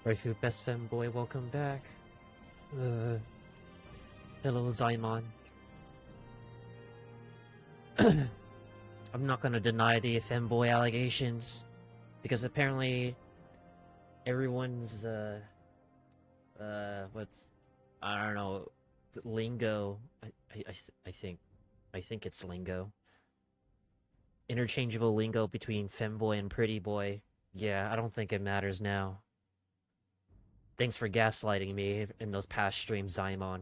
Raifu Best Femboy, welcome back. Hello, Zaimon. I'm not gonna deny the femboy allegations, because apparently everyone's, what's, I don't know, lingo, I think it's lingo. Interchangeable lingo between femboy and pretty boy. Yeah, I don't think it matters now. Thanks for gaslighting me in those past streams, Zaimon.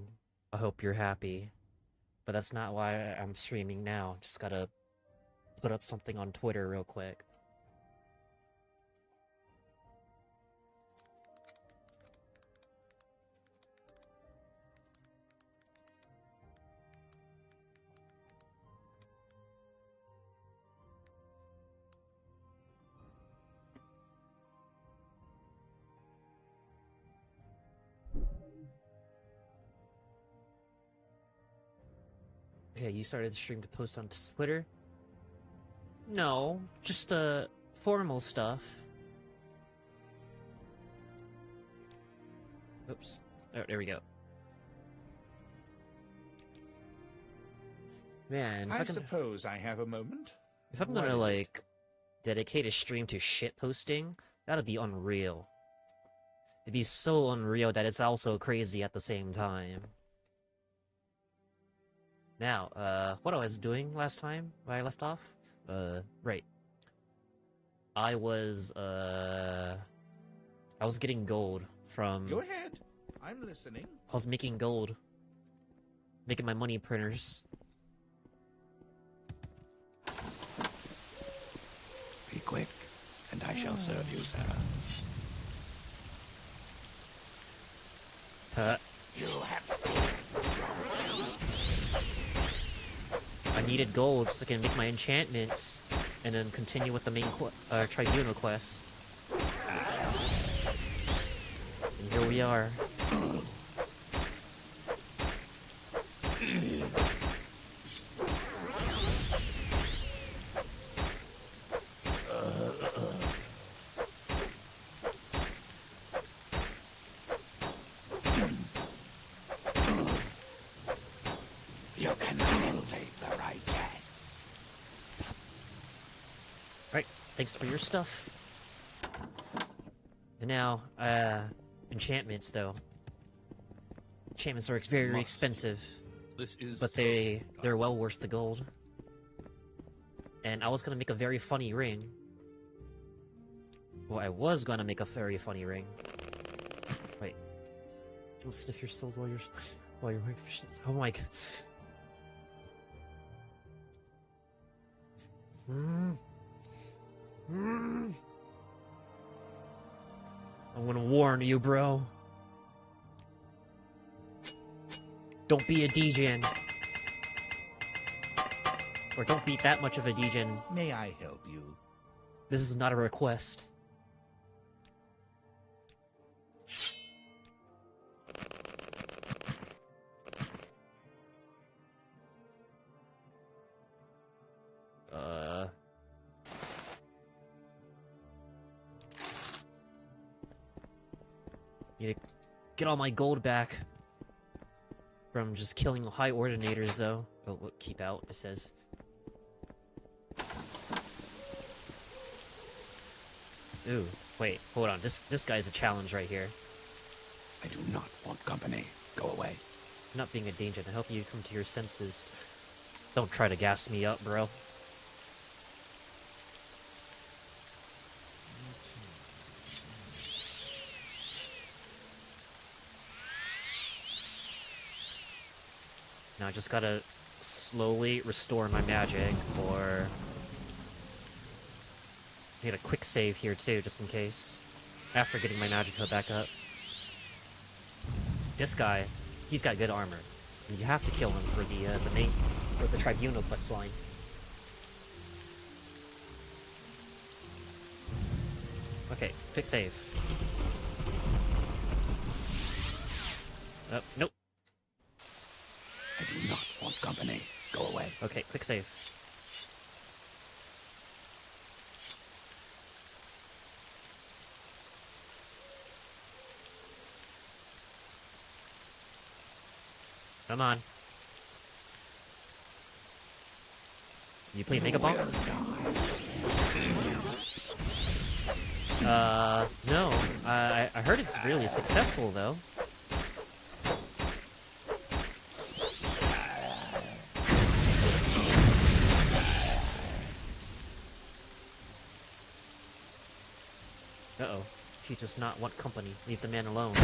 I hope you're happy. But that's not why I'm streaming now. Just gotta put up something on Twitter real quick. Okay, you started the stream to post on Twitter? No, just, formal stuff. Oops. Oh, there we go. Man, I suppose I have a moment. If I'm gonna, like, dedicate a stream to shitposting, that'd be unreal. It'd be so unreal that it's also crazy at the same time. Now, what I was doing last time when I left off? Right. I was getting gold from... Go ahead. I'm listening. I was making gold. Making my money printers. Be quick, and I shall serve you, sir. You have... I needed gold so I can make my enchantments, and then continue with the main tribunal quests. And here we are. Thanks for your stuff. And now, enchantments, though. Enchantments are very expensive. But they're well worth the gold. And I was gonna make a very funny ring. Well, I was gonna make a very funny ring. Wait. Don't sniff your souls while you're waiting for shit. Oh my god. I'm gonna warn you, bro. Don't be a degen. Or don't be that much of a degen. May I help you? This is not a request. Need to get all my gold back from just killing high ordinators, though. Oh, what, keep out, it says. Ooh, wait, hold on. This guy's a challenge right here. I do not want company. Go away. I'm not being a danger. I hope you come to your senses. Don't try to gas me up, bro. Now I just gotta slowly restore my magic, or... I need a quick save here too, just in case. After getting my magic back up. This guy, he's got good armor. And you have to kill him for the tribunal quest line. Okay, quick save. Nope. I do not want company. Go away. Okay, quick save. Come on. You play Mega Bonk? No. I heard it's really successful, though. Uh-oh. She does not want company. Leave the man alone.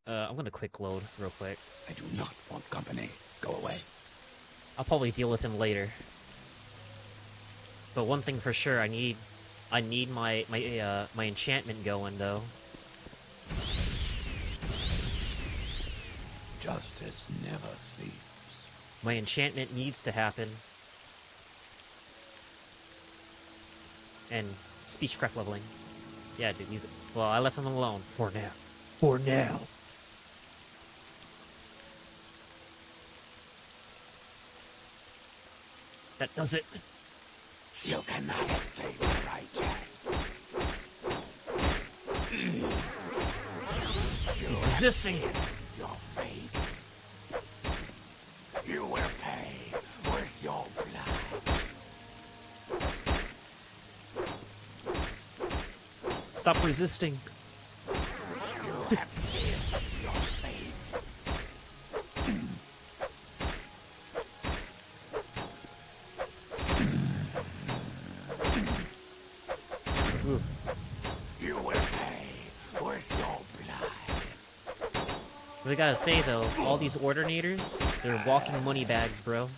I'm gonna quick load real quick. I do not want company. Go away. I'll probably deal with him later. But one thing for sure, I need my enchantment going though. Justice never sleeps. My enchantment needs to happen. And speechcraft leveling. Yeah, dude. Well, I left him alone for now. For now. That does it. You cannot escape the righteous. He's resisting. Your fate. You will pay with your blood. Stop resisting. You have sealed your fate. You will pay with your blood. What I gotta say though, all these Ordinators, they're walking money bags, bro.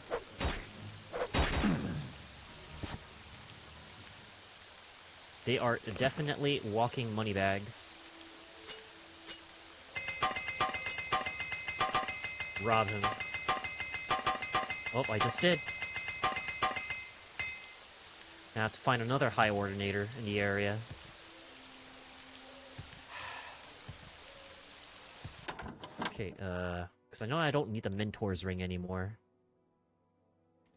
They are definitely walking money bags. Rob him. Oh, I just did. Now I have to find another high Ordinator in the area. Okay, because I know I don't need the Mentor's Ring anymore.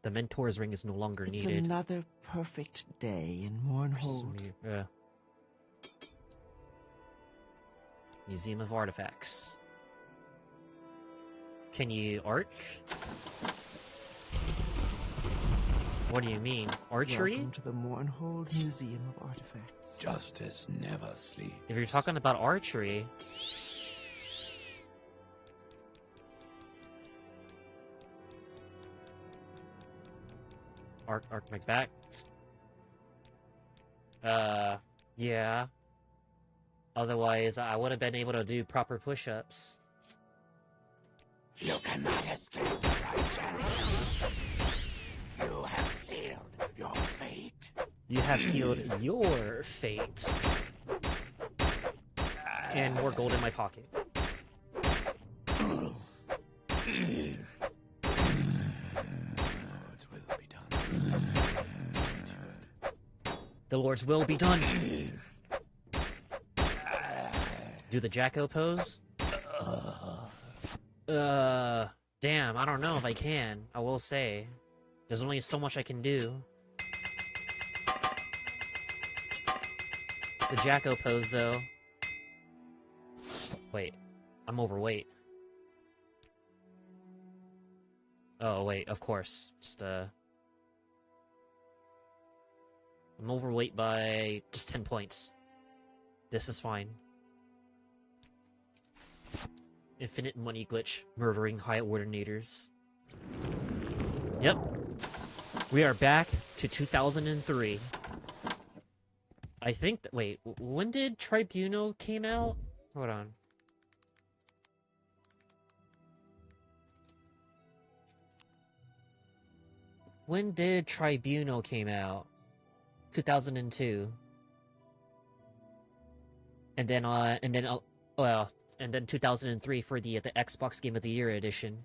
The Mentor's Ring is no longer It's needed. another perfect day in Morrowind. Yeah. Museum of Artifacts. Can you arc? What do you mean? Archery? Welcome to the Morrowind Museum of Artifacts. Justice never sleeps. If you're talking about archery... Arc my back. Yeah. Otherwise, I would have been able to do proper push-ups. You cannot escape the righteous. You have sealed your fate. You have sealed your fate. And more gold in my pocket. The Lord's will be done. Do the Jacko pose? Damn, I don't know if I can. I will say. There's only so much I can do. The Jacko pose, though. Wait. I'm overweight. Oh, wait, of course. Just, I'm overweight by just 10 points. This is fine. Infinite money glitch, murdering high Ordinators. Yep. We are back to 2003. I think that, wait, when did Tribunal came out? Hold on. When did Tribunal came out? 2002. And then 2003 for the Xbox Game of the Year edition.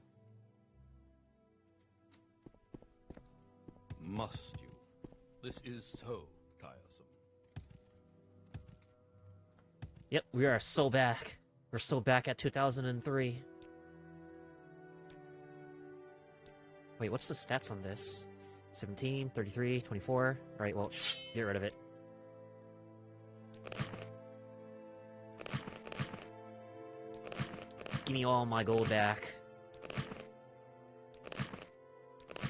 Must you? This is so tiresome. Yep, we are so back. We're so back at 2003. Wait, what's the stats on this? 17, 33, 24. Alright, well, get rid of it. Give me all my gold back.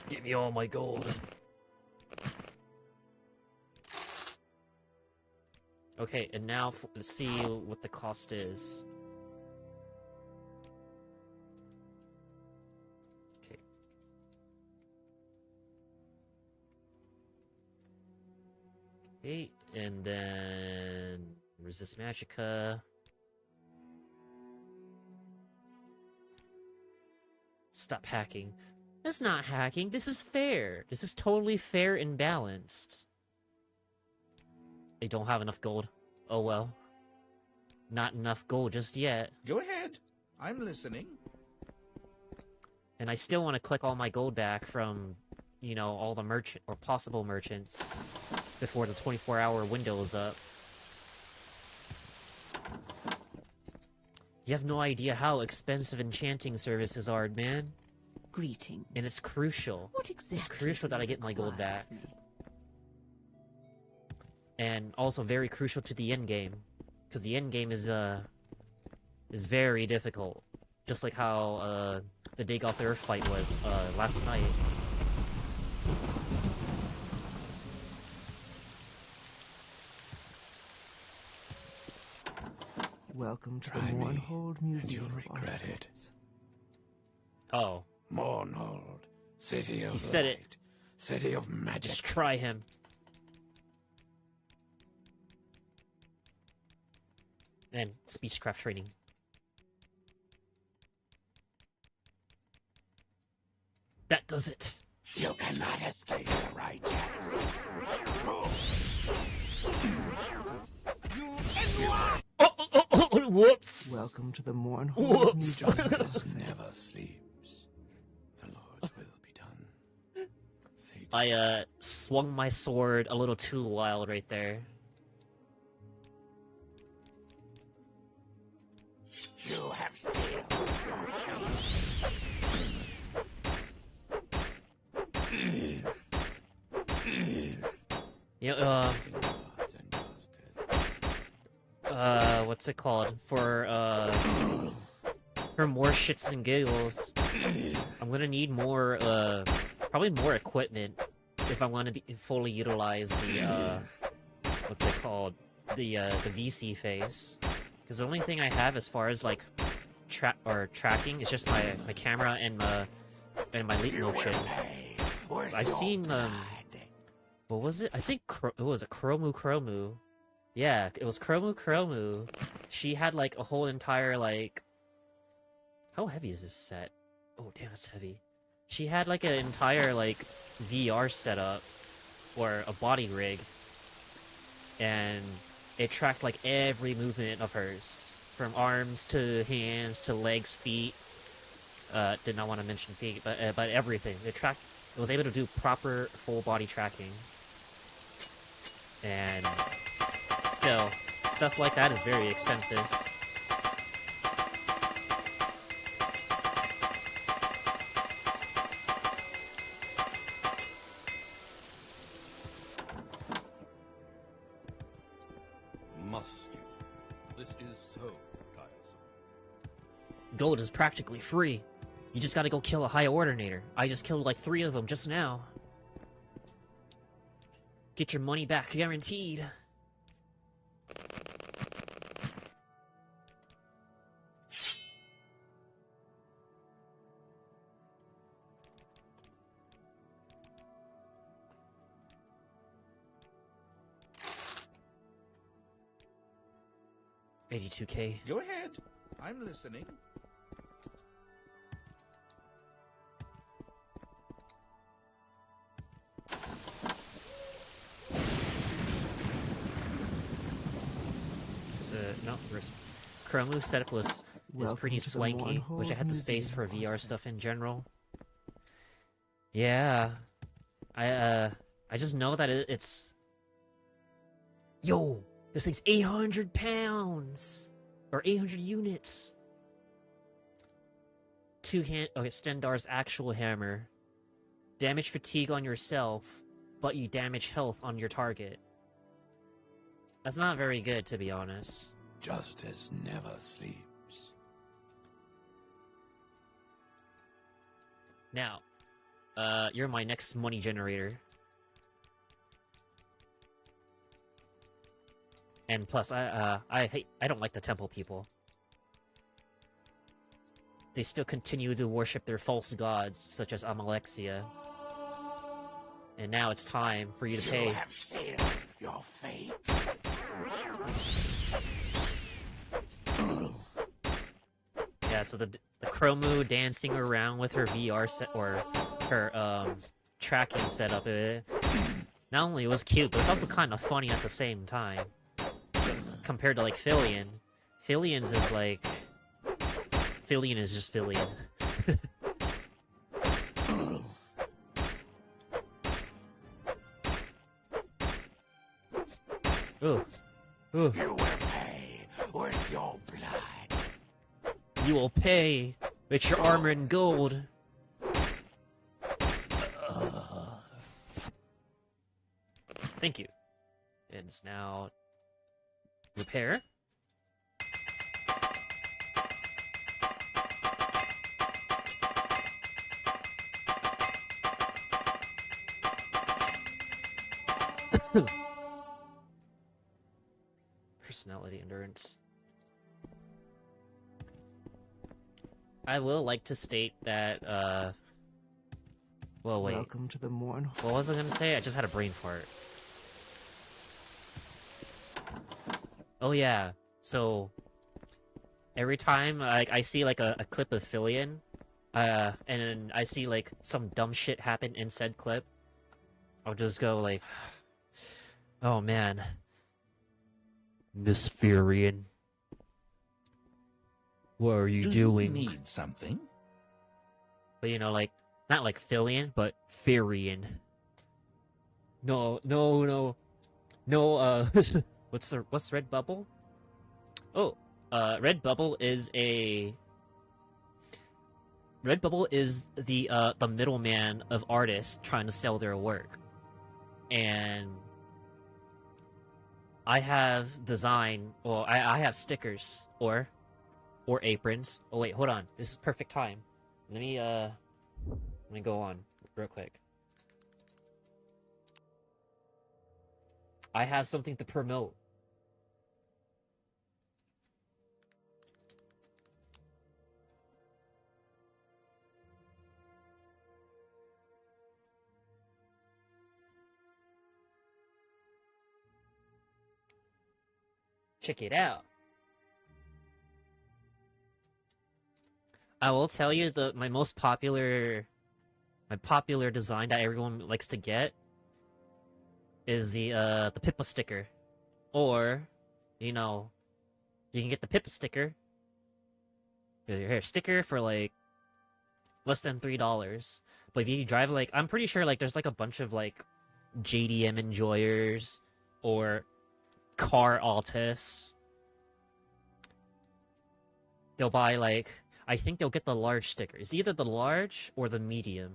Give me all my gold. Okay, and now let's see what the cost is. Okay. Okay, and then resist magicka. Stop hacking. That's not hacking. This is fair. This is totally fair and balanced. They don't have enough gold. Oh well. Not enough gold just yet. Go ahead. I'm listening. And I still want to click all my gold back from, you know, all the merchant or possible merchants before the 24-hour window is up. You have no idea how expensive enchanting services are, man. Greeting. And it's crucial. What exactly? It's crucial that I get my gold back. And also very crucial to the end game, because the end game is very difficult, just like how the Dagoth Earth fight was last night. Welcome to the Try me, Mornhold and Museum you'll of regret it. Artifacts. Oh, Mornhold, city of He said it. light, city of magic. just try him. And speechcraft training. That does it. You cannot escape the righteous. Oh, whoops. Welcome to the Mornhold Whoops. Museum of Justice Artifacts. never sleeps. The Lord's will be done. See to I swung my sword a little too wild right there. you have sealed your fate. You know, Gods and justice. what's it called? For more shits and giggles, I'm gonna need more, probably more equipment if I want to be fully utilize the, what's it called? The VC phase. Because the only thing I have as far as, like, tracking is just my camera and my leap motion. I've seen, what was it? I think it was a Chromu. Yeah, it was Chromu. She had, like, a whole entire, like... How heavy is this set? Oh, damn, it's heavy. She had, like, an entire, like, VR setup, or a body rig, and it tracked, like, every movement of hers. From arms to hands to legs, feet. Did not want to mention feet, but everything. It was able to do proper full body tracking. And still, stuff like that is very expensive. Must you? This is so tiresome. Gold is practically free. You just gotta go kill a High Ordinator. I just killed like 3 of them just now. Get your money back, guaranteed. $82K. Go ahead. I'm listening. No, Chromu setup was Welcome pretty to the swanky. Wish I had the Mornhold space for Museum of VR stuff in Artifacts. general. Yeah, I just know that it's. Yo, this thing's 800 pounds or 800 units. Okay, Stendar's actual hammer. Damage fatigue on yourself, but you damage health on your target. That's not very good, to be honest. Justice never sleeps. Now, you're my next money generator. And plus, I don't like the temple people. They still continue to worship their false gods, such as Amalexia. And now it's time for you to pay. You have sealed your fate. Yeah, so the Chromu dancing around with her VR set or her tracking setup. Not only was cute, but it's also kind of funny at the same time. Compared to like Fillion. Fillion's is like Fillion is just Fillion. Ooh. Ooh. You will pay with your blood. You will pay with your armor and gold. Thank you. It's now repair. Personality endurance. I will like to state that, well, wait. Welcome to the Morn. What was I gonna say? I just had a brain fart. Oh yeah, so every time I see like a clip of Fillion, and then I see like some dumb shit happen in said clip, I'll just go like, oh man, Miss Furion, what are you Do doing? you need something? But you know, like, not like Fillion, but Furion. No, what's Red Bubble? Oh, Red Bubble is the middleman of artists trying to sell their work. And I have I have stickers or aprons. Oh wait, hold on. This is perfect time. Let me go on real quick. I have something to promote. Check it out. I will tell you my popular design that everyone likes to get is the Pippa sticker. Or, you know, you can get the Pippa sticker. Here, sticker for like less than $3. But if you drive like, I'm pretty sure like there's like a bunch of like JDM enjoyers or car altists. They'll buy like, I think they'll get the large stickers, either the large or the medium,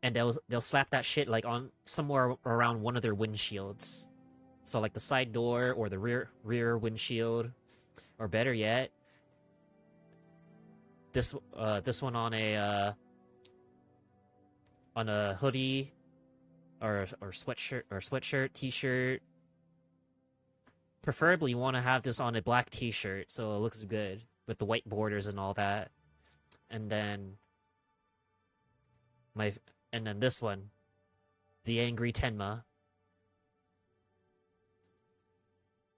and they'll slap that shit like on somewhere around one of their windshields, so like the side door or the rear windshield, or better yet, this one on a hoodie or sweatshirt, t-shirt. Preferably you want to have this on a black t-shirt so it looks good with the white borders and all that. And then this one, the Angry Tenma.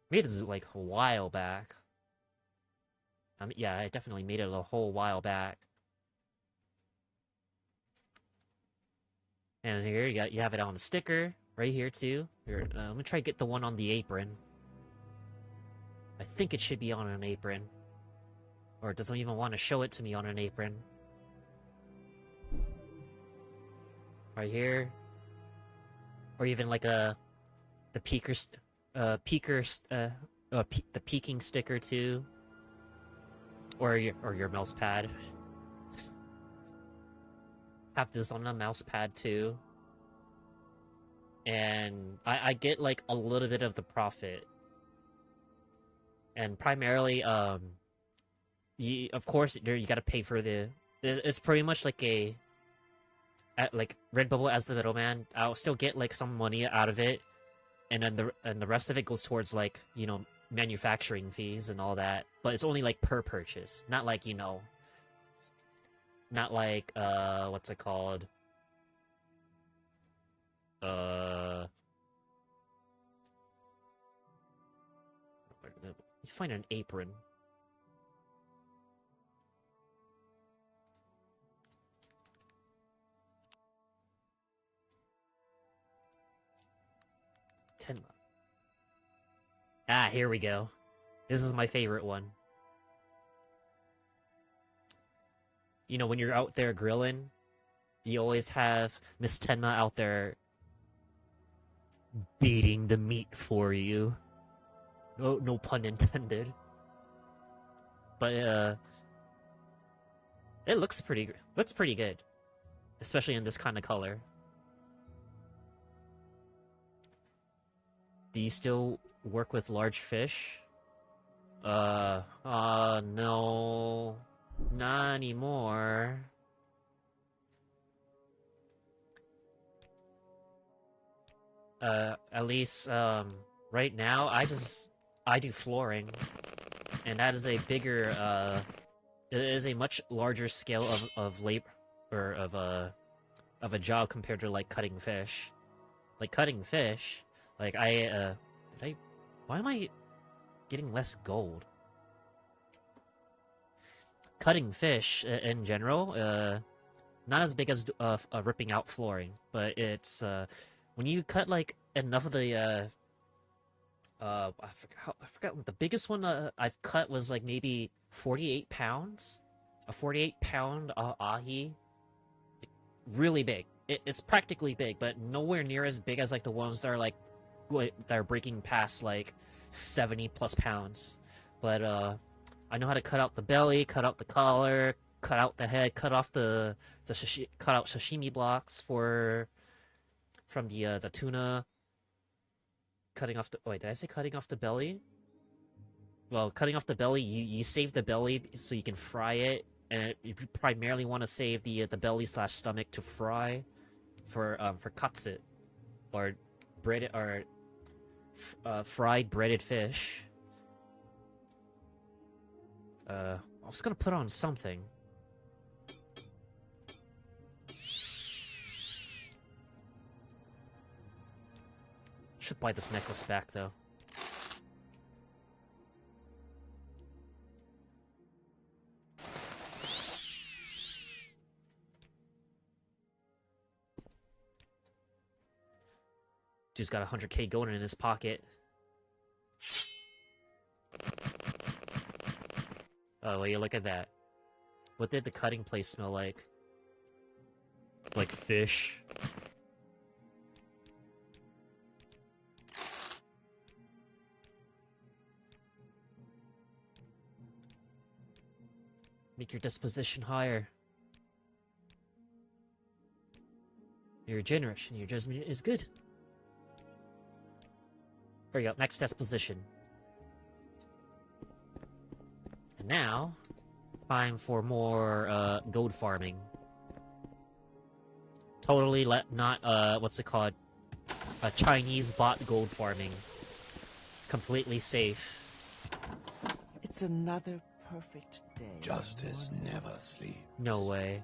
Made this like a while back. Yeah, I definitely made it a whole while back. And here you have it on a sticker right here too. Here, I'm gonna try to get the one on the apron. I think it should be on an apron. Or it doesn't even want to show it to me on an apron. Right here. Or even like the peeking sticker too. Or your mouse pad. Have this on a mouse pad too. And I get like a little bit of the profit. And primarily, of course, you gotta pay for it's pretty much like a at like Redbubble as the middleman, I'll still get like some money out of it, and then the rest of it goes towards like, you know, manufacturing fees and all that. But it's only like per purchase, not like, you know, not like what's it called? You find an apron. Tenma. Ah, here we go. This is my favorite one. You know, when you're out there grilling, you always have Miss Tenma out there beating the meat for you. No pun intended. But it looks pretty good, especially in this kind of color. Do you still work with large fish? No, not anymore. At least right now I do flooring, and that is a bigger it is a much larger scale of labor, or of a job compared to like cutting fish. Like cutting fish, like why am I getting less gold? Cutting fish in general, not as big as ripping out flooring, but it's when you cut like enough of the I forgot what the biggest one I've cut was, like maybe 48 pounds, a 48-pound ahi, really big. It's practically big, but nowhere near as big as like the ones that are like that are breaking past like 70 plus pounds. But I know how to cut out the belly, cut out the collar, cut out the head, cut out sashimi blocks from the tuna. Cutting off the... Wait, did I say cutting off the belly? Well, cutting off the belly, you save the belly so you can fry it, and you primarily want to save the belly / stomach to fry for katsu, or breaded, or fried breaded fish. I was gonna put on something. Should buy this necklace back, though. Dude's got 100k gold in his pocket. Oh, well, you look at that. What did the cutting place smell like? Like fish. Make your disposition higher. You're generous, and your judgment is good. There you go, next disposition. And now, time for more gold farming. Totally not what's it called? A Chinese bot gold farming. Completely safe. It's another perfect day. Justice never sleeps. No way.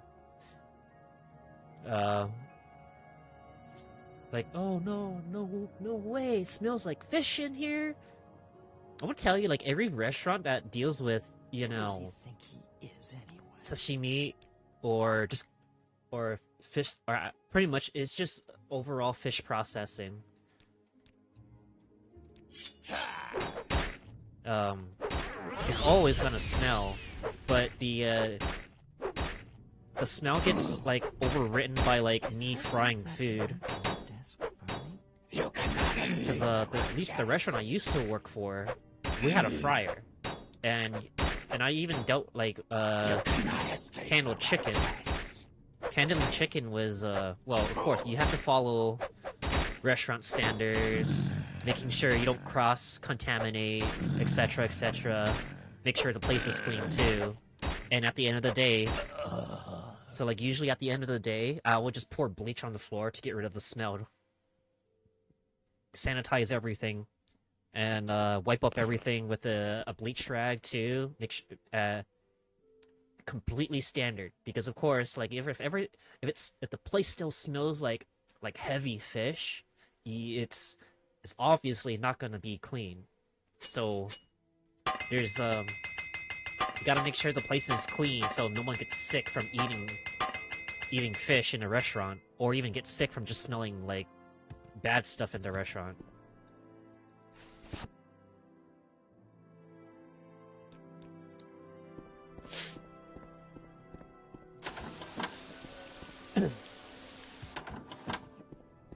Like, oh no way, it smells like fish in here. I want to tell you, like, every restaurant that deals with, you Who does know, he think he is anyway? sashimi, or fish, or pretty much it's just overall fish processing. It's always gonna smell, but the smell gets like overwritten by like me frying food. Because at least the restaurant I used to work for, we had a fryer, and I even dealt like handled chicken. Handling chicken was well, of course you have to follow restaurant standards, making sure you don't cross-contaminate, etc., etc. Make sure the place is clean too. And at the end of the day, So like usually at the end of the day, I would just pour bleach on the floor to get rid of the smell. Sanitize everything, and wipe up everything with a bleach rag too. Completely standard, because of course, like if the place still smells like heavy fish, it's obviously not gonna be clean. So there's you gotta make sure the place is clean so no one gets sick from eating fish in a restaurant, or even get sick from just smelling like bad stuff in the restaurant.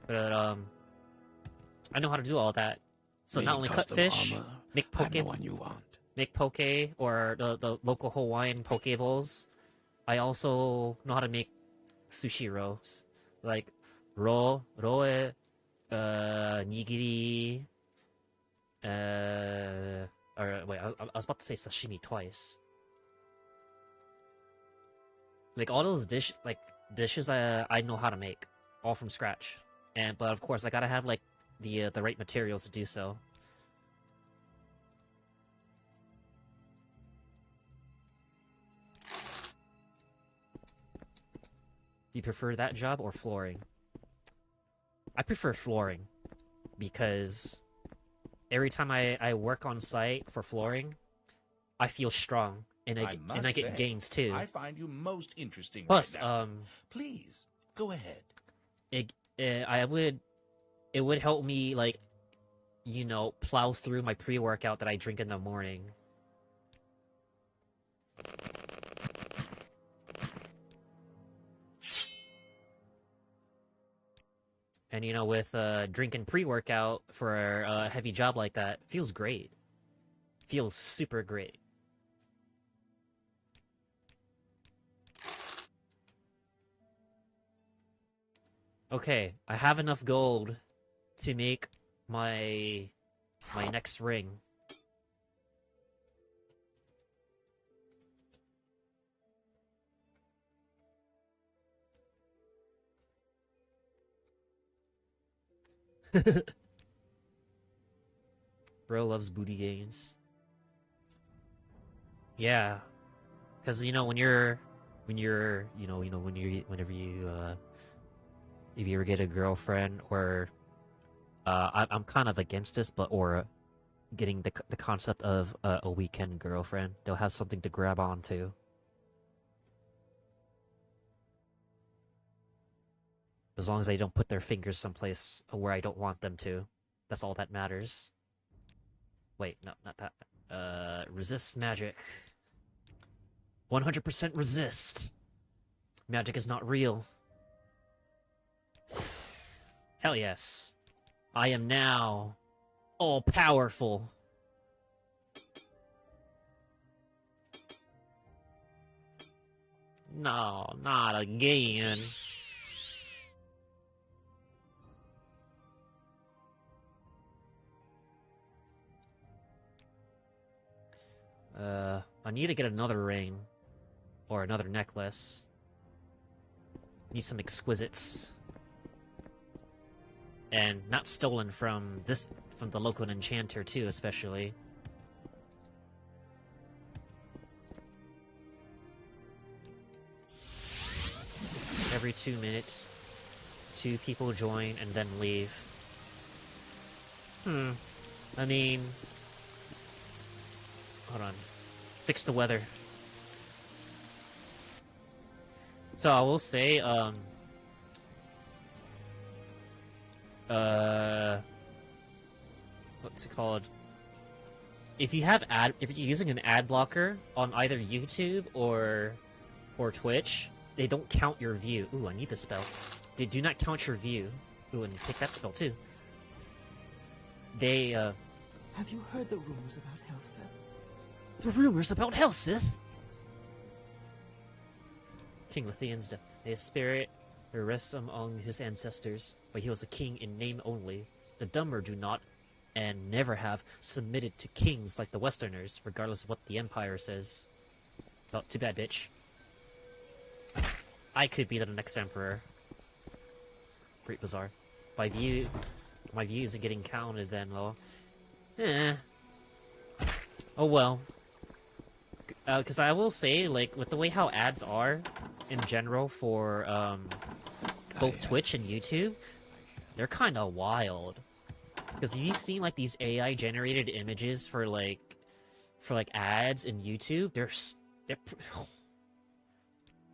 But I know how to do all that. So not only cut fish, make I'm the one you want. make poke, or the local Hawaiian poke bowls. I also know how to make sushi rolls, like roe, nigiri, or wait, I was about to say sashimi twice. Like all those dishes I know how to make, all from scratch. But of course I gotta have like the right materials to do so. Do you prefer that job or flooring? I prefer flooring, because every time I work on site for flooring, I feel strong, and I get gains too. I find you most interesting. Plus, right now. Please go ahead. It would help me, like, you know, plow through my pre-workout that I drink in the morning. And you know, with drinking pre-workout for a heavy job like that, feels great. Feels super great. Okay, I have enough gold to make my next ring. Bro loves booty games. Yeah, because you know whenever you if you ever get a girlfriend, or I'm kind of against this, or getting the concept of a weekend girlfriend, they'll have something to grab onto. As long as they don't put their fingers someplace where I don't want them to. That's all that matters. Wait, no, not that. Resist magic. 100% resist. Magic is not real. Hell yes. I am now all-powerful. No, not again. I need to get another ring. Or another necklace. Need some exquisites. And not stolen from the local enchanter too, especially. Every 2 minutes, 2 people join and then leave. I mean... Hold on. Fix the weather. So I will say, what's it called? If you're using an ad blocker on either YouTube or Twitch, they don't count your view. Ooh, I need the spell. They do not count your view. Ooh, and take that spell too. They, Have you heard the rumors about Helseth? The rumors about Helseth? King Lithian's his spirit rests among his ancestors, but he was a king in name only. The dumber do not, and never have, submitted to kings like the Westerners, regardless of what the Empire says. Oh, too bad, bitch. I could be the next emperor. Great bizarre. My views are getting counted then, though. Oh well. Because I will say, like, with the way how ads are, in general, for, both Twitch and YouTube, they're kind of wild. Because have you seen, like, these AI-generated images for ads in YouTube? They're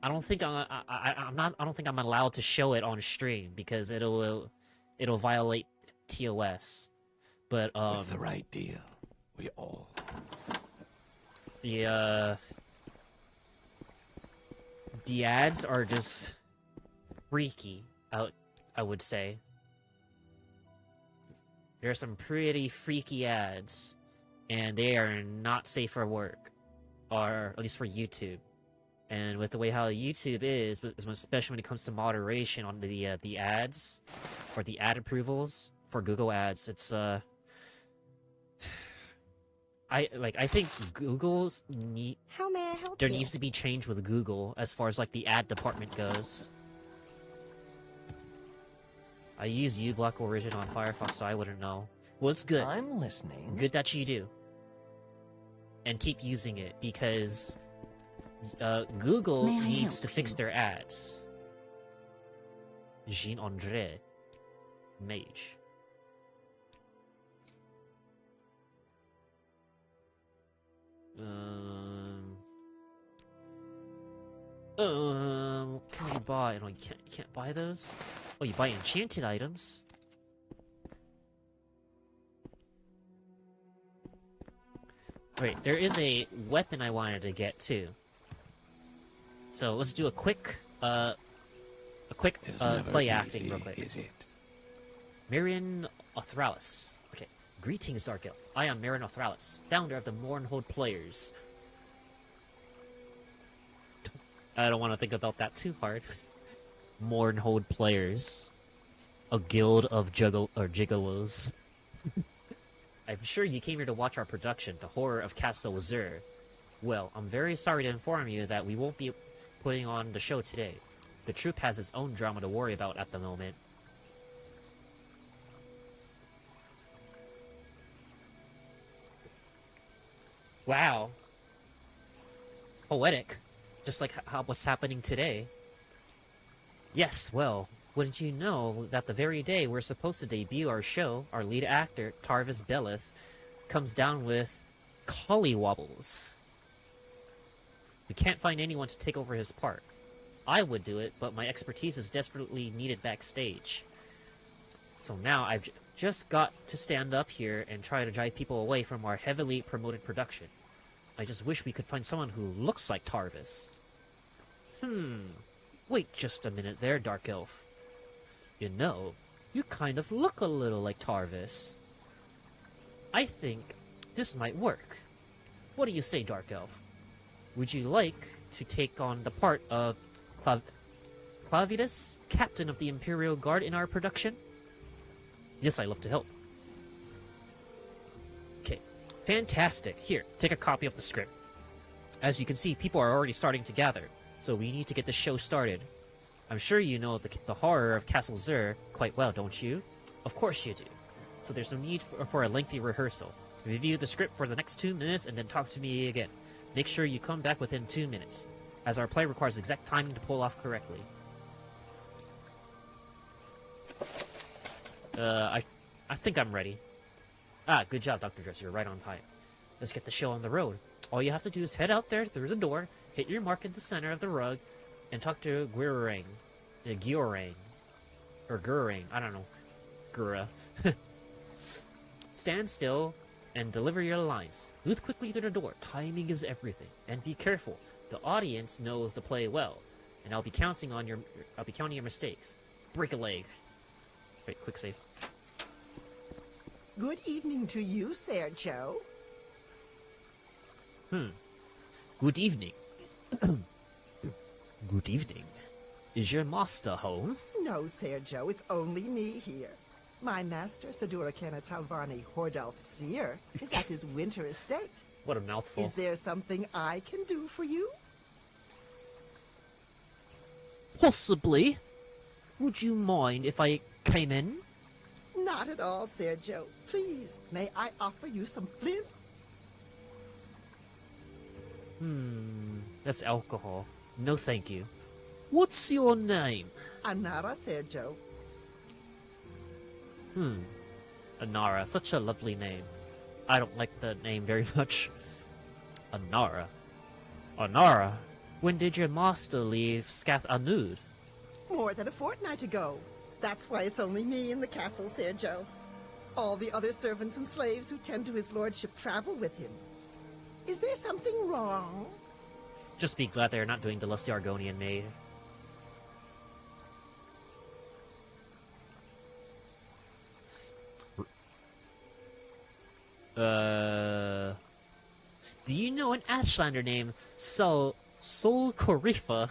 I don't think I don't think I'm allowed to show it on stream because it'll violate TOS. But With the right deal, we all. The ads are just freaky. I would say there are some pretty freaky ads, and they are not safe for work, or at least for YouTube. And with the way how YouTube is, especially when it comes to moderation on the ads or the ad approvals for Google Ads, it's I think Google's How may I help there you? needs to be change with Google as far as like the ad department goes. I use uBlock Origin on Firefox, so I wouldn't know. Well, it's good. I'm listening. Good that you do. And keep using it because Google May I needs help to fix you? their ads. Jean-André Mage. What can you buy? No, you can't buy those? Oh, you buy enchanted items? Wait, there is a weapon I wanted to get too. So let's do a quick It's never play acting easy, real quick. is it? Marion Othralis. Okay. Greetings, Dark Elf. I am Marion Othralis, founder of the Mournhold Players. I don't want to think about that too hard. Mournhold Players. A guild of gigolos. I'm sure you came here to watch our production, The Horror of Castle Zur. Well, I'm very sorry to inform you that we won't be putting on the show today. The troupe has its own drama to worry about at the moment. Wow. Poetic. Just like what's happening today. Yes, well, wouldn't you know that the very day we're supposed to debut our show, our lead actor, Tarvis Belith, comes down with collywobbles. We can't find anyone to take over his part. I would do it, but my expertise is desperately needed backstage. So now I've just got to stand up here and try to drive people away from our heavily promoted production. I just wish we could find someone who looks like Tarvis. Wait just a minute there, Dark Elf. You know, you kind of look a little like Tarvis. I think this might work. What do you say, Dark Elf? Would you like to take on the part of Clavius, captain of the Imperial Guard in our production? Yes, I'd love to help. Okay, fantastic. Here, take a copy of the script. As you can see, people are already starting to gather, so we need to get the show started. I'm sure you know the horror of Castle Zur quite well, don't you? Of course you do. So there's no need for a lengthy rehearsal. Review the script for the next 2 minutes and then talk to me again. Make sure you come back within 2 minutes, as our play requires exact timing to pull off correctly. I think I'm ready. Ah, good job, Dr. Dress. You're right on time. Let's get the show on the road. All you have to do is head out there through the door, hit your mark in the center of the rug, and talk to Guirang. Or Gurang. I don't know. Gura. Stand still and deliver your lines. Move quickly through the door. Timing is everything. And be careful. The audience knows the play well, and I'll be counting your mistakes. Break a leg. Wait, quick save. Good evening to you, Sergio. Good evening. Good evening. Is your master home? No, Sergio, it's only me here. My master, Sadura Kanatalvani Hordalf Seer, is at his winter estate. What a mouthful. Is there something I can do for you? Possibly. Would you mind if I came in? Not at all, Sergio. Please, may I offer you some flint? That's alcohol. No thank you. What's your name? Anara, Sergio. Anara, such a lovely name. I don't like the name very much. Anara. Anara, when did your master leave Scath Anud? More than a fortnight ago. That's why it's only me in the castle, Sergio. All the other servants and slaves who tend to his lordship travel with him. Is there something wrong? Just be glad they're not doing the lusty Argonian maid. Do you know an Ashlander named Sol Corifa?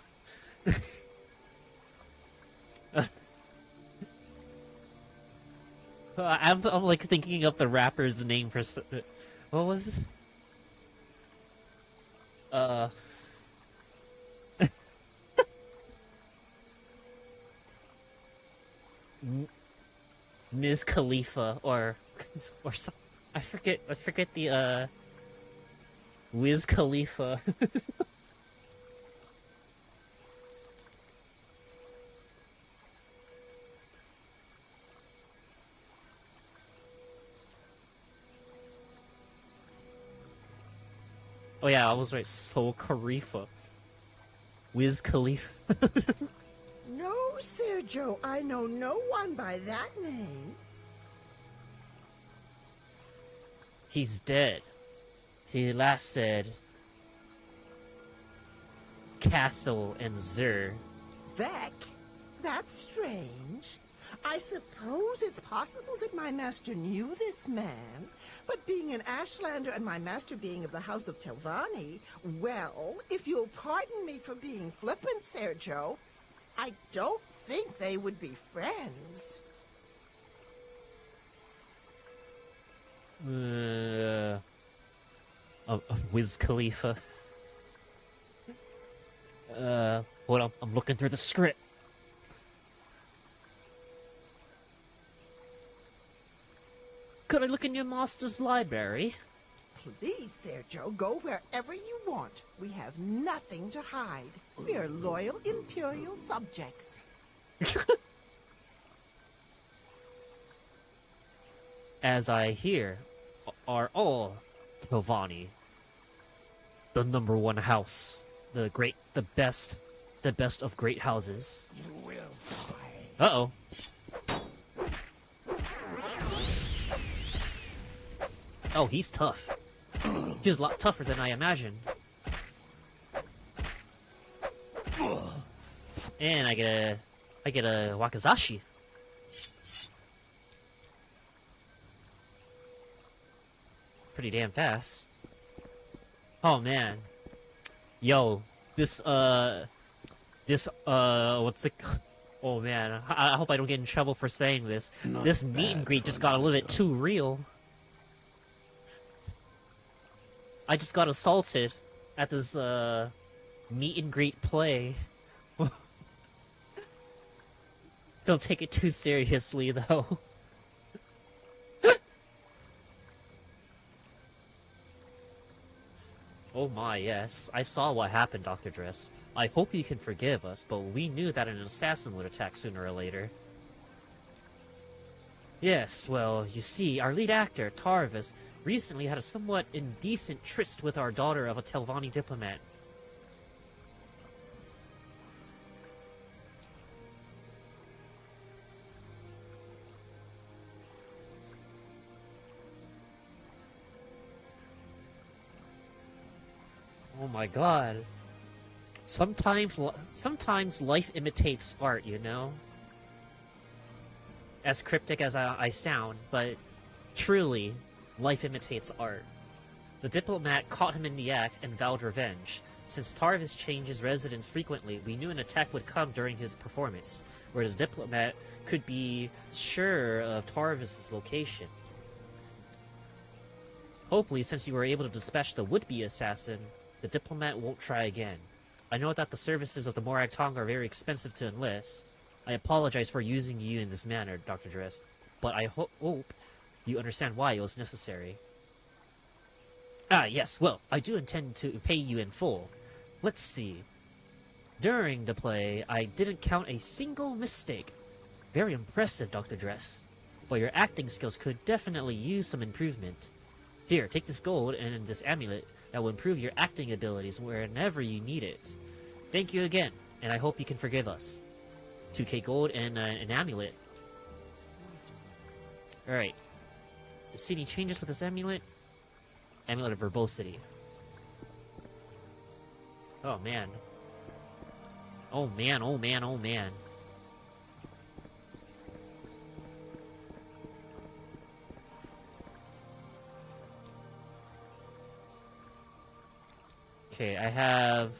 I'm like thinking of the rapper's name for what was this? Ms. Khalifa or some, I forget the Wiz Khalifa. Oh yeah, I was right. Sol Khalifa. Wiz Khalifa. No, Sergio, I know no one by that name. He's dead. He last said Castle and Zur. Vec? That's strange. I suppose it's possible that my master knew this man, but being an Ashlander and my master being of the House of Telvanni, well, if you'll pardon me for being flippant, Sergio, I don't think they would be friends. Wiz Khalifa. Hold on, I'm looking through the script. Could I look in your master's library? Please, Sergio, go wherever you want. We have nothing to hide. We are loyal Imperial subjects. As I hear, are all Telvanni. The #1 house. The best of great houses. You will die. Uh-oh. Oh, he's tough. He's a lot tougher than I imagined. And I get a Wakizashi. Pretty damn fast. Oh man. Yo, what's it? Oh man, I hope I don't get in trouble for saying this. Not This meet and bad greet for just got a little bit Naruto. too real. I just got assaulted at this meet and greet play. Don't take it too seriously though. Oh my, yes. I saw what happened, Dr. Dress. I hope you can forgive us, but we knew that an assassin would attack sooner or later. Yes, well, you see, our lead actor, Tarvis, recently had a somewhat indecent tryst with our daughter of a Telvanni diplomat. Oh my god. Sometimes life imitates art, you know? As cryptic as I sound, but truly, life imitates art. The diplomat caught him in the act and vowed revenge. Since Tarvis changed his residence frequently, we knew an attack would come during his performance, where the diplomat could be sure of Tarvis's location. Hopefully, since you were able to dispatch the would-be assassin, the diplomat won't try again. I know that the services of the Morag Tong are very expensive to enlist. I apologize for using you in this manner, Dr. Dress, but I hope you understand why it was necessary. Ah, yes, well, I do intend to pay you in full. Let's see. During the play, I didn't count a single mistake. Very impressive, Dr. Dress. But your acting skills could definitely use some improvement. Here, take this gold and this amulet that will improve your acting abilities whenever you need it. Thank you again, and I hope you can forgive us. 2k gold and an amulet. Alright. See any changes with this amulet? Amulet of Verbosity. Oh man. Oh man, oh man, oh man. Okay, I have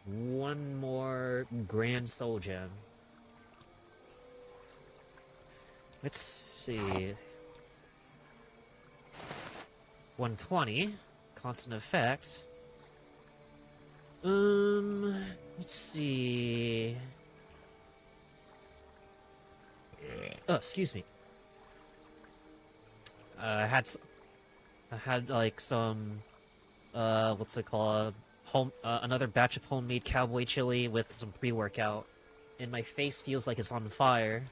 one more Grand Soul Gem. Let's see. 120. Constant effect. Let's see. Oh, excuse me. I had like some, what's it called? Another batch of homemade cowboy chili with some pre-workout, and my face feels like it's on fire.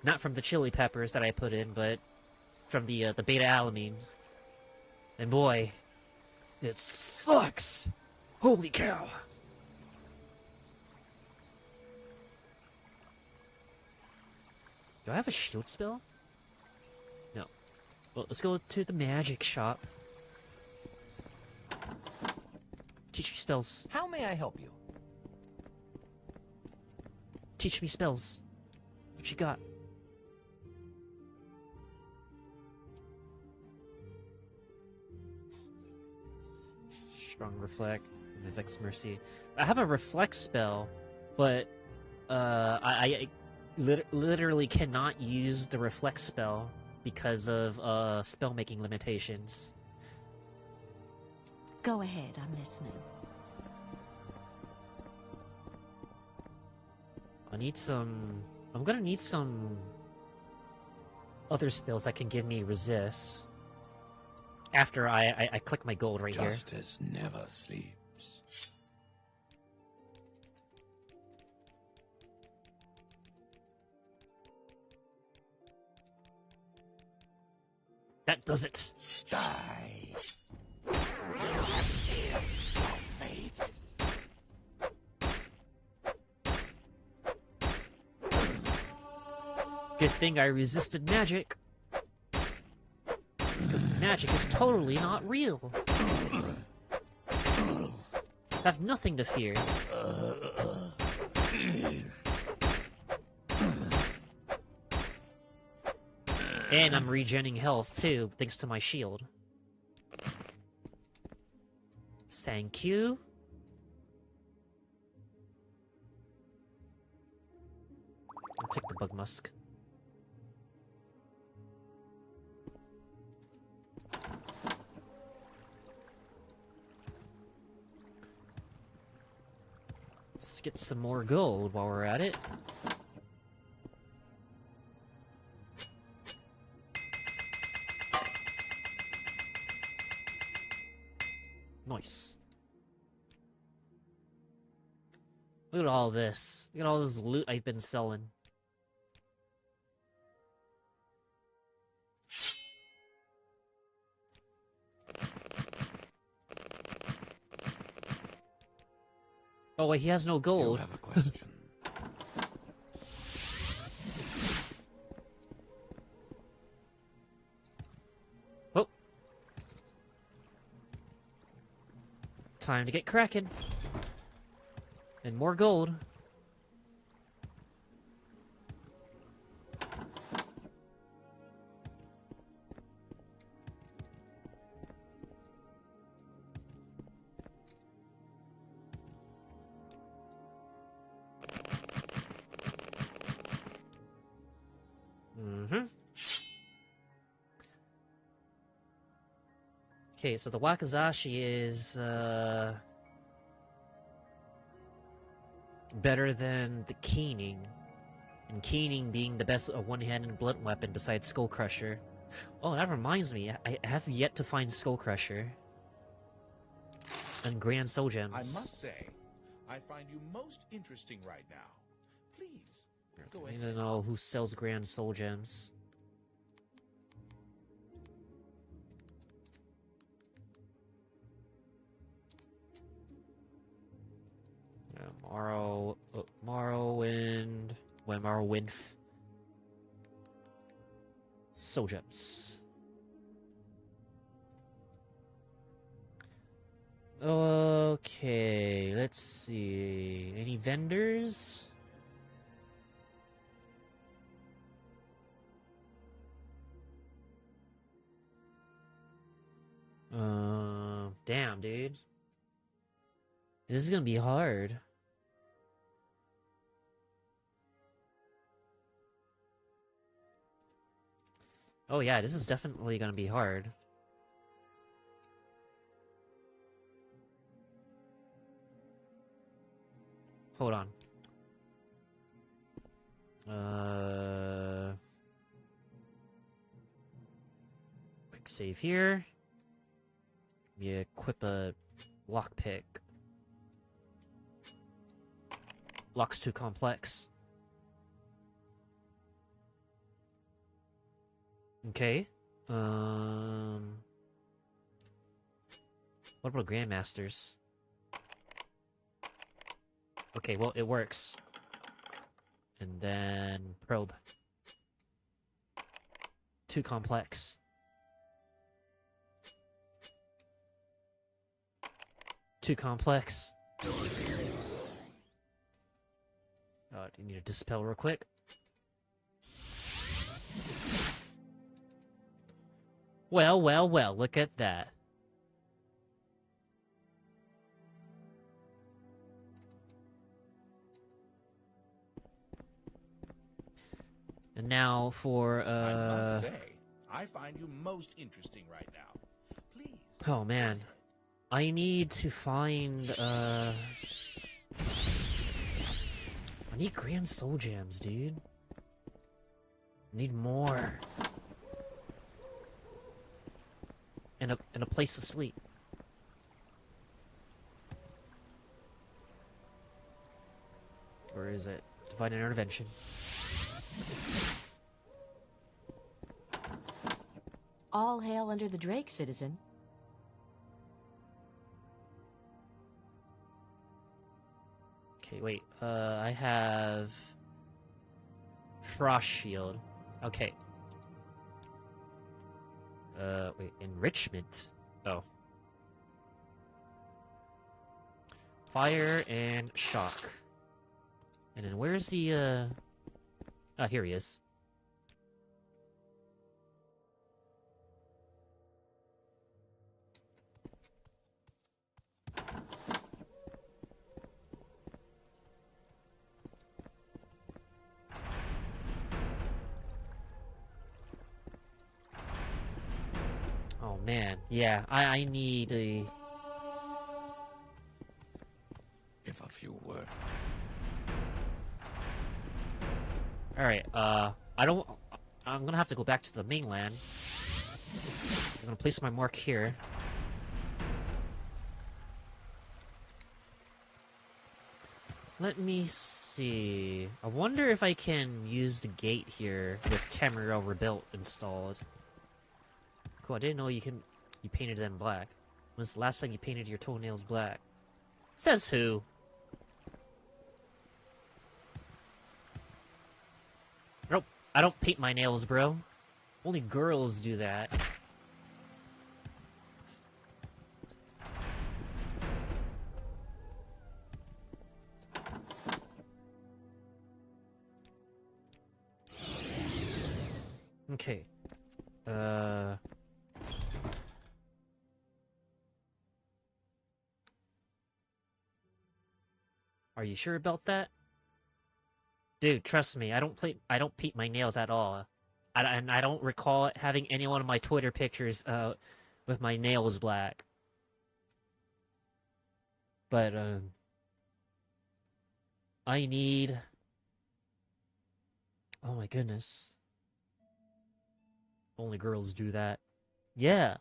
Not from the chili peppers that I put in, but from the beta-alanine. And boy, it sucks! Holy cow! Do I have a shield spell? No. Well, let's go to the magic shop. Teach me spells. How may I help you? Teach me spells. What you got? Strong Reflect, Vivek's Mercy. I have a Reflect spell, but I literally cannot use the Reflect spell because of spell-making limitations. Go ahead, I'm listening. I'm gonna need some other spells that can give me resist. After I click my gold right here. Justice never sleeps. That does it. Die. Fate. Good thing I resisted magic. Because magic is totally not real. I have nothing to fear. And I'm regenerating health too, thanks to my shield. Thank you. I'll take the bug musk. Let's get some more gold while we're at it. Nice. Look at all this. Look at all this loot I've been selling. Oh wait, he has no You gold. have a question. Oh. Time to get cracking. And more gold. Okay, so the Wakizashi is, better than the keening. And keening being the best one-handed blunt weapon besides Skull Crusher. Oh, that reminds me, I have yet to find Skull Crusher. And Grand Soul Gems. I must say, I find you most interesting right now. Please, go I ahead. need to know who sells Grand Soul Gems. Morrowind... Morrowind... Soul Gems. Okay, let's see. Any vendors? Damn, dude. This is gonna be hard. Oh yeah, this is definitely gonna be hard. Hold on. Quick save here. We equip a lockpick. Lock's too complex. Okay. What about Grandmasters? Okay, well, it works. And then probe. Too complex. Too complex. Oh, do you need to dispel real quick? Well, well, well, look at that. And now for, I must say, I find you most interesting right now. Please. Oh, man. I need to find, I need Grand Soul Gems, dude. I need more. And a place to sleep. Where is it? Divine Intervention. All hail under the Drake, citizen. Okay, wait. I have Frost Shield. Okay. Wait, Enrichment. Oh. Fire and Shock. And then where's the, Ah, here he is. Oh man, yeah, I need a... If a few were. Alright, I'm gonna have to go back to the mainland. I'm gonna place my mark here. Let me see... I wonder if I can use the gate here with Tamriel Rebuilt installed. Cool, I didn't know you painted them black. When's the last time you painted your toenails black? Says who? I don't paint my nails, bro. Only girls do that. Okay. Are you sure about that? Dude, trust me, I don't paint my nails at all. And I don't recall having any one of my Twitter pictures with my nails black. But I need... Oh my goodness. Only girls do that. Yeah.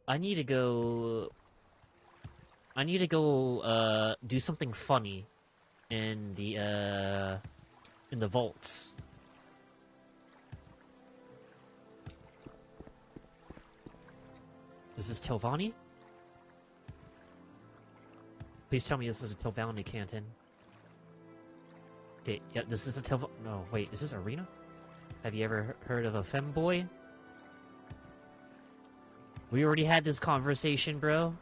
I need to go do something funny in the vaults. Is this Telvanni? Please tell me this is a Telvanni canton. Okay, yeah, this is a Telvanni. No, wait, is this Arena? Have you ever heard of a femboy? We already had this conversation, bro.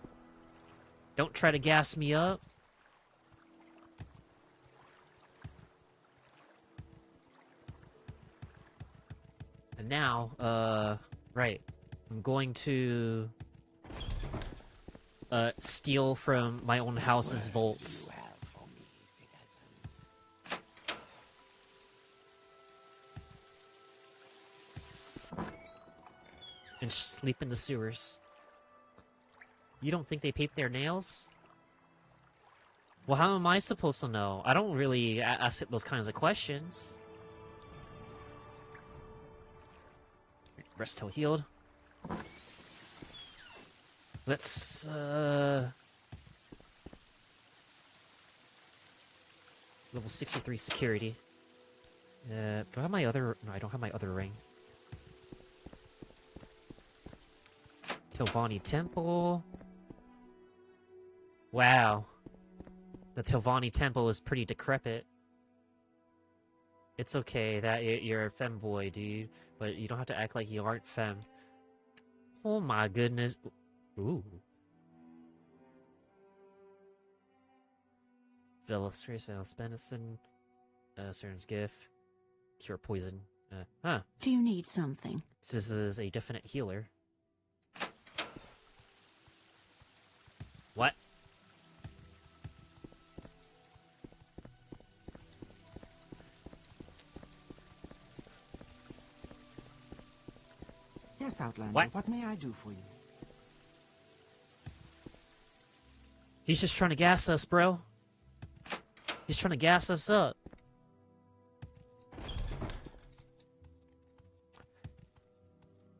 Don't try to gas me up. And now, right. I'm going to steal from my own house's vaults. And sleep in the sewers. You don't think they paint their nails? Well, how am I supposed to know? I don't really ask those kinds of questions. Rest till healed. Let's, level 63 security. Do I have my other... No, I don't have my other ring. Telvanni Temple. Wow. The Telvanni Temple is pretty decrepit. It's okay that you're a femboy, dude. But you don't have to act like you aren't femme. Oh my goodness. Ooh. Velasquez, Benison. Cern's Gift. Cure poison. Huh. Do you need something? This is a definite healer. What? Yes, Outlander. What? What may I do for you? He's just trying to gas us, bro. He's trying to gas us up.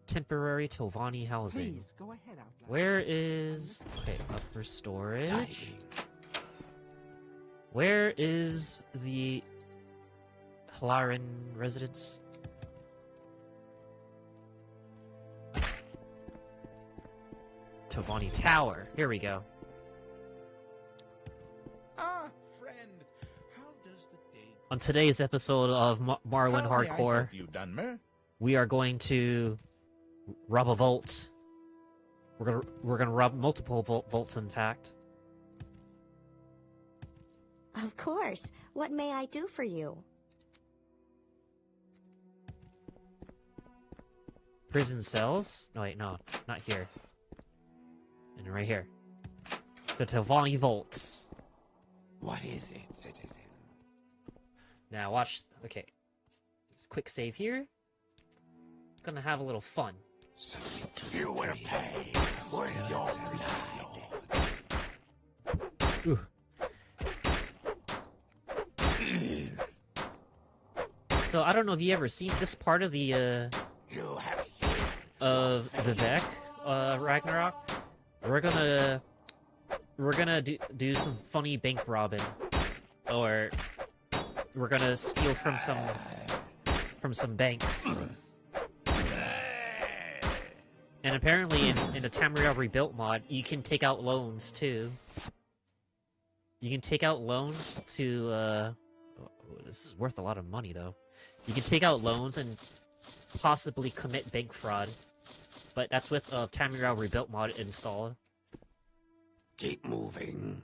Temporary Telvanni housing. Please, go ahead, Outlander. Where is... Okay, upper storage. Where is the Halaran residence? Telvanni Tower. Here we go. Ah, friend. How does the day... On today's episode of Morrowind How may I HARDCORE, help you, Dunmer? we are going to rob a vault. We're gonna rob multiple vaults, in fact. Of course. What may I do for you? Prison cells? No, wait, no, not here. And right here. The Telvanni vaults. What is it, citizen? Now watch. Okay, just quick save here. Gonna have a little fun. You will pay with your blood. Ooh. So I don't know if you ever seen this part of the You have seen of Vivek Ragnarok. We're gonna do some funny bank robbing, or we're gonna steal from some banks. And apparently in the Tamriel Rebuilt mod, you can take out loans too. You can take out loans to this is worth a lot of money though. You can take out loans and possibly commit bank fraud. But that's with Tamriel Rebuilt mod installed. keep moving.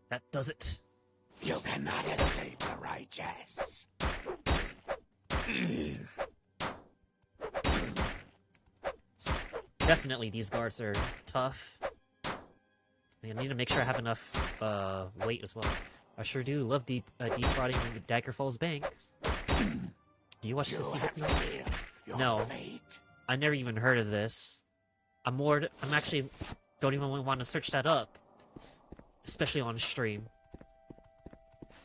That does it. You cannot escape the righteous. Definitely these guards are tough. I I need to make sure I have enough weight as well. I sure do love defrauding Daggerfall's bank. Do you watch Sissy Hypno? No. I never even heard of this. I'm actually don't even want to search that up. Especially on stream.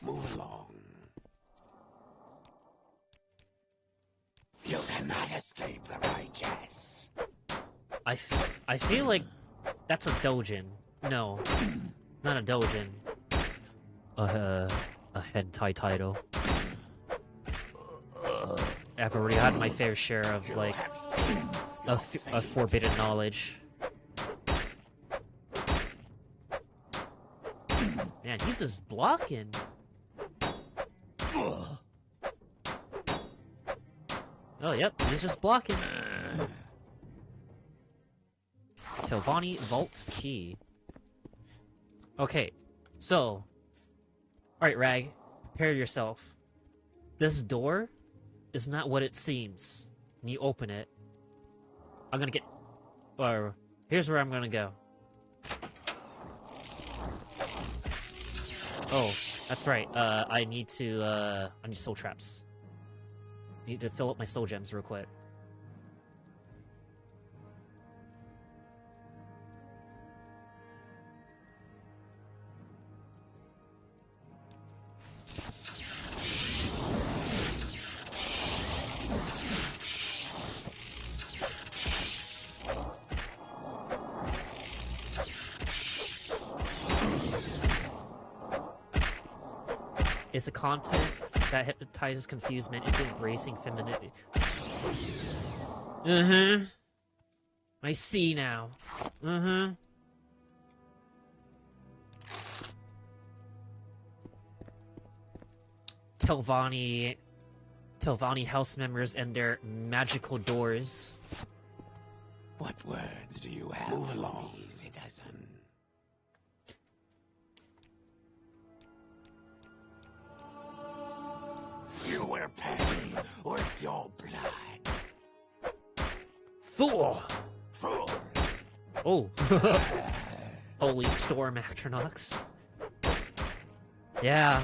Move along. You cannot escape the righteous. I feel like that's a dojin. No, not a dojin. A hentai title. I've already had my fair share of like a forbidden knowledge. Man, he's just blocking. Oh, yep, he's just blocking. Telvanni Vault's key. Okay, so... Alright, Rag, prepare yourself. This door is not what it seems. When you open it, I'm gonna get... Or, here's where I'm gonna go. Oh, that's right, I need soul traps. I need to fill up my soul gems real quick. It's a content that hypnotizes confused men into embracing femininity. I see now. Telvanni house members and their magical doors. What words do you have for me, citizen? You will pay with your blood. Fool! Fool! Oh. Holy storm, Actronox. Yeah,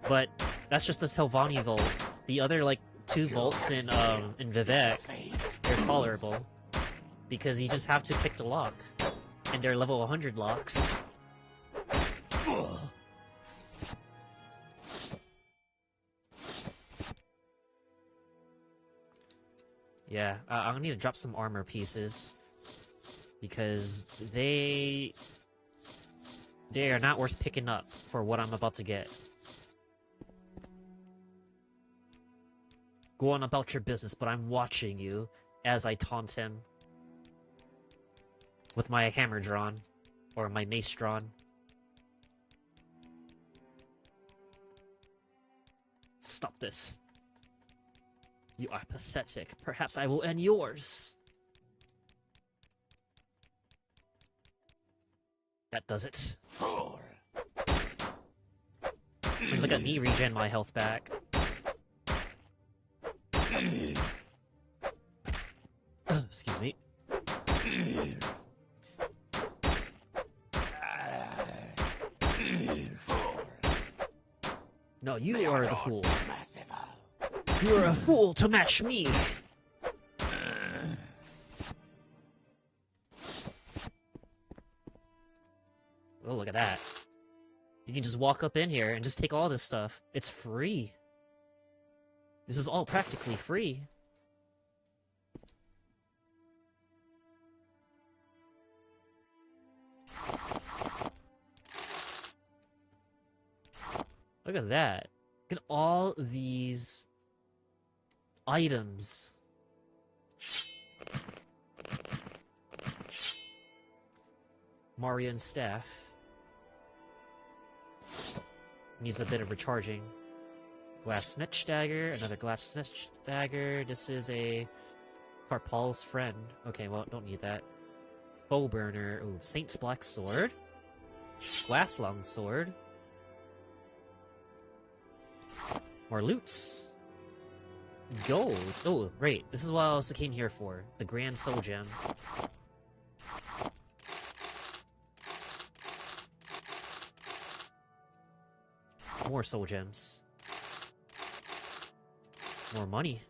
but that's just the Telvanni vault. The other, like, 2 vaults in Vivek, they're tolerable. Because you just have to pick the lock. And they're level 100 locks. Yeah, I'm gonna need to drop some armor pieces. Because they are not worth picking up for what I'm about to get. Go on about your business, but I'm watching you as I taunt him. With my hammer drawn. Or my mace drawn. Stop this. You are pathetic. Perhaps I will end yours. That does it. And look at me regen my health back. Excuse me. No, you are the fool. You are a fool to match me. Oh, look at that. You can just walk up in here and just take all this stuff. It's free. This is all practically free. Look at that. Look at all these items. Marion's staff. Needs a bit of recharging. Glass snitch dagger, another glass snitch dagger. This is a Carpal's friend. Okay, well, don't need that. Foe burner. Ooh, Saint's black sword. Glass long sword. More loots. Gold. Oh, right. This is what I also came here for. The Grand Soul Gem. more soul gems. More money.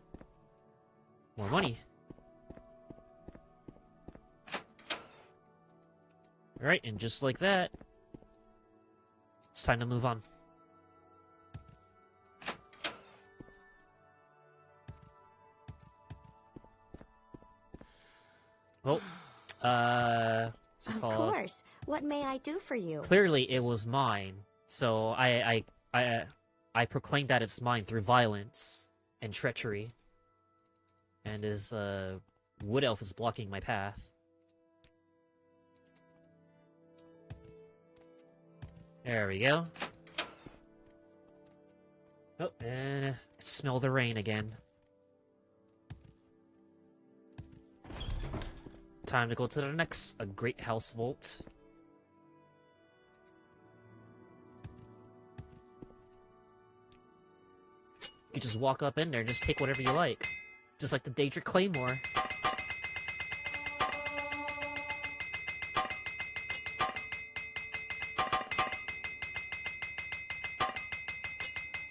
More money. Alright, and just like that, it's time to move on. Well, what's it Of called? course. What may I do for you? Clearly, it was mine, so I proclaimed that it's mine through violence and treachery. And his wood elf is blocking my path. There we go. Oh, and smell the rain again. Time to go to the next Great House Vault. You just walk up in there and just take whatever you like. Just like the Daedric Claymore.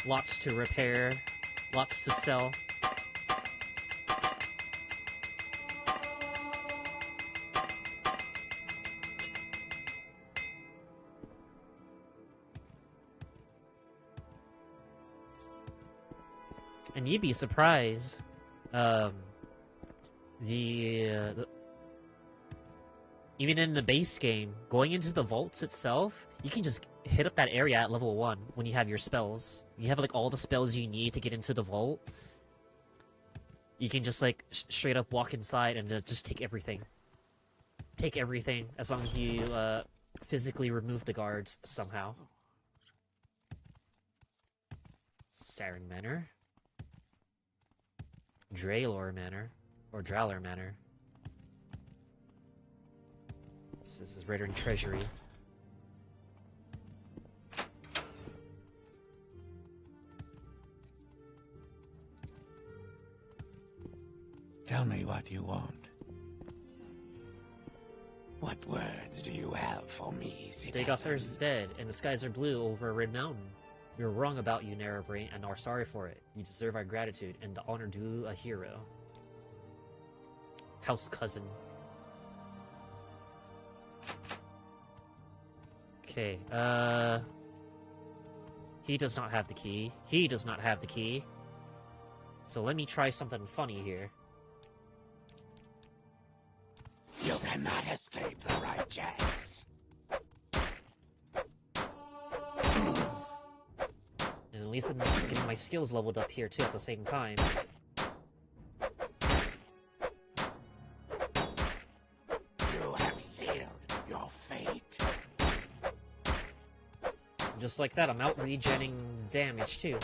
Lots to repair, lots to sell. And you'd be surprised, even in the base game, going into the vaults itself, you can just hit up that area at level 1 when you have your spells. You have like all the spells you need to get into the vault. You can just like straight up walk inside and just take everything. Take everything as long as you physically remove the guards somehow. Saren Manor. Draelor Manor. Or Drowler Manor. This is Rittern Treasury. Tell me what you want. What words do you have for me, citizen? Dagothar is dead, and the skies are blue over a red mountain. We were wrong about you, Nerebrain, and are sorry for it. You deserve our gratitude and the honor due a hero. House cousin. Okay, he does not have the key. He does not have the key. So let me try something funny here. You cannot escape the righteous. And at least I'm getting my skills leveled up here too at the same time. You have sealed your fate. And just like that, I'm out regenning damage too.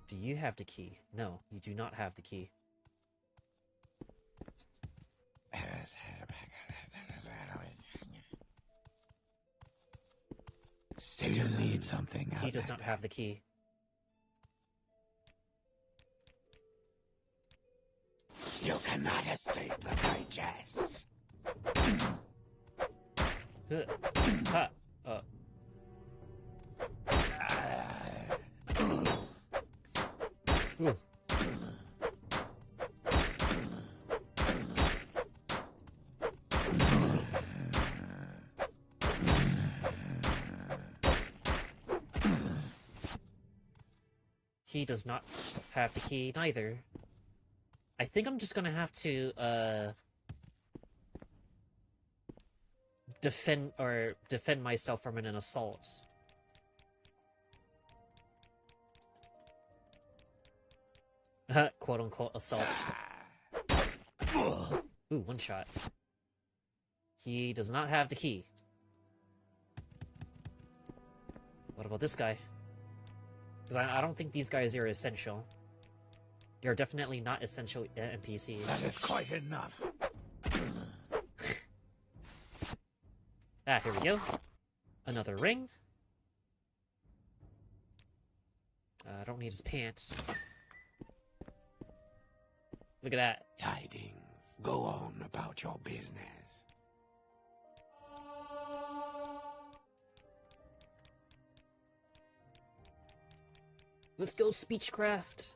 Do you have the key? No, you do not have the key. Citizen needs something. He does not have the key. You cannot escape the righteous. Ha! Ooh. He does not have the key neither. I think I'm just gonna have to defend myself from an assault. Quote unquote assault. Ooh, one shot. He does not have the key. What about this guy? Because I don't think these guys are essential. They're definitely not essential NPCs. That is quite enough. Ah, here we go. Another ring. I don't need his pants. Look at that. Tidings. Go on about your business. Let's go, Speechcraft.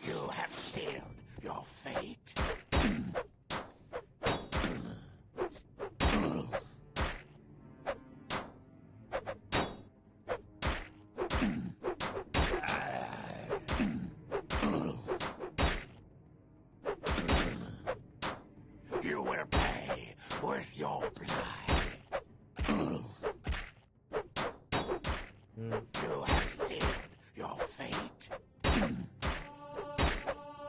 You have sealed your fate. You will pay with your blood. You have sealed your fate.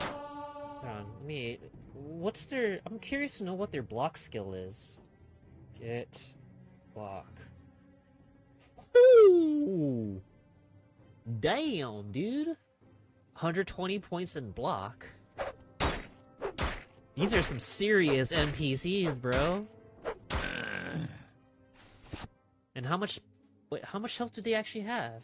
Hold on, let me. What's their? I'm curious to know what their block skill is. Get block. Ooh, damn, dude. 120 points in block. These are some serious NPCs, bro. And how much? Wait, how much health do they actually have?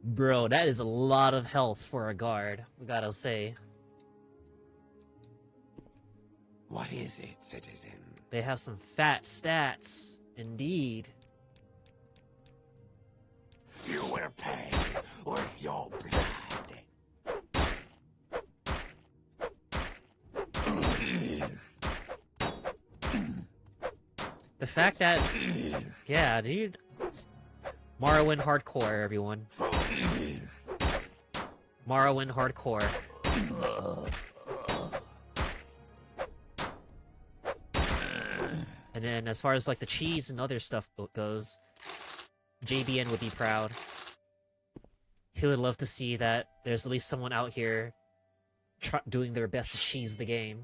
Bro, that is a lot of health for a guard, we gotta say. What is it, citizen? They have some fat stats, indeed. You will pay with your blood. The fact that... Yeah, dude. Morrowind HARDCORE, everyone. Morrowind HARDCORE. And then as far as like the cheese and other stuff goes, JBN would be proud. He would love to see that there's at least someone out here doing their best to cheese the game.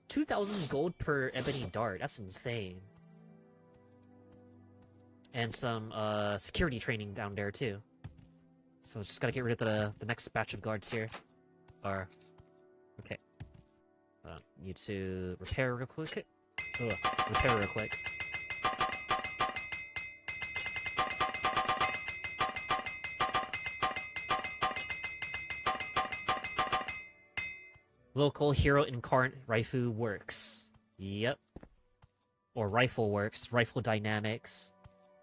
$2,000 gold per ebony dart. That's insane. And some security training down there too. So just gotta get rid of the next batch of guards here. Or okay. Need to repair real quick. Repair real quick. Local hero incarnate Raifu works. Yep. Or rifle works. Rifle dynamics.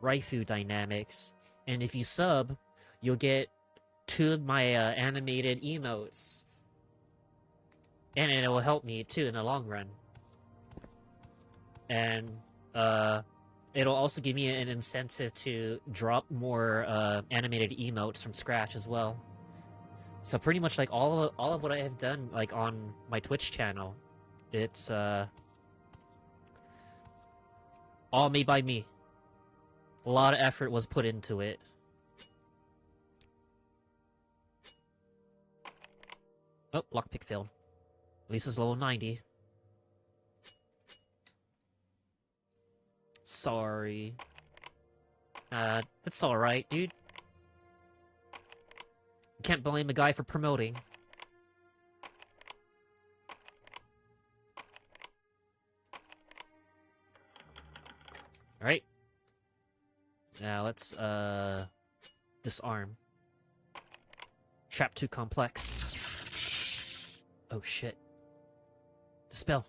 Raifu dynamics. And if you sub, you'll get 2 of my animated emotes. And it will help me too in the long run. And it'll also give me an incentive to drop more animated emotes from scratch as well. So pretty much like all of what I have done like on my Twitch channel, it's all made by me. A lot of effort was put into it. Oh, lockpick failed. At least it's level 90. Sorry. That's alright, dude. Can't blame a guy for promoting. Alright. Now let's, disarm. Trap too complex. Oh shit. Dispel.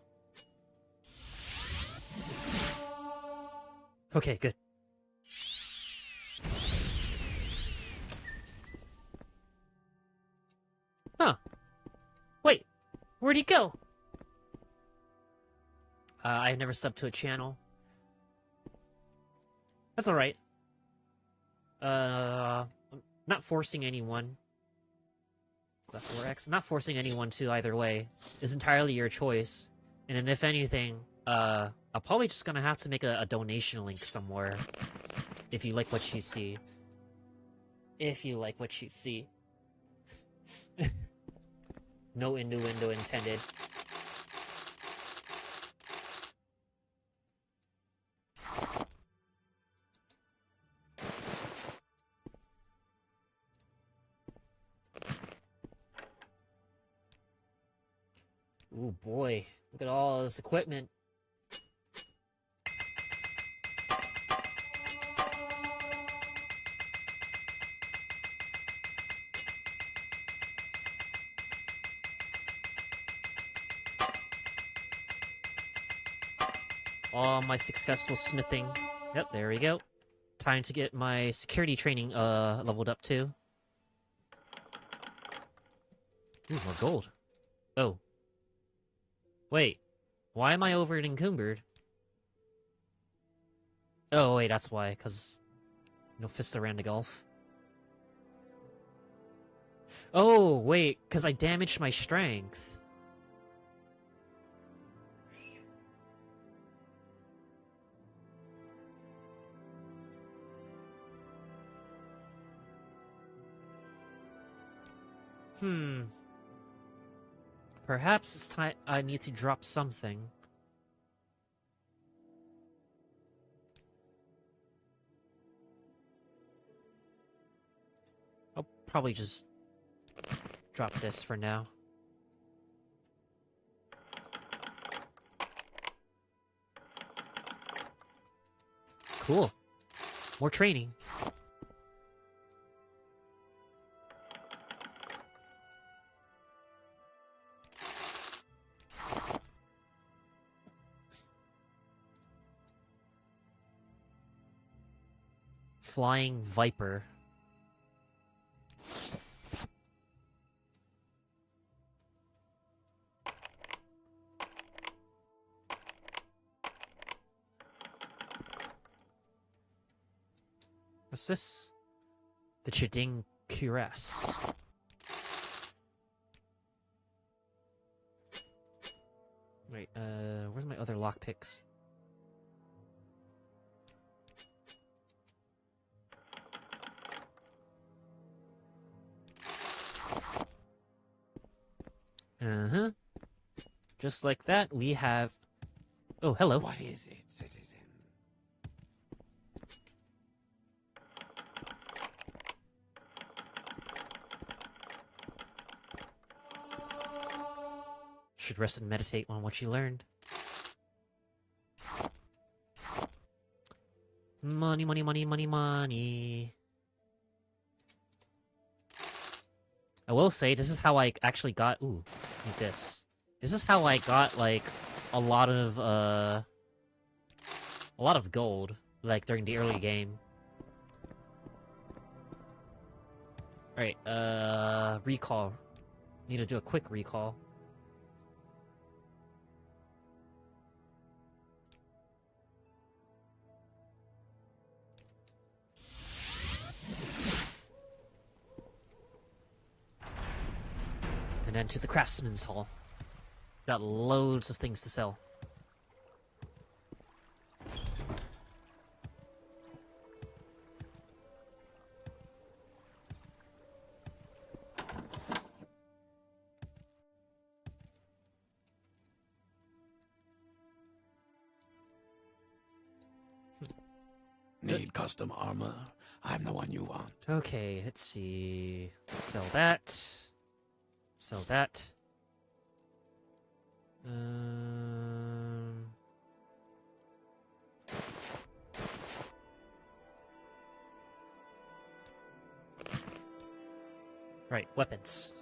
Okay, good. Huh. Wait, where'd he go? I've never subbed to a channel. That's alright. I'm not forcing anyone. Class 4X. I'm not forcing anyone to either way. It's entirely your choice. And then if anything, I'm probably just gonna have to make a donation link somewhere. If you like what you see. If you like what you see. No innuendo intended. Ooh boy, look at all this equipment. All my successful smithing. Yep, there we go. Time to get my security training leveled up too. Ooh, more gold. Oh. Wait. Why am I over encumbered? Oh, wait, that's why, because... No fist around the golf. Oh, wait, because I damaged my strength. Perhaps it's time I need to drop something. I'll probably just drop this for now. Cool. More training. Flying Viper. What's this? The Chiding Cuirass. Wait, where's my other lockpicks? Uh-huh. Just like that, we have... Oh, hello. What is it, citizen? Should rest and meditate on what you learned. Money, money, money, money, money. I will say, this is how I actually got... Ooh, like this. This is how I got, like, a lot of gold, like, during the early game. Alright, recall. Need to do a quick recall. And then to the Craftsman's Hall. Got loads of things to sell. Need custom armor? I'm the one you want. Okay, let's see. Sell that. Sell that. Right, weapons.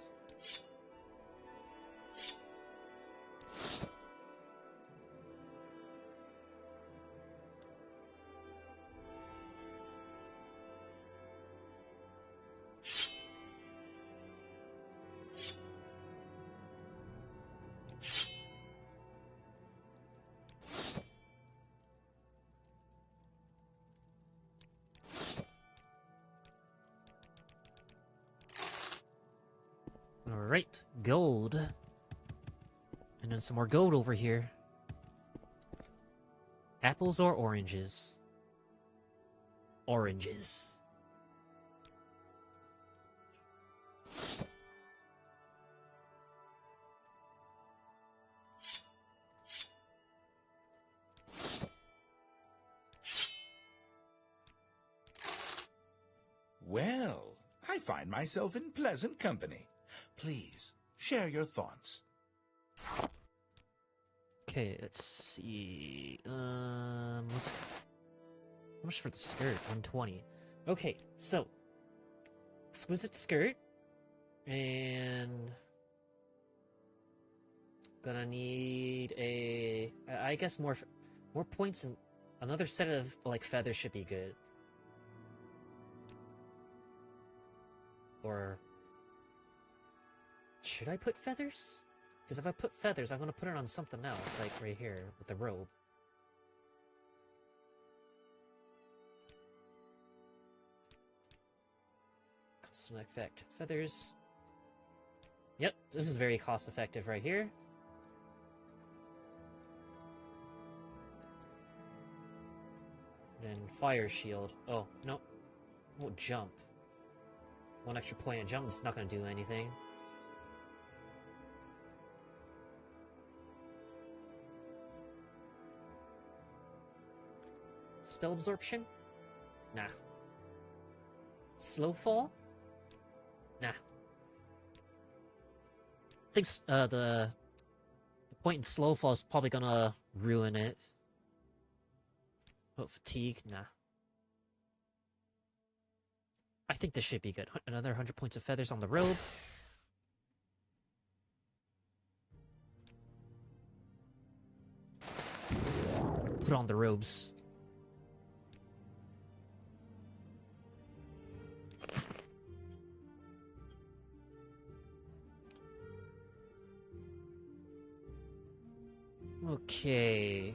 Alright, gold. And then some more gold over here. Apples or oranges? Oranges. Well, I find myself in pleasant company. Please, share your thoughts. Okay, let's see. How much for the skirt? 120. Okay, so exquisite skirt, and gonna need I guess more points, and another set of like feathers should be good. Or should I put feathers? Because if I put feathers, I'm gonna put it on something else, like right here with the robe. Custom effect feathers. Yep, this is very cost effective right here. And fire shield. Oh, no. Won't jump. 1 extra point of jump is not gonna do anything. Spell absorption? Nah. Slow fall? Nah. I think the point in slow fall is probably gonna ruin it. Oh, fatigue? Nah. I think this should be good. Another 100 points of feathers on the robe. Put on the robes. Okay.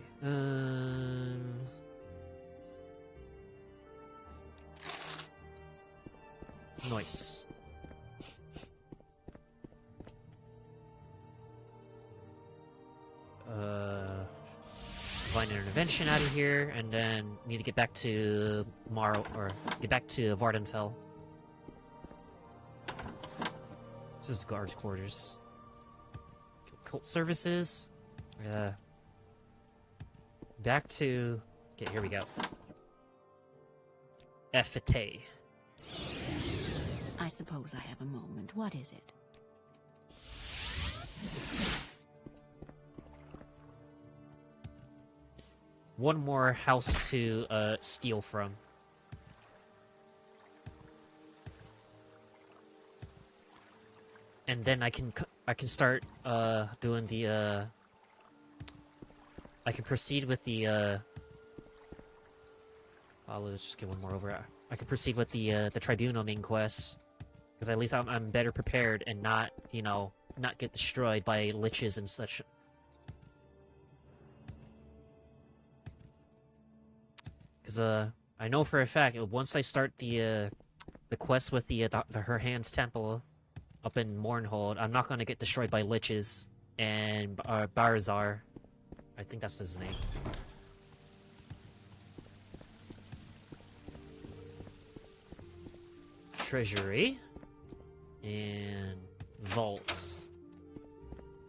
Nice. Find an intervention out of here, and then need to get back to get back to Vardenfell. This is guards' quarters. Cult services. Back to... Okay, here we go. Effete. I suppose I have a moment. What is it? One more house to steal from. And then I can start doing the I can proceed with the let's just get one more over. I can proceed with the tribunal main quest, because at least I'm better prepared and not, you know, not get destroyed by liches and such. Because I know for a fact once I start the quest with the Her Hands Temple up in Mournhold, I'm not gonna get destroyed by liches and Barazar. I think that's his name. Treasury and vaults.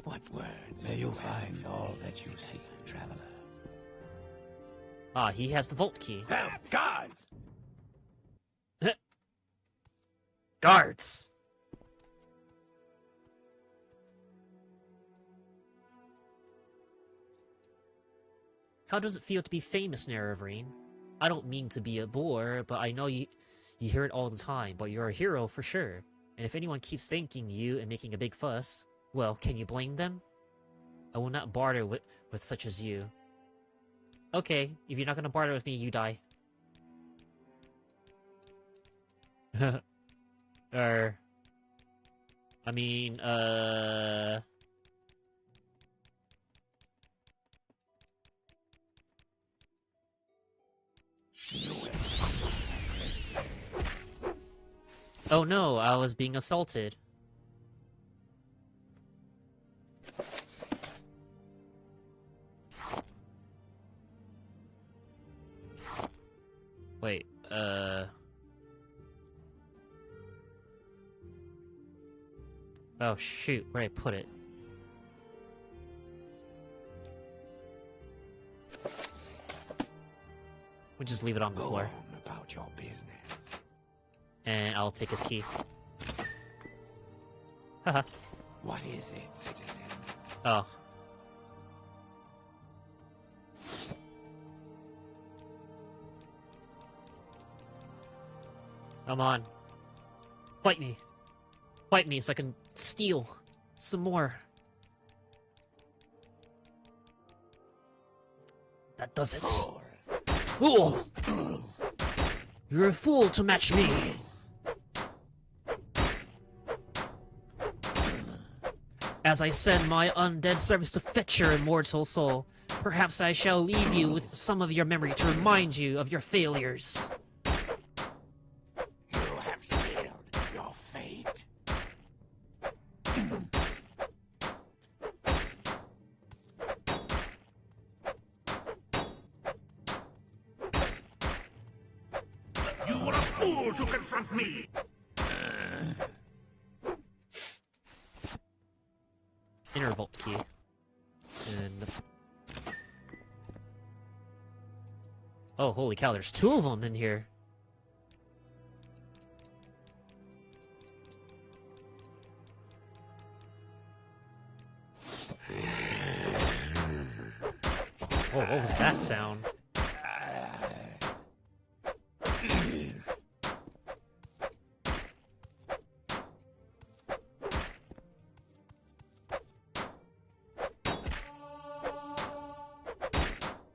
What words may you find all that you seek, traveler? Ah, he has the vault key. Help! Guards! Guards! How does it feel to be famous, Nerevarine? I don't mean to be a bore, but I know you hear it all the time, but you're a hero for sure. And if anyone keeps thanking you and making a big fuss, well, can you blame them? I will not barter with such as you. Okay, if you're not gonna barter with me, you die. I mean, Oh no, I was being assaulted. Wait, oh shoot, where'd I put it? We'll just leave it on the floor. Go on about your business. And I'll take his key. Haha. What is it, citizen? Oh. Come on. Fight me. Fight me so I can steal some more. That does it. Fool! You're a fool to match me. As I send my undead service to fetch your immortal soul, perhaps I shall leave you with some of your memory to remind you of your failures. You have sealed your fate. You were a fool to confront me! Inner vault key. And... oh, holy cow, there's 2 of them in here. Oh, what was that sound?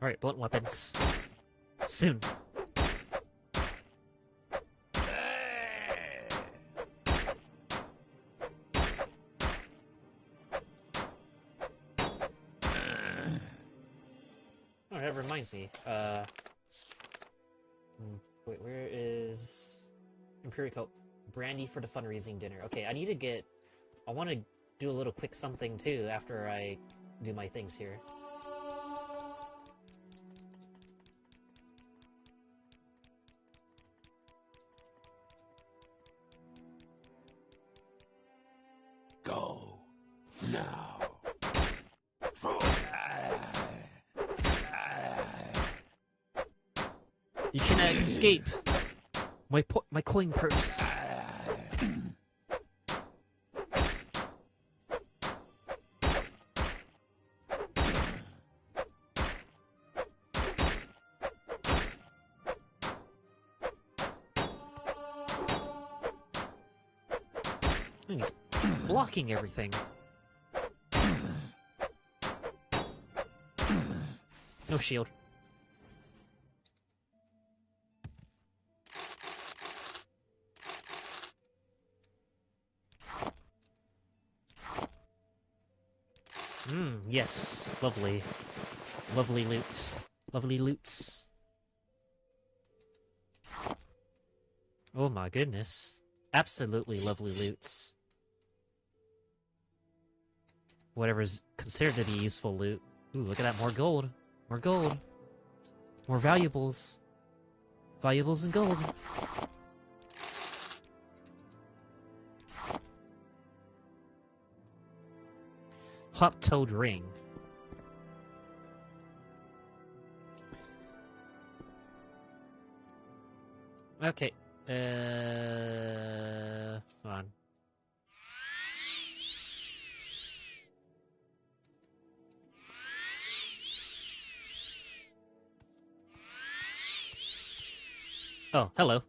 Alright, blunt weapons. Soon. Oh, that reminds me. Wait, where is Empirical brandy for the fundraising dinner? Okay, I need to get. I want to do a little quick something too after I do my things here. Go now. You cannot escape my coin purse. And he's blocking everything. No shield. Yes. Lovely. Lovely loot. Lovely loots. Oh my goodness. Absolutely lovely loots. Whatever's considered to be useful loot. Ooh, look at that. More gold. More gold. More valuables. Valuables and gold. Hop-toed ring. Okay. Hold on. Oh, hello.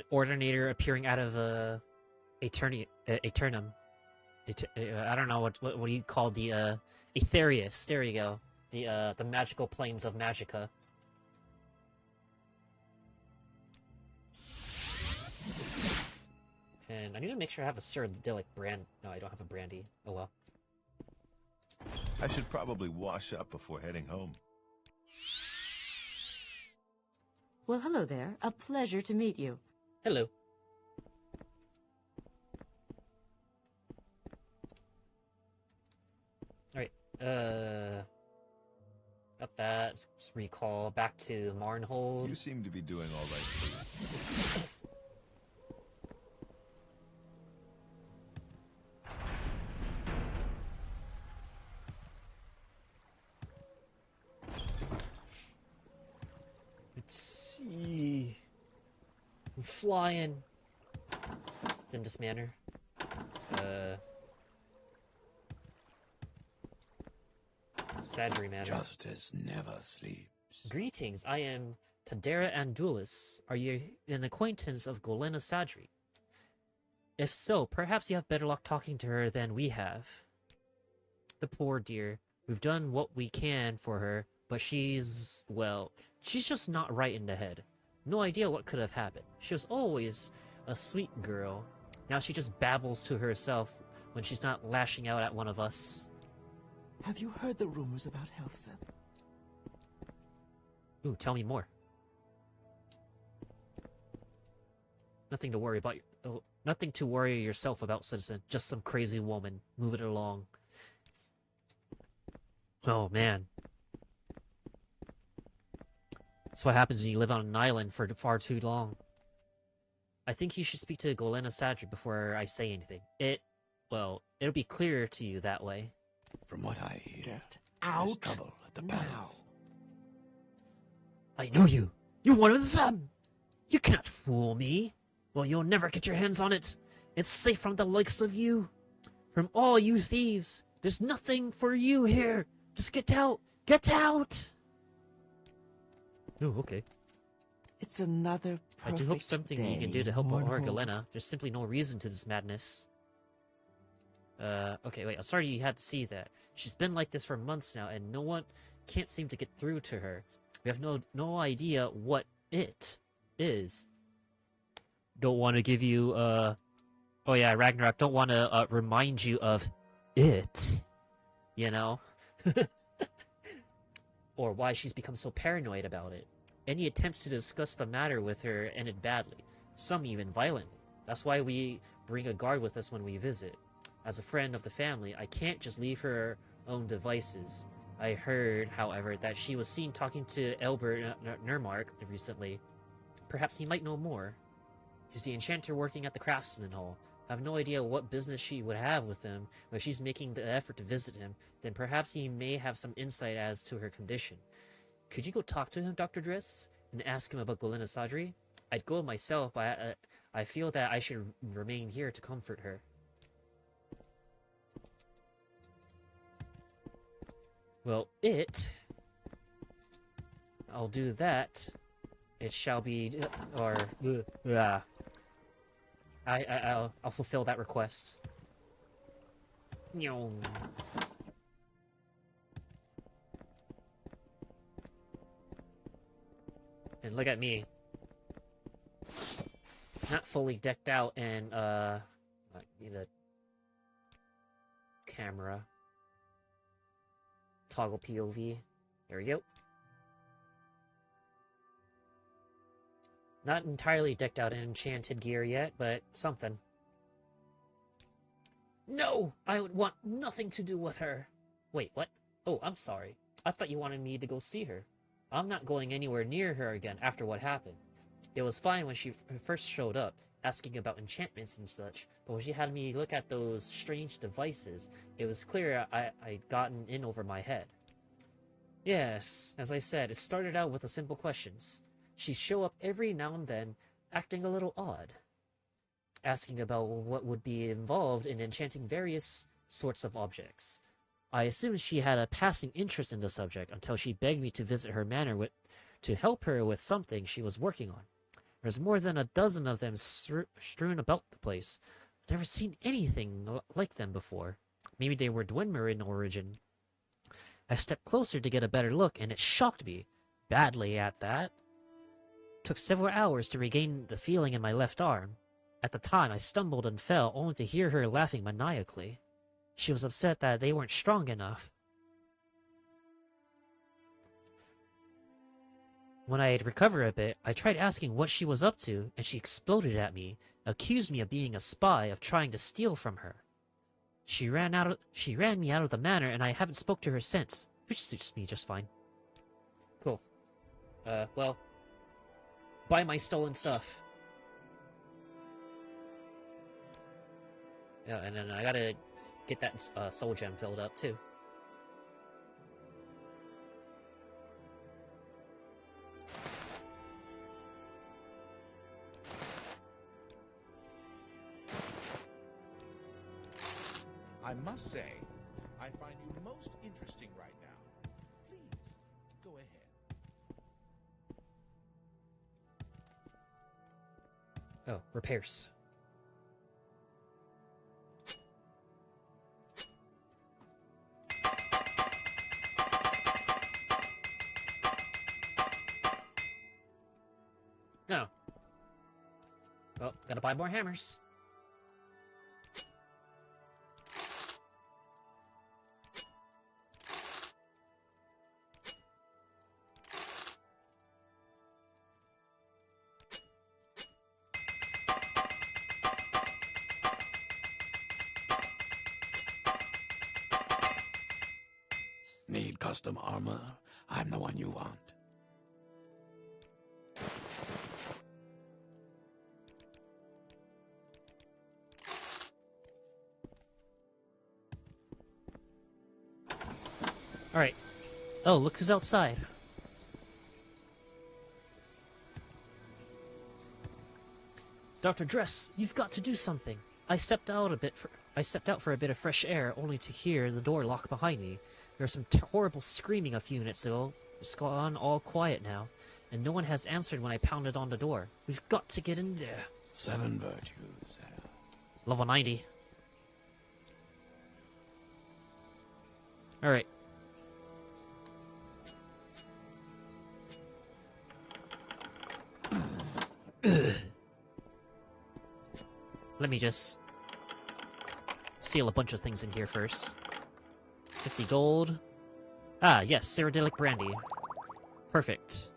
Ordinator appearing out of Eternum. I don't know what do you call the Aetherius. There you go. The magical planes of Magica. And I need to make sure I have a Cyrodiilic brand. No, I don't have a brandy. Oh well. I should probably wash up before heading home. Well, hello there. A pleasure to meet you. Hello. Alright, got that. Let's recall back to Marnhold. You seem to be doing all right for you. Let's see. I'm flying. In this manner. Sadri Manor. Justice never sleeps. Greetings, I am Tadera Andulis. Are you an acquaintance of Golena Sadri? If so, perhaps you have better luck talking to her than we have. The poor dear. We've done what we can for her, but she's, well, she's just not right in the head. No idea what could have happened. She was always a sweet girl. Now she just babbles to herself when she's not lashing out at one of us. Have you heard the rumors about Helsen? Ooh, tell me more. Nothing to worry about. Nothing to worry yourself about, citizen. Just some crazy woman. Move it along. Oh, man. That's what happens when you live on an island for far too long. I think you should speak to Golena Sadri before I say anything. Well, it'll be clearer to you that way. From what I hear, Get there's out trouble at the now. palace. I know you! You're one of them! You cannot fool me! Well, you'll never get your hands on it! It's safe from the likes of you! From all you thieves! There's nothing for you here! Just get out! Get out! Oh, okay. It's another I do hope something you can do to help our Golena. There's simply no reason to this madness. Okay, wait, I'm sorry you had to see that. She's been like this for months now, and no one can't seem to get through to her. We have no idea what it is. Don't want to give you, oh yeah, Ragnarok, don't want to, remind you of it. You know? Or why she's become so paranoid about it. Any attempts to discuss the matter with her ended badly, some even violently. That's why we bring a guard with us when we visit. As a friend of the family, I can't just leave her own devices. I heard, however, that she was seen talking to Elbert Nurmark recently. Perhaps he might know more. He's the enchanter working at the Craftsman Hall. I have no idea what business she would have with him, but if she's making the effort to visit him, then perhaps he may have some insight as to her condition. Could you go talk to him, Dr. Driss, and ask him about Golena Sadri? I'd go myself, but I feel that I should remain here to comfort her. Well, I'll do that. It shall be, or, I'll fulfill that request. And look at me. Not fully decked out and, I need a camera. Toggle POV. There we go. Not entirely decked out in enchanted gear yet, but something. No! I would want nothing to do with her! Wait, what? Oh, I'm sorry. I thought you wanted me to go see her. I'm not going anywhere near her again after what happened. It was fine when she first showed up, asking about enchantments and such, but when she had me look at those strange devices, it was clear I'd gotten in over my head. Yes, as I said, it started out with the simple questions. She'd show up every now and then, acting a little odd, asking about what would be involved in enchanting various sorts of objects. I assumed she had a passing interest in the subject until she begged me to visit her manor to help her with something she was working on. There's more than a dozen of them strewn about the place. I've never seen anything like them before. Maybe they were Dwemer in origin. I stepped closer to get a better look, and it shocked me. Badly at that. Took several hours to regain the feeling in my left arm. At the time, I stumbled and fell, only to hear her laughing maniacally. She was upset that they weren't strong enough. When I had recovered a bit, I tried asking what she was up to, and she exploded at me, accused me of being a spy, of trying to steal from her. She ran me out of the manor, and I haven't spoke to her since, which suits me just fine. Cool. Well, buy my stolen stuff. Yeah, and then I gotta get that soul gem filled up too. I must say, I find you most interesting right now. Oh, repairs. Oh. Well, gotta buy more hammers. Need custom armor? I'm the one you want. Alright. Oh, look who's outside. Dr. Dress, you've got to do something. I stepped out for a bit of fresh air, only to hear the door lock behind me. There was some horrible screaming a few minutes ago. It's gone all quiet now, and no one has answered when I pounded on the door. We've got to get in there. 7 virtues. Level 90. Alright. Let me just steal a bunch of things in here first. 50 gold. Ah, yes, Cyrodiilic brandy. Perfect.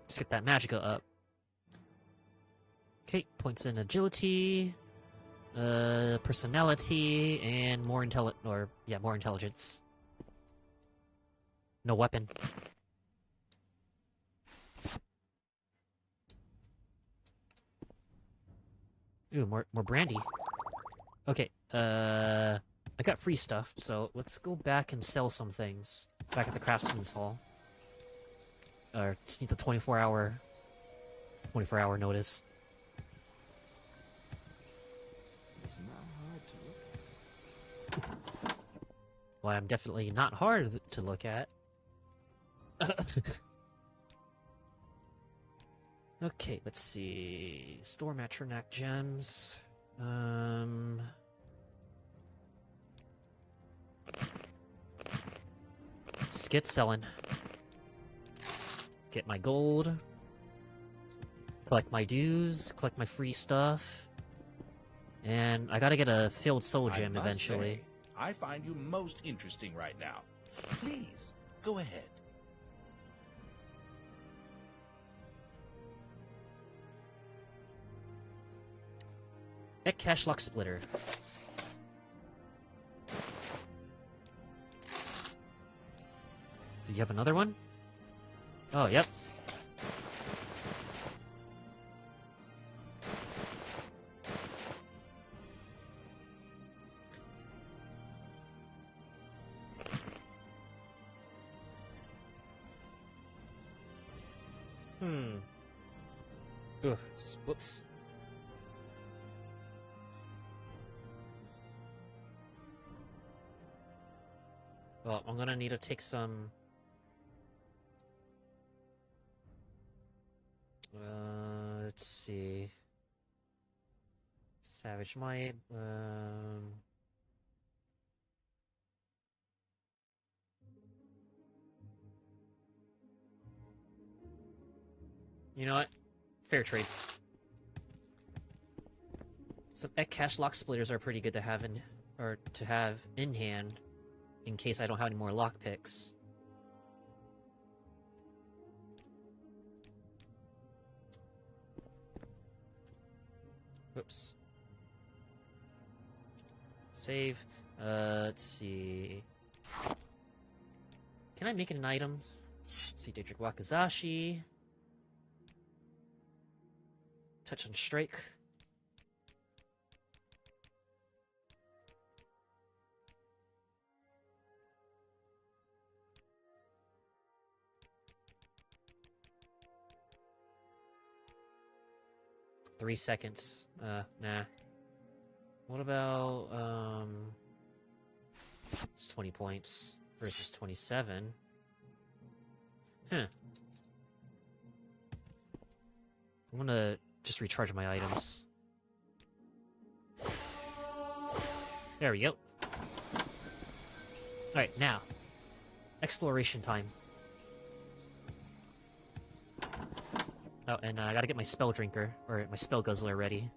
Let's get that magicka up. Okay, points in agility, personality, and more more intelligence. No weapon. Ooh, more brandy. Okay, I got free stuff, so let's go back and sell some things. Back at the Craftsman's Hall. Just need the 24-hour notice. It's not hard to look at. Well, I'm definitely not hard to look at. Okay, let's see. Store Matronac gems. Let's get selling. Get my gold. Collect my dues. Collect my free stuff. And I gotta get a filled soul gem I must eventually. say, I find you most interesting right now. Please, go ahead. Ek Cash Lock Splitter. Do you have another one? Oh, yep. Ugh, whoops. Well, I'm gonna need to take some... let's see... Savage Might, You know what? Fair trade. Some Ek Cash Lock Splitters are pretty good to have in hand, in case I don't have any more lockpicks. Whoops. Save. Let's see. Can I make it an item? Let's see, Daedric Wakazashi. Touch on Strike. Three seconds. Nah. What about, it's 20 points versus 27. Huh. I want to just recharge my items. There we go. Alright, now. Exploration time. Oh, and I gotta get my spell drinker, or my spell guzzler ready.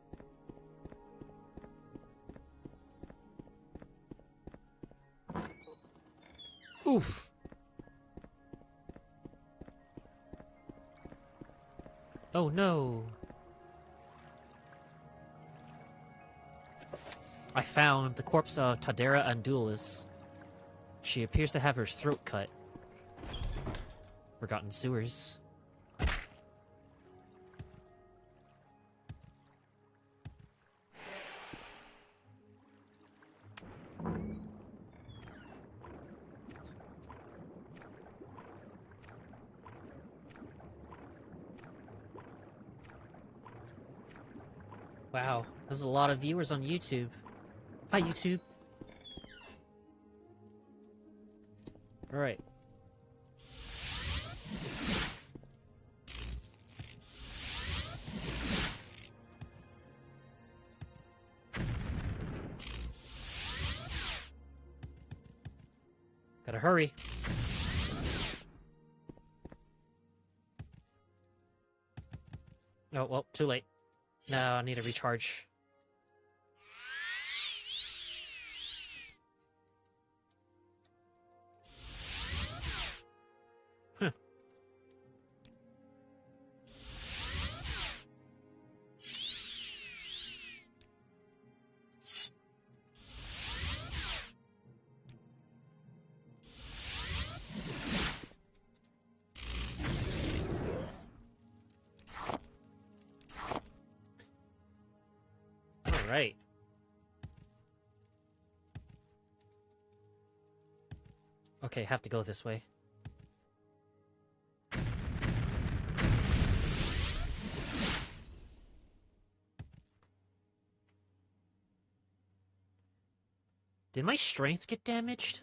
Oof! Oh no! I found the corpse of Tadera Andulis. She appears to have her throat cut. Forgotten sewers. Wow, there's a lot of viewers on YouTube. Hi, YouTube. Alright. Gotta hurry. Oh, well, too late. No, I need to recharge. Huh. Right. Okay, have to go this way. Did my strength get damaged?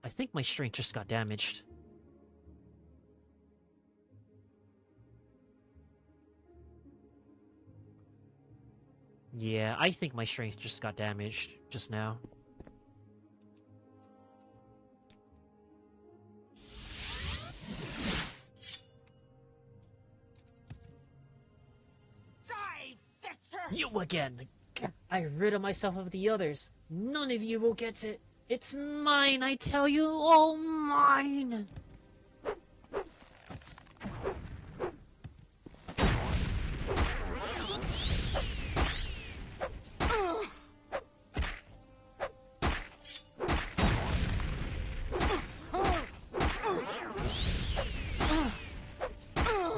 I think my strength just got damaged. Yeah, I think my strength just got damaged just now. Die, Fetcher! You again! I rid of myself of the others. None of you will get it. It's mine, I tell you, all mine!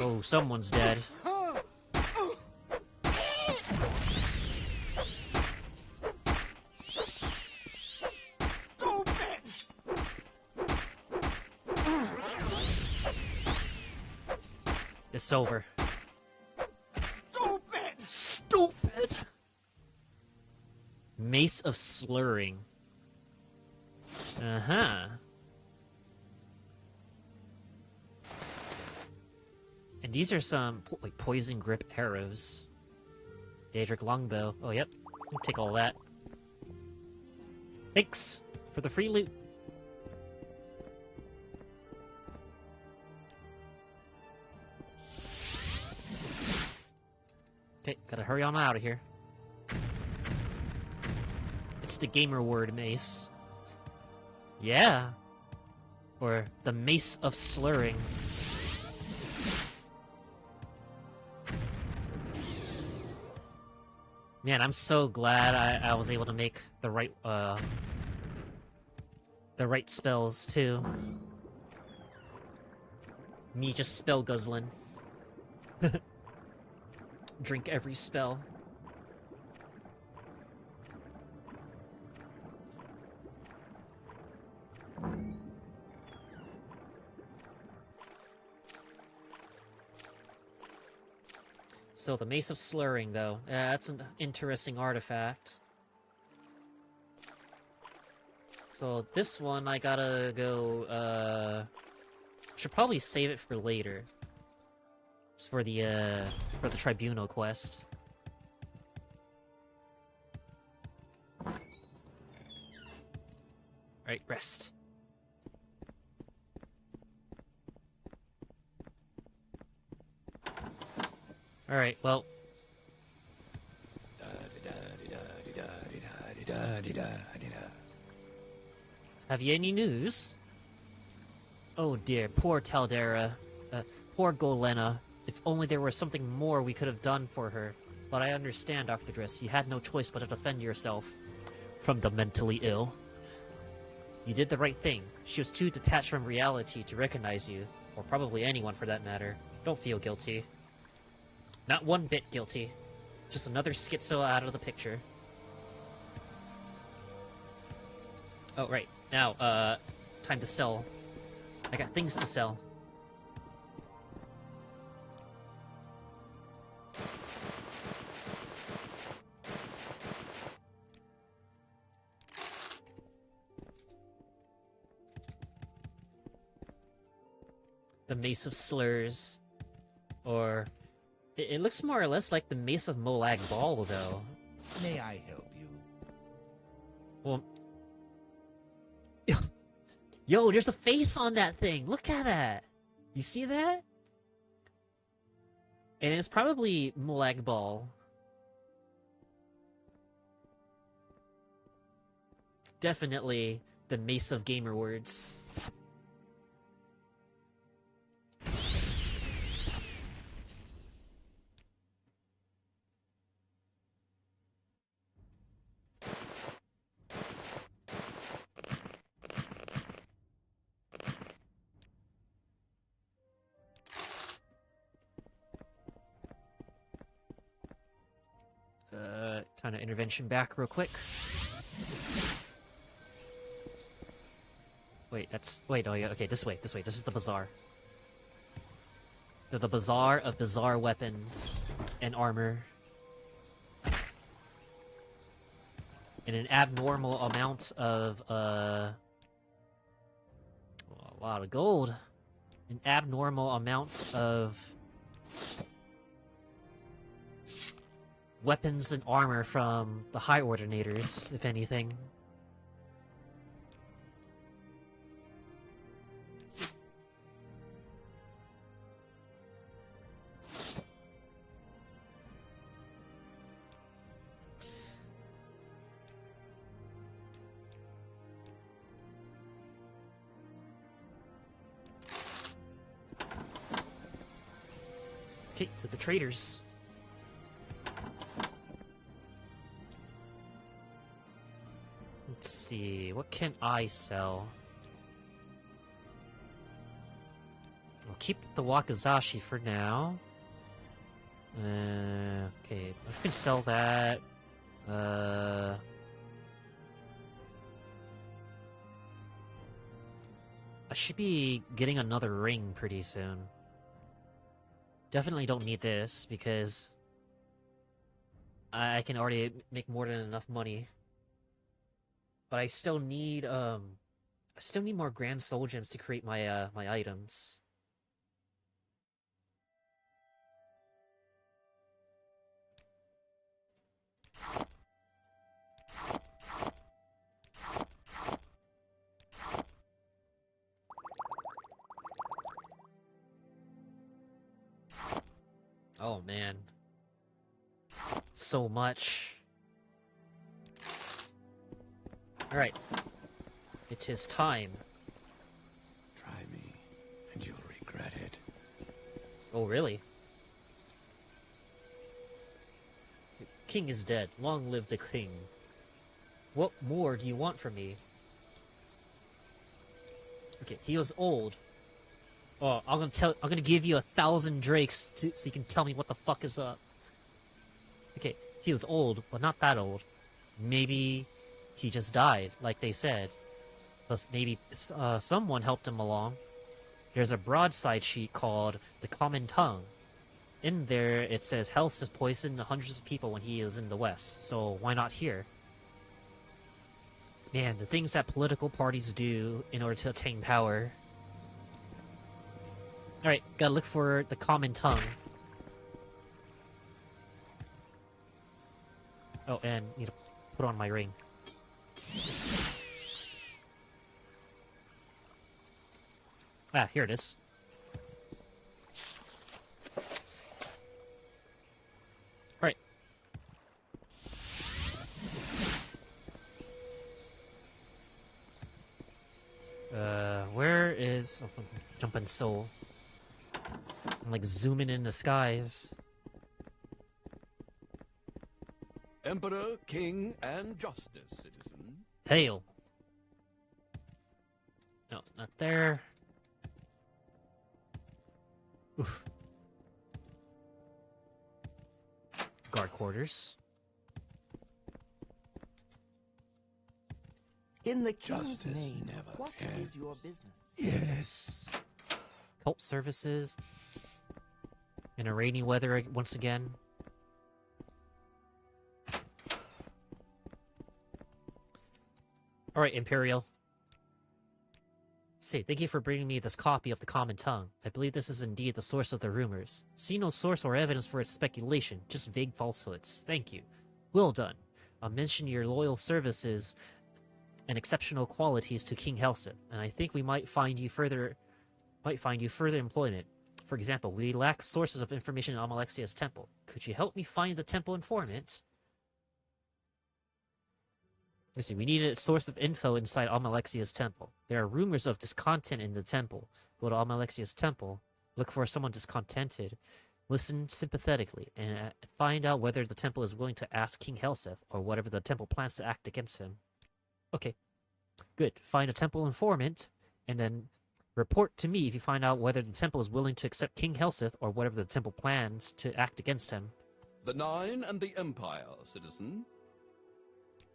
Oh, someone's dead. It's over. Stupid! Stupid! Mace of Slurring. Uh-huh. And these are some like poison grip arrows. Daedric longbow. Oh, yep. I'll take all that. Thanks for the free loot. Okay, gotta hurry on out of here. It's the gamer word mace. Yeah. Or the Mace of Slurring. Man, I'm so glad I was able to make the right spells too. Me just spell guzzling. Drink every spell. So the Mace of Slurring, though, that's an interesting artifact. So this one, I gotta go, should probably save it for later. It's for the tribunal quest. Alright, rest. Alright, well. Have you any news? Oh dear, poor Taldera. Poor Golena. If only there was something more we could have done for her. But I understand, Dr. Driss. You had no choice but to defend yourself from the mentally ill. You did the right thing. She was too detached from reality to recognize you. Or probably anyone for that matter. Don't feel guilty. Not one bit guilty. Just another schizo out of the picture. Oh, right. Now, time to sell. I got things to sell. The Mace of Slurs. Or... It looks more or less like the Mace of Molag Bal, though. May I help you? Well... Yo, there's a face on that thing! Look at that! You see that? And it's probably Molag Bal. Definitely the Mace of Gamer Words. Kind of intervention back real quick. Wait, oh yeah, okay, this way, this is the bazaar. The bazaar of bizarre weapons and armor. And an abnormal amount of, a lot of gold. An abnormal amount of weapons and armor from the High Ordinators, if anything. Okay, to the traders. Let's see, what can I sell? I'll keep the Wakizashi for now. Okay, I can sell that. I should be getting another ring pretty soon. Definitely don't need this, because I can already make more than enough money. But I still need more Grand Soul Gems to create my my items. Oh man. So much. Alright. It is time. Try me, and you'll regret it. Oh, really? The king is dead. Long live the king. What more do you want from me? Okay, he was old. Oh, I'm gonna give you 1,000 drakes so you can tell me what the fuck is up. Okay, he was old, but not that old. Maybe he just died, like they said. Plus, maybe someone helped him along. There's a broadside sheet called The Common Tongue. In there, it says health has poisoned hundreds of people when he is in the West, so why not here? Man, the things that political parties do in order to attain power. Alright, gotta look for The Common Tongue. Oh, and need to put on my ring. Ah, here it is. Right. Where is... Oh, jumping soul. I'm like zooming in the skies. Emperor, king, and justice, citizen. Hail. No, not there. Oof. Guard quarters. In the king's Justice name, never what fails. is your business? Yes. Cult services. In a rainy weather once again. Alright, Imperial. Say, thank you for bringing me this copy of the Common Tongue. I believe this is indeed the source of the rumors. See no source or evidence for its speculation, just vague falsehoods. Thank you. Well done. I'll mention your loyal services and exceptional qualities to King Helseth, and I think we might find you further employment. For example, we lack sources of information in Amalexia's temple. Could you help me find the temple informant? Let's see, we need a source of info inside Amalexia's temple. There are rumors of discontent in the temple. Go to Amalexia's temple, look for someone discontented, listen sympathetically, and find out whether the temple is willing to ask King Helseth or whatever the temple plans to act against him. Okay, good. Find a temple informant, and then report to me if you find out whether the temple is willing to accept King Helseth or whatever the temple plans to act against him. The Nine and the Empire, citizen.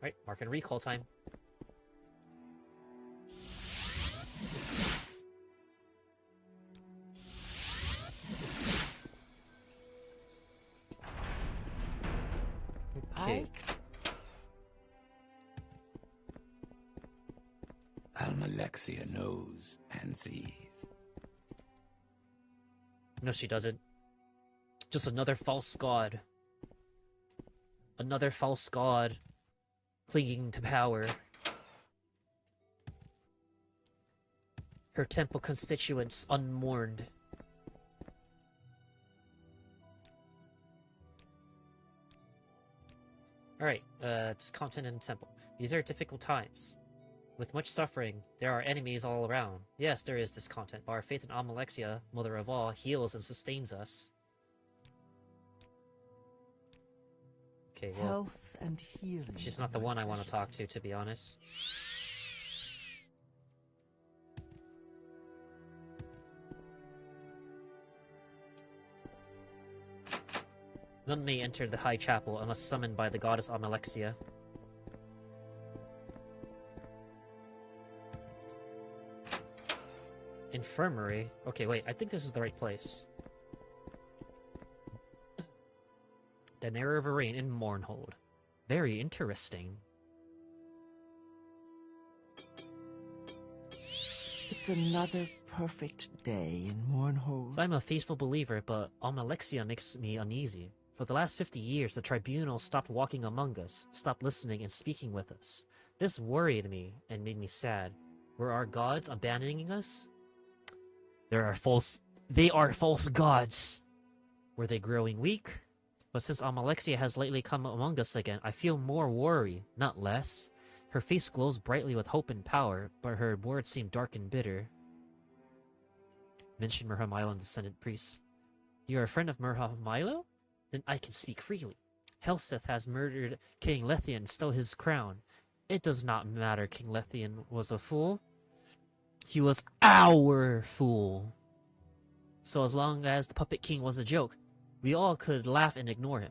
Right, mark and recall time. Okay. Almalexia knows and sees. No, she doesn't. Just another false god. Another false god clinging to power. Her temple constituents unmourned. Alright, discontent in the temple. These are difficult times. With much suffering, there are enemies all around. Yes, there is discontent, but our faith in Amalexia, Mother of All, heals and sustains us. Okay, well, Health and healing. she's not the are my one I want to talk specialties. to be honest. None may enter the High Chapel unless summoned by the goddess Amalexia. Infirmary? Okay, wait, I think this is the right place. Daenerys of Arraign in Mournhold. Very interesting. It's another perfect day in Mournhold. So I'm a faithful believer, but Amalexia makes me uneasy. For the last 50 years, the tribunal stopped walking among us, stopped listening and speaking with us. This worried me and made me sad. Were our gods abandoning us? They are false gods. Were they growing weak? But since Amalexia has lately come among us again, I feel more worry, not less. Her face glows brightly with hope and power, but her words seem dark and bitter. Mention Merhamilo and Descendant Priest. You are a friend of Merhamilo? Then I can speak freely. Helseth has murdered King Lethian and stole his crown. It does not matter King Lethian was a fool. He was our fool. So as long as the Puppet King was a joke, we all could laugh and ignore him.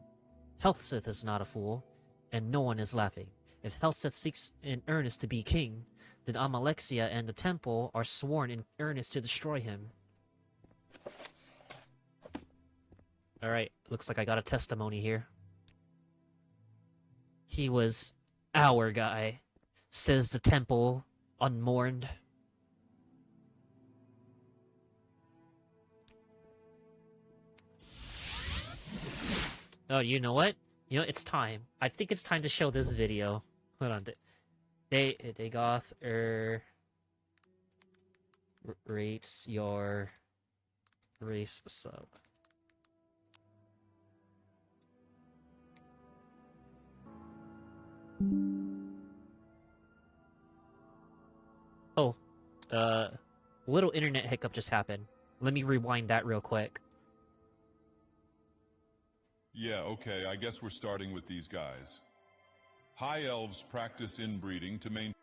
Helseth is not a fool, and no one is laughing. If Helseth seeks in earnest to be king, then Amalexia and the temple are sworn in earnest to destroy him. Alright, looks like I got a testimony here. He was our guy, says the temple, unmourned. Oh, you know what? You know, it's time. I think it's time to show this video. Hold on. Dagoth rates your race sub. Oh, little internet hiccup just happened. Let me rewind that real quick. Yeah, okay, I guess we're starting with these guys. High elves practice inbreeding to maintain...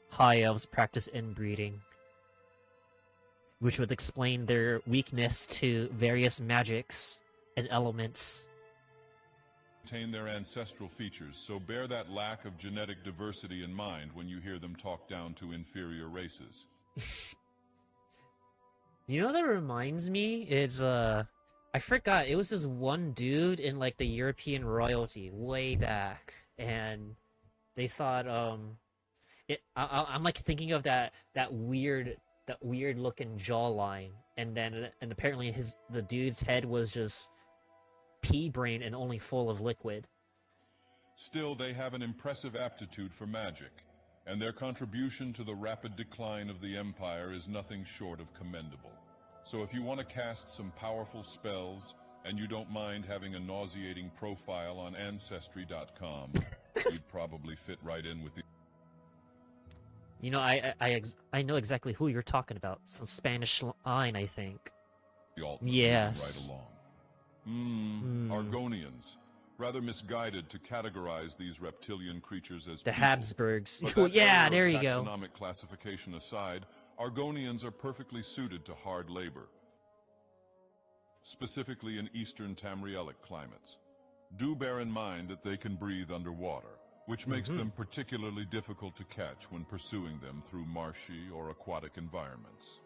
High elves practice inbreeding, which would explain their weakness to various magics and elements. Their ancestral features, so bear that lack of genetic diversity in mind when you hear them talk down to inferior races. You know what that reminds me? It's, I forgot, it was this one dude in, like, the European royalty way back, and they thought, I'm, like, thinking of that weird looking jawline, and apparently the dude's head was just pea brain and only full of liquid. Still, they have an impressive aptitude for magic, and their contribution to the rapid decline of the Empire is nothing short of commendable. So if you want to cast some powerful spells, and you don't mind having a nauseating profile on Ancestry.com, you'd probably fit right in with the... You know, I know exactly who you're talking about. Some Spanish line, I think. Yes. Right along. Argonians. Rather misguided to categorize these reptilian creatures as the people. Habsburgs. But yeah, there you go. Taxonomic classification aside, Argonians are perfectly suited to hard labor, specifically in eastern Tamrielic climates. Do bear in mind that they can breathe underwater, which makes them particularly difficult to catch when pursuing them through marshy or aquatic environments.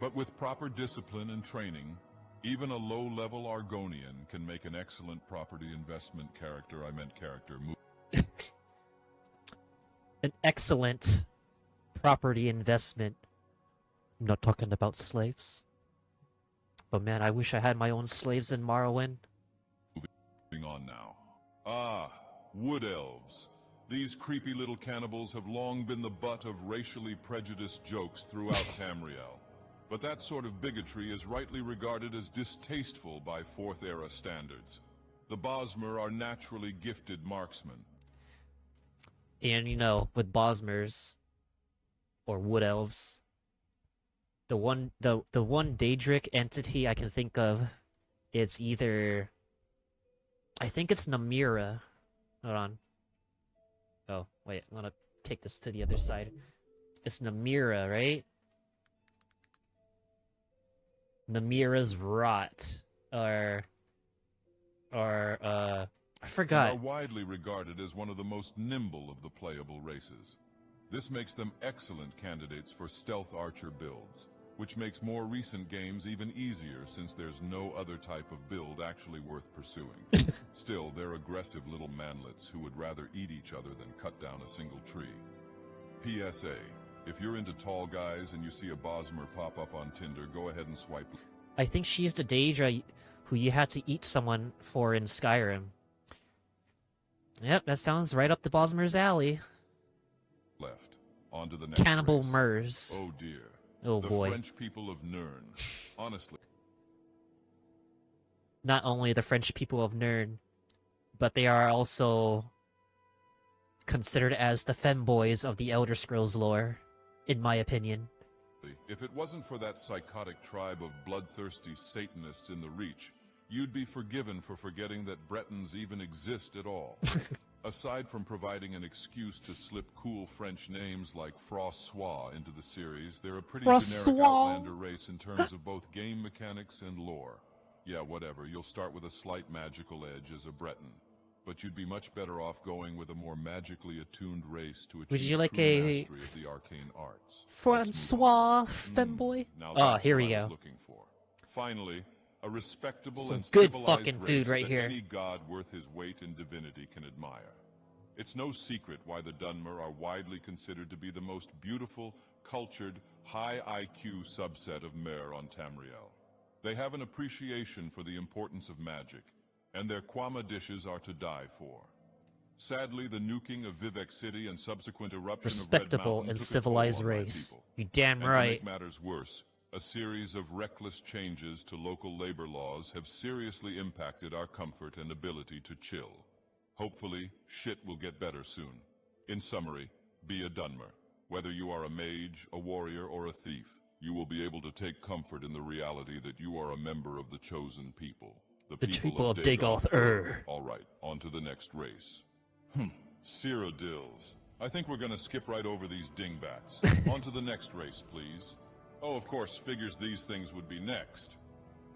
But with proper discipline and training, even a low-level Argonian can make an excellent property investment character. An excellent property investment. I'm not talking about slaves. But man, I wish I had my own slaves in Morrowind. Moving on now. Ah, wood elves. These creepy little cannibals have long been the butt of racially prejudiced jokes throughout Tamriel. But that sort of bigotry is rightly regarded as distasteful by Fourth-Era standards. The Bosmer are naturally gifted marksmen. And, you know, with Bosmers, or Wood Elves, the one Daedric entity I can think of, it's either... I think it's Namira. Hold on. Oh, wait, I'm gonna take this to the other side. It's Namira, right? Namira's Rot, or I forgot. Are widely regarded as one of the most nimble of the playable races. This makes them excellent candidates for stealth archer builds, which makes more recent games even easier since there's no other type of build actually worth pursuing. Still, they're aggressive little manlets who would rather eat each other than cut down a single tree. PSA. If you're into tall guys and you see a Bosmer pop up on Tinder, go ahead and swipe. I think she's the Daedra who you had to eat someone for in Skyrim. Yep, that sounds right up the Bosmer's alley. Left. On to the next Cannibal race. Murs. Oh dear. Oh the boy. French people of Nern. Honestly. Not only the French people of Nern, but they are also considered as the femboys of the Elder Scrolls lore, in my opinion. If it wasn't for that psychotic tribe of bloodthirsty Satanists in the Reach, you'd be forgiven for forgetting that Bretons even exist at all. Aside from providing an excuse to slip cool French names like François into the series, they're a pretty generic outlander race in terms of both game mechanics and lore. Yeah, whatever, you'll start with a slight magical edge as a Breton, but you'd be much better off going with a more magically attuned race to achieve Would you like true a mastery of the arcane arts. Francois femboy? Now Oh, that's here what we I was go. looking for. Finally, a respectable Some and good civilized fucking race food right that here. any god worth his weight in divinity can admire. It's no secret why the Dunmer are widely considered to be the most beautiful, cultured, high IQ subset of Mer on Tamriel. They have an appreciation for the importance of magic, and their kwama dishes are to die for. Sadly, the nuking of Vivek City and subsequent eruption of Red Respectable Mountain and took a civilized toll on my race. people. You damn And right. to make matters worse, a series of reckless changes to local labor laws have seriously impacted our comfort and ability to chill. Hopefully, shit will get better soon. In summary, be a Dunmer. Whether you are a mage, a warrior, or a thief, you will be able to take comfort in the reality that you are a member of the chosen people. The people of Dagoth. All right, on to the next race. Cyrodiils. I think we're gonna skip right over these dingbats. On to the next race, please. Oh, of course, figures these things would be next.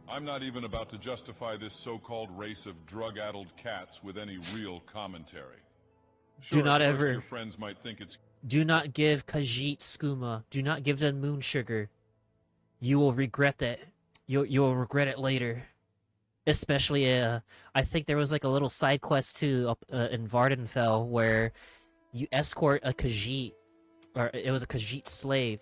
I'm not even about to justify this so-called race of drug-addled cats with any real commentary. Sure, Do not at first ever- your friends might think it's Do not give Khajiit skooma. Do not give them moon sugar. You will regret that. You will regret it later. Especially, I think there was like a little side quest too up in Vardenfell where you escort a Khajiit, or it was a Khajiit slave,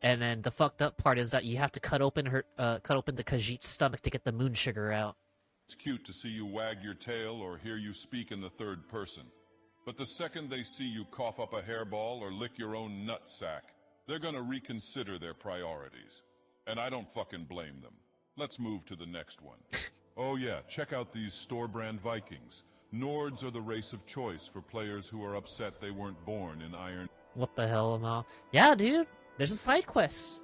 and then the fucked up part is that you have to cut open the Khajiit's stomach to get the moon sugar out. It's cute to see you wag your tail or hear you speak in the third person. But the second they see you cough up a hairball or lick your own nutsack, they're gonna reconsider their priorities. And I don't fucking blame them. Let's move to the next one. Oh yeah, check out these store-brand Vikings. Nords are the race of choice for players who are upset they weren't born in Iron... What the hell, Amal? Yeah, dude. There's a side quest.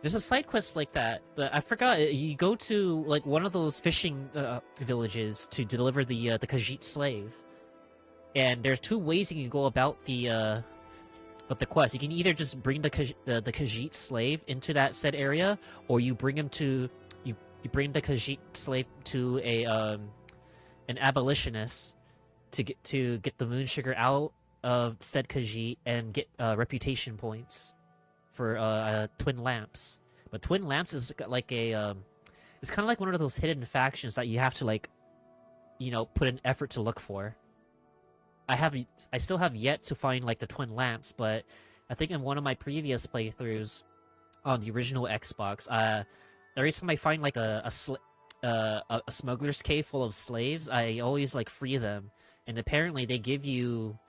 There's a side quest like that. But I forgot. You go to like one of those fishing villages to deliver the Khajiit slave. And there's two ways you can go about the quest. You can either just bring the Khajiit slave into that said area, or you bring him to you bring the Khajiit slave to a an abolitionist to get the moon sugar out of said Khajiit and get reputation points for Twin Lamps. But Twin Lamps is like a it's kind of like one of those hidden factions that you have to like, you know, put an effort to look for. I still have yet to find like the Twin Lamps, but I think in one of my previous playthroughs on the original Xbox, every time I find like a smuggler's cave full of slaves, I always like free them, and apparently they give you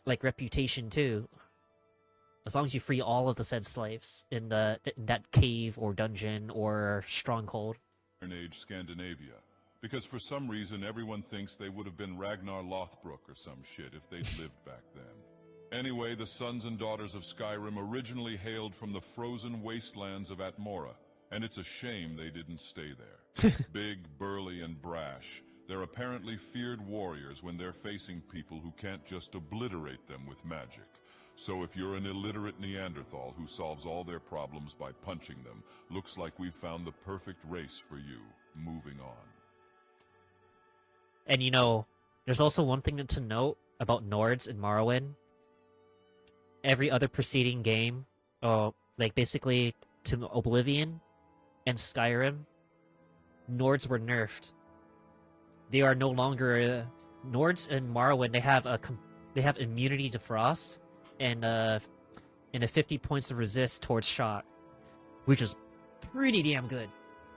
like reputation too, as long as you free all of the said slaves in that cave or dungeon or stronghold. Iron Age Scandinavia. Because for some reason everyone thinks they would have been Ragnar Lothbrok or some shit if they'd lived back then. Anyway, the sons and daughters of Skyrim originally hailed from the frozen wastelands of Atmora, and it's a shame they didn't stay there. Big, burly, and brash, they're apparently feared warriors when they're facing people who can't just obliterate them with magic. So if you're an illiterate Neanderthal who solves all their problems by punching them, looks like we've found the perfect race for you. Moving on. And you know, there's also one thing to note about Nords in Morrowind. Every other preceding game, like basically to Oblivion and Skyrim, Nords were nerfed. They are no longer Nords in Morrowind. They have immunity to frost and a 50 points of resist towards shock, which is pretty damn good.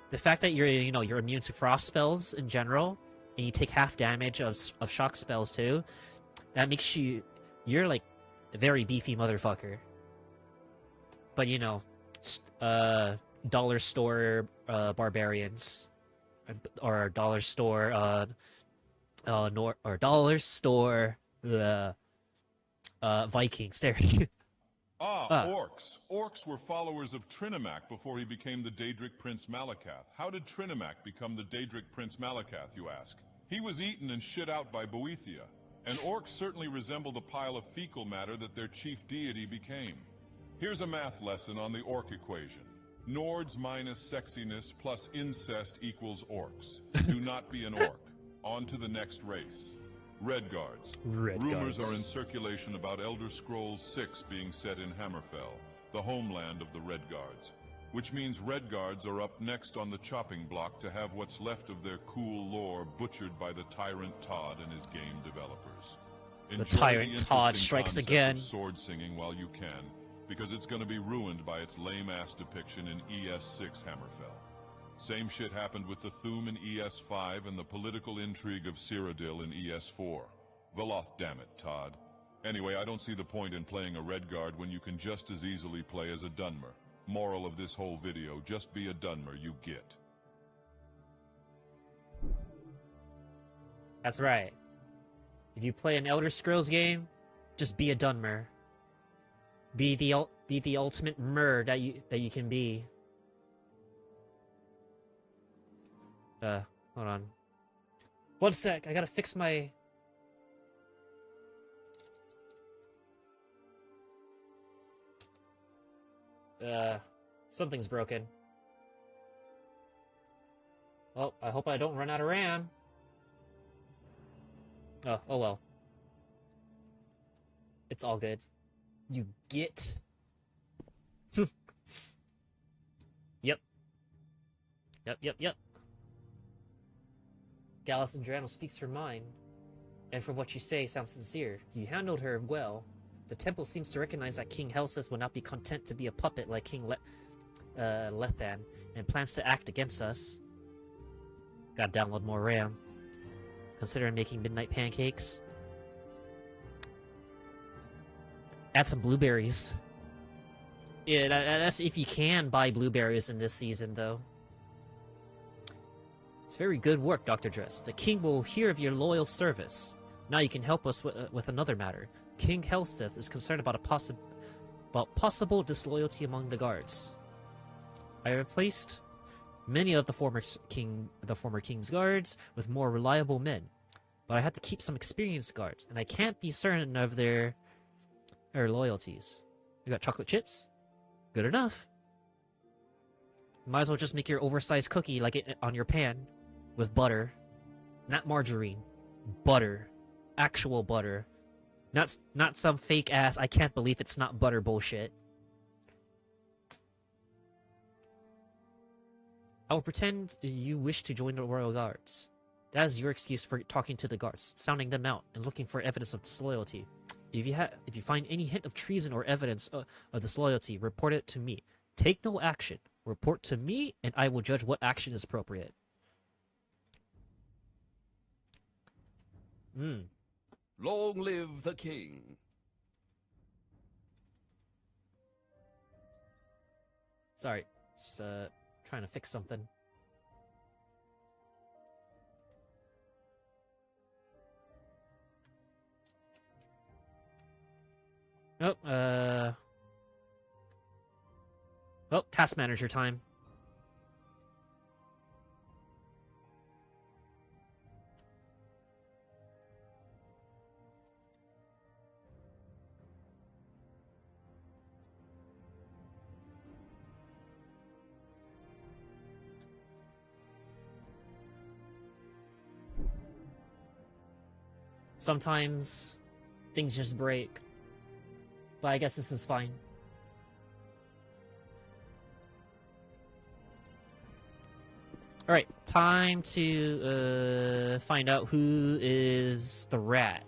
The fact that you're immune to frost spells in general, and you take half damage of shock spells too, that makes you're like a very beefy motherfucker. But you know, dollar store barbarians, or dollar store Vikings. There. Orcs. Orcs were followers of Trinimac before he became the Daedric Prince Malakath. How did Trinimac become the Daedric Prince Malakath, you ask? He was eaten and shit out by Boethia, and orcs certainly resembled a pile of fecal matter that their chief deity became. Here's a math lesson on the orc equation. Nords minus sexiness plus incest equals orcs. Do not be an orc. On to the next race. Redguards. Rumors are in circulation about Elder Scrolls 6 being set in Hammerfell, the homeland of the Redguards, which means Redguards are up next on the chopping block to have what's left of their cool lore butchered by the Tyrant Todd and his game developers. Enjoy The Tyrant interesting Todd strikes concept again. of sword singing while you can, because it's going to be ruined by its lame-ass depiction in ES6 Hammerfell. Same shit happened with the Thuum in ES5 and the political intrigue of Cyrodiil in ES4. Veloth, damn it, Todd. Anyway, I don't see the point in playing a Redguard when you can just as easily play as a Dunmer. Moral of this whole video, just be a Dunmer, you get. That's right. If you play an Elder Scrolls game, just be a Dunmer. Be the ultimate mer that you can be. Hold on. One sec, I gotta fix my... something's broken. Well, I hope I don't run out of RAM. Oh well. It's all good. You get... Yep. Yep. Gallus Andrano speaks her mind, and from what you say, sounds sincere. You handled her well. The temple seems to recognize that King Helseth will not be content to be a puppet like King Lethan, and plans to act against us. Gotta download more RAM. Considering making midnight pancakes. Add some blueberries. Yeah, that's if you can buy blueberries in this season, though. It's very good work, Dr. Dress. The king will hear of your loyal service. Now you can help us with another matter. King Helseth is concerned about possible disloyalty among the guards. I replaced many of the former king's guards with more reliable men, but I had to keep some experienced guards, and I can't be certain of their loyalties. You got chocolate chips? Good enough. You might as well just make your oversized cookie on your pan with butter, not margarine, butter, actual butter, not some fake ass I can't believe it's not butter bullshit. I will pretend you wish to join the Royal Guards. That is your excuse for talking to the guards, sounding them out, and looking for evidence of disloyalty. If you find any hint of treason or evidence of disloyalty, report it to me. Take no action. Report to me, and I will judge what action is appropriate. Long live the king. Sorry, just trying to fix something. Oh, task manager time. Sometimes things just break. But I guess this is fine. Alright, time to find out who is the rat.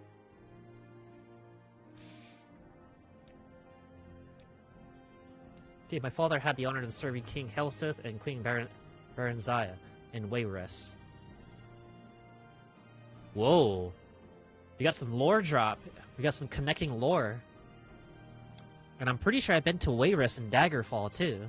Okay, my father had the honor of serving King Helseth and Queen Baranziah in Wayrest. Whoa. We got some lore drop. We got some connecting lore. And I'm pretty sure I've been to Wayrest and Daggerfall, too.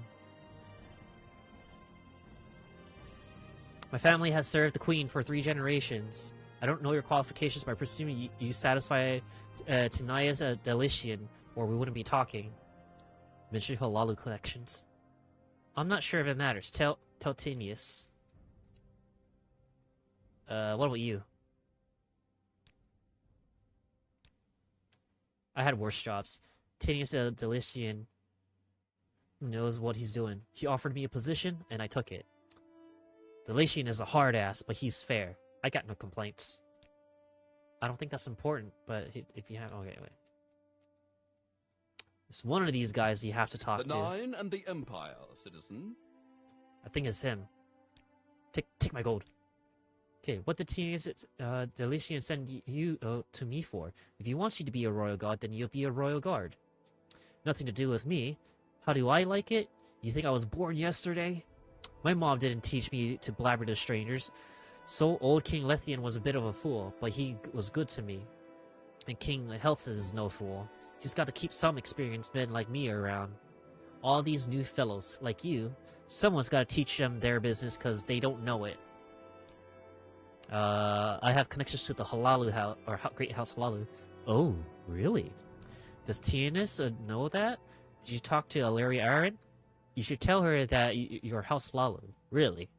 My family has served the Queen for 3 generations. I don't know your qualifications, but I presume you satisfy Tanaya's Delician, or we wouldn't be talking. Mention Halalu collections. I'm not sure if it matters. Tell Tinius. What about you? I had worse jobs. Tinius Delician knows what he's doing. He offered me a position, and I took it. Delician is a hard ass, but he's fair. I got no complaints. I don't think that's important, but if you have... Okay, wait. It's one of these guys you have to talk to. The Nine and the Empire, citizen. I think it's him. Take my gold. Okay, what did Tinius Delician send you to me for? If he wants you to be a royal guard, then you'll be a royal guard. Nothing to do with me. How do I like it? You think I was born yesterday? My mom didn't teach me to blabber to strangers, so old King Lethian was a bit of a fool, but he was good to me. And King Health is no fool. He's got to keep some experienced men like me around. All these new fellows, like you, someone's got to teach them their business because they don't know it. I have connections to the Halalu house, or Great House Halalu. Oh, really? Does Tianis know that? Did you talk to Larry Aaron? You should tell her that you're House Halalu. Really.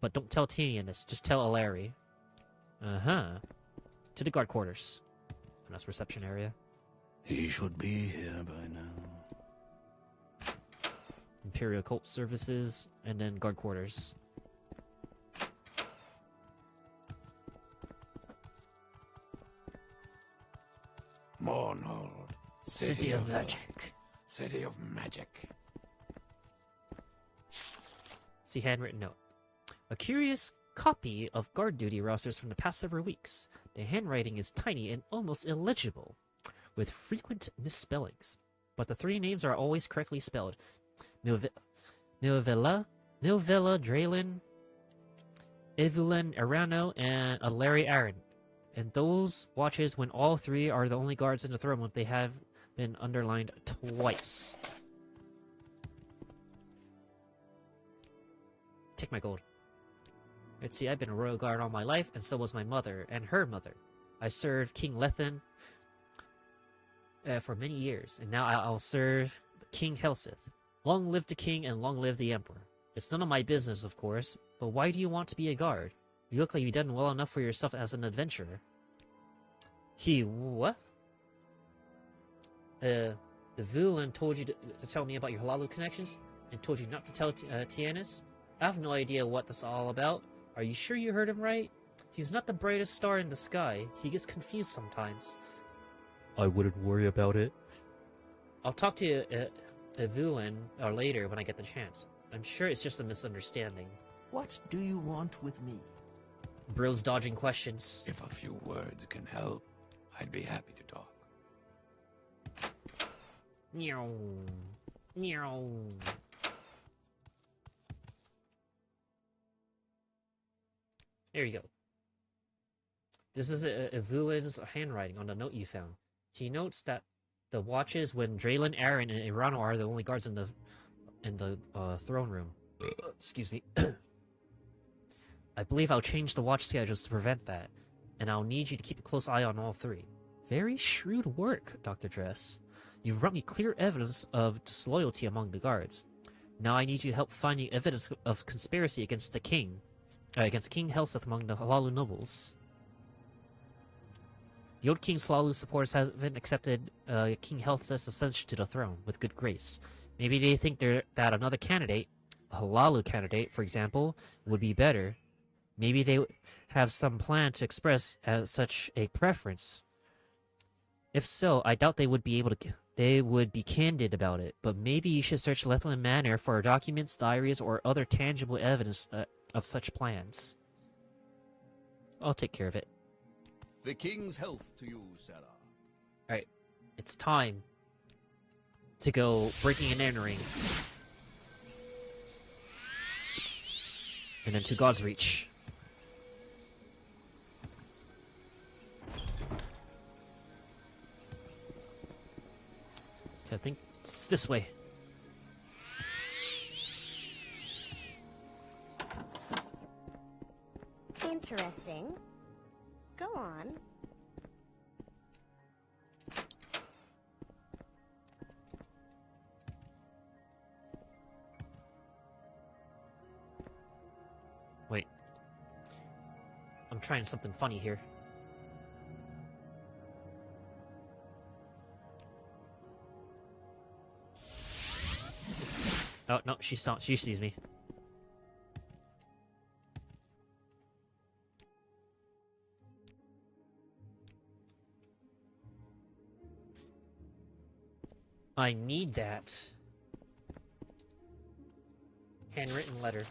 But don't tell Tianis, just tell Larry. Uh-huh. To the guard quarters. And that's reception area. He should be here by now. Imperial Cult Services, and then guard quarters. Mornhold. City of Magic. City of Magic. See handwritten note. A curious copy of guard duty rosters from the past several weeks. The handwriting is tiny and almost illegible, with frequent misspellings. But the 3 names are always correctly spelled. Milvilla, Draylen, Evelyn Arano, and Larry Aaron. And those watches when all 3 are the only guards in the throne room, they have been underlined twice. Take my gold. Let's see, I've been a royal guard all my life, and so was my mother, and her mother. I served King Lethan for many years, and now I'll serve King Helseth. Long live the king, and long live the emperor. It's none of my business, of course, but why do you want to be a guard? You look like you've done well enough for yourself as an adventurer. What? The Vulan told you to tell me about your Halalu connections, and told you not to tell Tianis? I have no idea what this is all about. Are you sure you heard him right? He's not the brightest star in the sky. He gets confused sometimes. I wouldn't worry about it. I'll talk to Vulan later when I get the chance. I'm sure it's just a misunderstanding. What do you want with me? Bro's dodging questions. If a few words can help, I'd be happy to talk. Meow. Meow. There you go. This is Vulan's handwriting on the note you found. He notes that the watches when Draylen, Aaron, and Irano are the only guards in the throne room. Excuse me. I believe I'll change the watch schedules to prevent that, and I'll need you to keep a close eye on all 3. Very shrewd work, Dr. Dress. You've brought me clear evidence of disloyalty among the guards. Now I need you to help finding evidence of conspiracy against the king. Against King Helseth among the Halalu nobles. The old King's Halalu supporters haven't accepted King Helseth's ascension to the throne with good grace. Maybe they think that another candidate, a Halalu candidate, for example, would be better. Maybe they have some plan to express such a preference. If so, I doubt they would be able to. They would be candid about it. But maybe you should search Lethlin Manor for documents, diaries, or other tangible evidence of such plans. I'll take care of it. The king's health to you, Sarah. Alright, it's time to go breaking and entering. And then to God's Reach. I think it's this way. Interesting. Go on. Wait. I'm trying something funny here. Oh, no, she sees me. I need that. Handwritten letter.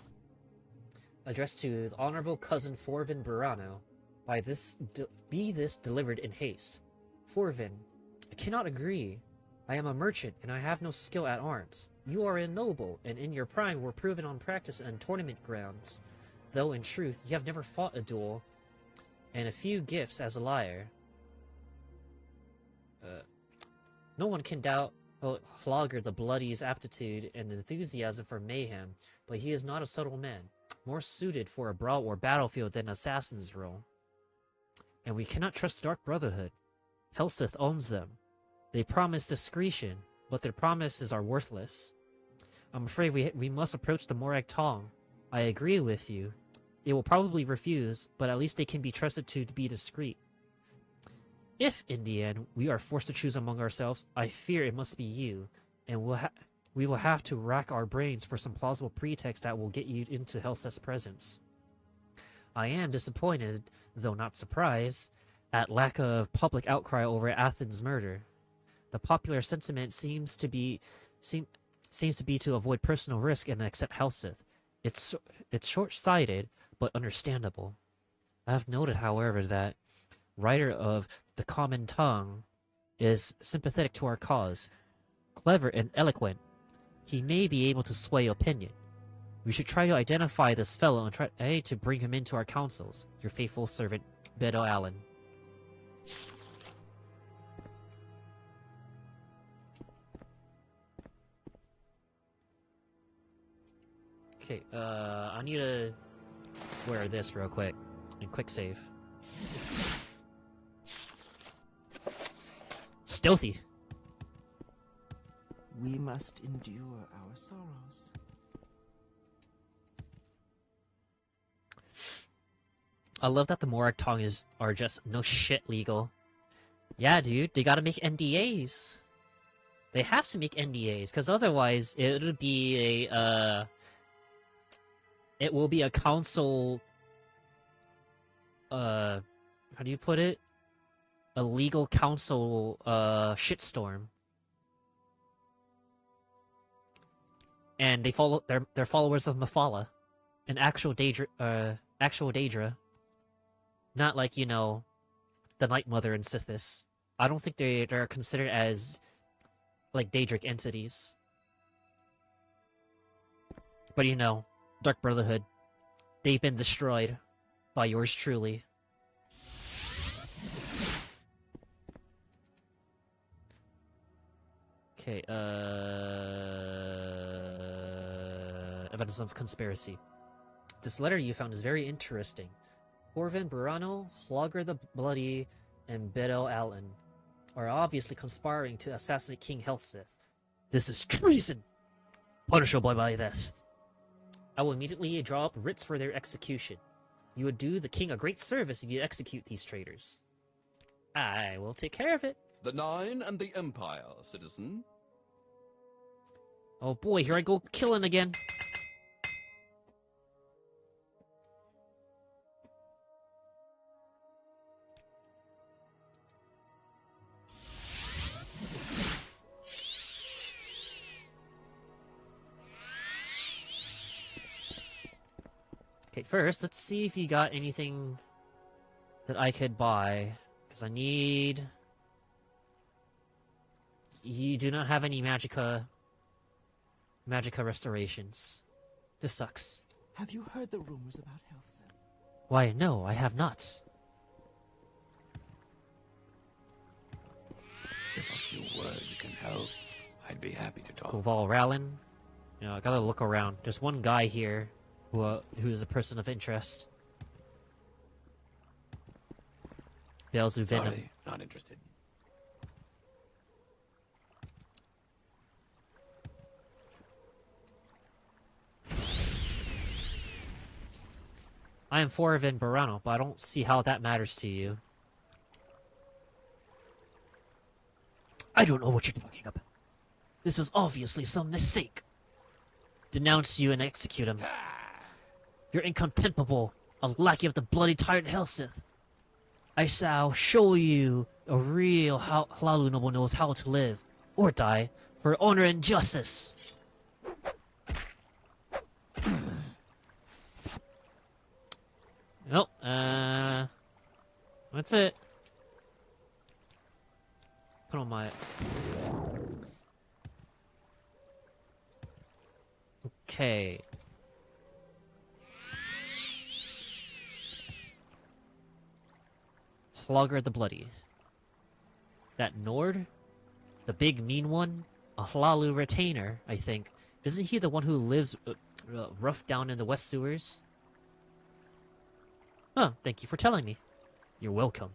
Addressed to the Honorable Cousin Forvin Burano. Be this delivered in haste. Forvin, I cannot agree. I am a merchant, and I have no skill at arms. You are a noble, and in your prime were proven on practice and tournament grounds. Though, in truth, you have never fought a duel, and a few gifts as a liar. No one can doubt Hlogr the Bloody's aptitude and enthusiasm for mayhem, but he is not a subtle man, more suited for a brawl or battlefield than assassin's role. And we cannot trust the Dark Brotherhood. Helseth owns them. They promise discretion, but their promises are worthless. I'm afraid we must approach the Morag Tong. I agree with you. They will probably refuse, but at least they can be trusted to be discreet. If, in the end, we are forced to choose among ourselves, I fear it must be you, and we will have to rack our brains for some plausible pretext that will get you into Helseth's presence. I am disappointed, though not surprised, at lack of public outcry over Athens' murder. The popular sentiment seems to be to avoid personal risk and accept Helseth. It's short-sighted, but understandable. I have noted, however, that writer of the common tongue is sympathetic to our cause, clever and eloquent. He may be able to sway opinion. We should try to identify this fellow and try to bring him into our councils. Your faithful servant, Bedo Allen. Okay, I need to wear this real quick. And quick save. Stealthy. We must endure our sorrows. I love that the Morag Tong are just no shit legal. Yeah, dude, they gotta make NDAs. They have to make NDAs, because otherwise it would be a, it will be a council, how do you put it? A legal council, shitstorm. And they follow, they're followers of Mephala. An actual Daedra. Not like, you know, the Night Mother and Sithis. I don't think they're considered as, like, Daedric entities. But, you know, Dark Brotherhood, they've been destroyed by yours truly. Okay, evidence of conspiracy. This letter you found is very interesting. Corvin Burano, Hlogr the Bloody, and Bedo Allen are obviously conspiring to assassinate King Helseth. This is treason! Punishable by this. I will immediately draw up writs for their execution. You would do the king a great service if you execute these traitors. I will take care of it. The Nine and the Empire, citizen. Oh boy, here I go killing again. Okay, first, let's see if you got anything that I could buy. Because I need... You do not have any Magicka restorations. This sucks. Have you heard the rumors about Helseth? Why, no, I have not. If a few words can help, I'd be happy to talk. Koval Rallin. You know, I gotta look around. There's one guy here who's a person of interest. Beelzebub Venom. Sorry, not interested. I am Forvin Burano, but I don't see how that matters to you. I don't know what you're talking about. This is obviously some mistake. Denounce you and execute him. You're incontemptible, a lackey of the bloody tyrant Helseth. I shall show you a real Hlalu noble knows how to live, or die, for honor and justice. Nope, that's it. Put on my... Okay. Flogger the Bloody. That Nord? The big mean one? A Hlalu retainer, I think. Isn't he the one who lives rough down in the west sewers? Oh, thank you for telling me. You're welcome.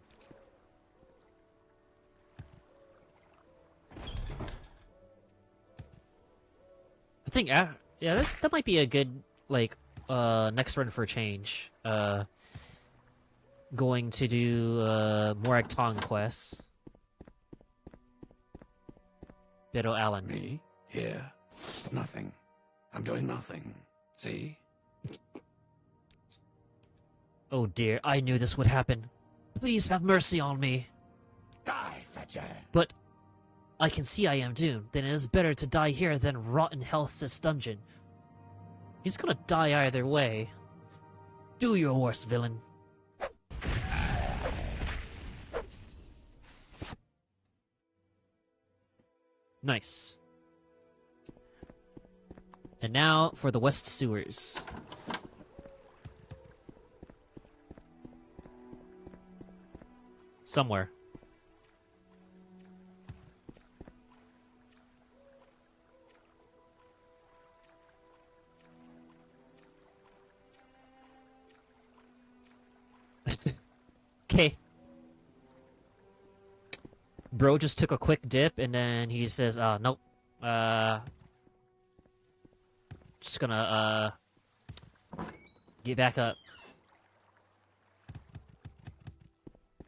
I think, yeah, that might be a good, like, next run for a change. Going to do, Morag Tong quests. Beto Allen. Me? Here? Nothing. I'm doing nothing. See? Oh dear, I knew this would happen. Please have mercy on me. Die, Fetcher. But I can see I am doomed. Then it is better to die here than rot in Hell's dungeon. He's gonna die either way. Do your worst, villain. Nice. And now for the West Sewers. Somewhere. Okay. Bro just took a quick dip and then he says, nope. Just gonna, get back up.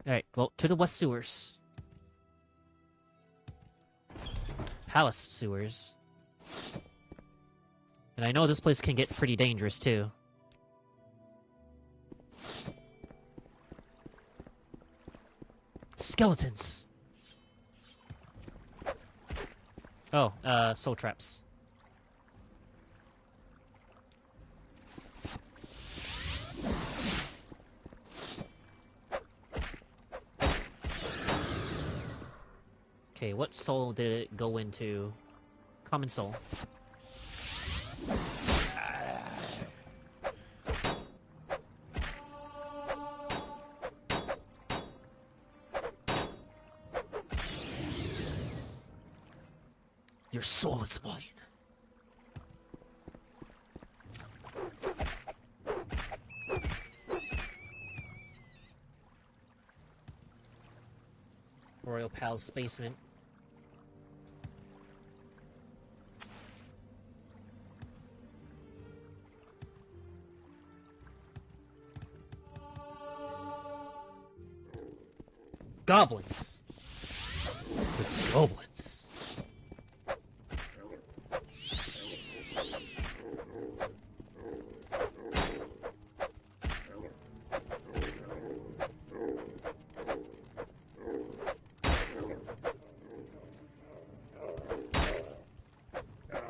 Alright, well, to the West Sewers. Palace Sewers. And I know this place can get pretty dangerous, too. Skeletons! Oh, soul traps. Okay, what soul did it go into? Common soul. Your soul is mine. Royal Pal's basement. Goblins. The goblins.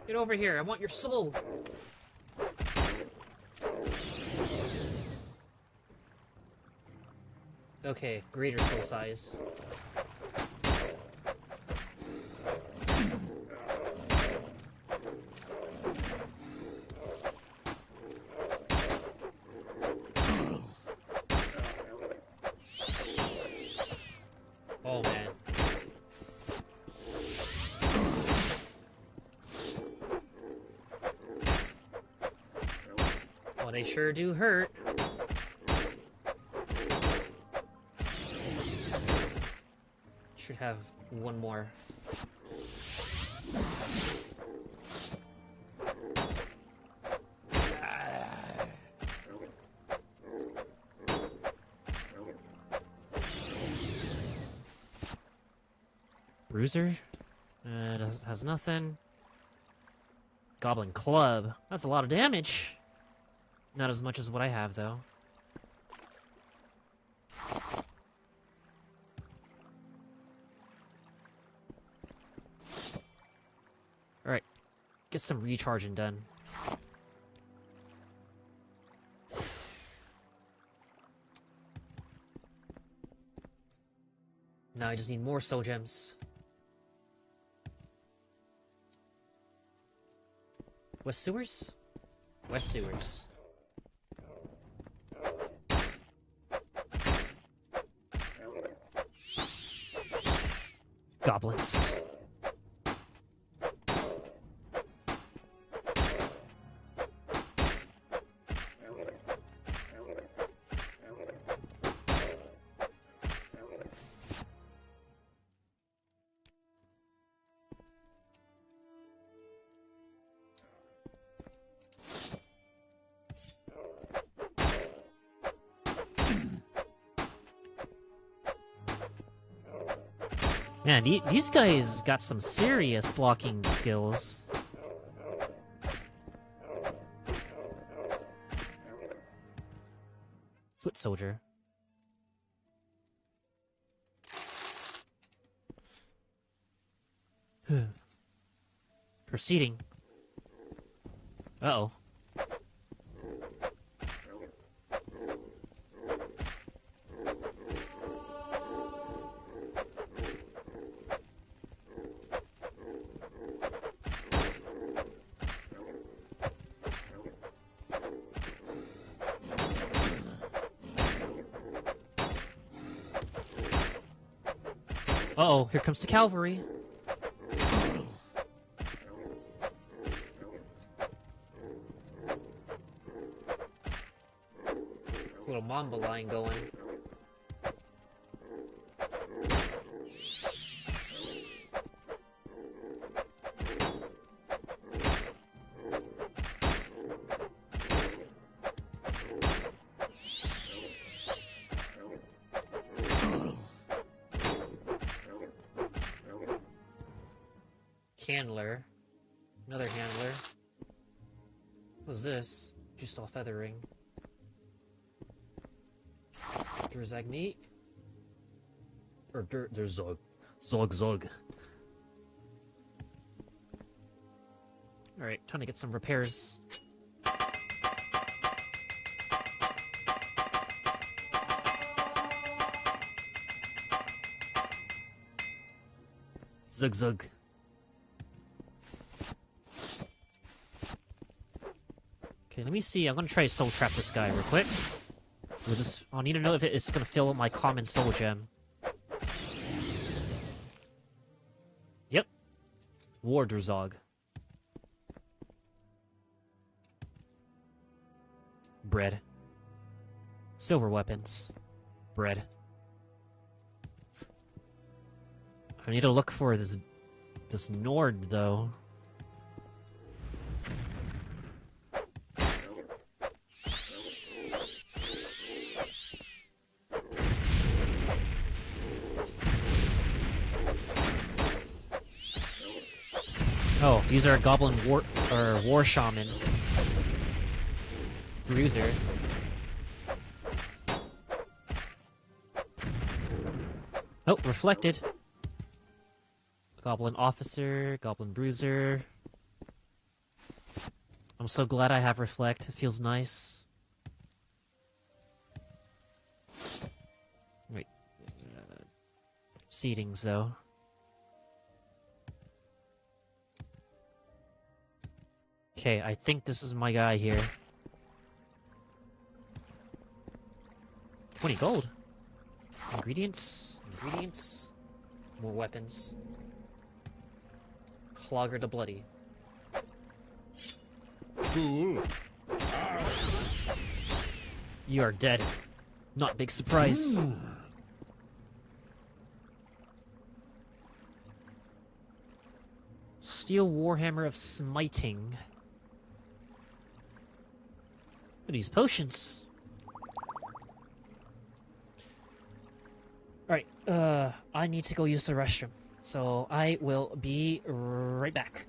Get over here, I want your soul. Okay, greater soul size. Oh man. Oh, they sure do hurt. Should have one more. Bruiser? Has nothing. Goblin Club. That's a lot of damage. Not as much as what I have, though. Alright. Get some recharging done. Now I just need more soul gems. West Sewers? West Sewers. Goblins. Man, these guys got some serious blocking skills. Foot soldier. Proceeding. Uh-oh. Uh-oh, here comes the cavalry. Little Mamba line going. Handler. Another handler. What's this? Just all feathering. Durzagni? Or there's Zog. Zog. Alright, time to get some repairs. Zug. Okay, let me see. I'm gonna try to soul trap this guy real quick. I'll need to know if it's gonna fill up my common soul gem. Yep. Warderzog. Bread. Silver weapons. Bread. I need to look for this Nord, though. Oh, these are goblin war shamans. Bruiser. Oh, reflected. Goblin officer, goblin bruiser. I'm so glad I have reflect. It feels nice. Wait. Seedings, though. Okay, I think this is my guy here. 20 gold. Ingredients. More weapons. Clogger the Bloody. Fool. You are dead. Not big surprise. Steel Warhammer of Smiting. What are these potions? Alright, I need to go use the restroom. So I will be right back.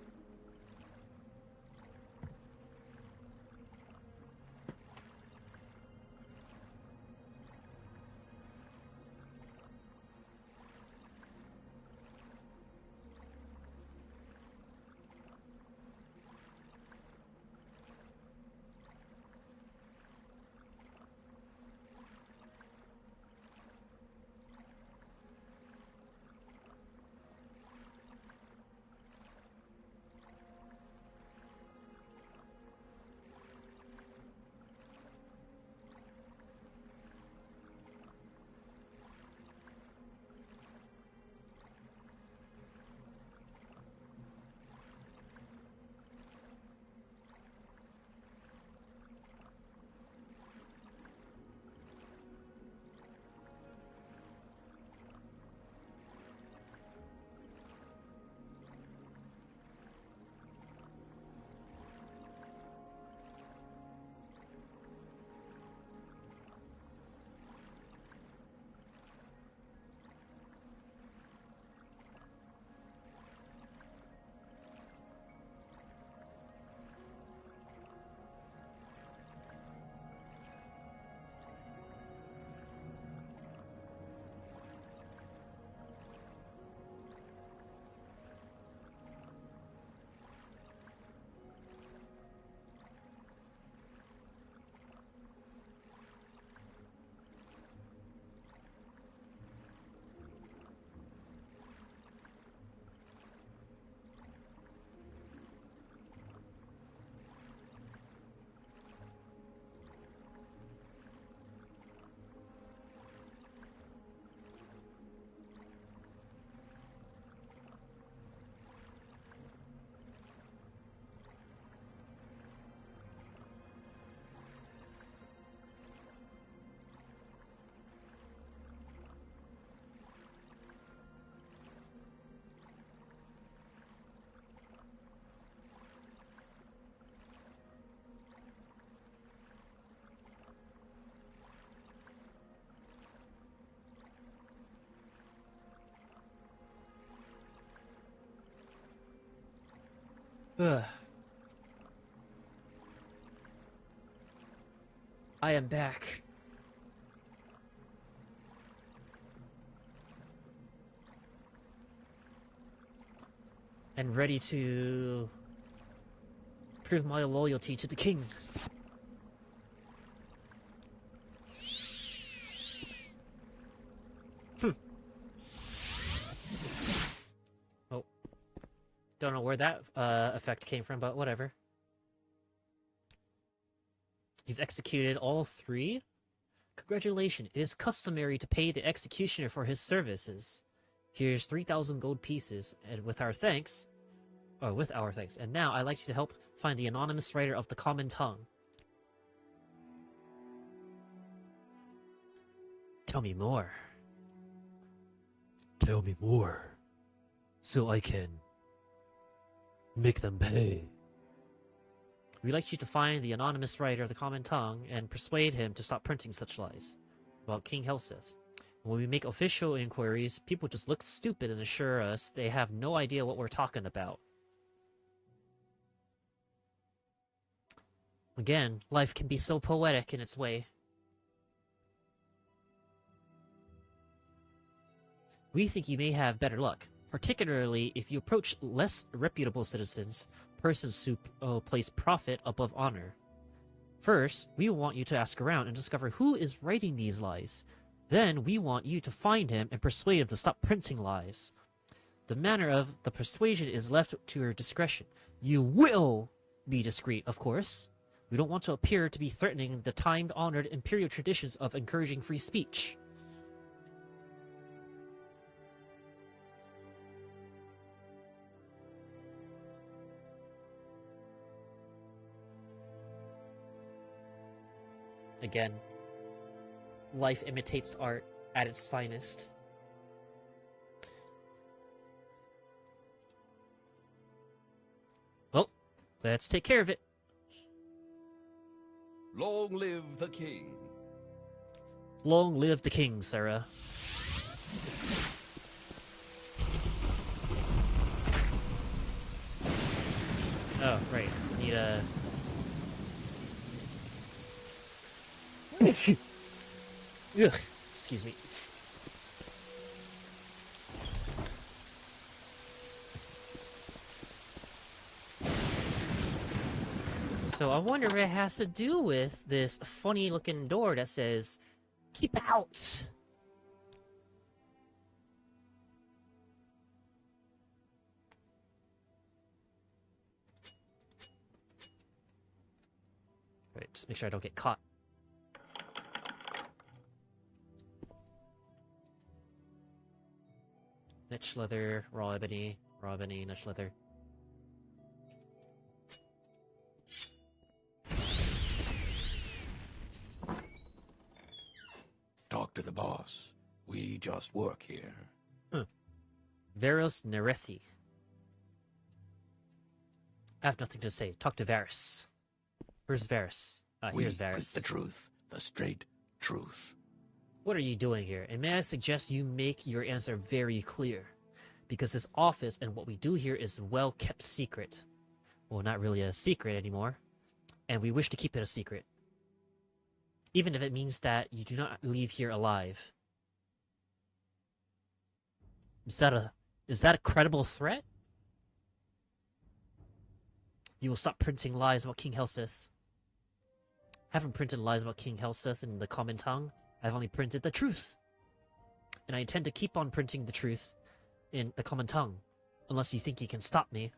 Ugh. I am back. And ready to prove my loyalty to the king. Oh. Don't know where that effect came from, but whatever. You've executed all 3? Congratulations. It is customary to pay the executioner for his services. Here's 3,000 gold pieces, and with our thanks... Oh, with our thanks. And now I'd like you to help find the anonymous writer of the common tongue. Tell me more. Tell me more. So I can... make them pay. We'd like you to find the anonymous writer of the common tongue and persuade him to stop printing such lies about King Helseth. When we make official inquiries, people just look stupid and assure us they have no idea what we're talking about. Again, life can be so poetic in its way. We think you may have better luck, particularly if you approach less reputable citizens, persons who place profit above honor. First, we want you to ask around and discover who is writing these lies. Then, we want you to find him and persuade him to stop printing lies. The manner of the persuasion is left to your discretion. You will be discreet, of course. We don't want to appear to be threatening the time-honored imperial traditions of encouraging free speech. Again, life imitates art at its finest. Well, let's take care of it. Long live the king. Long live the king, Sarah. Oh, right. Need a... Ugh, excuse me. So I wonder if it has to do with this funny looking door that says, "Keep out!" Right, just make sure I don't get caught. Niche leather, raw ebony, niche leather. Talk to the boss. We just work here. Varus Nerethi. I have nothing to say. Talk to Varus. Where's Varus? Here's Varus. The truth. The straight truth. What are you doing here? And may I suggest you make your answer very clear. Because this office and what we do here is a well-kept secret. Well, not really a secret anymore. And we wish to keep it a secret. Even if it means that you do not leave here alive. Is that a credible threat? You will stop printing lies about King Helseth. I haven't printed lies about King Helseth in the common tongue. I've only printed the truth. And I intend to keep on printing the truth in the common tongue. Unless you think you can stop me.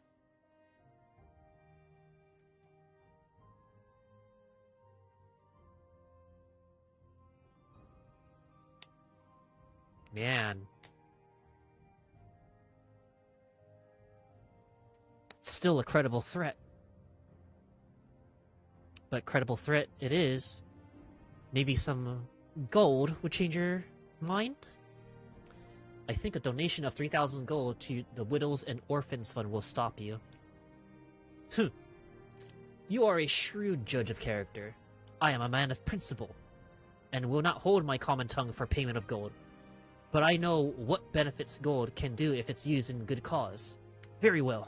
Man. Still a credible threat. But credible threat it is. Maybe some gold would change your mind? I think a donation of 3,000 gold to the Widows and Orphans Fund will stop you. You are a shrewd judge of character. I am a man of principle, and will not hold my common tongue for payment of gold. But I know what benefits gold can do if it's used in good cause. Very well.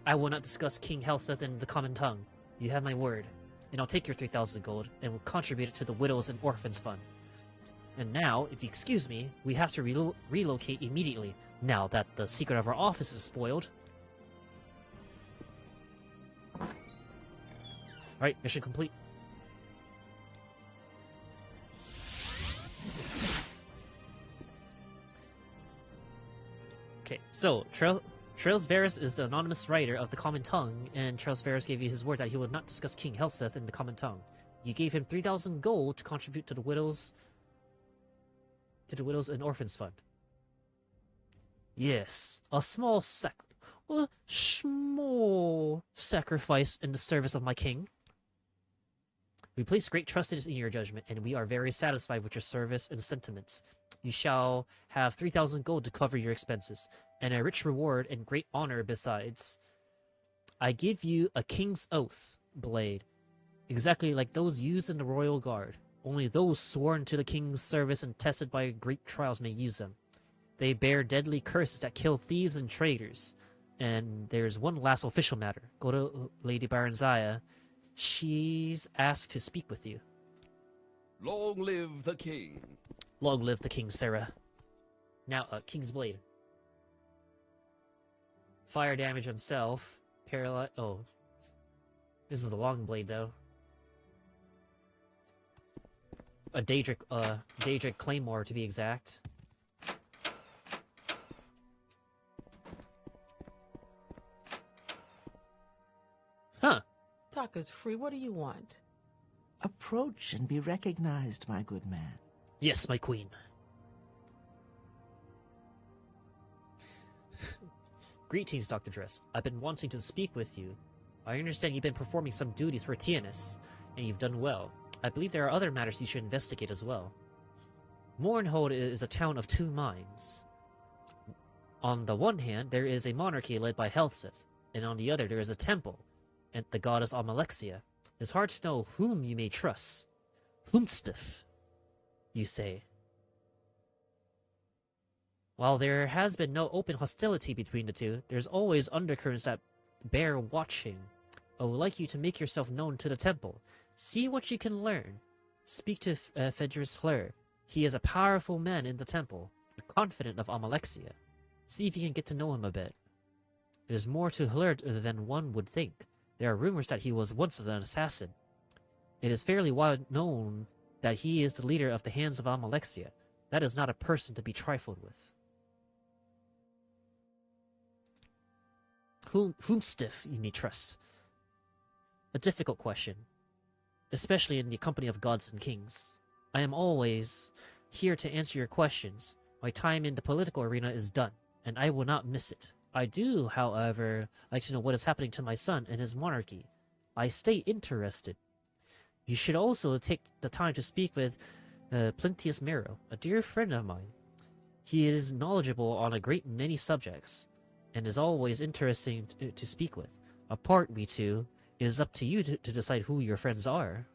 I will not discuss King Helseth in the common tongue. You have my word. And I'll take your 3,000 gold, and will contribute it to the Widows and Orphans Fund. And now, if you excuse me, we have to relocate immediately, now that the secret of our office is spoiled. Alright, mission complete. Okay, so, Trails Varus is the anonymous writer of the Common Tongue, and Trails Varus gave you his word that he would not discuss King Helseth in the Common Tongue. You gave him 3,000 gold to contribute to the Widows and Orphans Fund. Yes, a small sacrifice in the service of my king. We place great trust in your judgment, and we are very satisfied with your service and sentiments. You shall have 3,000 gold to cover your expenses, and a rich reward and great honor besides. I give you a king's oath blade, exactly like those used in the royal guard. Only those sworn to the king's service and tested by great trials may use them. They bear deadly curses that kill thieves and traitors. And there's one last official matter. Go to Lady Baranzaya. She's asked to speak with you. Long live the king. Long live the king, Sarah. Now, King's Blade. Fire damage on self. Paralyze. Oh. This is a long blade, though. A Daedric Claymore, to be exact. Huh. Talk is free. What do you want? Approach and be recognized, my good man. Yes, my queen. Greetings, Dr. Dress. I've been wanting to speak with you. I understand you've been performing some duties for Tianus, and you've done well. I believe there are other matters you should investigate as well. Mornhold is a town of two minds. On the one hand, there is a monarchy led by Helseth, and on the other there is a temple, and the goddess Amalexia. It's hard to know whom you may trust. Whomstiff, you say. While there has been no open hostility between the two, there's always undercurrents that bear watching. I would like you to make yourself known to the temple. See what you can learn. Speak to Fedris Hlur. He is a powerful man in the temple, confident of Amalexia. See if you can get to know him a bit. There's more to Hlur than one would think. There are rumors that he was once an assassin. It is fairly well known that he is the leader of the Hands of Amalexia. That is not a person to be trifled with. Whomstiff you may trust? A difficult question, especially in the company of gods and kings. I am always here to answer your questions. My time in the political arena is done, and I will not miss it. I do, however, like to know what is happening to my son and his monarchy. I stay interested. You should also take the time to speak with Plintius Mero, a dear friend of mine. He is knowledgeable on a great many subjects, and is always interesting to speak with. Apart, we two, it is up to you to decide who your friends are.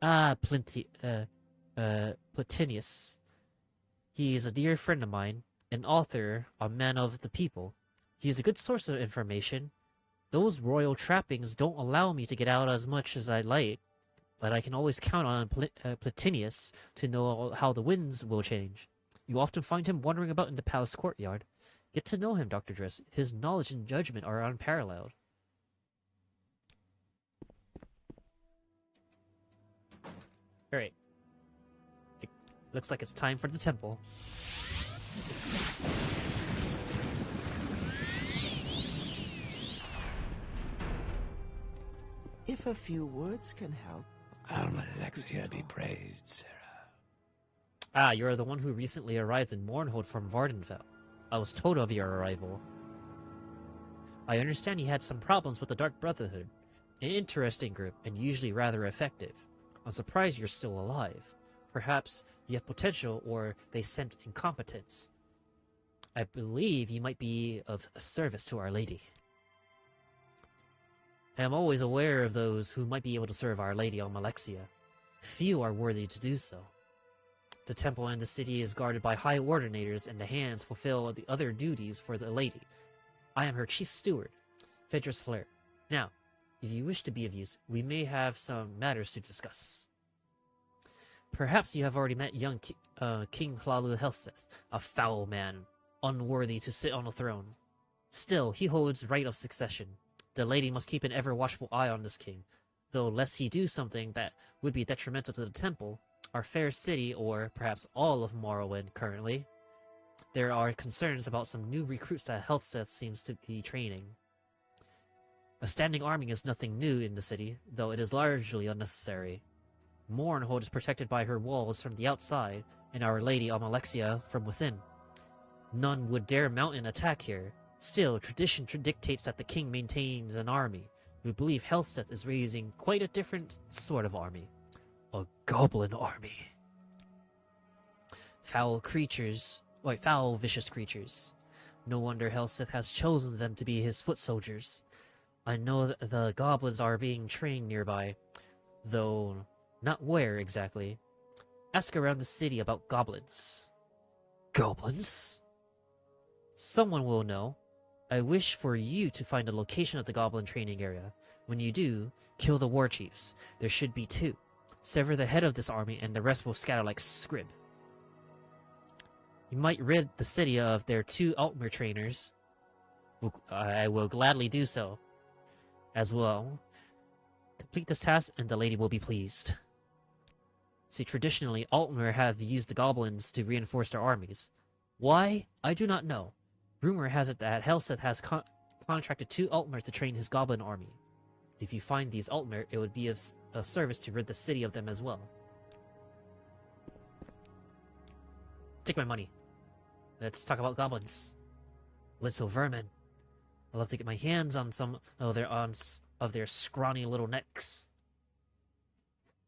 Platinius. He is a dear friend of mine, an author, a man of the people. He is a good source of information. Those royal trappings don't allow me to get out as much as I'd like, but I can always count on Platinius to know how the winds will change. You often find him wandering about in the palace courtyard. Get to know him, Dr. Dress. His knowledge and judgment are unparalleled. Alright. It looks like it's time for the temple. If a few words can help. Amalexia be praised, Sarah. Ah, you're the one who recently arrived in Mornhold from Vardenfell. I was told of your arrival. I understand you had some problems with the Dark Brotherhood. An interesting group, and usually rather effective. I'm surprised you're still alive. Perhaps you have potential, or they scent incompetence. I believe you might be of service to Our Lady. I am always aware of those who might be able to serve Our Lady Amalexia. Few are worthy to do so. The temple and the city is guarded by high ordinators, and the hands fulfill the other duties for the lady. I am her chief steward. Phaedrus alert. Now, if you wish to be of use, we may have some matters to discuss. Perhaps you have already met young King Hlalu Helseth, a foul man, unworthy to sit on a throne. Still, he holds right of succession. The lady must keep an ever-watchful eye on this king, though lest he do something that would be detrimental to the temple, our fair city, or perhaps all of Morrowind currently. There are concerns about some new recruits that Helseth seems to be training. A standing army is nothing new in the city, though it is largely unnecessary. Mournhold is protected by her walls from the outside, and Our Lady Amalexia from within. None would dare mount an attack here. Still, tradition dictates that the king maintains an army. We believe Helseth is raising quite a different sort of army. A goblin army. Foul, vicious creatures. No wonder Helseth has chosen them to be his foot soldiers. I know that the goblins are being trained nearby, though not where exactly. Ask around the city about goblins. Goblins? Someone will know. I wish for you to find the location of the goblin training area. When you do, kill the war chiefs. There should be 2. Sever the head of this army, and the rest will scatter like scrib. You might rid the city of their 2 Altmer trainers. I will gladly do so. As well. Complete this task, and the lady will be pleased. See, traditionally, Altmer have used the goblins to reinforce their armies. Why? I do not know. Rumor has it that Helseth has contracted 2 Altmer to train his goblin army. If you find these Altmer, it would be of a service to rid the city of them as well. Take my money. Let's talk about goblins. Little vermin. I'd love to get my hands on some of their scrawny little necks.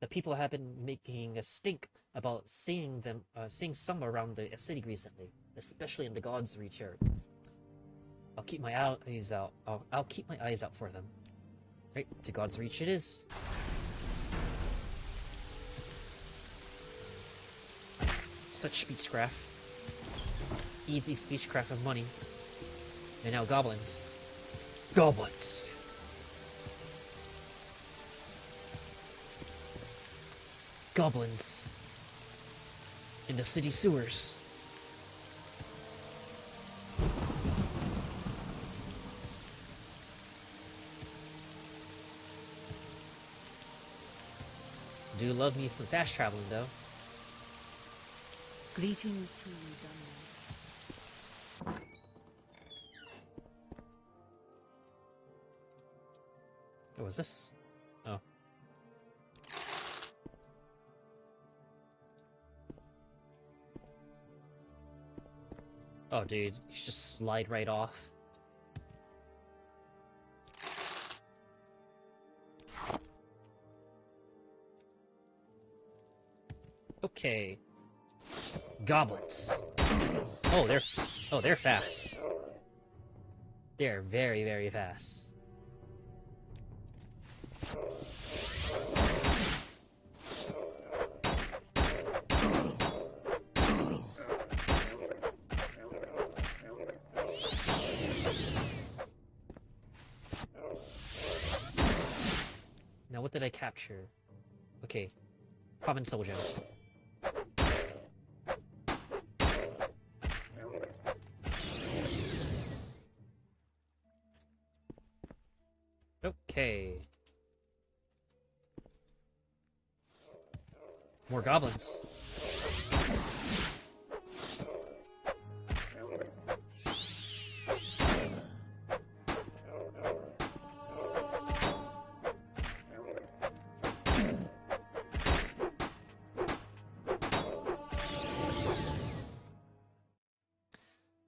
The people have been making a stink about seeing some around the city recently, especially in the God's Reach area. I'll keep my eyes out. I'll keep my eyes out for them. Right, to God's Reach it is. Such speechcraft. Easy speechcraft of money. And now goblins. Goblins! Goblins. In the city sewers. Do love me some fast traveling, though. Greetings to you, Dunlop. What was this? Oh. Oh, dude, you just slide right off. Okay. Goblins. Oh, they're fast. They're very, very fast. Now, what did I capture? Okay. Common soldier. Okay. More goblins.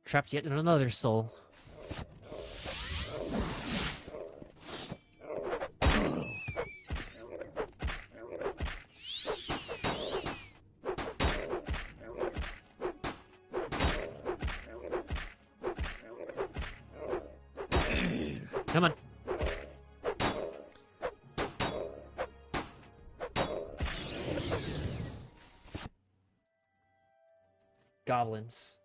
Trapped yet another soul. Come on. Goblins.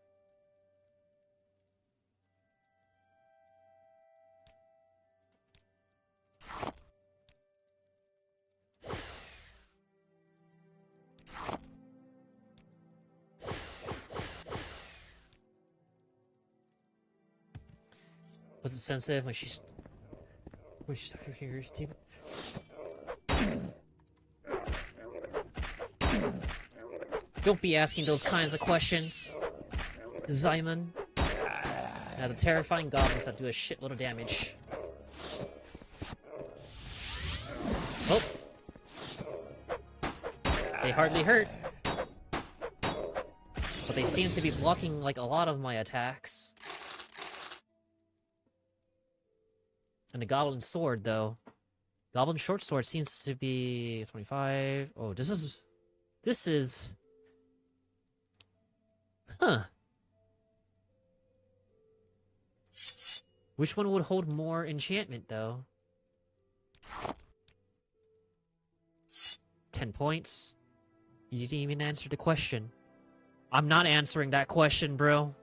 Was it sensitive when she's talking here? Don't be asking those kinds of questions, Zymon. Now the terrifying goblins that do a shitload of damage. Oh. They hardly hurt. But they seem to be blocking, like, a lot of my attacks. And the goblin sword, though. Goblin short sword seems to be 25. Oh, this is... Huh. Which one would hold more enchantment, though? 10 points? You didn't even answer the question. I'm not answering that question, bro.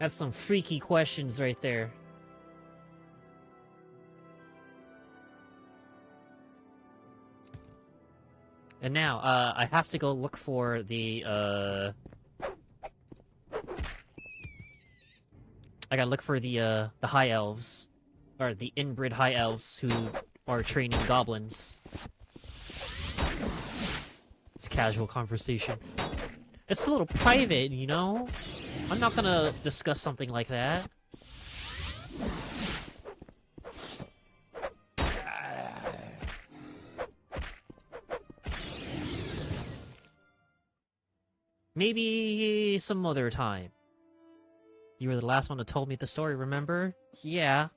That's some freaky questions right there. And now, I have to go look for the, I gotta look for the high elves. Or the inbred high elves who are training goblins. It's casual conversation. It's a little private, you know? I'm not gonna discuss something like that. Maybe some other time. You were the last one who told me the story, remember? Yeah,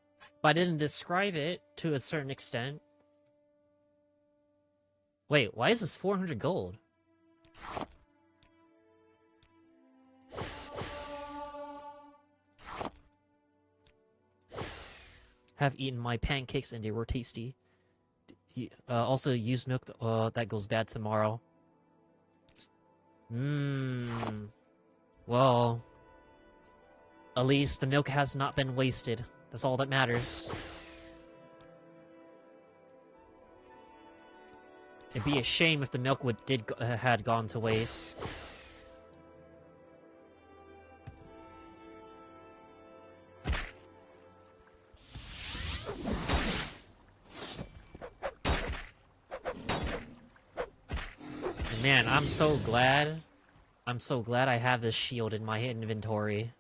but I didn't describe it to a certain extent. Wait, why is this 400 gold? Have eaten my pancakes and they were tasty. Also, used milk that goes bad tomorrow. Well, at least the milk has not been wasted. That's all that matters. It'd be a shame if the milk had gone to waste. Man, I'm so glad I have this shield in my inventory.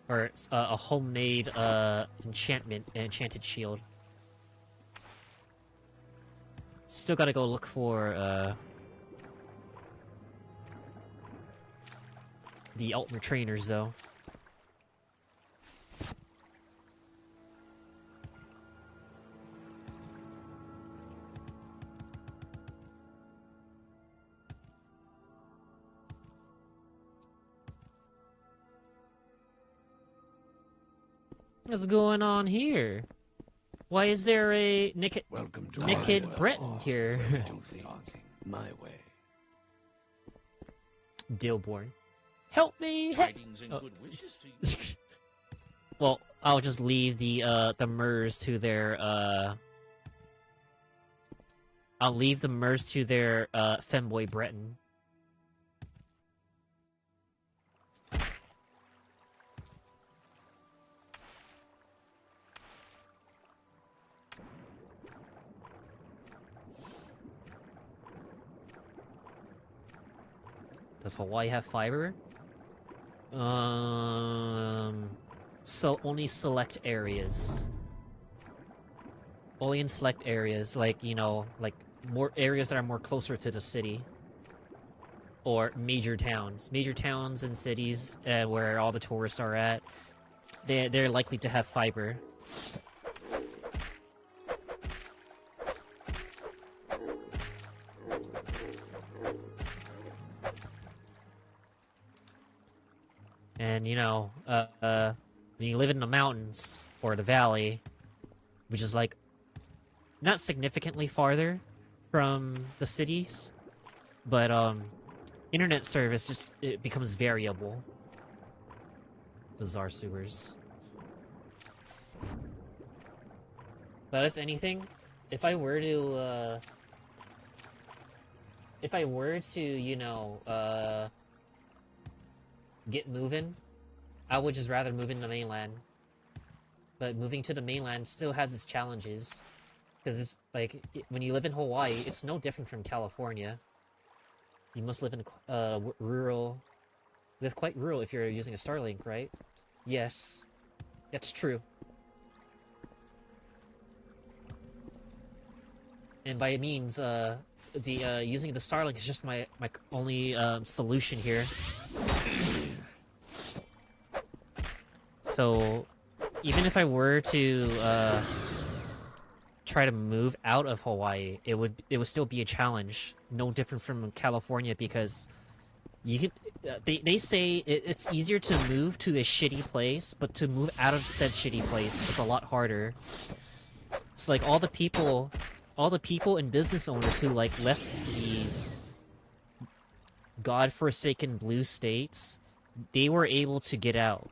Or it's a homemade enchanted shield. Still gotta go look for the ultimate trainers though. What's going on here? Why is there a naked Breton here? My way. Dillborn. Help me! Tidings and good wishes to you. Well, I'll just leave the Murs to their I'll leave the Murs to their femboy Breton. Does Hawaii have fiber? So only select areas. Only in select areas, like, you know, like more areas that are more closer to the city. Or major towns. Major towns and cities where all the tourists are at. They're likely to have fiber. And, you know, when you live in the mountains, or the valley, which is, like, not significantly farther from the cities, but, internet service just, it becomes variable. Bizarre sewers. But if anything, if I were to, if I were to, you know, get moving, I would just rather move in the mainland. But moving to the mainland still has its challenges. Because it's like, when you live in Hawaii, it's no different from California. You must live in rural... Live quite rural if you're using a Starlink, right? Yes. That's true. And by means, using the Starlink is just my only solution here. So, even if I were to try to move out of Hawaii, it would still be a challenge. No different from California, because you can. They say it's easier to move to a shitty place, but to move out of said shitty place is a lot harder. So like all the people and business owners who like left these godforsaken blue states, they were able to get out.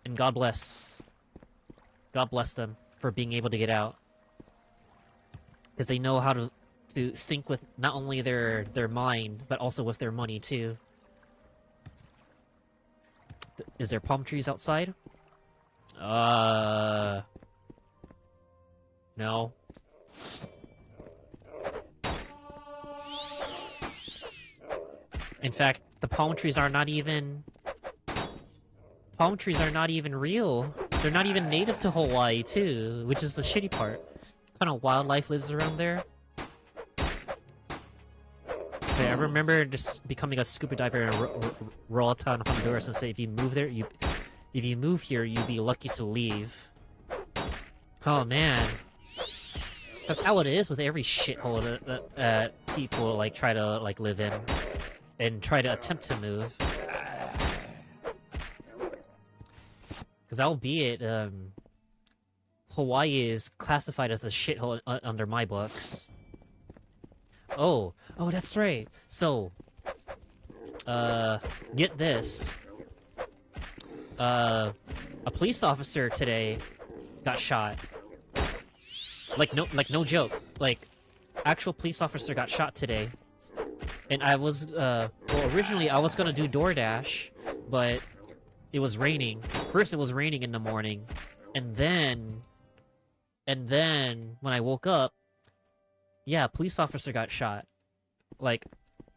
And God bless them for being able to get out. Because they know how to think with not only their mind, but also with their money too. Is there palm trees outside? No. In fact, the palm trees are not even... Palm trees are not even real. They're not even native to Hawaii, too, which is the shitty part. What kind of wildlife lives around there? Okay, I remember just becoming a scuba diver in Roatan, Honduras, and say if you move there, if you move here, you'd be lucky to leave. Oh man, that's how it is with every shithole that people like try to like live in and try to attempt to move. Because albeit, Hawaii is classified as a shithole under my books. Oh, that's right. So, get this. A police officer today got shot. Like no joke. Like, actual police officer got shot today. And I was, well, originally I was gonna do DoorDash, but it was raining. First it was raining in the morning, and then when I woke up, yeah, a police officer got shot. Like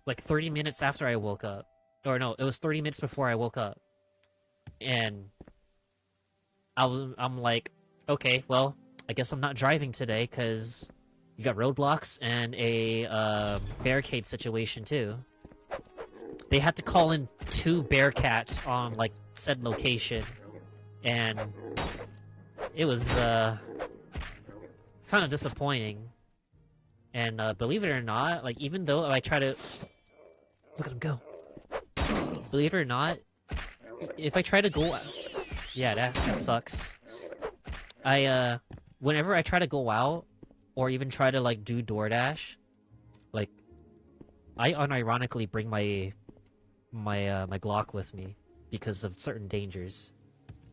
30 minutes after I woke up. Or no, it was 30 minutes before I woke up. And I'm like, okay, well, I guess I'm not driving today, because you got roadblocks and a barricade situation too. They had to call in 2 Bearcats on like said location, and it was kind of disappointing. And believe it or not, like even though I try to look at him go, believe it or not, if I try to go, yeah, that sucks. Whenever I try to go out or even try to like do DoorDash, like I unironically bring my Glock with me because of certain dangers.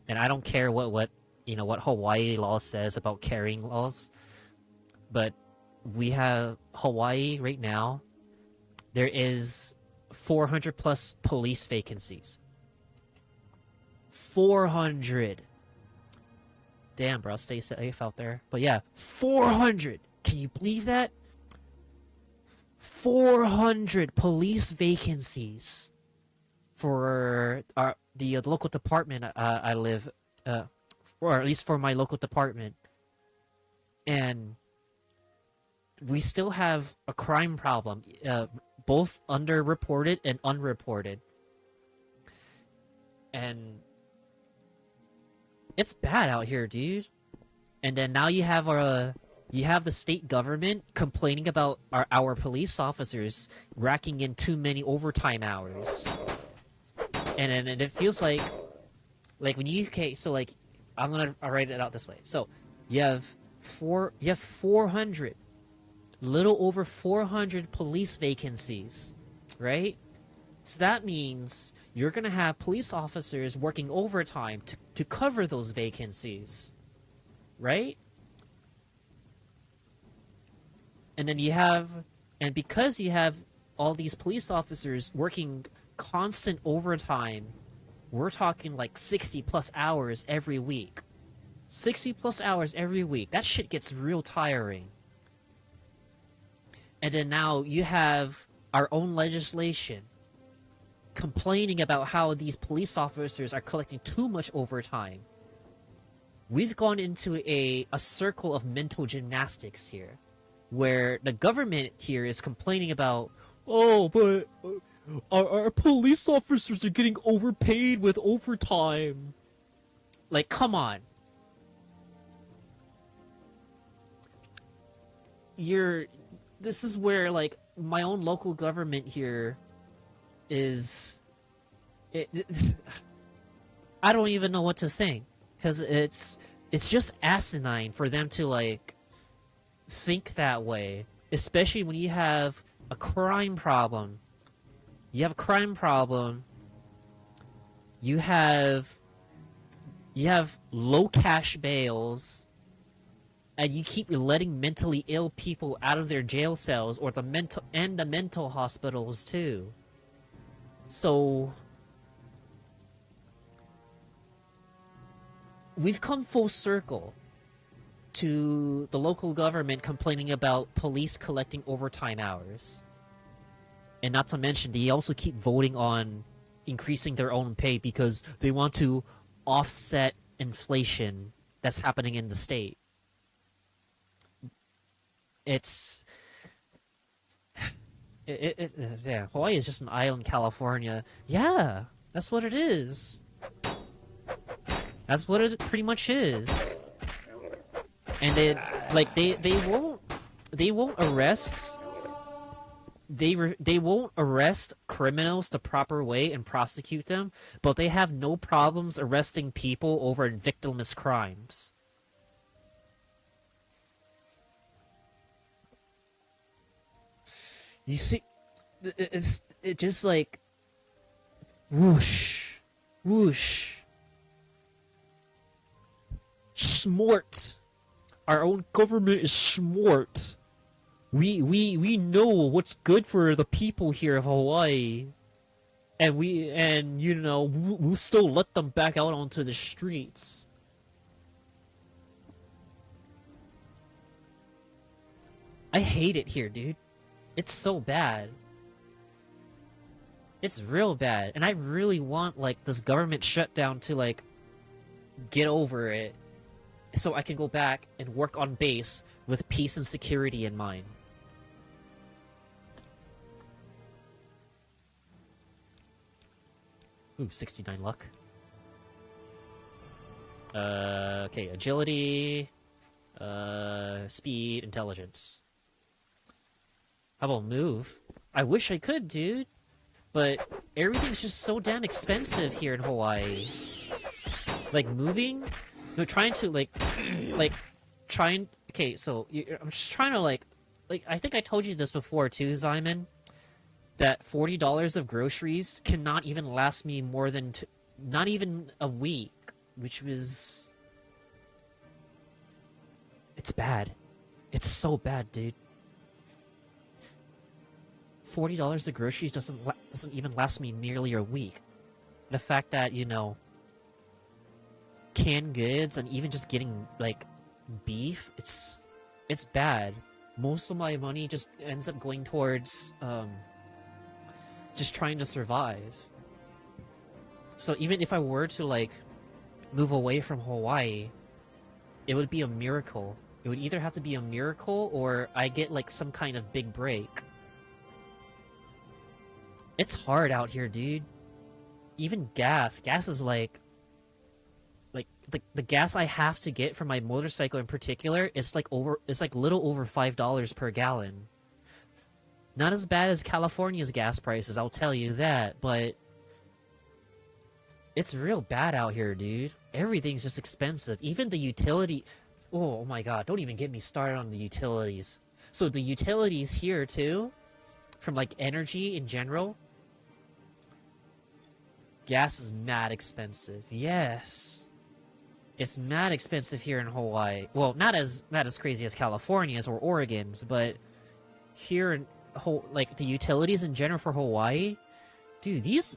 And I don't care what Hawaii law says about carrying laws, but we have Hawaii right now. There is 400 plus police vacancies. 400. Damn, bro, stay safe out there. But yeah, 400. Can you believe that? 400 police vacancies for the local department I live, or at least for my local department. And we still have a crime problem, both underreported and unreported. And it's bad out here, dude. And then now you have the state government complaining about our police officers racking in too many overtime hours. And it feels like when you, okay, so like I'll write it out this way. So you have 400, little over 400 police vacancies, right? So that means you're gonna have police officers working overtime to cover those vacancies, right? And then you have And because you have all these police officers working constant overtime, we're talking like 60 plus hours every week. 60 plus hours every week. That shit gets real tiring. And then now you have our own legislation complaining about how these police officers are collecting too much overtime. We've gone into a circle of mental gymnastics here, where the government here is complaining about, oh, but our police officers are getting overpaid with overtime. Like, come on. This is where, like, my own local government here is... I don't even know what to think. Because it's just asinine for them to, like, think that way. Especially when you have a crime problem. You have a crime problem. You have low cash bails. And you keep letting mentally ill people out of their jail cells or the mental hospitals too. So we've come full circle to the local government complaining about police collecting overtime hours. And not to mention, they also keep voting on increasing their own pay because they want to offset inflation that's happening in the state. Yeah, Hawaii is just an island, California. Yeah, that's what it is. That's what it pretty much is. And they won't arrest. They won't arrest criminals the proper way and prosecute them, but they have no problems arresting people over victimless crimes. You see, it's just like whoosh, whoosh. Smart. Our own government is smart. We know what's good for the people here of Hawaii, and we'll still let them back out onto the streets. I hate it here, dude. It's so bad. It's real bad, and I really want like this government shutdown to like get over it, so I can go back and work on base with peace and security in mind. Ooh, 69 luck. Okay, agility, speed, intelligence. How about move? I wish I could, dude. But everything's just so damn expensive here in Hawaii. Like, moving? No, trying to, okay, so, I'm just trying to, like, I think I told you this before, too, Zyman, that $40 of groceries cannot even last me more than, not even a week, which was... It's bad. It's so bad, dude. $40 of groceries doesn't even last me nearly a week. The fact that, canned goods and even just getting, like, beef, it's bad. Most of my money just ends up going towards, just trying to survive. So even if I were to, like, move away from Hawaii, it would be a miracle. It would either have to be a miracle or I get, like, some kind of big break. It's hard out here, dude. Even gas. Gas is like the gas I have to get for my motorcycle in particular, it's like little over $5 per gallon. Not as bad as California's gas prices, I'll tell you that, but it's real bad out here, dude. Everything's just expensive. Even the utility... Oh my god, don't even get me started on the utilities. So the utilities here, too, from, like, energy in general... Gas is mad expensive. Yes. It's mad expensive here in Hawaii. Well, not as crazy as California's or Oregon's, but here like the utilities in general for Hawaii, dude, these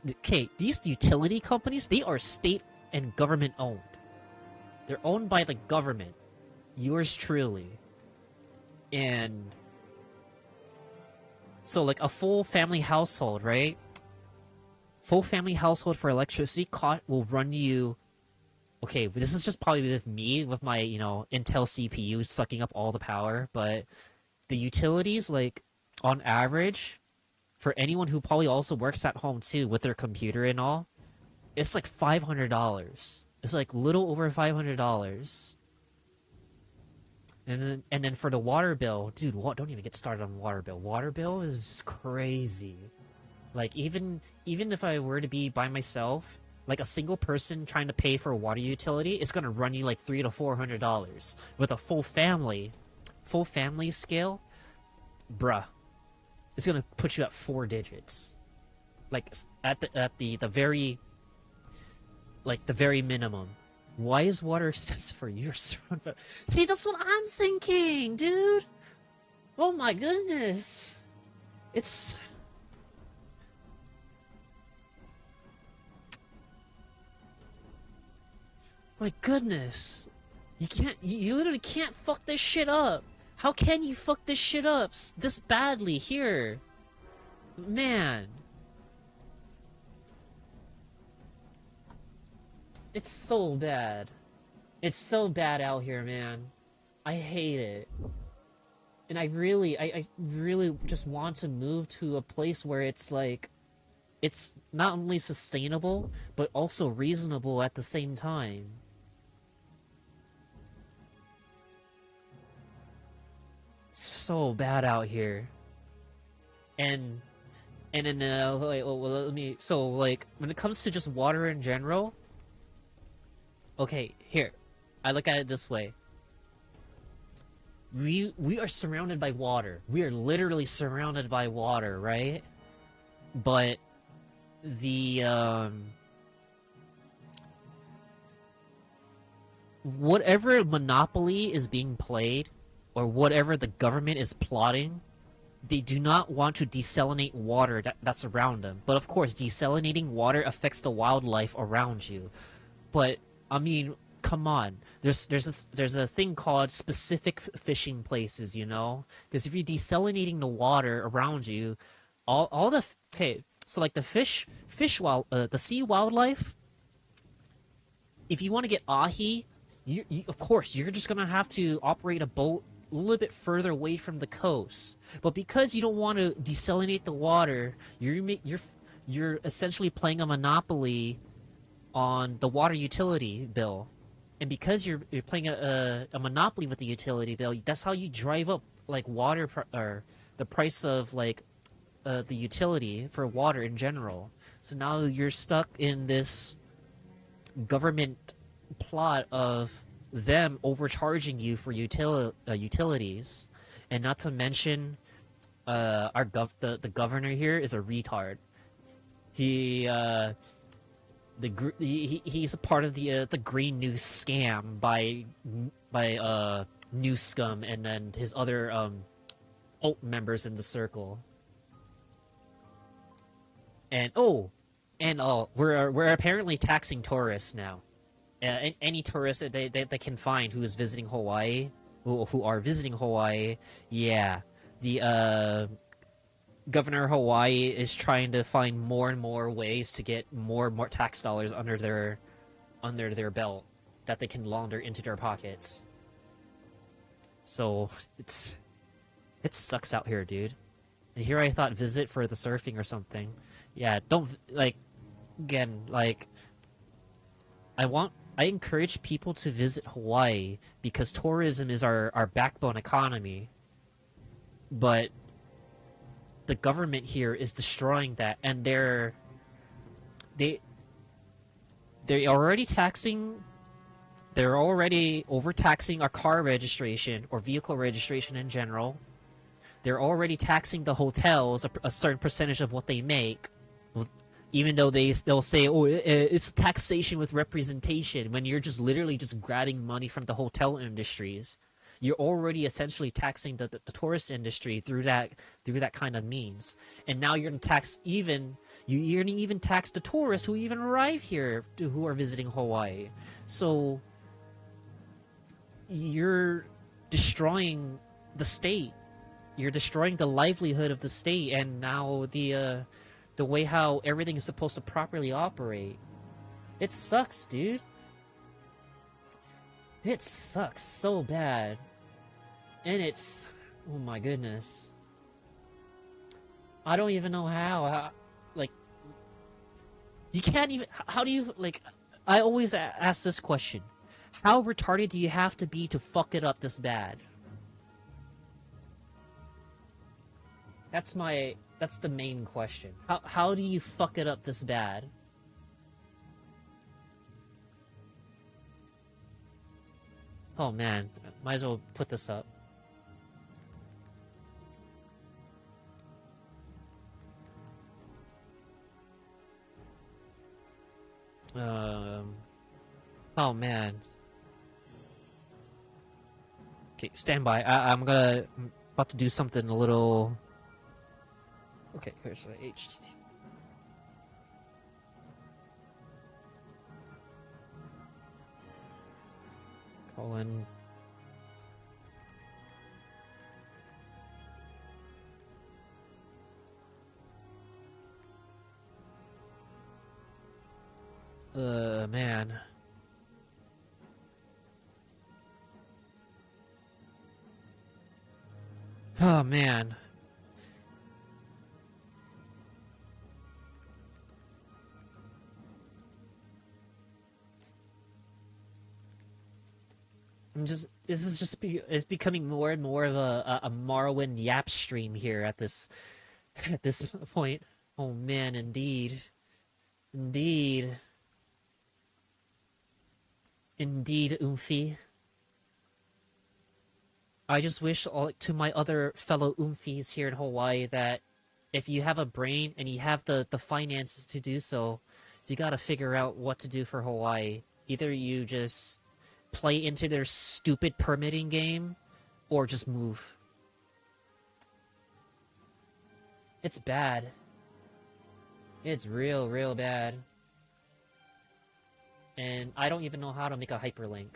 utility companies, they are state and government owned. They're owned by the government. Yours truly. And so like a full family household, right? Full family household for electricity will run you. Okay, this is just probably with me, with my, Intel CPU sucking up all the power, but the utilities, like, on average, for anyone who probably also works at home too, with their computer and all, it's like $500. It's like little over $500. And then for the water bill, dude, don't even get started on water bill. Water bill is just crazy. Like, even if I were to be by myself, like a single person trying to pay for a water utility, it's gonna run you like $300 to $400. With a full family scale, bruh, it's gonna put you at 4 digits. Like at the very, like the very minimum. Why is water expensive for you? See, that's what I'm thinking, dude. Oh my goodness, it's. My goodness. You literally can't fuck this shit up. How can you fuck this shit up this badly here? Man. It's so bad. It's so bad out here, man. I hate it. And I really just want to move to a place where it's like, it's not only sustainable, but also reasonable at the same time. It's so bad out here. And then, wait, well, let me, so, like, when it comes to just water in general, okay, here, I look at it this way. We are surrounded by water. We are literally surrounded by water, right? But the, whatever monopoly is being played, or whatever the government is plotting, they do not want to desalinate water that's around them. But of course, desalinating water affects the wildlife around you. But, I mean, come on. There's a thing called specific fishing places, you know? Because if you're desalinating the water around you, all the... Okay, so like the the sea wildlife, if you want to get ahi, you of course, you're just going to have to operate a boat a little bit further away from the coast. But because you don't want to desalinate the water, you're essentially playing a monopoly on the water utility bill. And because you're playing a monopoly with the utility bill, that's how you drive up like water or the price of like the utility for water in general. So now you're stuck in this government plot of them overcharging you for utilities, and not to mention, the governor here is a retard. He's a part of the Green News scam by News Scum and then his other alt members in the circle. And we're apparently taxing tourists now. Any tourist they can find who is visiting Hawaii, who are visiting Hawaii, yeah. The Governor of Hawaii is trying to find more and more ways to get more tax dollars under their belt that they can launder into their pockets. So it sucks out here, dude. And here I thought visit for the surfing or something. Yeah, don't like again like I encourage people to visit Hawaii because tourism is our backbone economy. But the government here is destroying that, and they're already overtaxing our car registration or vehicle registration in general. They're already taxing the hotels a certain percentage of what they make. Even though they'll say, oh, it's taxation with representation, when you're just literally just grabbing money from the hotel industries. you're already essentially taxing the tourist industry through that kind of means, and now you're gonna tax you're gonna even tax the tourists who even arrive here who are visiting Hawaii. So you're destroying the state. You're destroying the livelihood of the state, and now the way how everything is supposed to properly operate. It sucks, dude. It sucks so bad. And it's... oh my goodness. I don't even know how like... you can't even... how do you... like... I always ask this question. How retarded do you have to be to fuck it up this bad? That's the main question. How do you fuck it up this bad? Oh man, might as well put this up. Oh man. Okay, stand by. I'm about to do something a little... okay, here's the HTTP. Colon. Man. Oh, man. It's becoming more and more of a Morrowind yap stream here at this point. Oh man, indeed, Oomphy. I just wish to my other fellow Oomphies here in Hawaii that if you have a brain and you have the finances to do so, you gotta figure out what to do for Hawaii. Either you just play into their stupid permitting game, or just move. It's bad. It's real bad. And I don't even know how to make a hyperlink.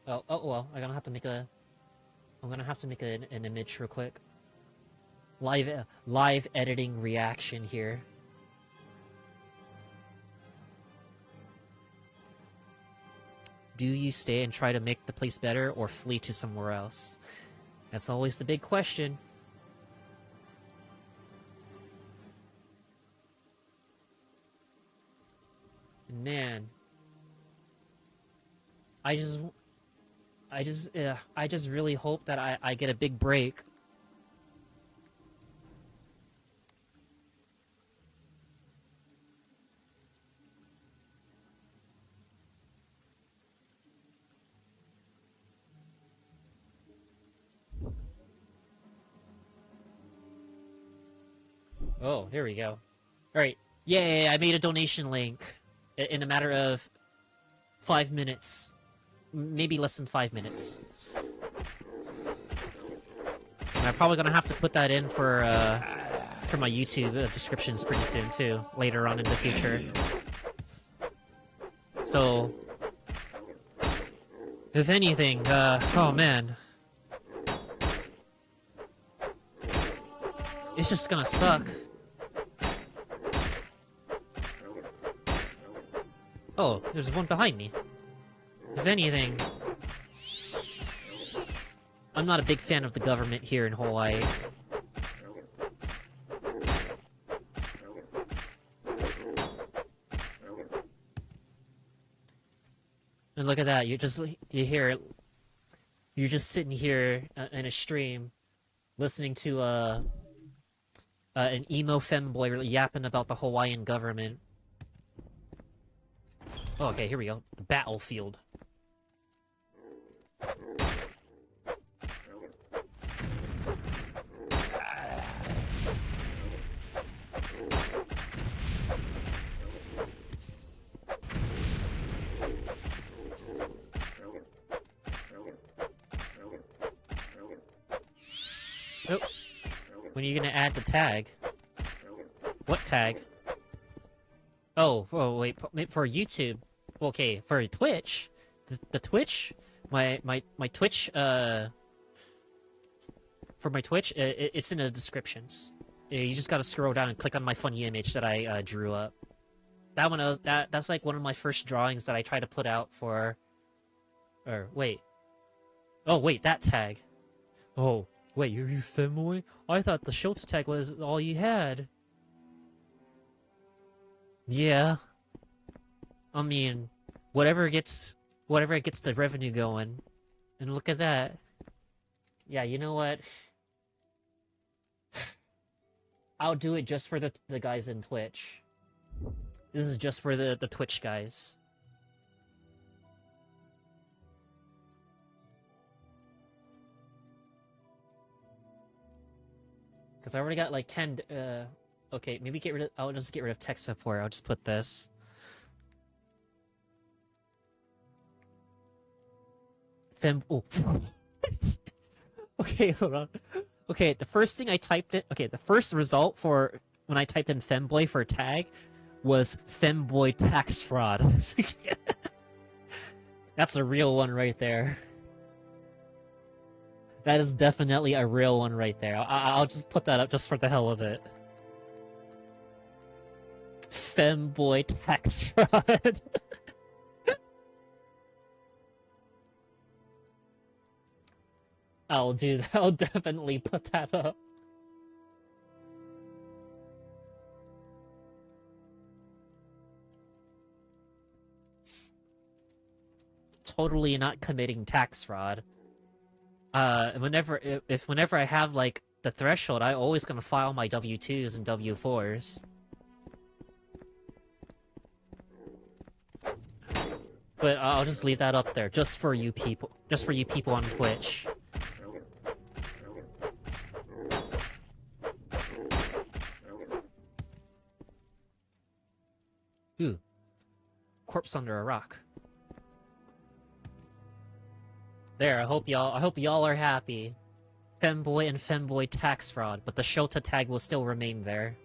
Oh well, I'm gonna have to make an image real quick. Live editing reaction here. Do you stay and try to make the place better, or flee to somewhere else? That's always the big question. Man, I just really hope that I get a big break. Oh, here we go. Alright. Yay, I made a donation link in a matter of 5 minutes. Maybe less than 5 minutes. And I'm probably gonna have to put that in for my YouTube descriptions pretty soon, too. Later on in the future. So... if anything, oh man. It's just gonna suck. Oh, there's one behind me. If anything, I'm not a big fan of the government here in Hawaii. And look at that, you're just sitting here in a stream, listening to an emo femboy yapping about the Hawaiian government. Oh, okay, here we go. The battlefield. Oh, when are you gonna add the tag? What tag? Oh, wait, for YouTube. Okay, for Twitch, the Twitch, my Twitch, for my Twitch, it's in the descriptions. You just gotta scroll down and click on my funny image that I drew up. That one, that's like one of my first drawings that I try to put out for. Or wait, oh wait, that tag. Oh wait, you're you femboy? I thought the Schultz tag was all you had. Yeah. I mean, whatever gets the revenue going. And look at that. Yeah, you know what? I'll do it just for the guys in Twitch. This is just for the Twitch guys. Because I already got like 10, okay, maybe I'll just get rid of tech support. I'll just put this. Oh. Okay, hold on. Okay, the first thing I typed in... Okay, the first result for... When I typed in femboy for tag was femboy tax fraud. That's a real one right there. That is definitely a real one right there. I'll just put that up just for the hell of it. Femboy tax fraud. I'll do that. I'll definitely put that up. Totally not committing tax fraud. Whenever I have like the threshold, I always gonna file my W2s and W4s. But I'll just leave that up there, just for you people on Twitch. Ooh. Corpse under a rock. There, I hope y'all are happy. Femboy and femboy tax fraud, but the Shota tag will still remain there.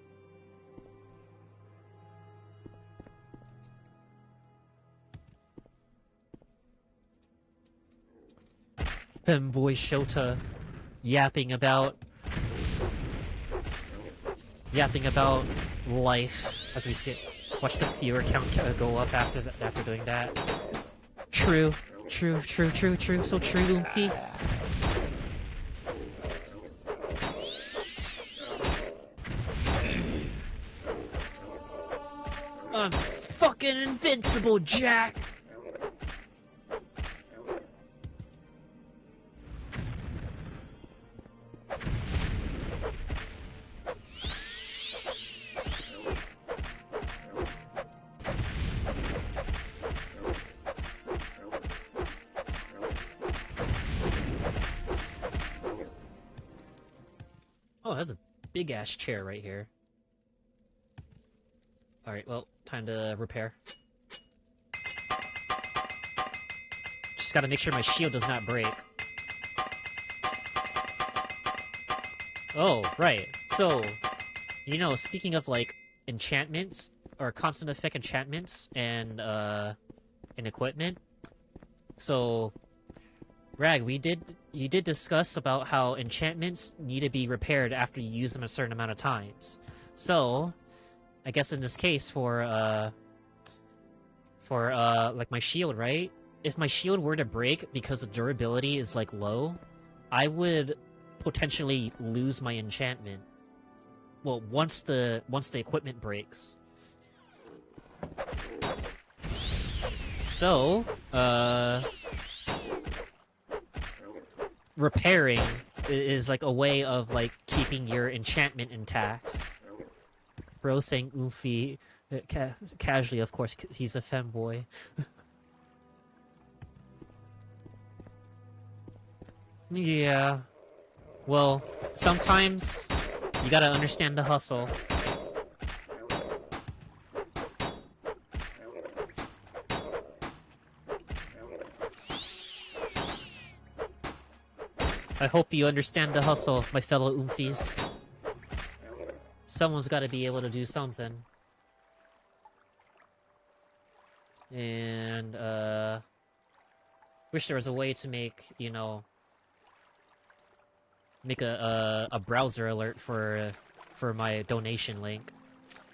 Femboy Shota yapping about life as we watch the viewer count go up after doing that. True, so true, Lumpy. I'm fucking invincible, Jack! Oh, that's a big-ass chair right here. Alright, well, time to repair. Just gotta make sure my shield does not break. Oh, right. So, you know, speaking of, like, enchantments, or constant effect enchantments, and equipment, so... Rag, you did discuss about how enchantments need to be repaired after you use them a certain amount of times. So, I guess in this case for like my shield, right? If my shield were to break because the durability is like low, I would potentially lose my enchantment. Well, once the equipment breaks. So, repairing is like a way of like keeping your enchantment intact. Bro saying oofy casually, of course, 'cause he's a femboy. Yeah. Well, sometimes you gotta understand the hustle. I hope you understand the hustle, my fellow Oomfies. Someone's got to be able to do something. And, wish there was a way to make, you know, make a browser alert for my donation link.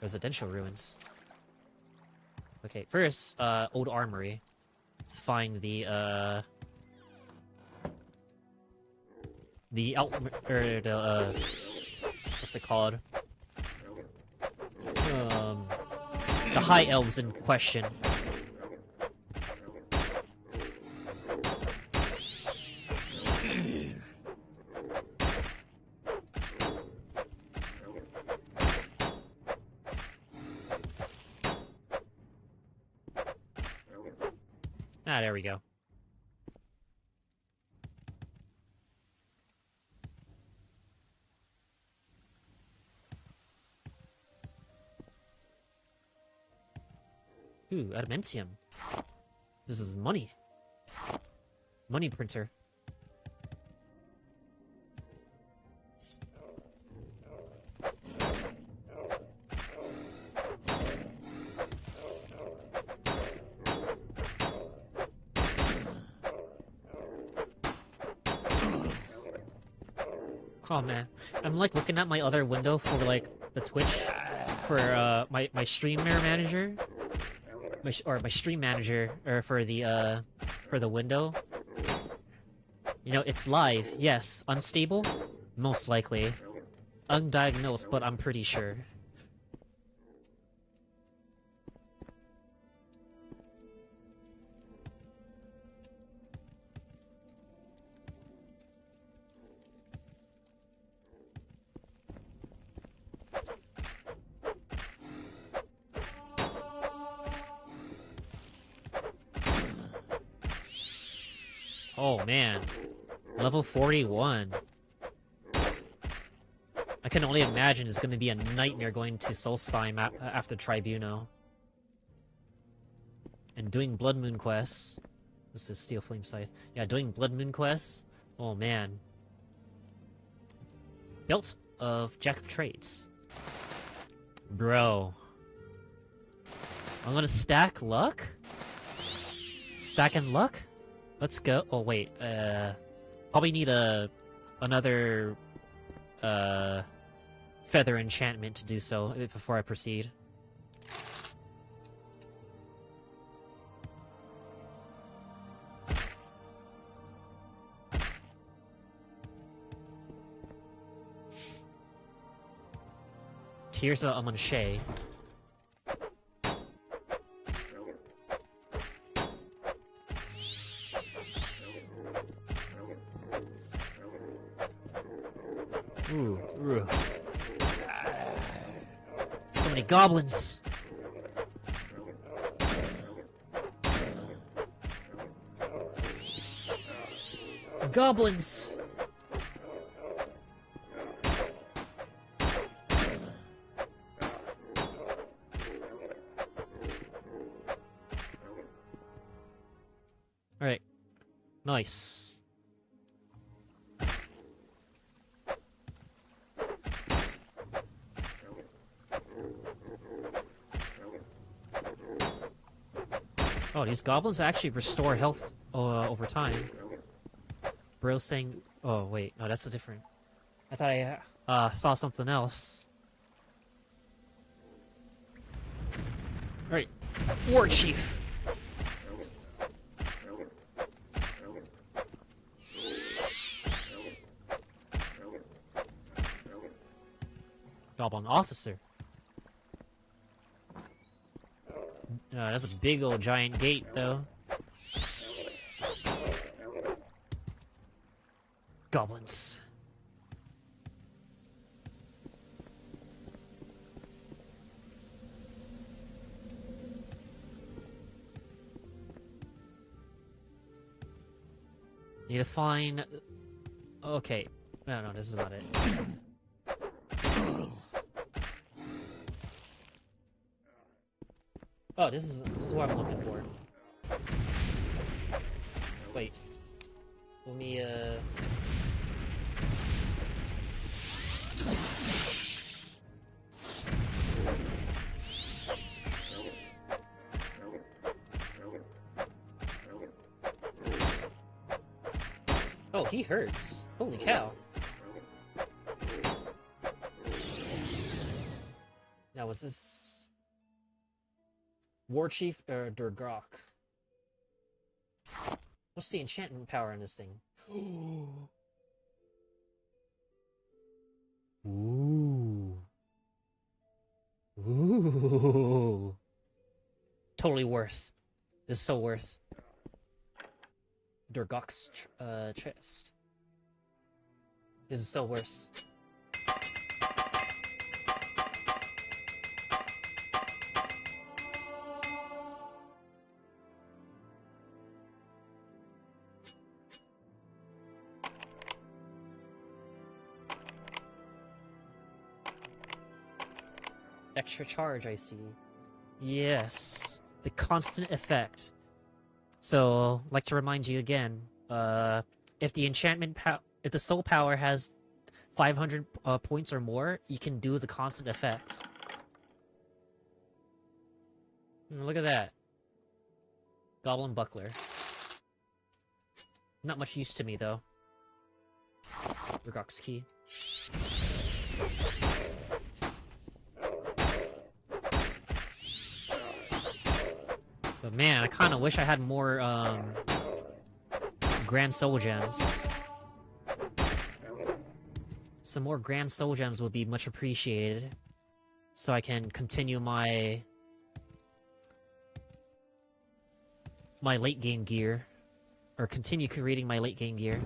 Residential ruins. Okay, first, old armory. Let's find the what's it called? The high elves in question. Ah, there we go. Ooh, adamantium. This is money. Money printer. Oh man, I'm like looking at my other window for like the Twitch for my streamer manager, my stream manager, or for the window. You know, it's live. Yes, unstable, most likely, undiagnosed, but I'm pretty sure. Oh man, level 41. I can only imagine it's going to be a nightmare going to Solstheim after Tribuno. And doing Blood Moon quests. This is Steel Flame Scythe. Yeah, doing Blood Moon quests. Oh man. Belt of Jack of Trades. Bro. I'm gonna stack luck? Stacking luck? Let's go. Oh wait, probably need another feather enchantment to do so before I proceed. Tears of Amonche. Ooh. So many goblins. Goblins. All right. Nice. Oh, these goblins actually restore health over time. Bro saying... Oh, wait. No, that's a different... I thought I saw something else. Alright. War Chief! Goblin Officer. That's a big old giant gate, though. Goblins. Need to find... Okay. No, this is not it. Oh, this is what I'm looking for. Wait. Let me, Oh, he hurts. Holy cow. Now, was this War Chief or Durgrok? What's the enchantment power in this thing? Ooh. Ooh. Totally worth. This is so worth. Durgok's chest. This is so worth. Extra charge, I see. Yes, the constant effect. So, like to remind you again, if the if the soul power has 500 points or more, you can do the constant effect. Look at that. Goblin Buckler. Not much use to me, though. Rugok's Key. But man, I kind of wish I had more, Grand Soul Gems. Some more Grand Soul Gems would be much appreciated. So I can continue my late game gear. Or continue creating my late game gear.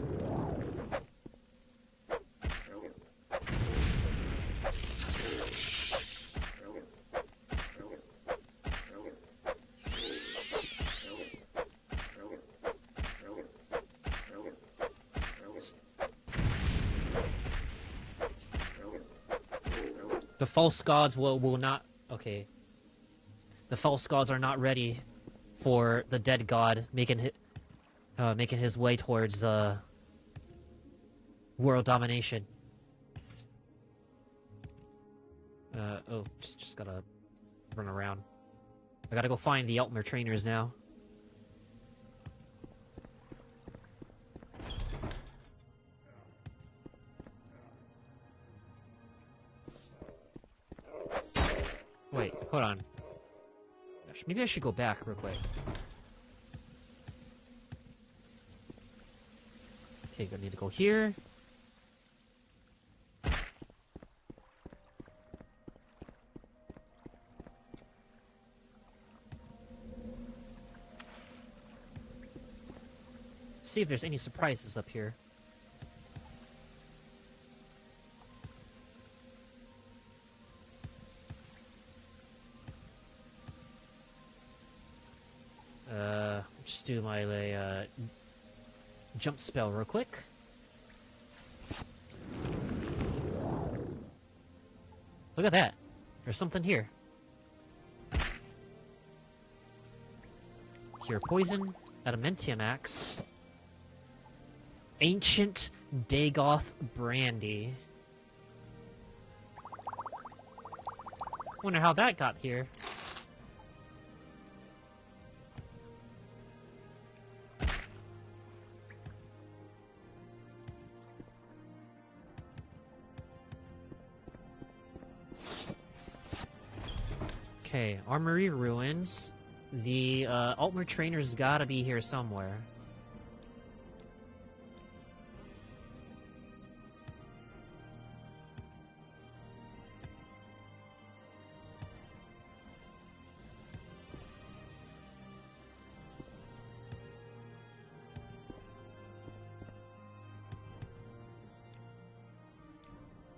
The false gods will not... Okay. The false gods are not ready for the dead god making his way towards world domination. Oh, just gotta run around. I gotta go find the Altmer trainers now. Wait, hold on. Maybe I should go back real quick. Okay, I need to go here. See if there's any surprises up here. Just do my jump spell real quick. Look at that. There's something here. Cure poison, adamantium axe, ancient Dagoth brandy. Wonder how that got here. Okay, Armory Ruins. The Altmer trainer's gotta be here somewhere.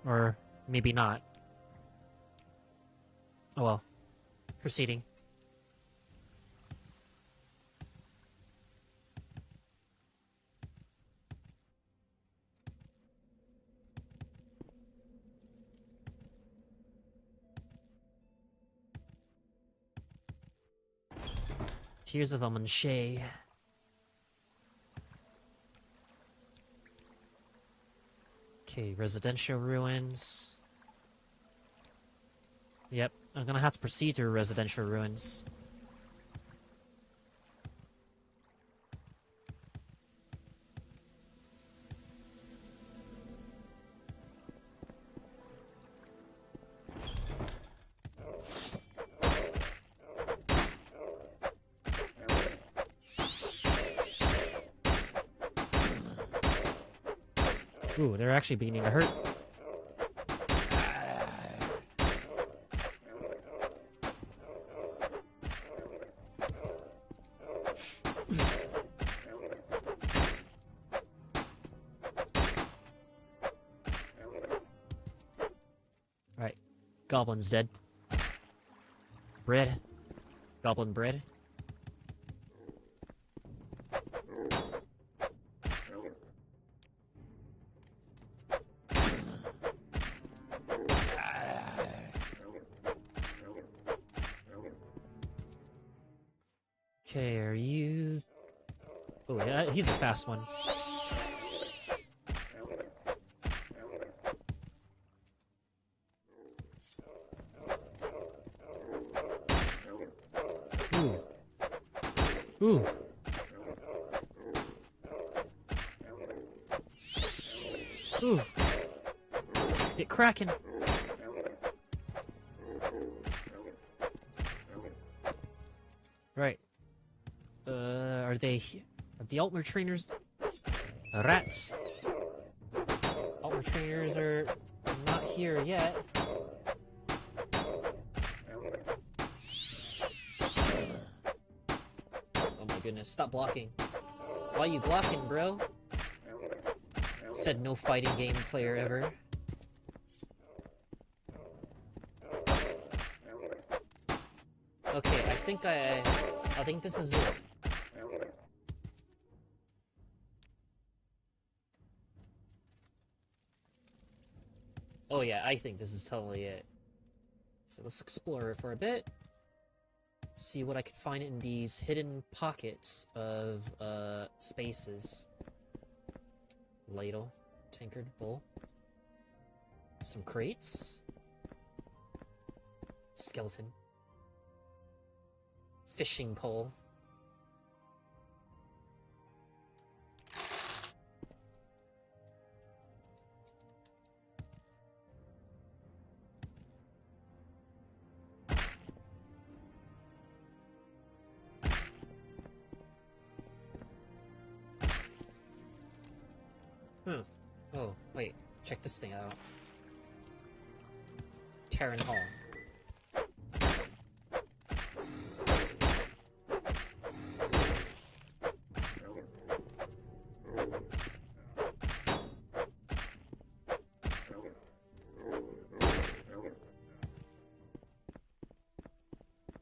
Or maybe not. Oh well. Proceeding. Tears of Amanche. Okay, residential ruins. Yep, I'm gonna have to proceed through residential ruins. Ooh, they're actually beginning to hurt. Alright. Goblin's dead. Bread. Goblin bread. Okay, are you... Oh, yeah, he's a fast one. Ooh. Ooh. Ooh. Get cracking. Right. Are the Altmer trainers rats? Altmer trainers are not here yet. Oh my goodness, stop blocking. Why are you blocking, bro? Said no fighting game player ever. Okay, I think this is it. Oh yeah, I think this is totally it. So let's explore it for a bit. See what I can find in these hidden pockets of spaces. Ladle, tankard, bowl. Some crates. Skeleton. Fishing pole. Oh, wait. Check this thing out. Terran Hall.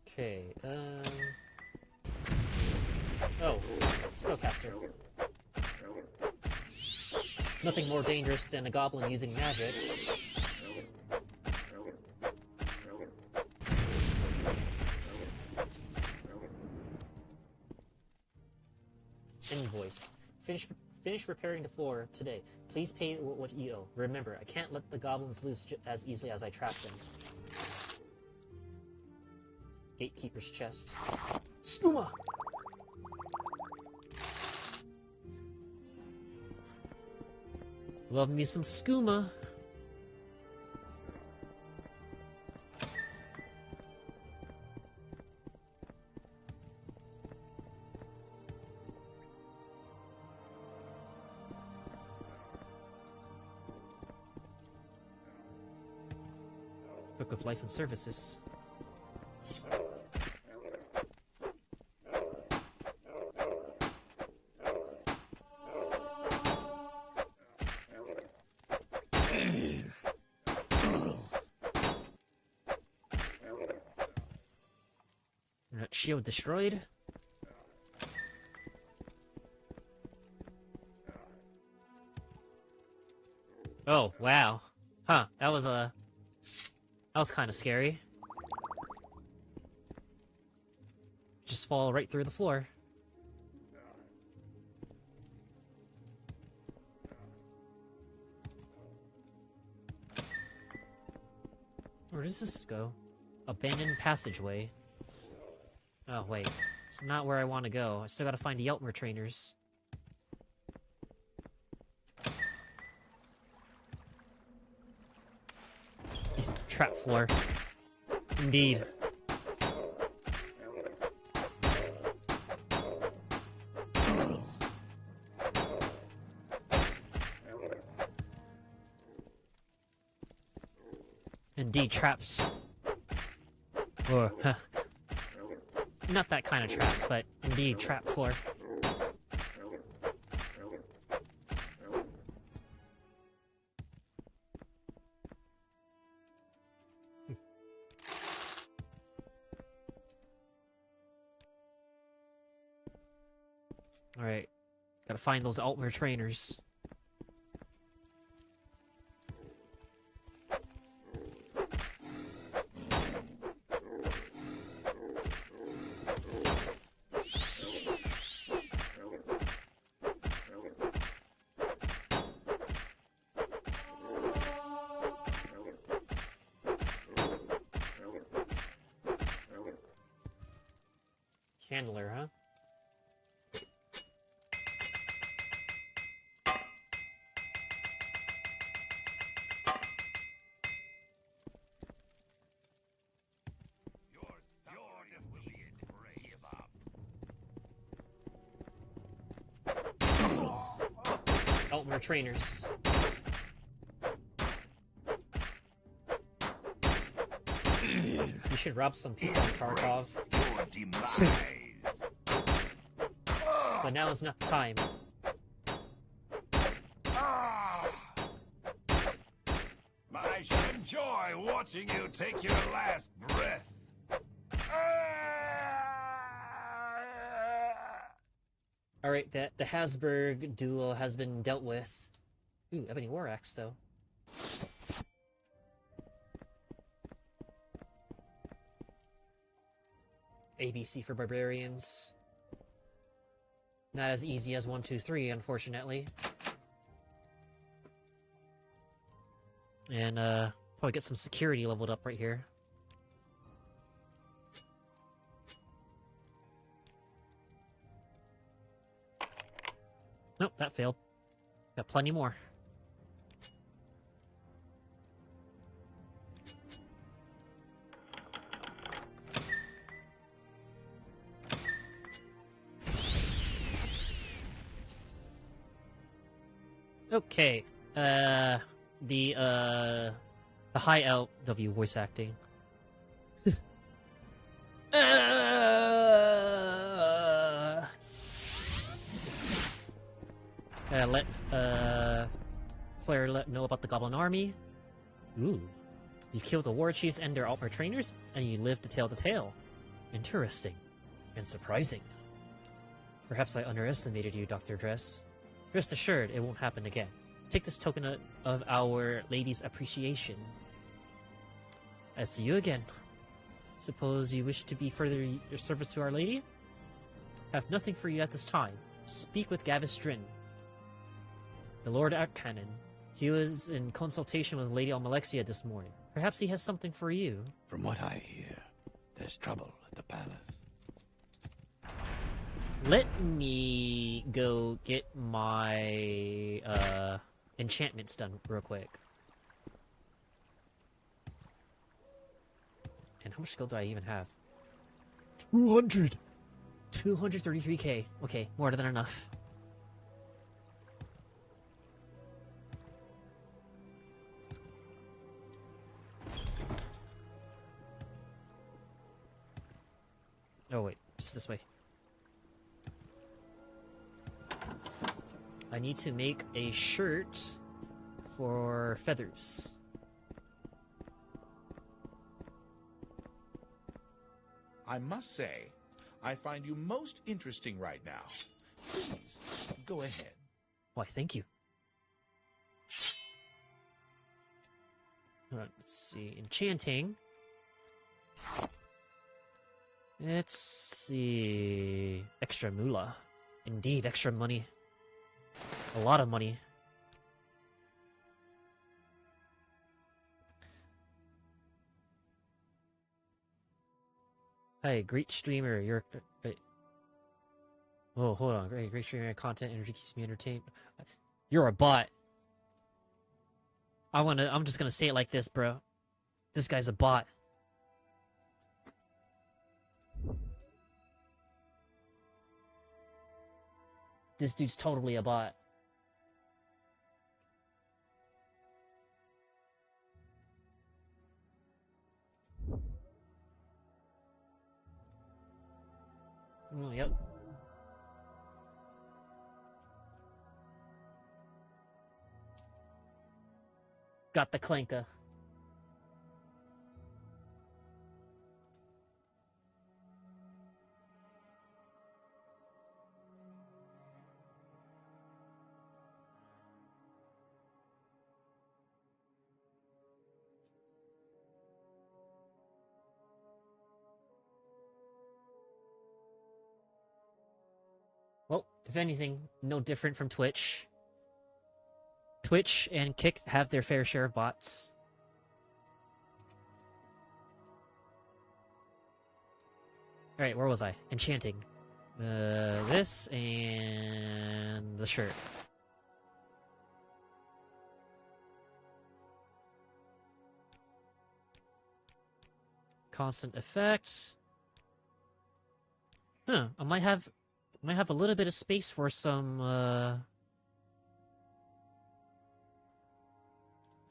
Okay, oh, spellcaster. Nothing more dangerous than a goblin using magic. Invoice. Finish repairing the floor today. Please pay what you owe. Remember, I can't let the goblins loose as easily as I trap them. Gatekeeper's chest. Skooma! Love me some skooma. Book of Life and Services. Shield destroyed. Oh, wow. Huh, that was kind of scary. Just fall right through the floor. Where does this go? Abandoned passageway. Oh, wait. It's not where I want to go. I still gotta find the Altmer trainers. He's trap floor. Indeed. Indeed, traps. Or, not that kind of traps, but indeed, trap floor. Alright. Gotta find those Altmer trainers. Candler, huh? Altmer trainers. You should rob some people on Tarkov. But now is not the time. I shall enjoy watching you take your last breath. Alright, the Hasberg duel has been dealt with. Ooh, Ebony War Axe, though. ABC for barbarians. Not as easy as 1, 2, 3, unfortunately. And, probably get some security leveled up right here. Nope, that failed. Got plenty more. Okay, the high LW voice acting. Let Flare know about the Goblin Army. Ooh, you killed the war chiefs and their Altmer trainers, and you lived to tell the tale. Interesting and surprising. Perhaps I underestimated you, Dr. Dress. Rest assured, it won't happen again. Take this token of our lady's appreciation. I see you again. Suppose you wish to be further your service to Our Lady? Have nothing for you at this time. Speak with Gavis Drin, the Lord Arcanon. He was in consultation with Lady Almalexia this morning. Perhaps he has something for you. From what I hear, there's trouble at the palace. Let me go get my enchantments done real quick. And how much skill do I even have? 200! 233k. Okay, more than enough. Oh wait, it's this way. I need to make a shirt for feathers. I must say, I find you most interesting right now. Please, go ahead. Why, thank you. Let's see, enchanting. Let's see, extra moolah. Indeed, extra money. A lot of money. Hey, great streamer, you're... wait. Oh, hold on. Great streamer, content, energy keeps me entertained. You're a bot. I'm just gonna say it like this, bro. This guy's a bot. This dude's totally a bot. Oh, yep. Got the clanker. Well, if anything, no different from Twitch. Twitch and Kick have their fair share of bots. Alright, where was I? Enchanting. This and the shirt. Constant effect. Huh, I might have a little bit of space for some,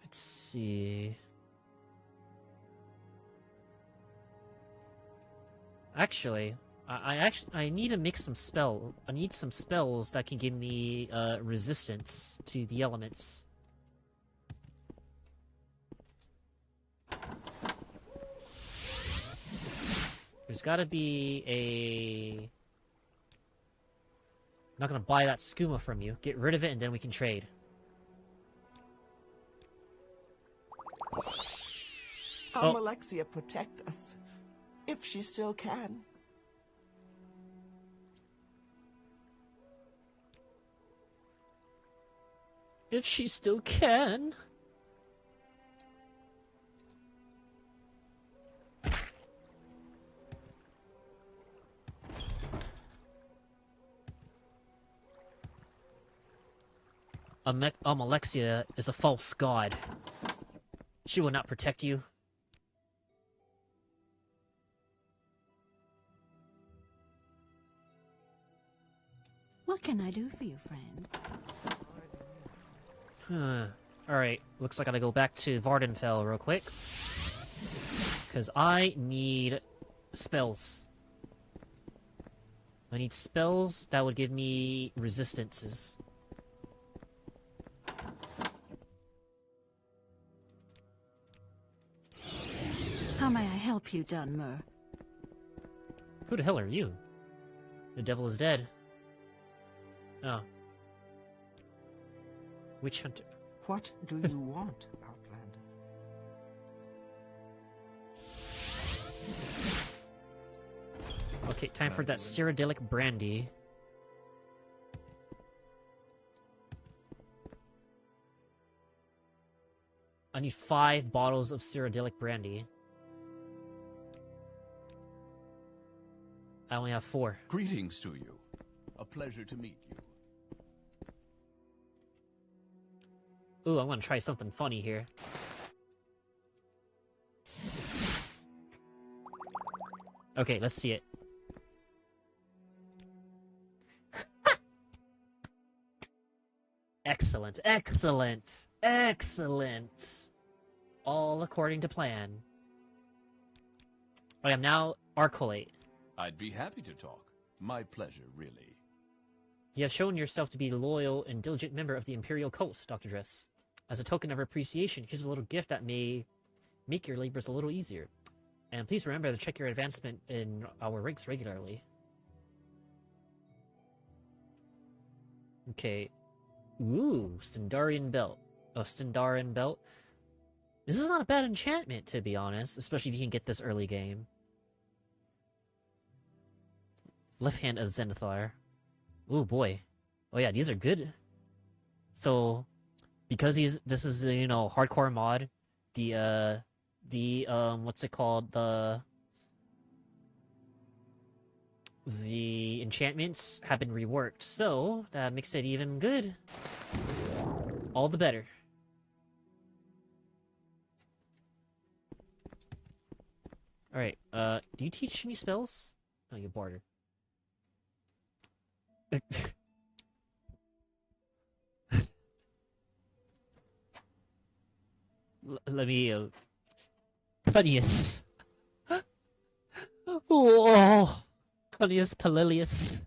let's see. Actually, I need to make some spell. I need some spells that can give me, resistance to the elements. There's gotta be a... I'm not gonna buy that skooma from you. Get rid of it and then we can trade. Alexia protect us, if she still can. If she still can. Alexia is a false god. She will not protect you. What can I do for you, friend? Alright, looks like I gotta go back to Vardenfell real quick. Because I need spells. I need spells that would give me resistances. How may I help you, Dunmer? Who the hell are you? The devil is dead. Oh. Witch hunter. What do you want, Outlander? Okay, time for that Cyrodiilic brandy. I need 5 bottles of Cyrodiilic brandy. I only have 4. Greetings to you. A pleasure to meet you. Ooh, I'm gonna try something funny here. Okay, let's see it. Excellent, excellent, excellent. All according to plan. I am now Arcolate. I'd be happy to talk. My pleasure, really. You have shown yourself to be a loyal and diligent member of the Imperial cult, Dr. Dress. As a token of appreciation, here's a little gift that may make your labors a little easier. And please remember to check your advancement in our ranks regularly. Okay. Ooh, Stendarian Belt. A Stendarian Belt. This is not a bad enchantment, to be honest, especially if you can get this early game. Left hand of Zenithar. Oh boy. Oh yeah, these are good. So, because this is the, you know, hardcore mod, the what's it called? The enchantments have been reworked, so that makes it even good. All the better. Alright, do you teach any spells? No, you barter. Let me, Cunnius. Oh, Cunius Palilius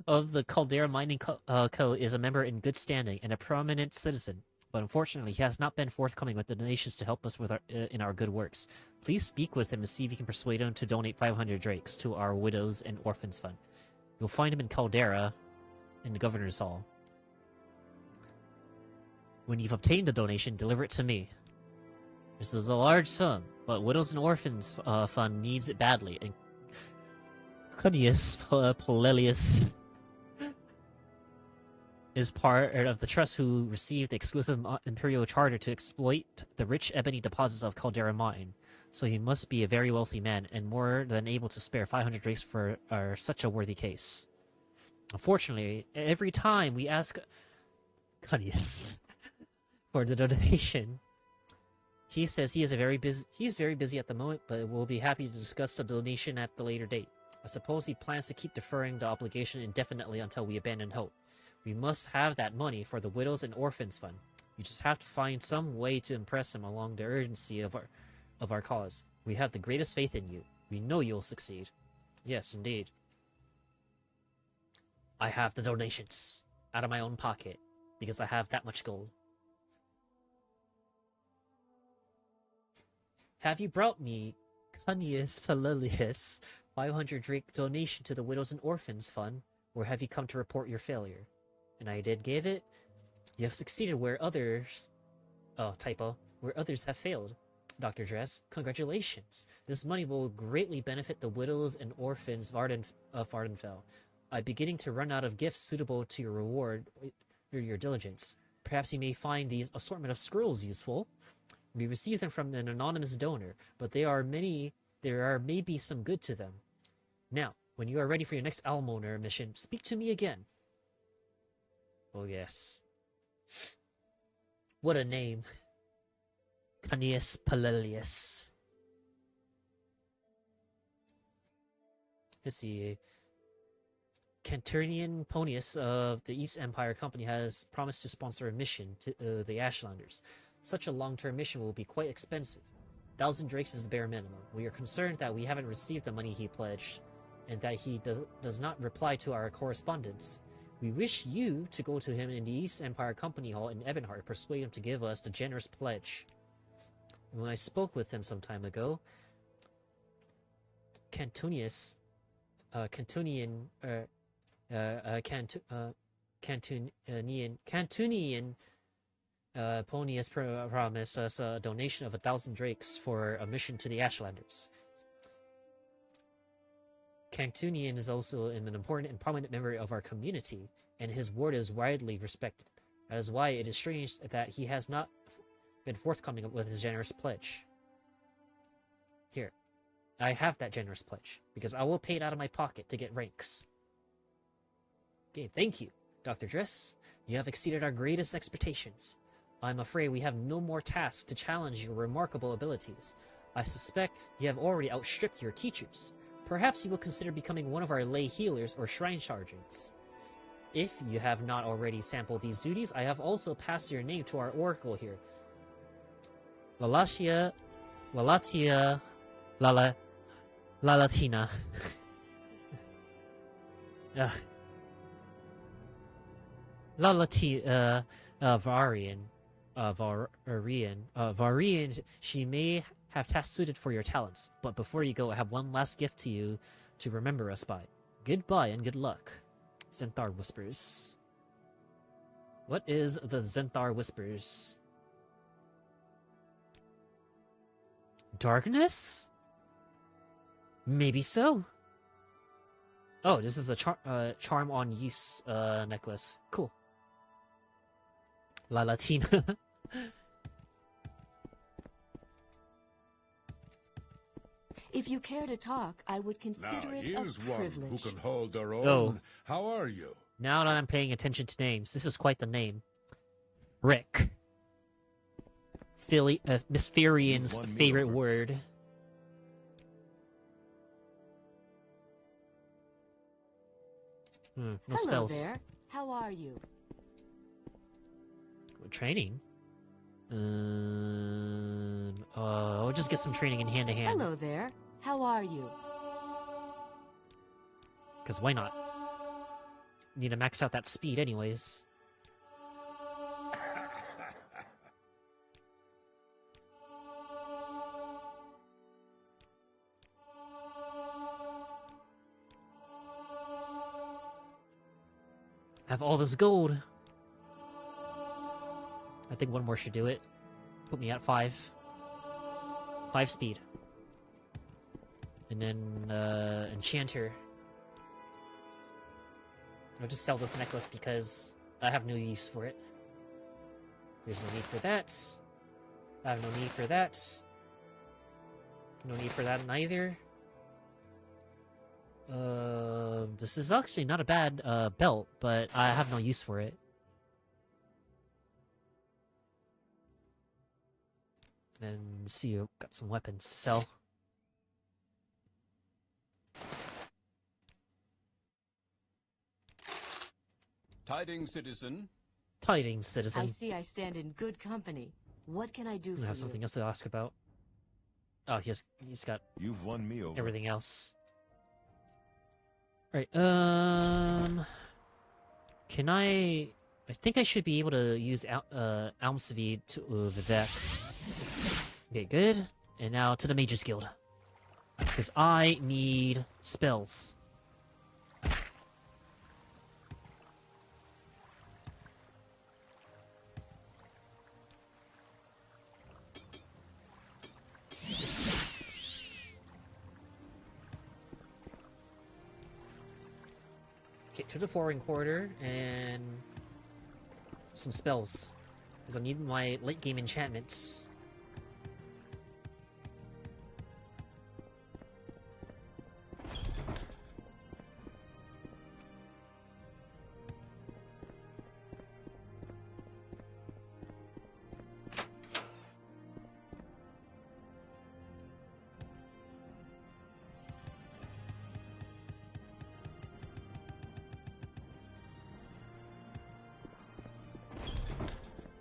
of the Caldera Mining Co. is a member in good standing and a prominent citizen, but unfortunately he has not been forthcoming with the donations to help us with in our good works. Please speak with him and see if you can persuade him to donate 500 drakes to our Widows and Orphans Fund. You'll find him in Caldera, in the Governor's Hall. When you've obtained the donation, deliver it to me. This is a large sum, but Widows and Orphans Fund needs it badly, and Cunius Polelius is part of the trust who received the exclusive imperial charter to exploit the rich ebony deposits of Caldera Mine. So he must be a very wealthy man, and more than able to spare 500 drakes for such a worthy case. Unfortunately, every time we ask Cunius for the donation, he says he's very busy at the moment, but will be happy to discuss the donation at the later date. I suppose he plans to keep deferring the obligation indefinitely until we abandon hope. We must have that money for the Widows and Orphans Fund. You just have to find some way to impress him along the urgency of our cause. We have the greatest faith in you. We know you'll succeed. Yes, indeed. I have the donations out of my own pocket because I have that much gold. Have you brought me Cunius Palilius 500 drake donation to the Widows and Orphans Fund, or have you come to report your failure? And I did give it. You have succeeded where others... Oh, typo. Where others have failed. Dr. Dress, congratulations. This money will greatly benefit the widows and orphans of Vardenfell. I'm beginning to run out of gifts suitable to your reward or your diligence. Perhaps you may find these assortment of scrolls useful. We received them from an anonymous donor, but there are maybe some good to them. Now, when you are ready for your next Almoner mission, speak to me again. Oh yes. What a name. Cunius Palilius. Let's see. Canturnian Ponius of the East Empire Company has promised to sponsor a mission to the Ashlanders. Such a long-term mission will be quite expensive. 1,000 drakes is the bare minimum. We are concerned that we haven't received the money he pledged, and that he does not reply to our correspondence. We wish you to go to him in the East Empire Company Hall in Ebonheart, persuade him to give us the generous pledge. And when I spoke with him some time ago, Cantunian Ponius promised us a donation of 1,000 drakes for a mission to the Ashlanders. Cantunian is also an important and prominent member of our community, and his word is widely respected. That is why it is strange that he has not been forthcoming with his generous pledge. Here, I have that generous pledge, because I will pay it out of my pocket to get ranks. Okay, thank you, Dr. Dress. You have exceeded our greatest expectations. I'm afraid we have no more tasks to challenge your remarkable abilities. I suspect you have already outstripped your teachers. Perhaps you will consider becoming one of our lay healers or shrine sergeants. If you have not already sampled these duties, I have also passed your name to our oracle here. Lalatina. Varian, she may have tasks suited for your talents, but before you go, I have one last gift to you to remember us by. Goodbye and good luck. Zenthar whispers. What is the Zenthar whispers? Darkness? Maybe so. Oh, this is a charm on use necklace. Cool. La Latina. If you care to talk, I would consider it a here's one privilege. who can hold their own. Oh. How are you? Now that I'm paying attention to names, this is quite the name. Rick. Miss Furian's favorite word. No Hello spells. there. How are you? Training? I'll just get some training in hand-to-hand. Hello there. How are you? Because why not? Need to max out that speed anyways. Have all this gold. I think one more should do it. Put me at 5. 5 speed. And then, Enchanter. I'll just sell this necklace because I have no use for it. There's no need for that. I have no need for that. No need for that neither. This is actually not a bad, belt, but I have no use for it. And see, you got some weapons to sell. Tidings, citizen. Tidings, citizen. I see I stand in good company. What can I do for I have you? something else to ask about. Oh, he's got You've won me over. everything else. Right, can I think I should be able to use Almsvi to Vivek. Okay, good. And now to the Mages Guild. Because I need spells. Okay, to the foreign quarter and some spells. Because I need my late game enchantments.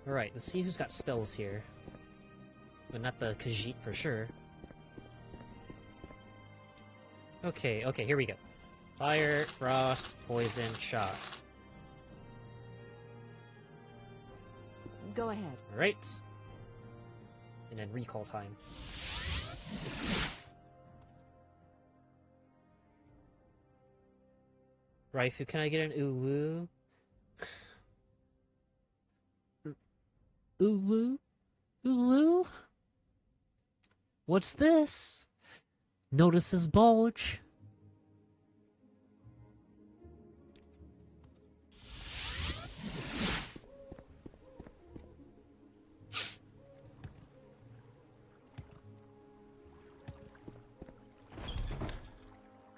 Alright, let's see who's got spells here. But not the Khajiit for sure. Okay, here we go. Fire, frost, poison, shock. Go ahead. Alright. And then recall time. Raifu, can I get an uwu? Uwu? Uwu? What's this? Notice this bulge.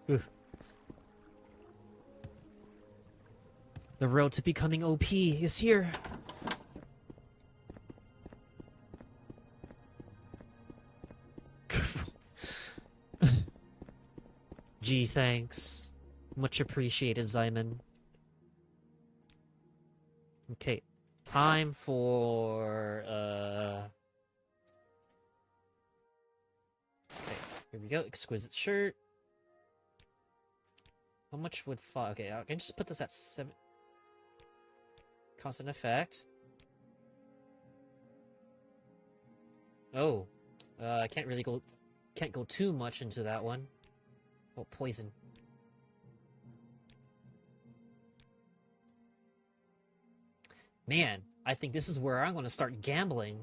Oof. The road to becoming OP is here. Gee, thanks. Much appreciated, Zyman. Okay. Time for, okay, here we go. Exquisite shirt. How much would okay, I can just put this at 7. Constant effect. Oh. I can't really go... Can't go too much into that one. Oh, poison. Man, I think this is where I'm going to start gambling.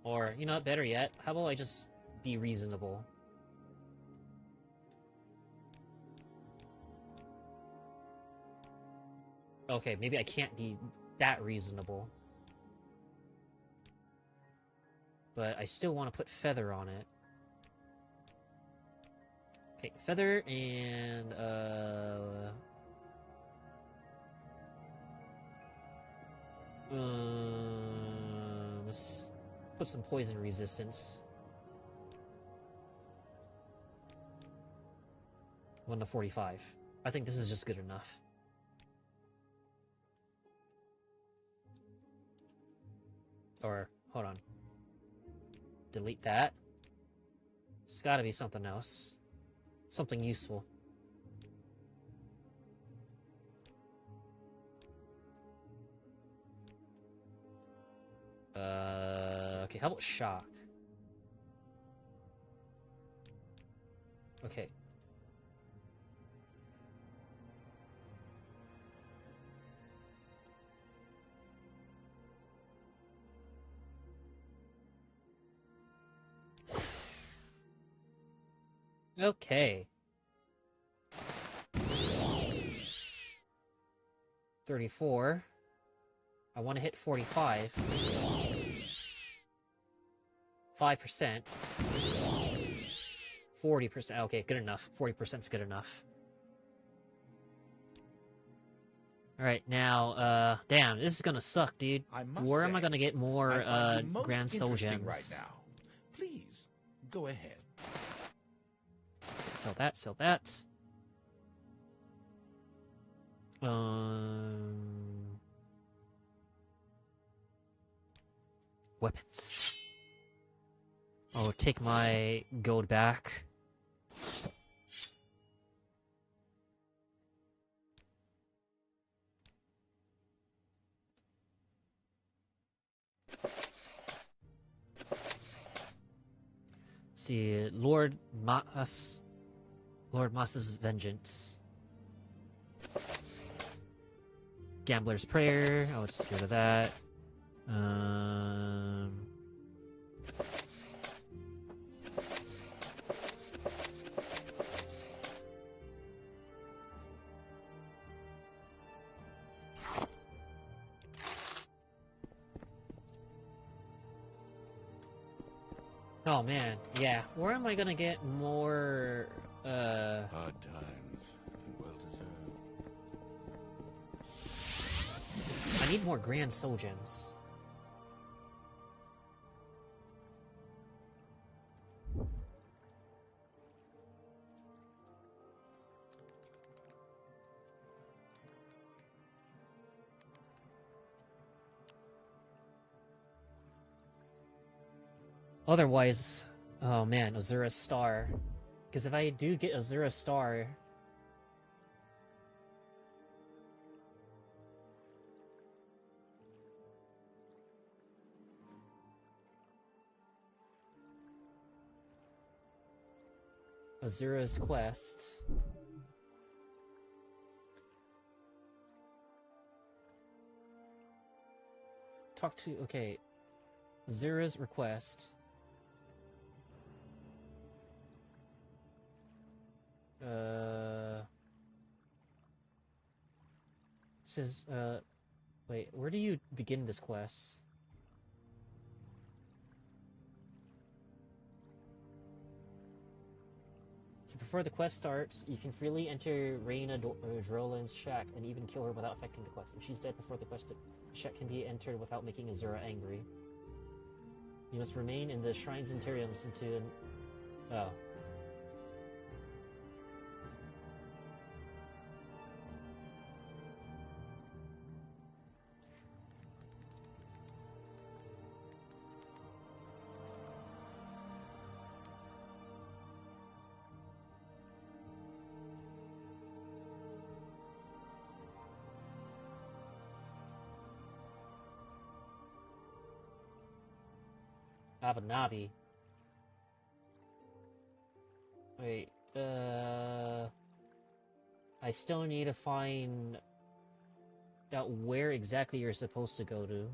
Or, you know, better yet, how about I just be reasonable? Okay, maybe I can't be that reasonable. But I still want to put feather on it. Okay, feather and, let's put some poison resistance. 1 to 45. I think this is just good enough. Or, hold on. Delete that. There's gotta be something else. Something useful. Okay, how about shock? Okay. Okay. 34. I want to hit 45. 5%. 40%. Okay, good enough. 40% is good enough. Alright, now, damn, this is gonna suck, dude. Where am I gonna get more, Grand Soul Gems? Right now. Please, go ahead. Sell that, sell that. Weapons. Oh, take my gold back. See, Lord Mas's Vengeance. Gambler's Prayer. I'll just get rid of that. Oh man, yeah. Where am I gonna get more, Hard times, and well deserved. I need more Grand Soul Gems. Otherwise, oh man, Azura Star. Because if I do get Azura Star... Azura's Quest... Talk to... Okay. Azura's Request... Says, wait, where do you begin this quest? Before the quest starts, you can freely enter Reina Drolin's shack and even kill her without affecting the quest. If she's dead before the quest, the shack can be entered without making Azura angry. You must remain in the shrine's interior and listen to an... Oh. Abanabi. Wait, I still need to find out where exactly you're supposed to go to.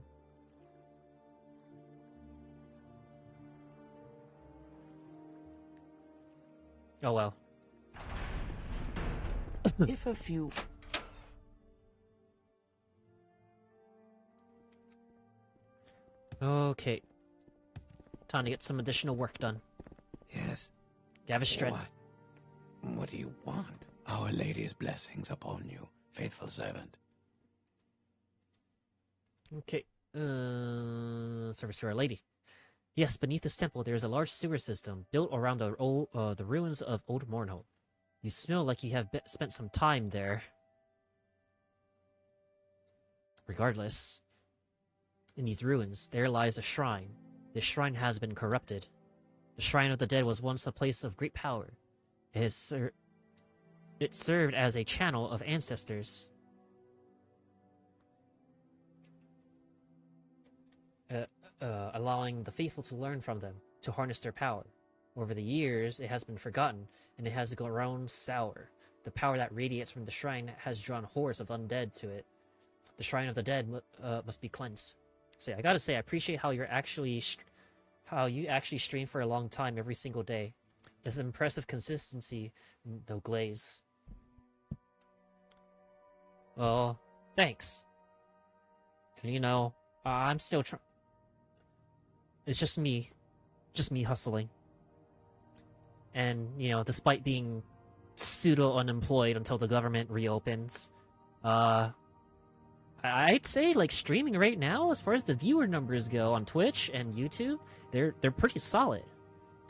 Oh well. If a few... Okay. Time to get some additional work done. Yes. Gavistred. What do you want? Our Lady's blessings upon you, faithful servant. Okay. Service to Our Lady. Yes, beneath this temple there is a large sewer system built around the ruins of Old Mornhold. You smell like you have spent some time there. Regardless, in these ruins, there lies a shrine. This shrine has been corrupted. The Shrine of the Dead was once a place of great power. It served as a channel of ancestors. Allowing the faithful to learn from them, to harness their power. Over the years, it has been forgotten, and it has grown sour. The power that radiates from the shrine has drawn hordes of undead to it. The shrine of the dead must be cleansed. So I gotta say, I appreciate how you actually stream for a long time every single day. It's an impressive consistency, no glaze. Well, thanks. And you know, I'm still trying. It's just me hustling. And, you know, despite being pseudo-unemployed until the government reopens, I'd say, like, streaming right now, as far as the viewer numbers go on Twitch and YouTube, they're pretty solid.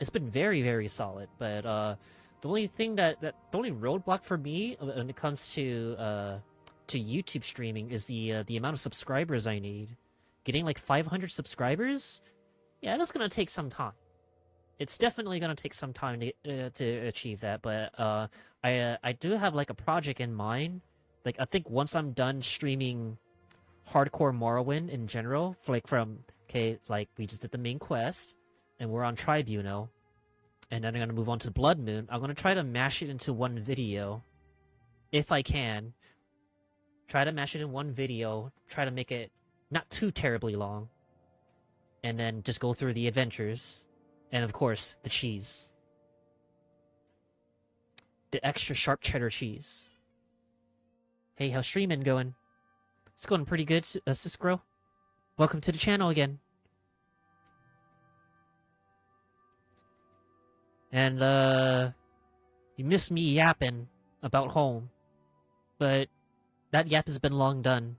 It's been very, very solid, but, the only thing the only roadblock for me when it comes to YouTube streaming is the amount of subscribers I need. Getting, like, 500 subscribers? Yeah, that's gonna take some time. It's definitely gonna take some time to achieve that, but I do have like a project in mind. Like I think once I'm done streaming hardcore Morrowind in general, like we just did the main quest, and we're on Tribunal, and then I'm gonna move on to Blood Moon. I'm gonna try to mash it into one video, if I can. Try to mash it in one video. Try to make it not too terribly long, and then just go through the adventures. And of course, the cheese. The extra sharp cheddar cheese. Hey, how's streaming going? It's going pretty good, Cisco. Welcome to the channel again. And, you missed me yapping about home. But that yap has been long done.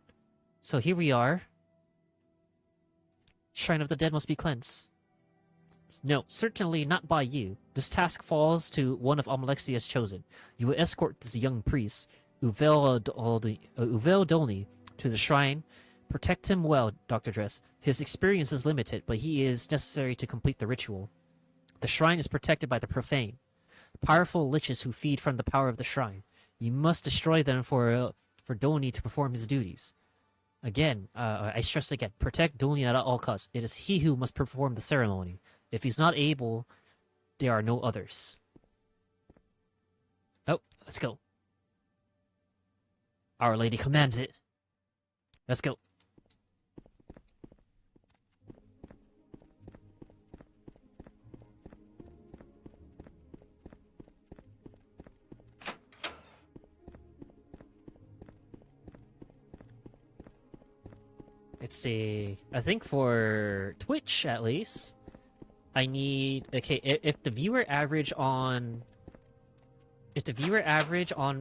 So here we are. Shrine of the Dead must be cleansed. No, certainly not by you. This task falls to one of Almalexia's chosen. You will escort this young priest, Uvel Dolny, to the shrine. Protect him well, Dr. Dress. His experience is limited, but he is necessary to complete the ritual. The shrine is protected by the profane, powerful liches who feed from the power of the shrine. You must destroy them for Dolny to perform his duties. Again, I stress again, protect Dolny at all costs. It is he who must perform the ceremony. If he's not able, there are no others. Oh, let's go. Our Lady commands it. Let's go. Let's see. I think for Twitch, at least, I need... Okay, if the viewer average on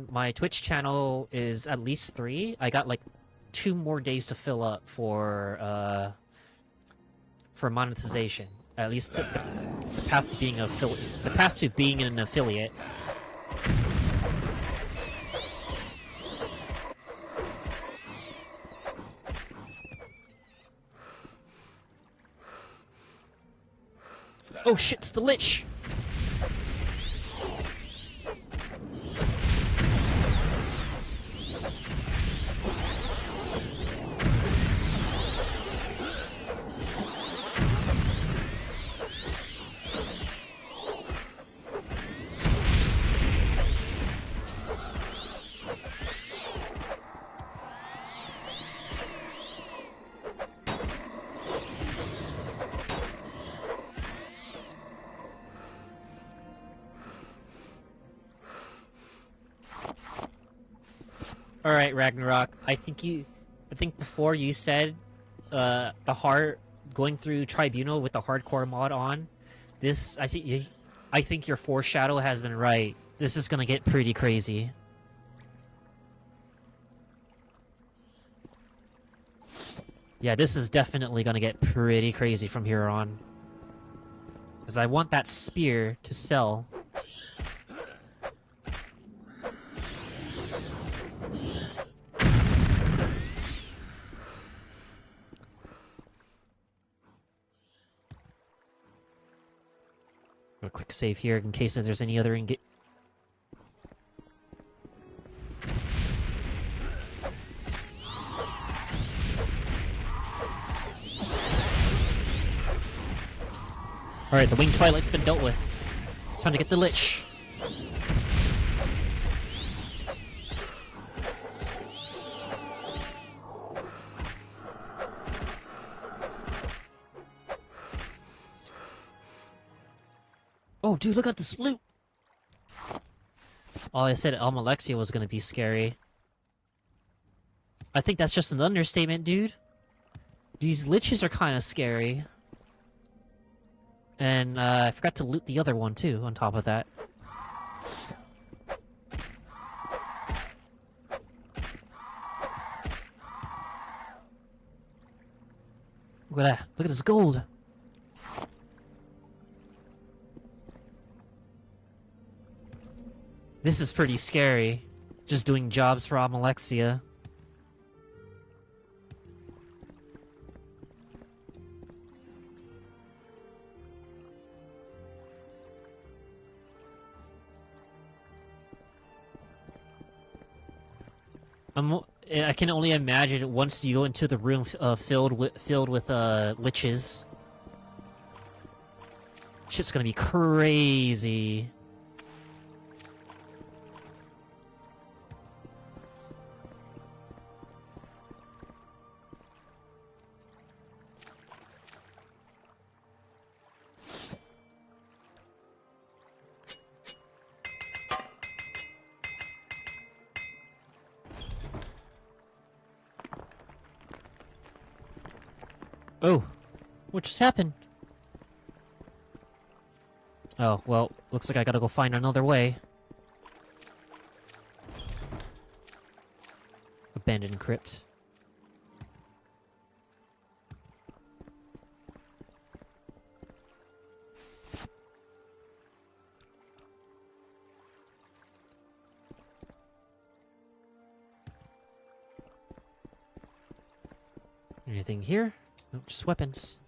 my Twitch channel is at least 3, I got like 2 more days to fill up for monetization. At least the path to being an affiliate. Oh shit, it's the Lich! Alright, Ragnarok. I think before you said going through Tribunal with the hardcore mod on, I think your foreshadow has been right. This is gonna get pretty crazy. Yeah, this is definitely gonna get pretty crazy from here on. Because I want that spear to sell. A quick save here in case if there's any other Alright, the Winged Twilight's been dealt with. Time to get the Lich. Oh, dude, look at this loot! Oh, I said Almalexia was gonna be scary. I think that's just an understatement, dude. These liches are kind of scary. And, I forgot to loot the other one, too, on top of that. Look at that. Look at this gold! This is pretty scary. Just doing jobs for Almalexia. I can only imagine once you go into the room filled with liches. Shit's gonna be crazy. Oh, what just happened? Oh, well, looks like I gotta go find another way. Abandoned crypt. Anything here? Nope, just weapons.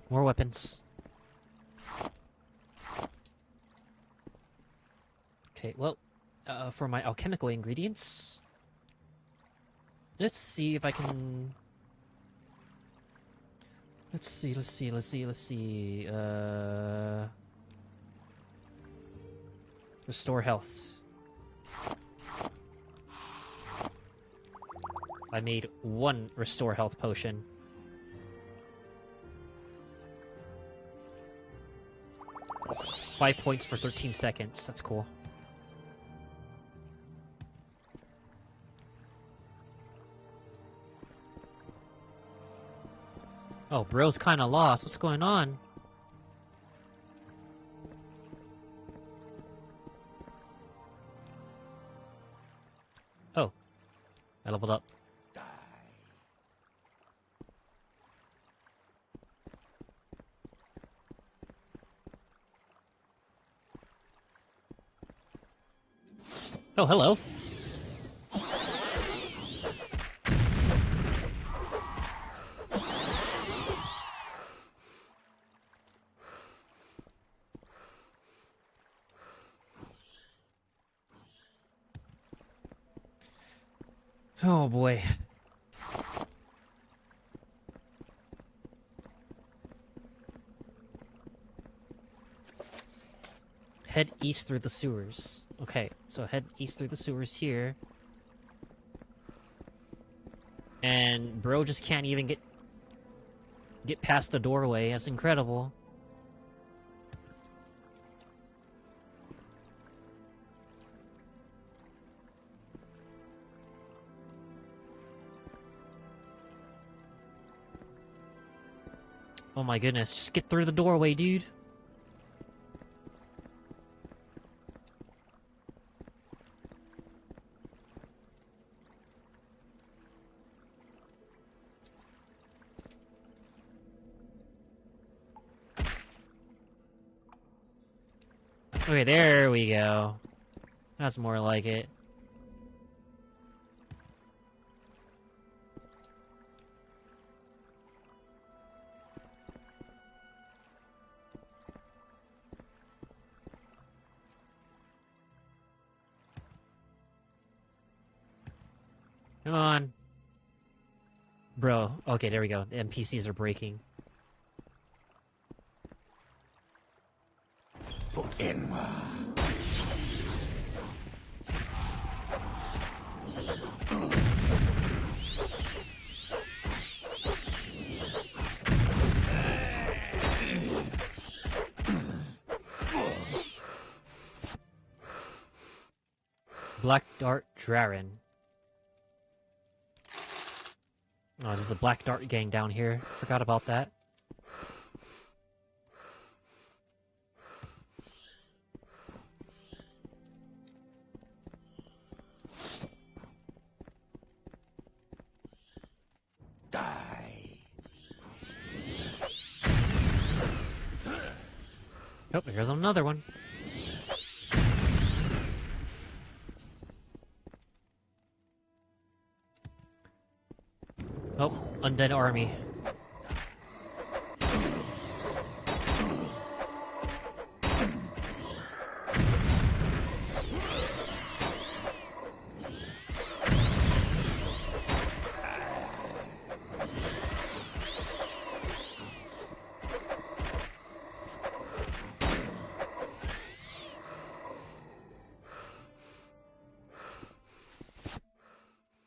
More weapons. Okay, well, for my alchemical ingredients, let's see if I can... Let's see. Restore health. I made one restore health potion. Five points for 13 seconds. That's cool. Oh, bro's kinda lost. What's going on? Oh. I leveled up. Oh, hello. Oh boy. Head east through the sewers. Okay, so head east through the sewers here. And bro just can't even get past the doorway. That's incredible. Oh my goodness, just get through the doorway, dude. Okay, there we go. That's more like it. Come on. Bro, okay, there we go. The NPCs are breaking. Inward. Black Dart Draren. Oh, there's a Black Dart gang down here. Forgot about that. Die. Oh, here's another one. Oh, undead army.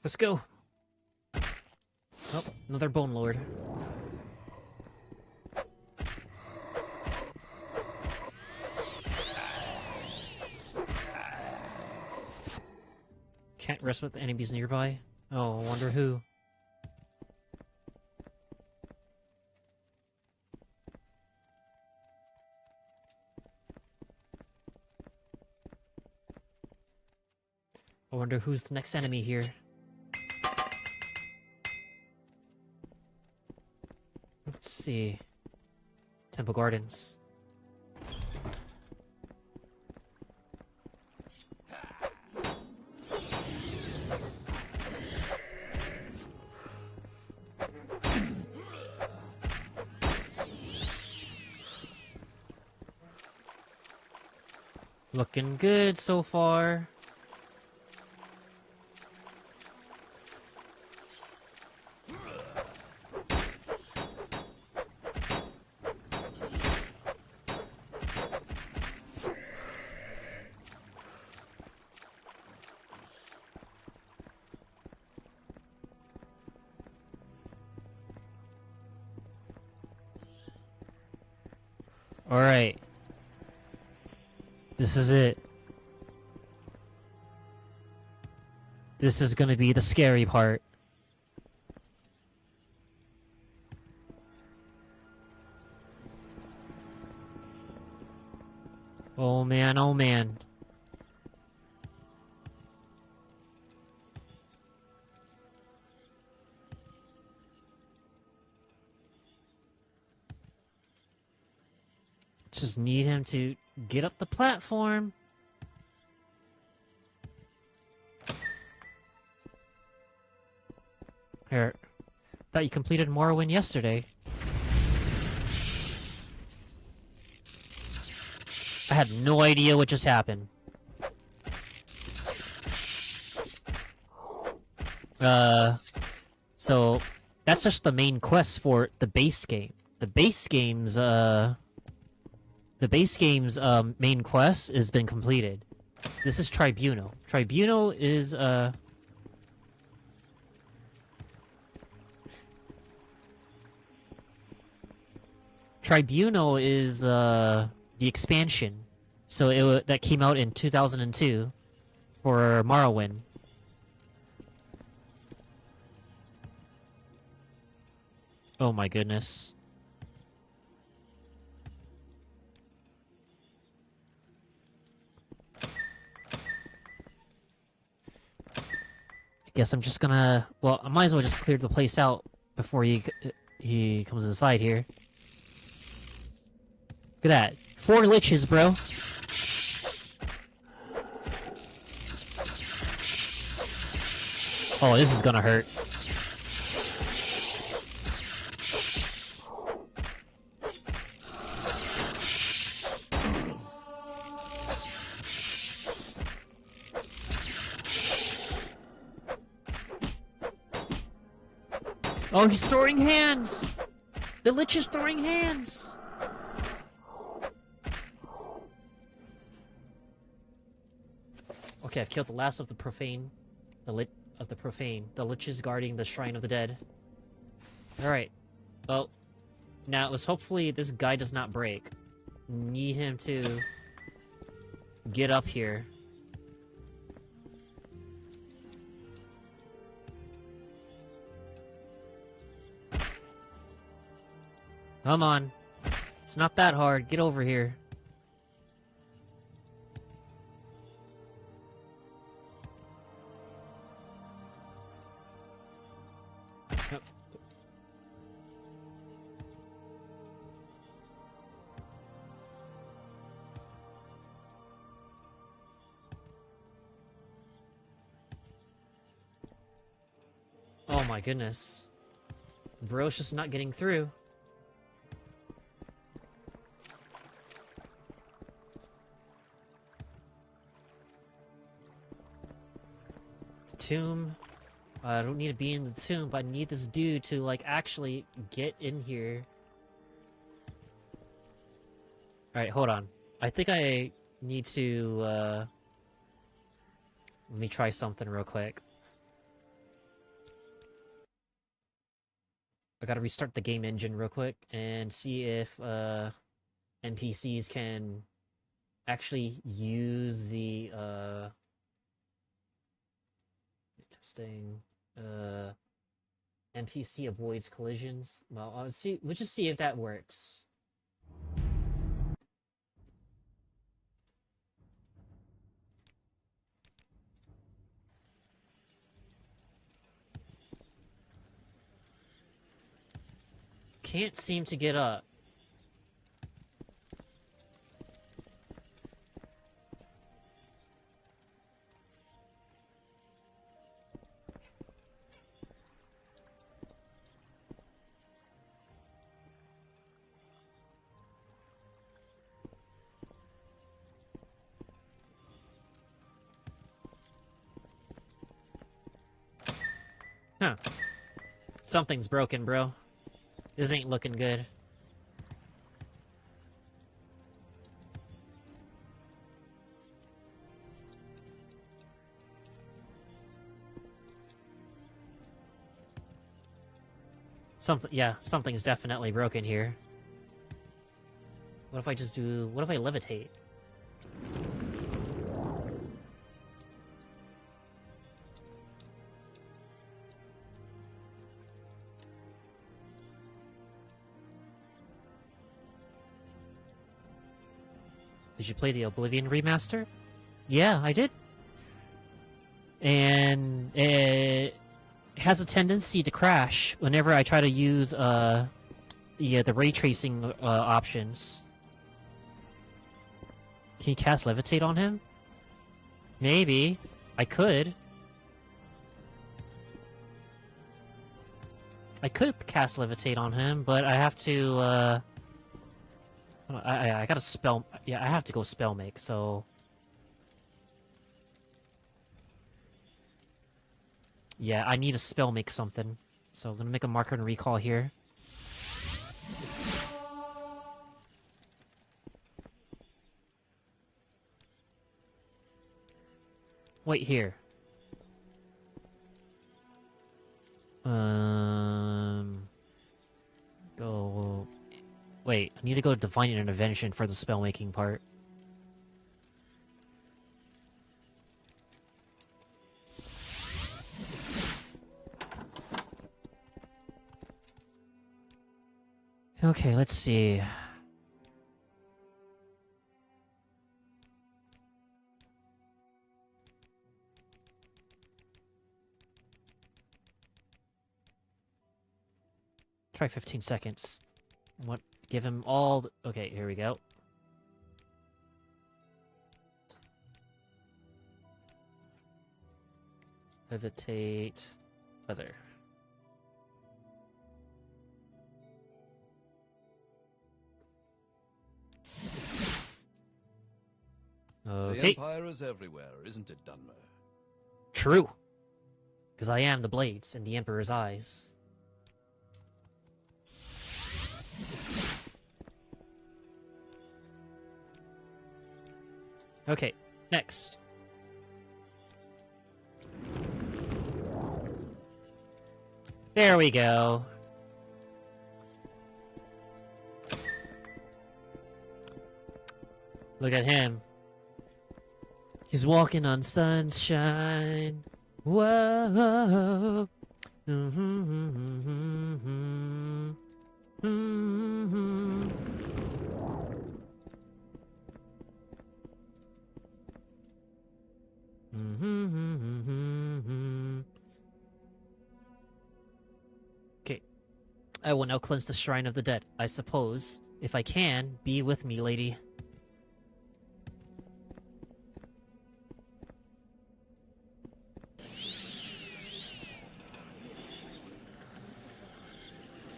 Let's go. Oh, another Bone Lord. Can't rest with enemies nearby. Oh, I wonder who. I wonder who's the next enemy here. Let's see. Temple Gardens. Looking good so far. Alright. This is it. This is gonna be the scary part. Oh man, oh man. Just need him to get up the platform. Here. Thought you completed Morrowind yesterday. I had no idea what just happened. So that's just the main quest for the base game. The base game's main quest has been completed. This is Tribunal. Tribunal is the expansion. So that came out in 2002 for Morrowind. Oh my goodness. I guess I'm just gonna... Well, I might as well just clear the place out before he comes inside here. Look at that. 4 liches, bro. Oh, this is gonna hurt. Oh, he's throwing hands! The Lich is throwing hands! Okay, I've killed the last of the profane. The liches guarding the Shrine of the Dead. Alright. Well, now let's hopefully this guy does not break. Need him to get up here. Come on. It's not that hard. Get over here. Oh my goodness. Bro's just not getting through. The tomb. I don't need to be in the tomb, but I need this dude to, like, actually get in here. Alright, hold on. I think I need to, let me try something real quick. I gotta restart the game engine real quick and see if NPCs can actually use the testing NPC avoids collisions. Well, we'll just see if that works. Can't seem to get up. Huh. Something's broken, bro. This ain't looking good. Something's definitely broken here. What if I just do... What if I levitate? Did you play the Oblivion remaster? Yeah, I did. And it has a tendency to crash whenever I try to use the ray tracing options. Can you cast Levitate on him? Maybe. I could. I could cast Levitate on him, but I have to, I gotta spell... Yeah, I have to go spell make, so... Yeah, I need to spell make something. So I'm gonna make a marker and recall here. Wait, here. Go... Wait, I need to go to Divine Intervention for the spell-making part. Okay, let's see. Try 15 seconds. What? Give him all the... Okay, here we go. Levitate... Other. Okay. The Empire is everywhere, isn't it, Dunmer? True. Because I am the blades in the Emperor's eyes. Okay, next. There we go. Look at him. He's walking on sunshine. Whoa. Okay. I will now cleanse the Shrine of the Dead. I suppose, if I can, be with me, lady.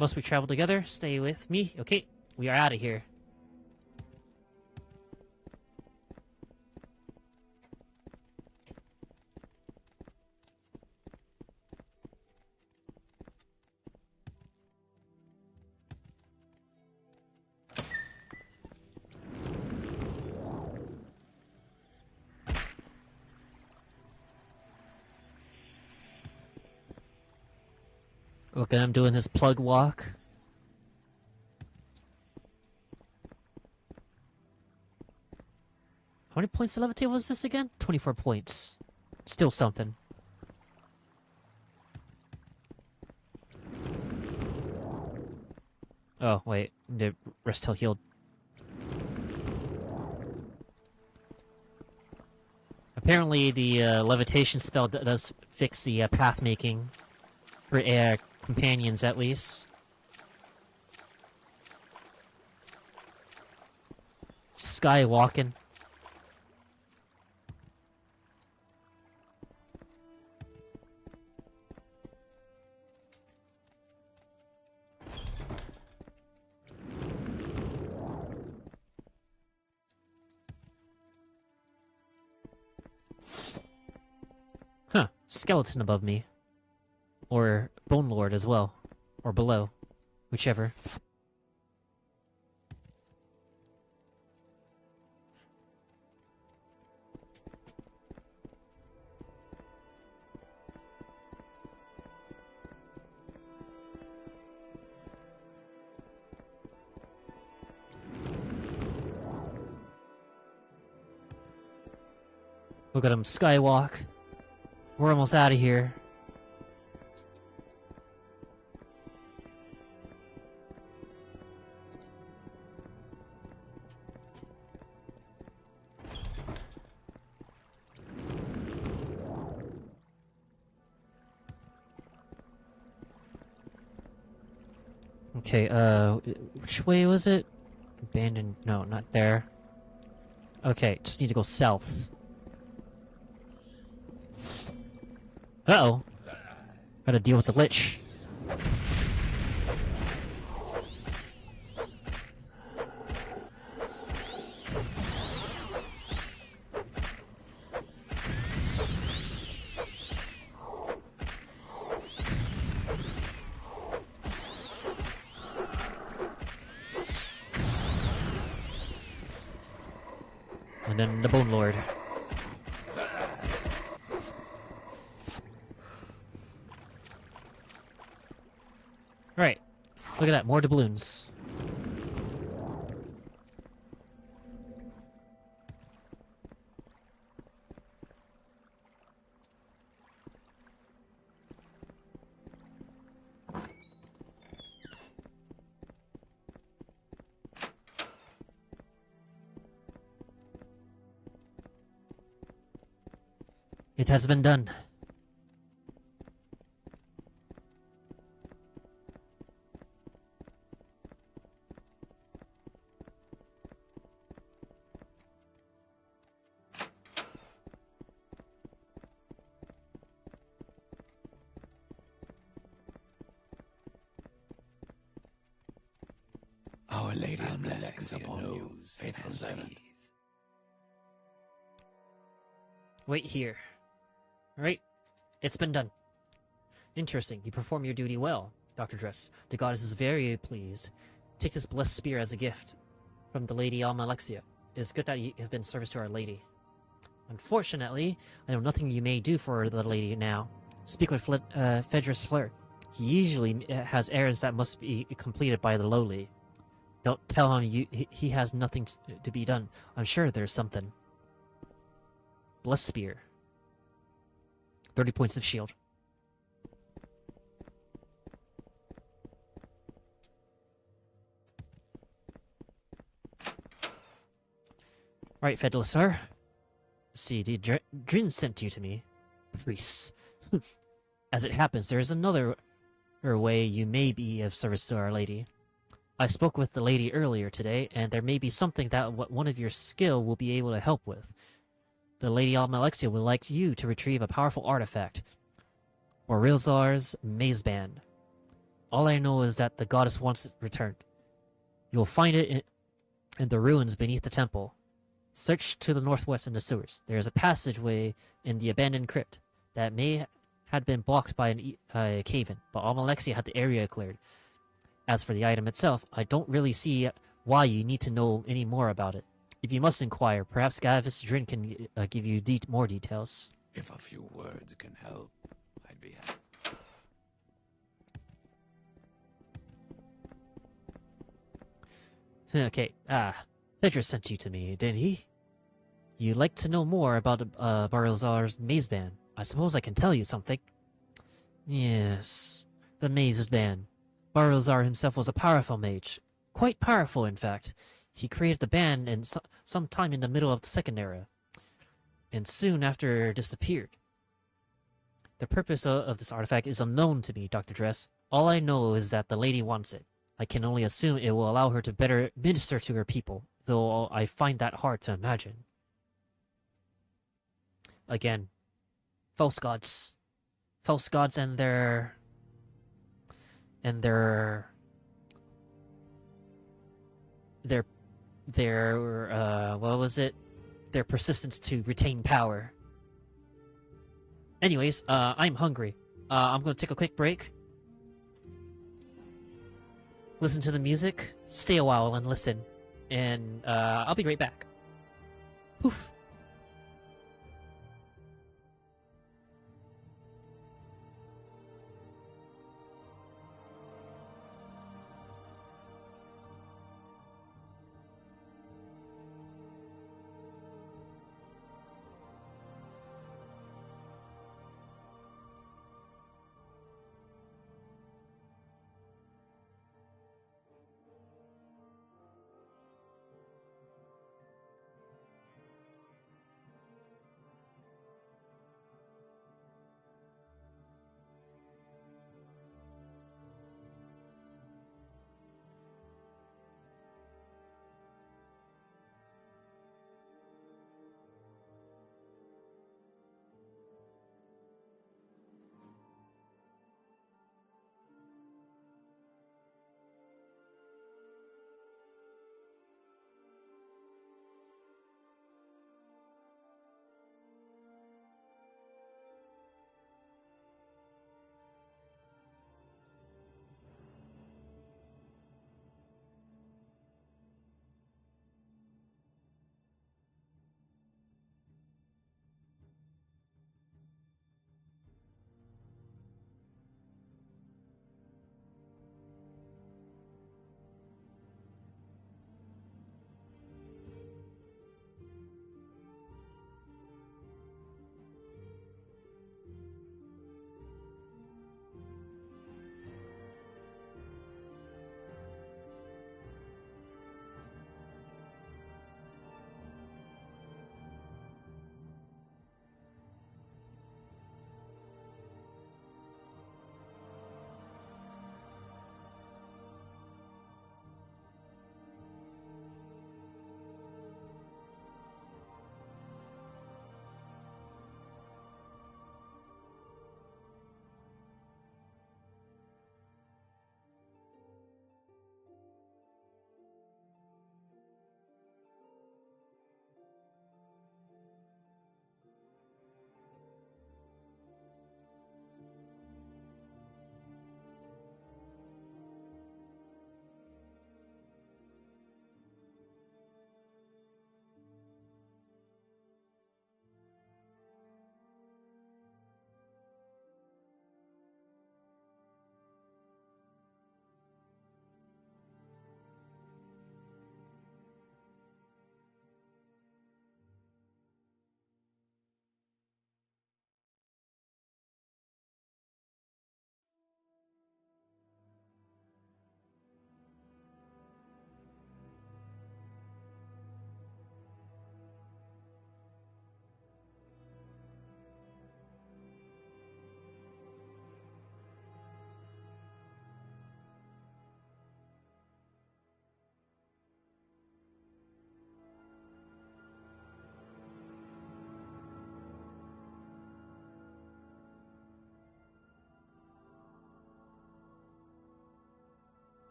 Must we travel together? Stay with me? Okay, we are out of here. Look at him doing his plug walk. How many points to levitate was this again? 24 points. Still something. Oh, wait. The rest till healed. Apparently, the levitation spell does fix the path making for companions, at least. Skywalking. Huh. Skeleton above me. Or Bone Lord as well. Or below. Whichever. Look at him skywalk. We're almost out of here. Okay, which way was it? Abandoned, no, not there. Okay, just need to go south. Uh-oh. Gotta deal with the Lich. And then the Bone Lord. Right. Look at that, more doubloons. It has been done. Our Lady's blessings upon you, faithful servant. Wait here. Right? It's been done. Interesting. You perform your duty well, Dr. Dress. The goddess is very pleased. Take this blessed spear as a gift from the Lady Alma Alexia. It is good that you have been service to our lady. Unfortunately, I know nothing you may do for the lady now. Speak with Fedris Fleur. He usually has errands that must be completed by the lowly. Don't tell him he has nothing to be done. I'm sure there's something. Bless Spear. 30 points of shield. Alright, Fedlisar. See, the Drin sent you to me. Priest. As it happens, there is another way you may be of service to Our Lady. I spoke with the lady earlier today, and there may be something that one of your skill will be able to help with. The Lady Almalexia would like you to retrieve a powerful artifact, Morilzar's Maze Band. All I know is that the goddess wants it returned. You will find it in the ruins beneath the temple. Search to the northwest in the sewers. There is a passageway in the abandoned crypt that may had been blocked by a cave-in, but Almalexia had the area cleared. As for the item itself, I don't really see why you need to know any more about it. If you must inquire, perhaps Gavis Drin can give you more details. If a few words can help, I'd be happy. Okay, Fedra sent you to me, didn't he? You'd like to know more about Barilzar's Maze Band. I suppose I can tell you something. Yes, the Maze Band. Barilzar himself was a powerful mage. Quite powerful, in fact. He created the band sometime in the middle of the Second Era, and soon after disappeared. The purpose of this artifact is unknown to me, Dr. Dress. All I know is that the lady wants it. I can only assume it will allow her to better minister to her people, though I find that hard to imagine. Again, false gods. False gods and their what was it? Their persistence to retain power. Anyways, I'm hungry. I'm gonna take a quick break. Listen to the music, stay a while and listen, and I'll be right back. Poof.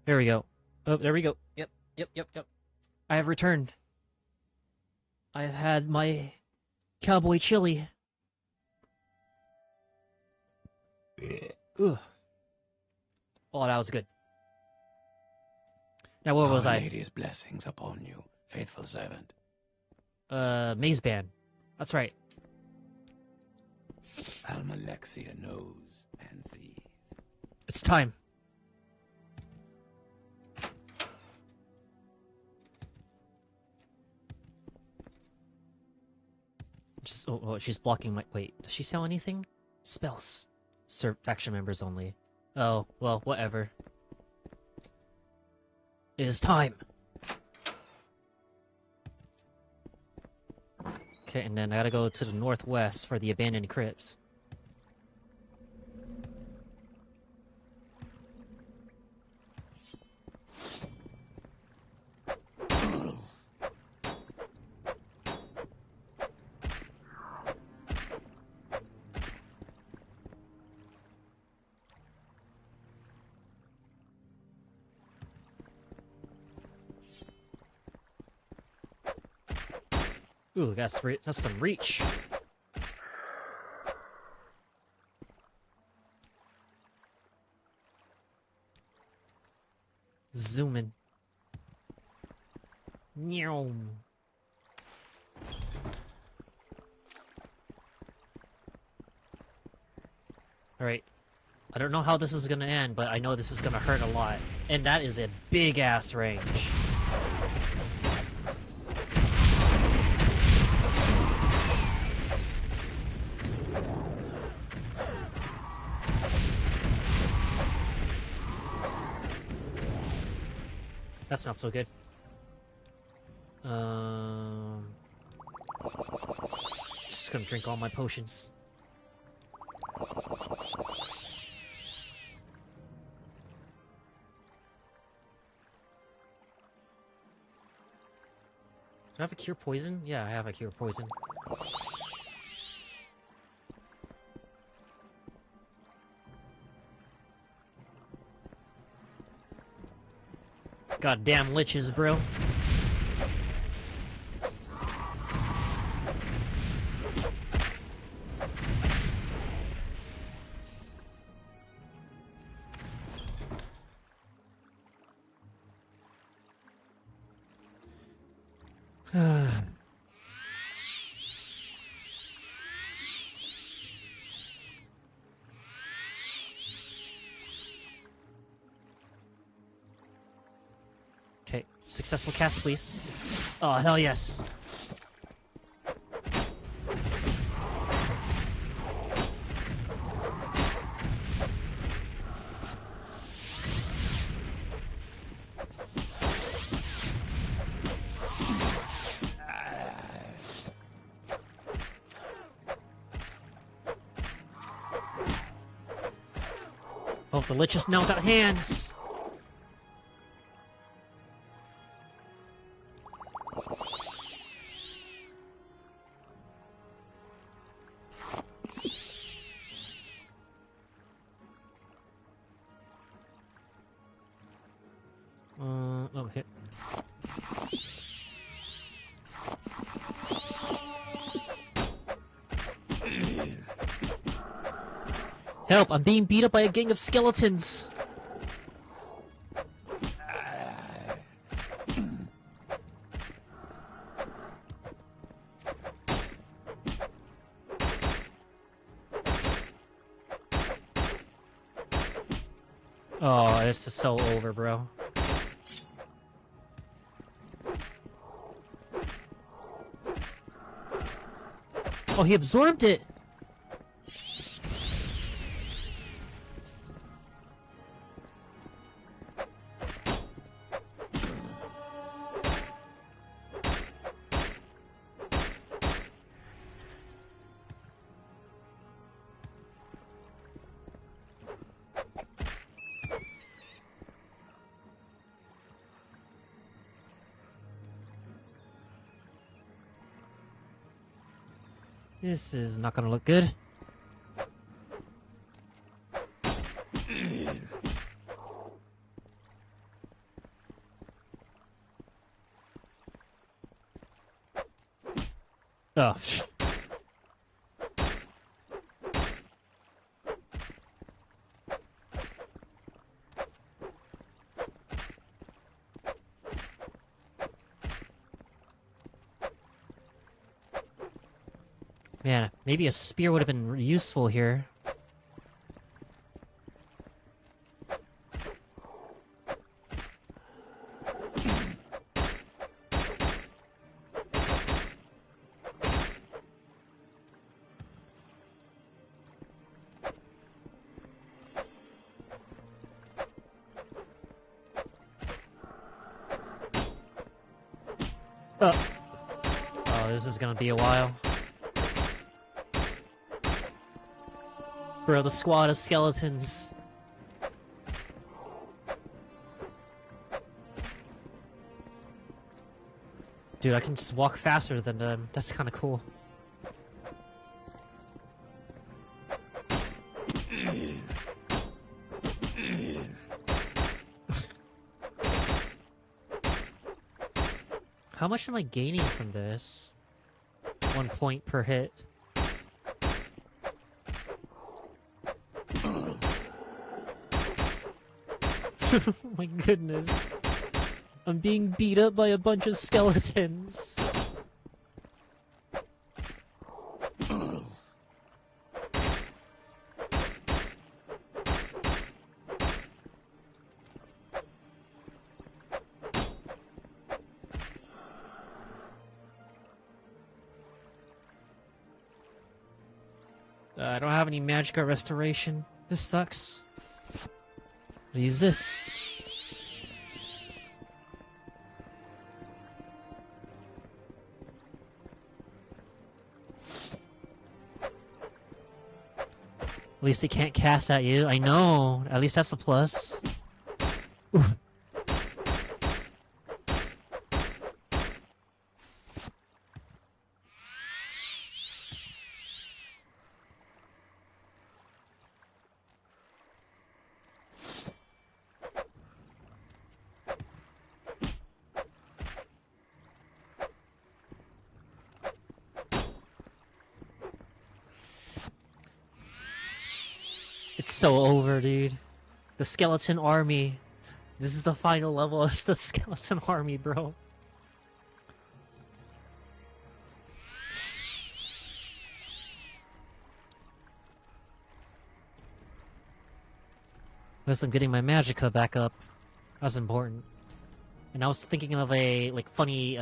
There we go. Oh, there we go. Yep. I have returned. I have had my cowboy chili. Ugh. Oh, that was good. Now, where was Our I? Lady's blessings upon you, faithful servant. Maze Band. That's right. Almalexia knows and sees. It's time. She's blocking my... Wait, does she sell anything? Spells. Serve faction members only. Oh, well, whatever. It is time! Okay, and then I gotta go to the northwest for the abandoned crypts. Ooh, that's some reach. Zoom in. Meow. Alright. I don't know how this is gonna end, but I know this is gonna hurt a lot. And that is a big-ass range. That's not so good. Just gonna drink all my potions. Do I have a cure poison? Yeah, I have a cure poison. Goddamn liches, bro. Okay, successful cast, please. Oh, hell yes. Oh, the Lich has now got hands. Oh, hit. Help! I'm being beat up by a gang of skeletons! Oh, this is so over, bro. Oh, he absorbed it! This is not gonna look good. Oh. Man, maybe a spear would have been useful here. Oh, this is gonna be a while. Bro, the squad of skeletons. Dude, I can just walk faster than them. That's kind of cool. How much am I gaining from this? 1 point per hit. Oh my goodness. I'm being beat up by a bunch of skeletons. I don't have any magicka restoration. This sucks. I'll use this. At least they can't cast at you. I know. At least that's a plus. Oof. It's so over, dude. The skeleton army. This is the final level of the skeleton army, bro. Plus, I'm getting my magicka back up. That's important. And I was thinking of a funny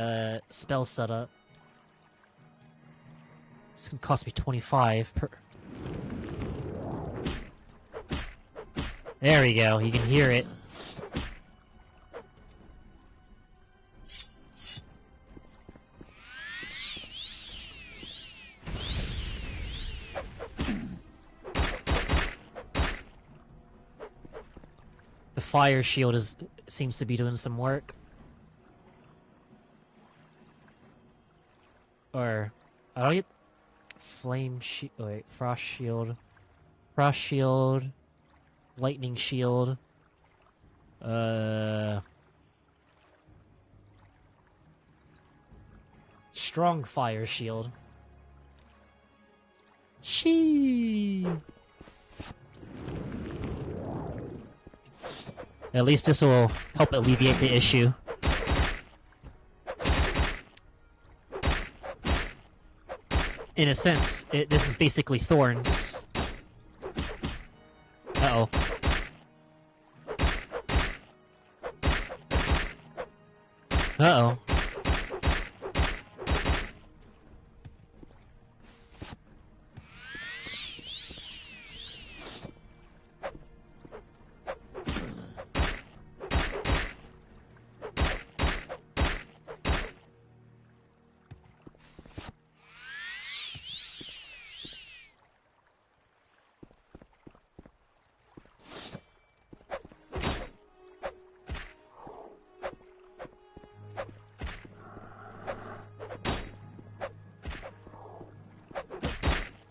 spell setup. It's gonna cost me 25 per. There we go. You can hear it. The fire shield seems to be doing some work. Or I don't get flame shield. Wait, frost shield, lightning shield. Strong fire shield. Shee. At least this will help alleviate the issue. In a sense, this is basically thorns. Uh-oh. Uh-oh.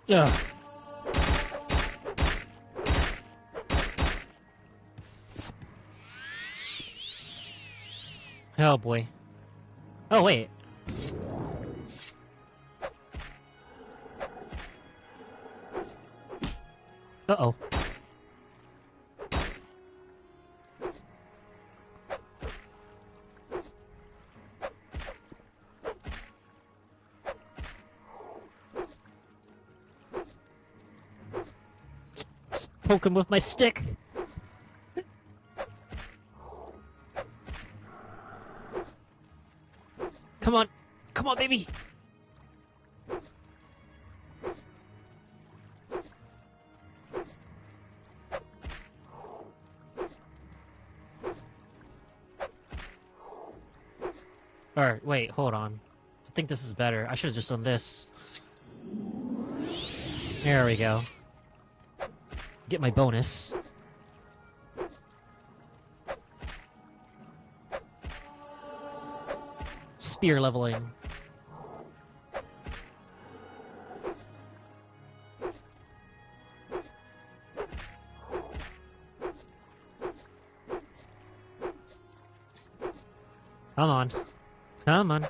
Ugh. Oh boy. Oh wait. Uh-oh. Just poke him with my stick. Come on. Come on, baby. Alright, wait, hold on. I think this is better. I should have just done this. There we go. Get my bonus. Spear leveling. Come on. Come on.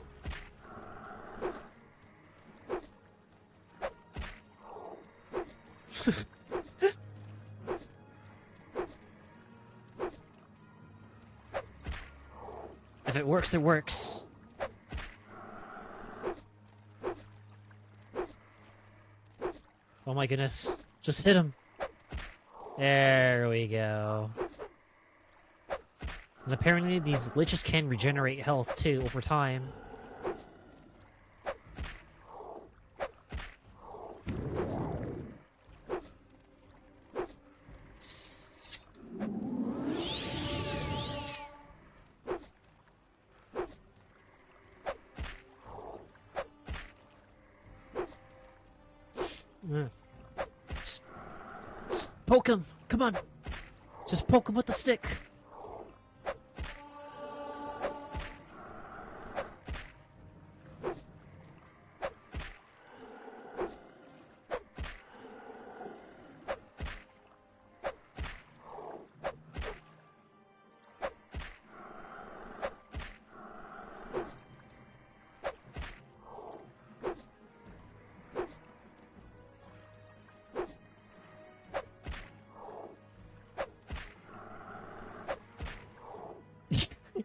If it works, it works. Oh my goodness. Just hit him. There we go. And apparently these liches can regenerate health too over time. Just poke him. Come on. Just poke him with the stick.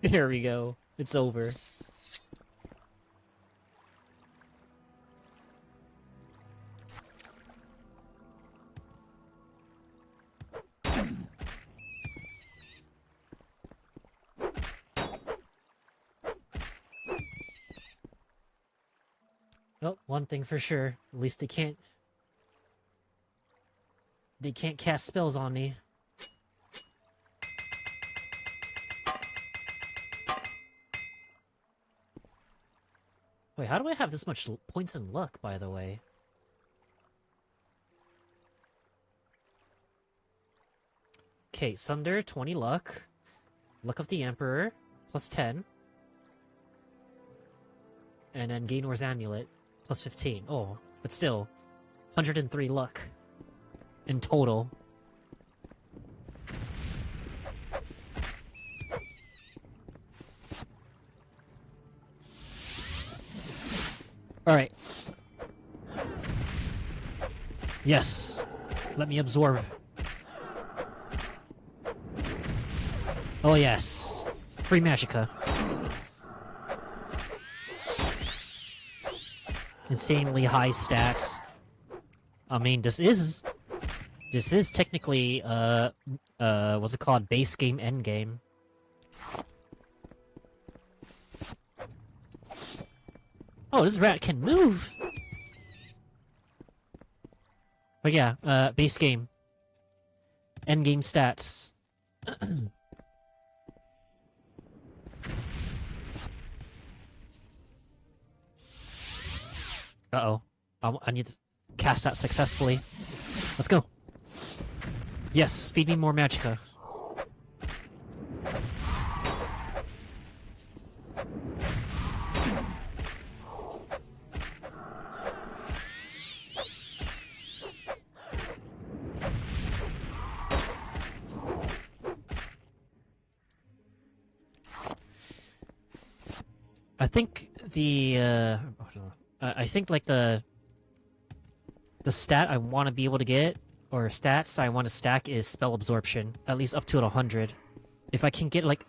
There we go. It's over. Oh, one thing for sure. At least they can't cast spells on me. Wait, how do I have this much points in luck, by the way? Okay, Sunder, 20 luck. Luck of the Emperor, plus 10. And then Gainor's Amulet, plus 15. Oh, but still, 103 luck in total. Alright. Yes. Let me absorb. Oh yes. Free Magicka. Insanely high stats. I mean, this is technically, what's it called? Base game, end game. Oh, this rat can move! But yeah, base game. End game stats. Uh-oh. I need to cast that successfully. Let's go. Yes, feed me more Magicka. I think I think like the stat I want to be able to get or stats I want to stack is spell absorption, at least up to 100. If I can get like,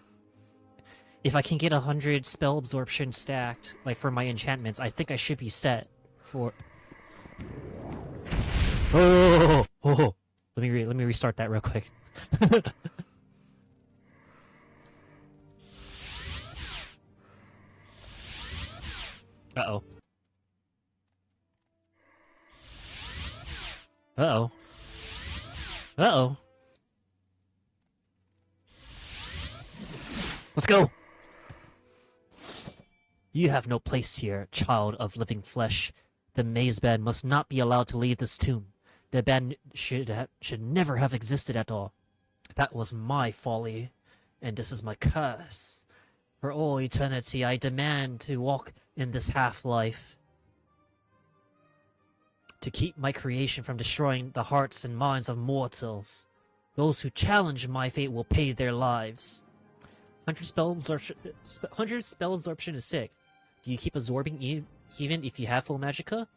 if I can get 100 spell absorption stacked, like for my enchantments, I think I should be set for. Oh! Let me restart that real quick. Uh-oh. Uh-oh. Uh-oh. Let's go! You have no place here, child of living flesh. The maze band must not be allowed to leave this tomb. The band should never have existed at all. That was my folly, and this is my curse. For all eternity, I demand to walk in this half-life. To keep my creation from destroying the hearts and minds of mortals. Those who challenge my fate will pay their lives. 100 spell absorption is sick. Do you keep absorbing even if you have full magicka?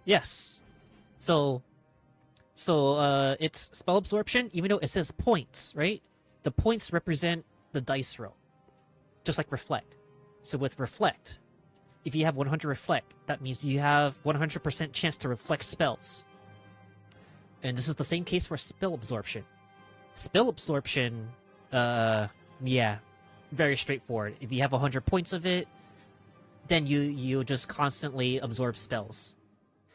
Yes. So it's spell absorption, even though it says points, right? The points represent the dice roll. Just like reflect. So with reflect, if you have 100 reflect, that means you have 100% chance to reflect spells. And this is the same case for spell absorption. Spell absorption, yeah, very straightforward. If you have 100 points of it, then you just constantly absorb spells.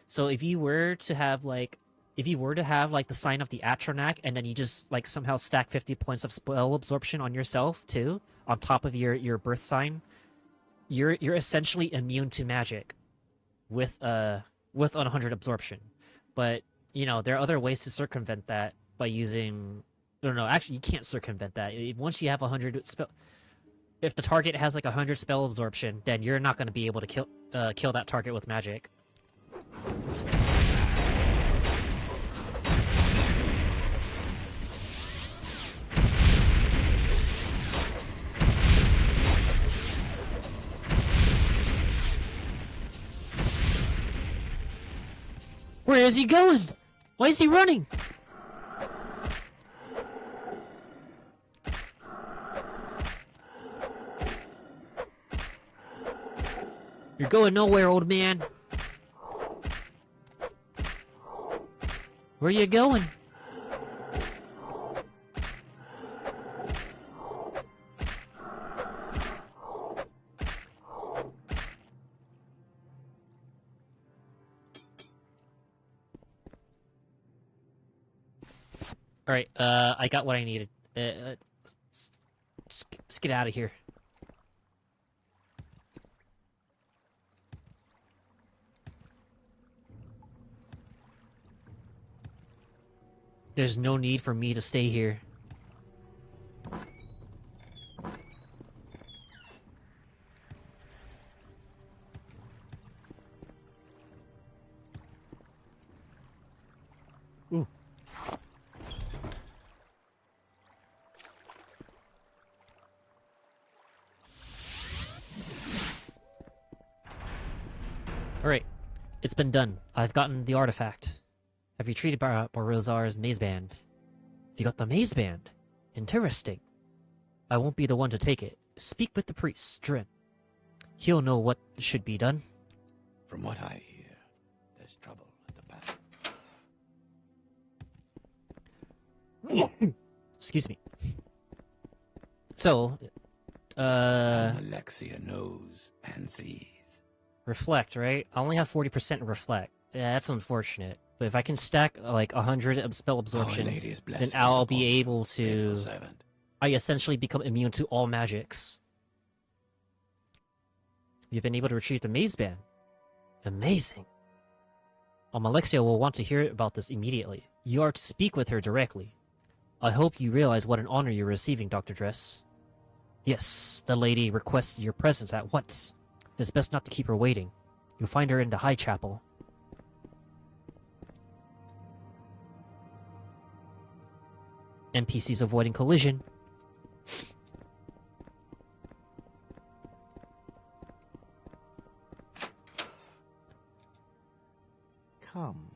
So if you were to have like the sign of the Atronach, and then you just like somehow stack 50 points of spell absorption on yourself too, on top of your birth sign, you're essentially immune to magic with 100 absorption. But you know, there are other ways to circumvent that by using. No, actually, you can't circumvent that. Once you have 100 spell, if the target has like 100 spell absorption, then you're not going to be able to kill that target with magic. Where is he going? Why is he running? You're going nowhere, old man. Where are you going? Alright, I got what I needed. Let's get out of here. There's no need for me to stay here. Ooh. Alright. It's been done. I've gotten the artifact. Have you treated Barzar's maze band? You got the maze band? Interesting. I won't be the one to take it. Speak with the priest, Drin. He'll know what should be done. From what I hear, there's trouble at the back. Excuse me. So, Alexia knows and sees. Reflect, right? I only have 40% reflect. Yeah, that's unfortunate. But if I can stack like 100 of spell absorption, then I'll be able to. I essentially become immune to all magics. You've been able to retrieve the maze band. Amazing. Alexia will want to hear about this immediately. You are to speak with her directly. I hope you realize what an honor you're receiving, Dr. Dress. Yes, the lady requests your presence at once. It's best not to keep her waiting. You'll find her in the High Chapel. NPCs avoiding collision. Come,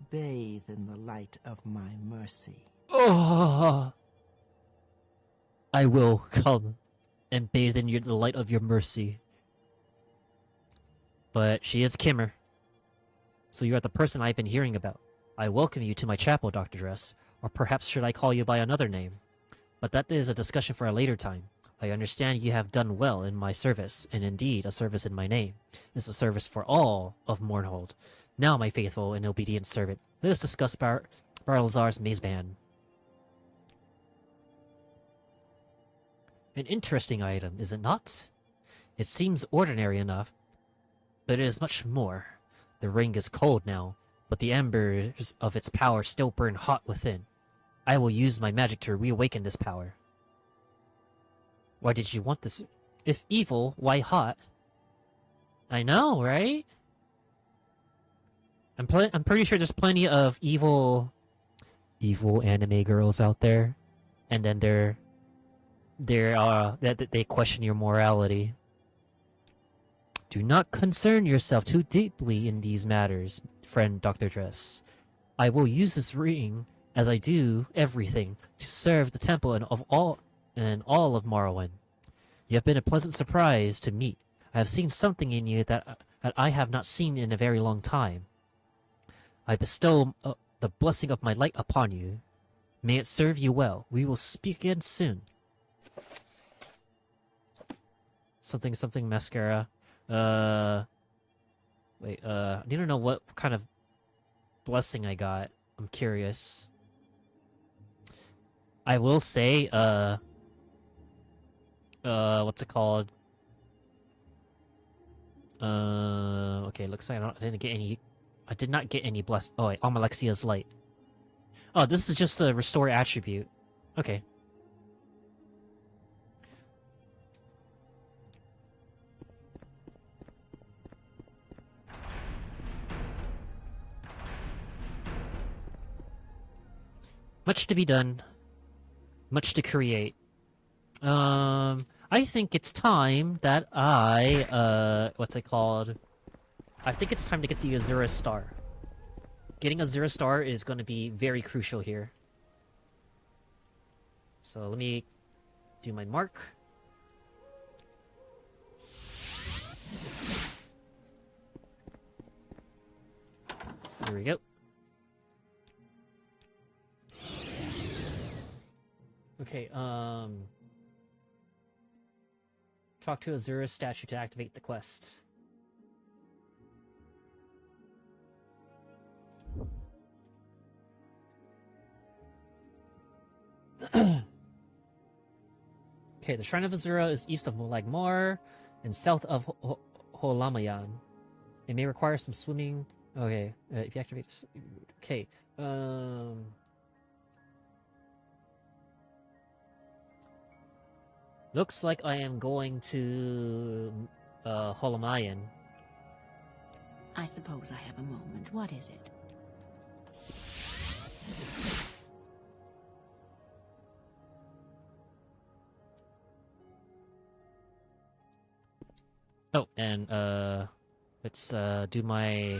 bathe in the light of my mercy. Oh, I will come and bathe in the light of your mercy. But she is Kimmer. So you are the person I've been hearing about. I welcome you to my chapel, Dr. Dress. Or perhaps should I call you by another name? But that is a discussion for a later time. I understand you have done well in my service, and indeed a service in my name is a service for all of Mournhold. Now, my faithful and obedient servant, let us discuss Barlazar's maze ban. An interesting item, is it not? It seems ordinary enough, but it is much more. The ring is cold now, but the embers of its power still burn hot within. I will use my magic to reawaken this power. Why did you want this? If evil, why hot? I know, right? I'm pretty sure there's plenty of evil anime girls out there, and then they question your morality. Do not concern yourself too deeply in these matters, friend Dr. Dress. I will use this ring, as I do everything, to serve the temple and all of Morrowind. You have been a pleasant surprise to meet. I have seen something in you that I have not seen in a very long time. I bestow the blessing of my light upon you. May it serve you well. We will speak again soon. Something mascara. Wait, I need to know what kind of blessing I got. I'm curious. I will say, what's it called? Okay, looks like I did not get any bless. Oh, wait, Amalexia's light. Oh, this is just a restore attribute. Okay. Much to be done. Much to create. I think it's time that what's it called? I think it's time to get the Azura Star. Getting Azura Star is going to be very crucial here. So let me do my mark. There we go. Okay, talk to Azura's statue to activate the quest. Okay, the Shrine of Azura is east of Molag Mar and south of Holamayan. It may require some swimming. Okay, if you activate... Okay, looks like I am going to Holamayan. I suppose I have a moment. What is it? Oh, and let's do my...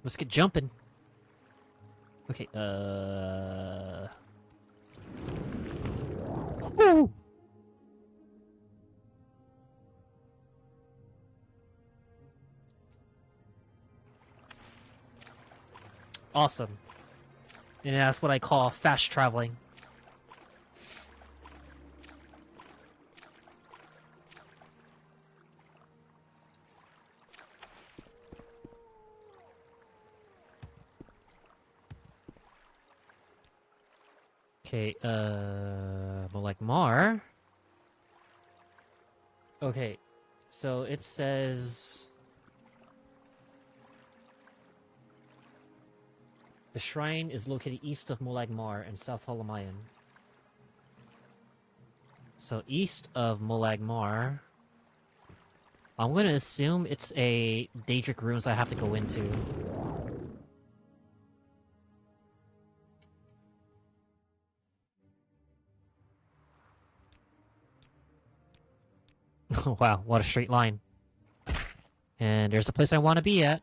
Let's get jumping. Okay, Woo! Awesome. And that's what I call fast traveling. Okay, Molag Mar. Okay, so it says... The shrine is located east of Molag Mar and south Holamayan. So east of Molag Mar... I'm gonna assume it's a Daedric ruins I have to go into. Wow, what a straight line. And there's the place I want to be at.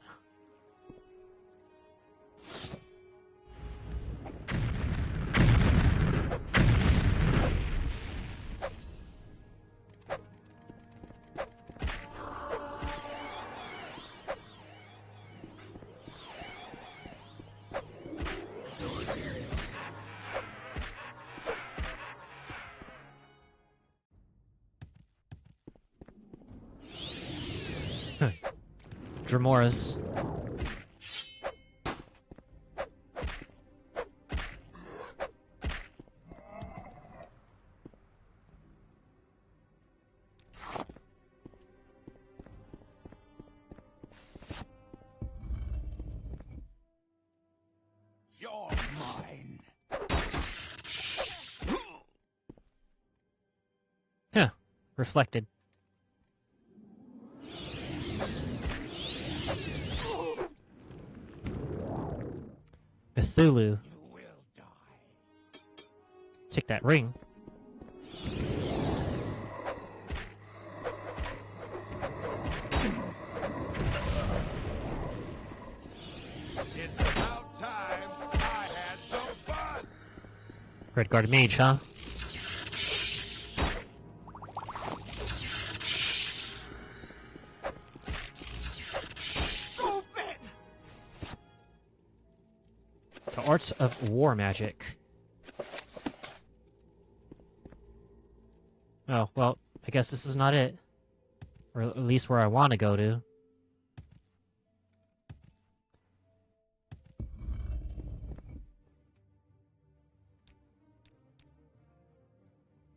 Dramoras. You're mine. Huh. Reflected. Cthulhu. You will die. Take that ring. It's about time I had some fun. Red Guard Mage, huh? Stupid! The Arts of War Magic. Oh, well, I guess this is not it. Or at least where I want to go to.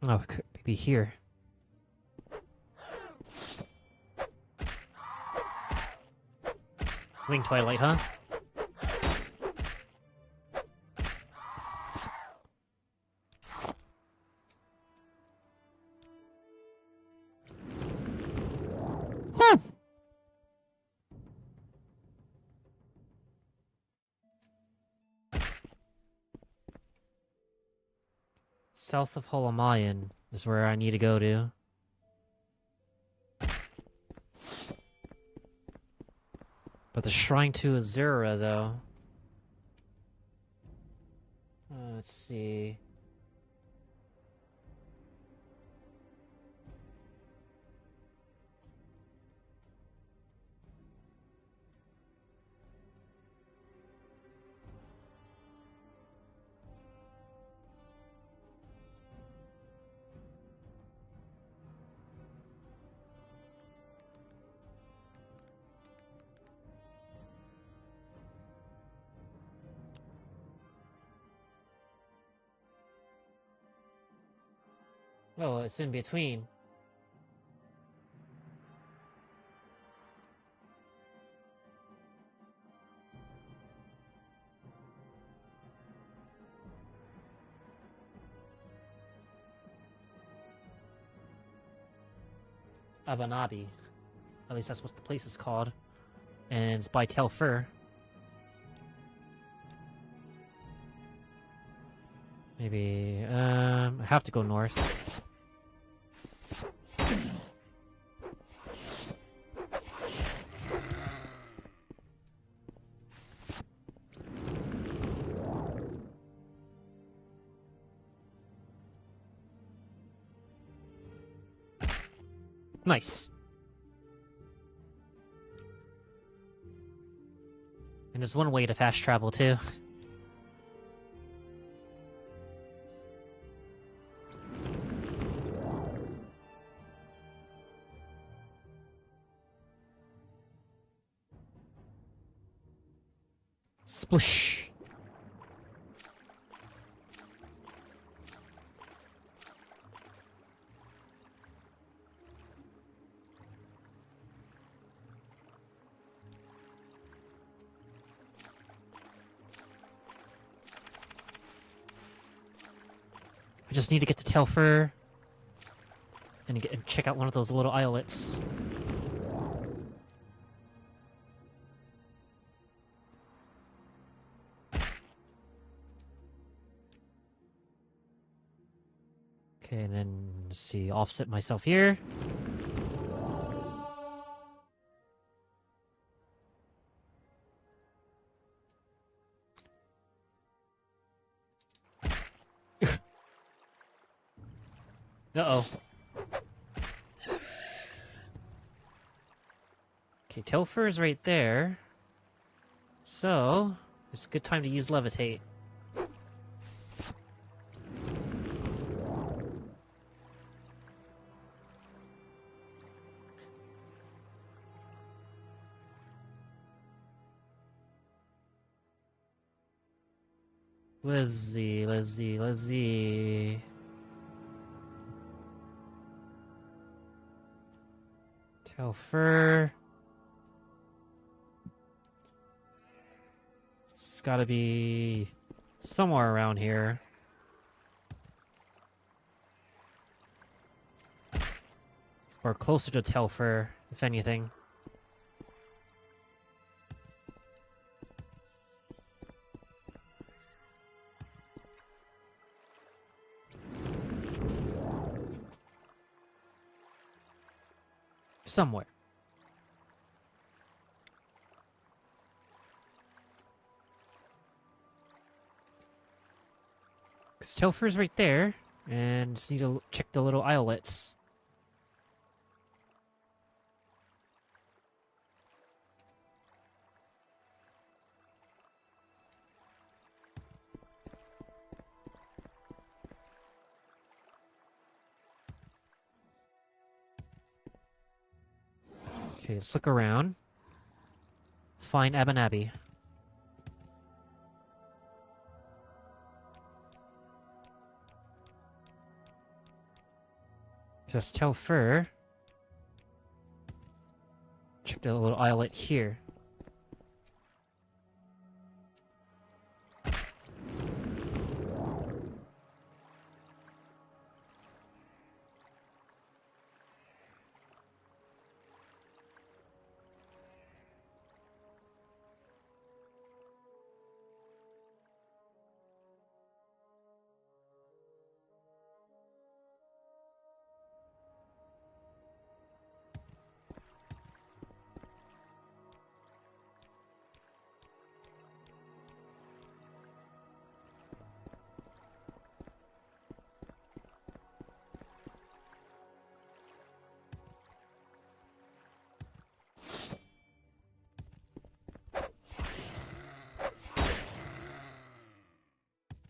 Oh, it could be here. Wing Twilight, huh? Whew! South of Holamayan is where I need to go to. But the Shrine to Azura, though. Let's see. Oh, it's in between. Abanabi. At least that's what the place is called. And it's by Telfer. Maybe, I have to go north. Nice. And there's one way to fast travel, too. Sploosh. I just need to get to Telfer and check out one of those little islets. Okay, and then let's see, offset myself here. Uh-oh. Okay, Telfer is right there. So, it's a good time to use Levitate. Let's see. Telfer. It's gotta be somewhere around here. Or closer to Telfer, if anything. Somewhere. Because Telfer's right there, and just need to check the little islets. Okay, let's look around. Find Abanabi. Just Telfer. Check the little islet here.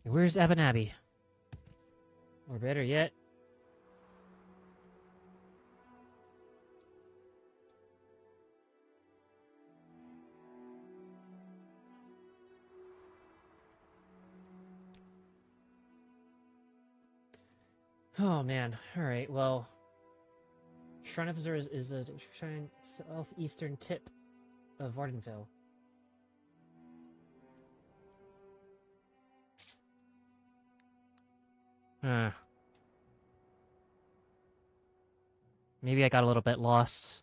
Where's Abanabi? Or better yet... Oh man, alright, well... Shrine of Azura is a shrine southeastern tip of Vardenfell. Maybe I got a little bit lost.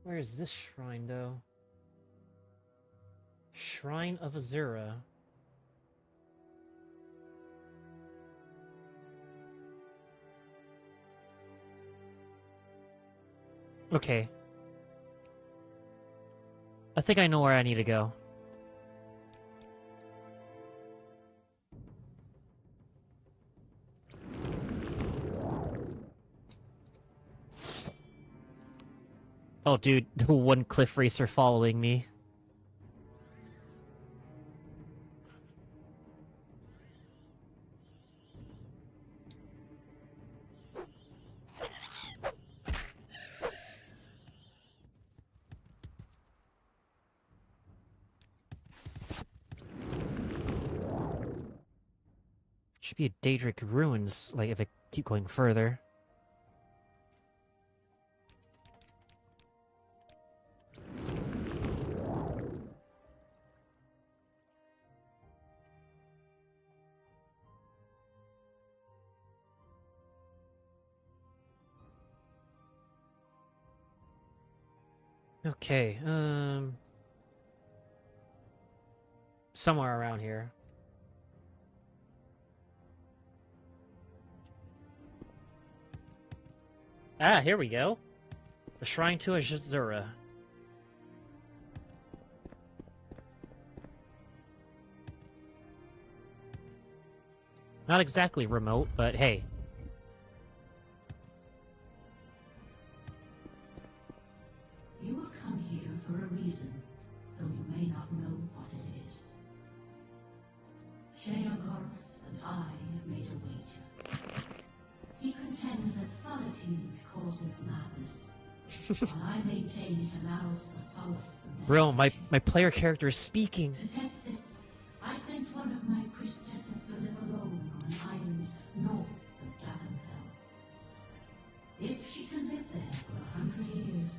Where is this shrine, though? Shrine of Azura. Okay. I think I know where I need to go. Oh, dude, the one cliff racer following me. Should be a Daedric Ruins, like, if I keep going further. Okay, somewhere around here. Ah, here we go. The Shrine to Azura. Not exactly remote, but hey. You have come here for a reason, though you may not know what it is. Sheogoth and I have made a wager. He contends that solitude causes madness, while I maintain it allows for solace and Bro, my player character is speaking. To test this, I sent one of my priestesses to live alone on an island north of Davenfell. If she can live there for 100 years,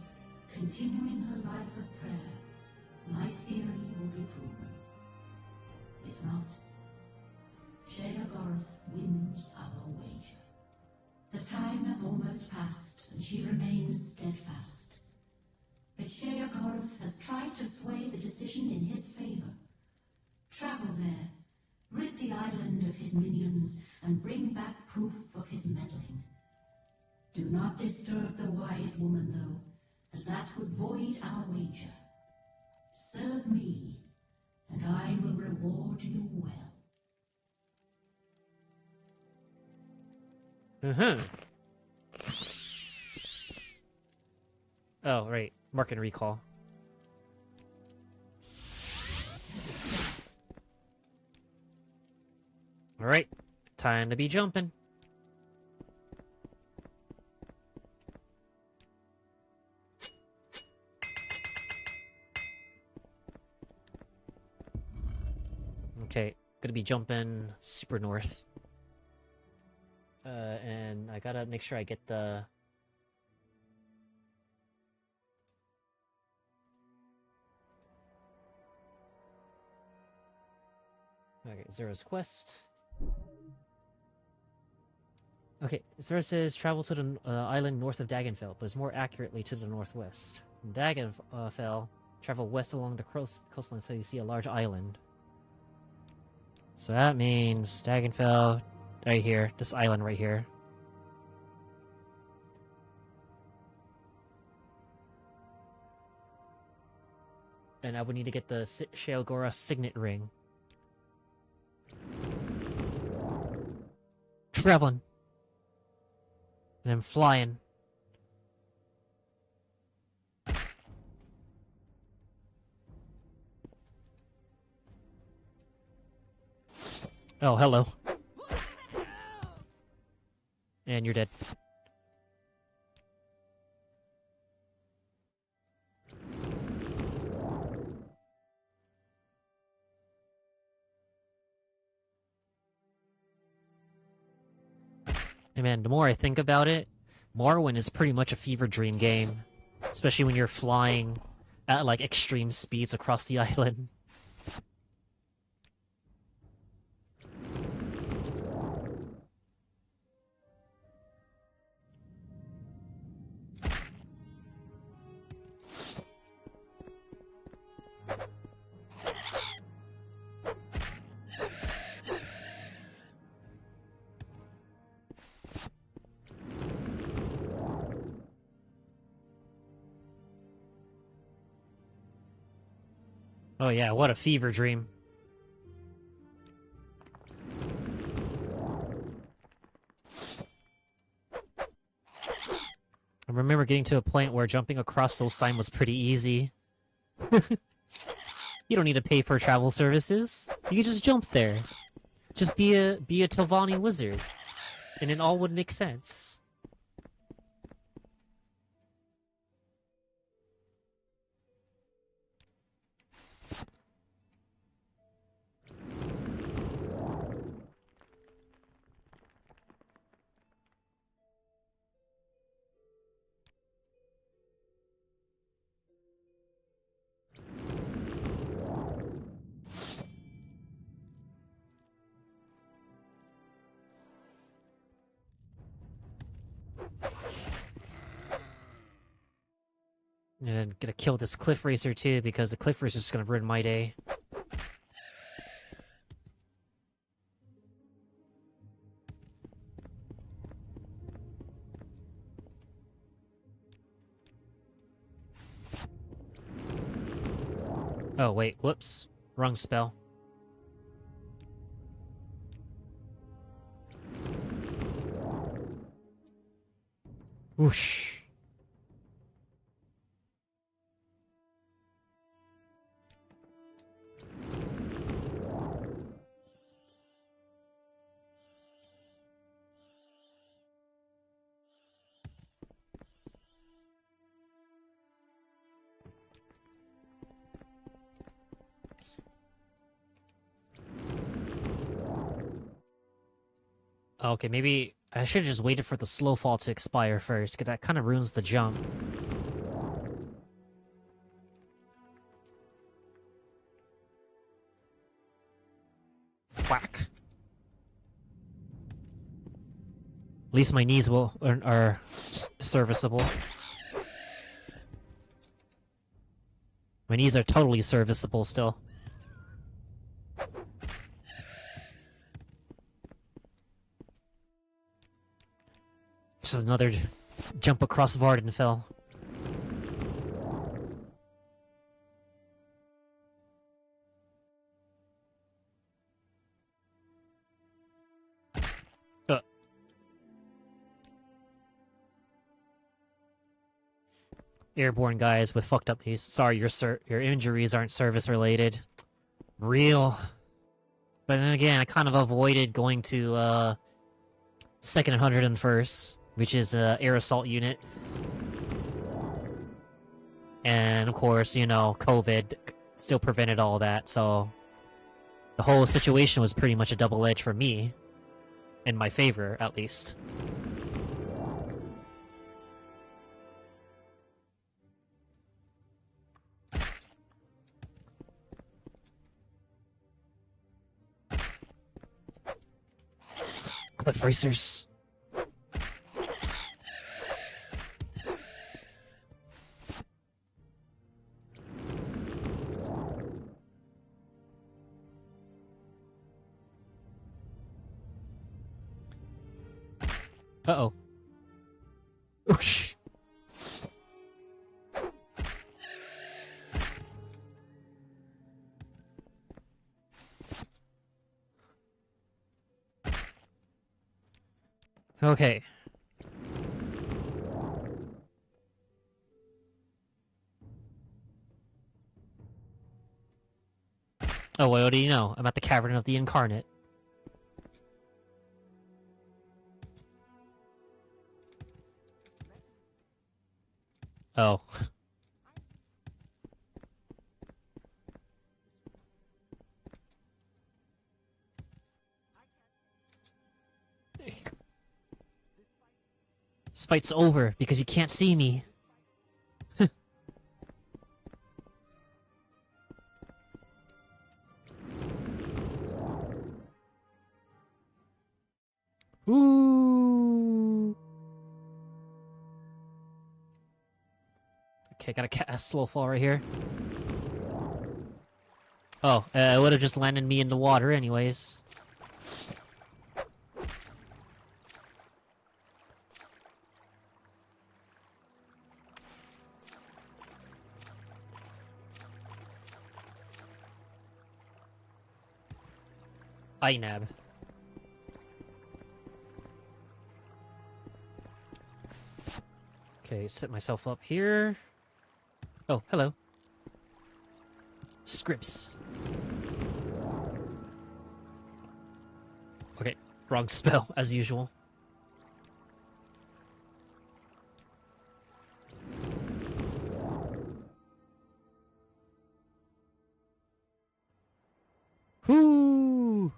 continuing her life of prayer, my theory will be proven. If not, Sheogoth wins our wager. The time has almost passed, and she remains steadfast. But Sheogoth has tried to sway the decision in his favor. Travel there, rid the island of his minions, and bring back proof of his meddling. Do not disturb the wise woman, though, as that would void our wager. Serve me, and I will reward you well. Oh, right. Mark and recall. Alright. Time to be jumping. Okay. Gonna be jumping super north. And I gotta make sure I get the... Okay, Zera's quest. Okay, Zera says travel to the island north of Dagenfell, but is more accurately to the northwest. From Dagenfell, travel west along the coastline until you see a large island. So that means Dagenfell, right here, this island right here. And I would need to get the Sheogora signet ring. Traveling. And I'm flying. Oh, hello. And you're dead. Hey man, the more I think about it, Morrowind is pretty much a fever dream game. Especially when you're flying at like extreme speeds across the island. Oh yeah, what a fever dream. I remember getting to a point where jumping across Solstheim was pretty easy. You don't need to pay for travel services. You can just jump there. Just be a Telvanni wizard. And it all would make sense. And gonna kill this Cliff Racer too, because the Cliff Racer is gonna ruin my day. Oh, wait, whoops. Wrong spell. Whoosh. Okay, maybe I should have just waited for the slow fall to expire first, because that kind of ruins the jump. Whack. At least my knees are serviceable. My knees are totally serviceable still. Just another jump across Vardenfell. Airborne guys with fucked up knees. Sorry, your injuries aren't service related. Real. But then again, I kind of avoided going to second and 101st, which is a air assault unit. And of course, you know, COVID still prevented all that, so the whole situation was pretty much a double edge for me. In my favor, at least. Cliff Racers. Uh-oh. Oosh. Okay. Oh, what do you know? I'm at the Cavern of the Incarnate. Oh. This fight's over because you can't see me. Ooh. Okay, gotta cast slow fall right here. Oh, it would have just landed me in the water anyways. Inab. Okay, set myself up here. Oh, hello. Scripts. Okay, wrong spell, as usual. Whoo!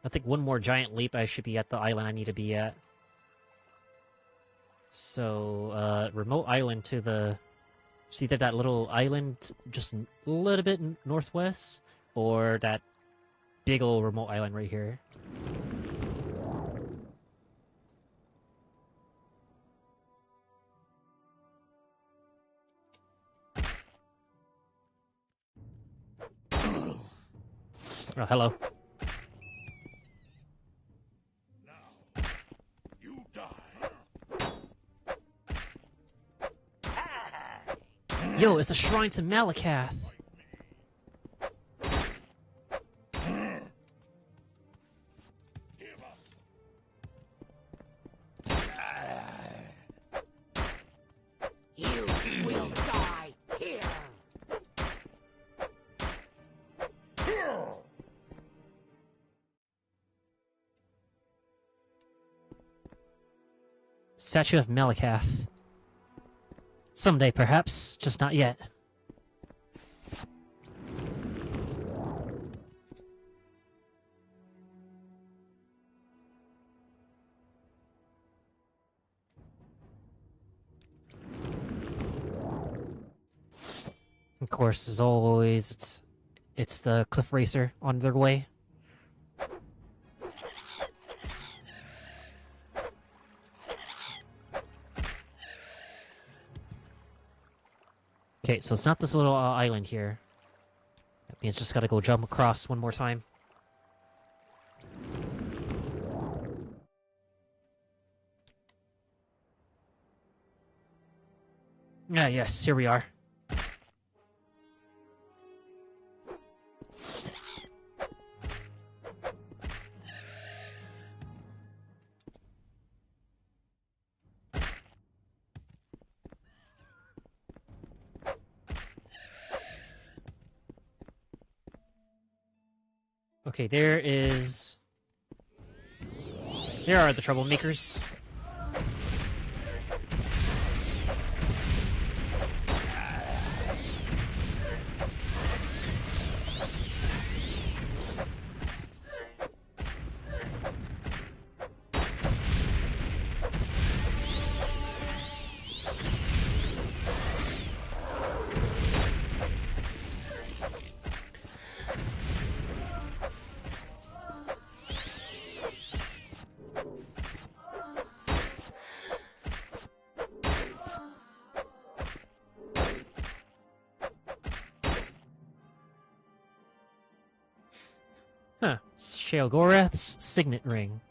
I think one more giant leap, I should be at the island I need to be at. So, remote island to the... See that little island just a little bit northwest? Or that big old remote island right here? Oh, hello. You die. Yo, it's a shrine to Malakath. You will die here. Statue of Malakath. Someday, perhaps, just not yet. Of course, as always, it's the Cliff Racer on their way. Okay, so it's not this little island here. That means just gotta go jump across one more time. Ah, yes, here we are. Okay, there are the troublemakers. Huh. Sheogorath's signet ring.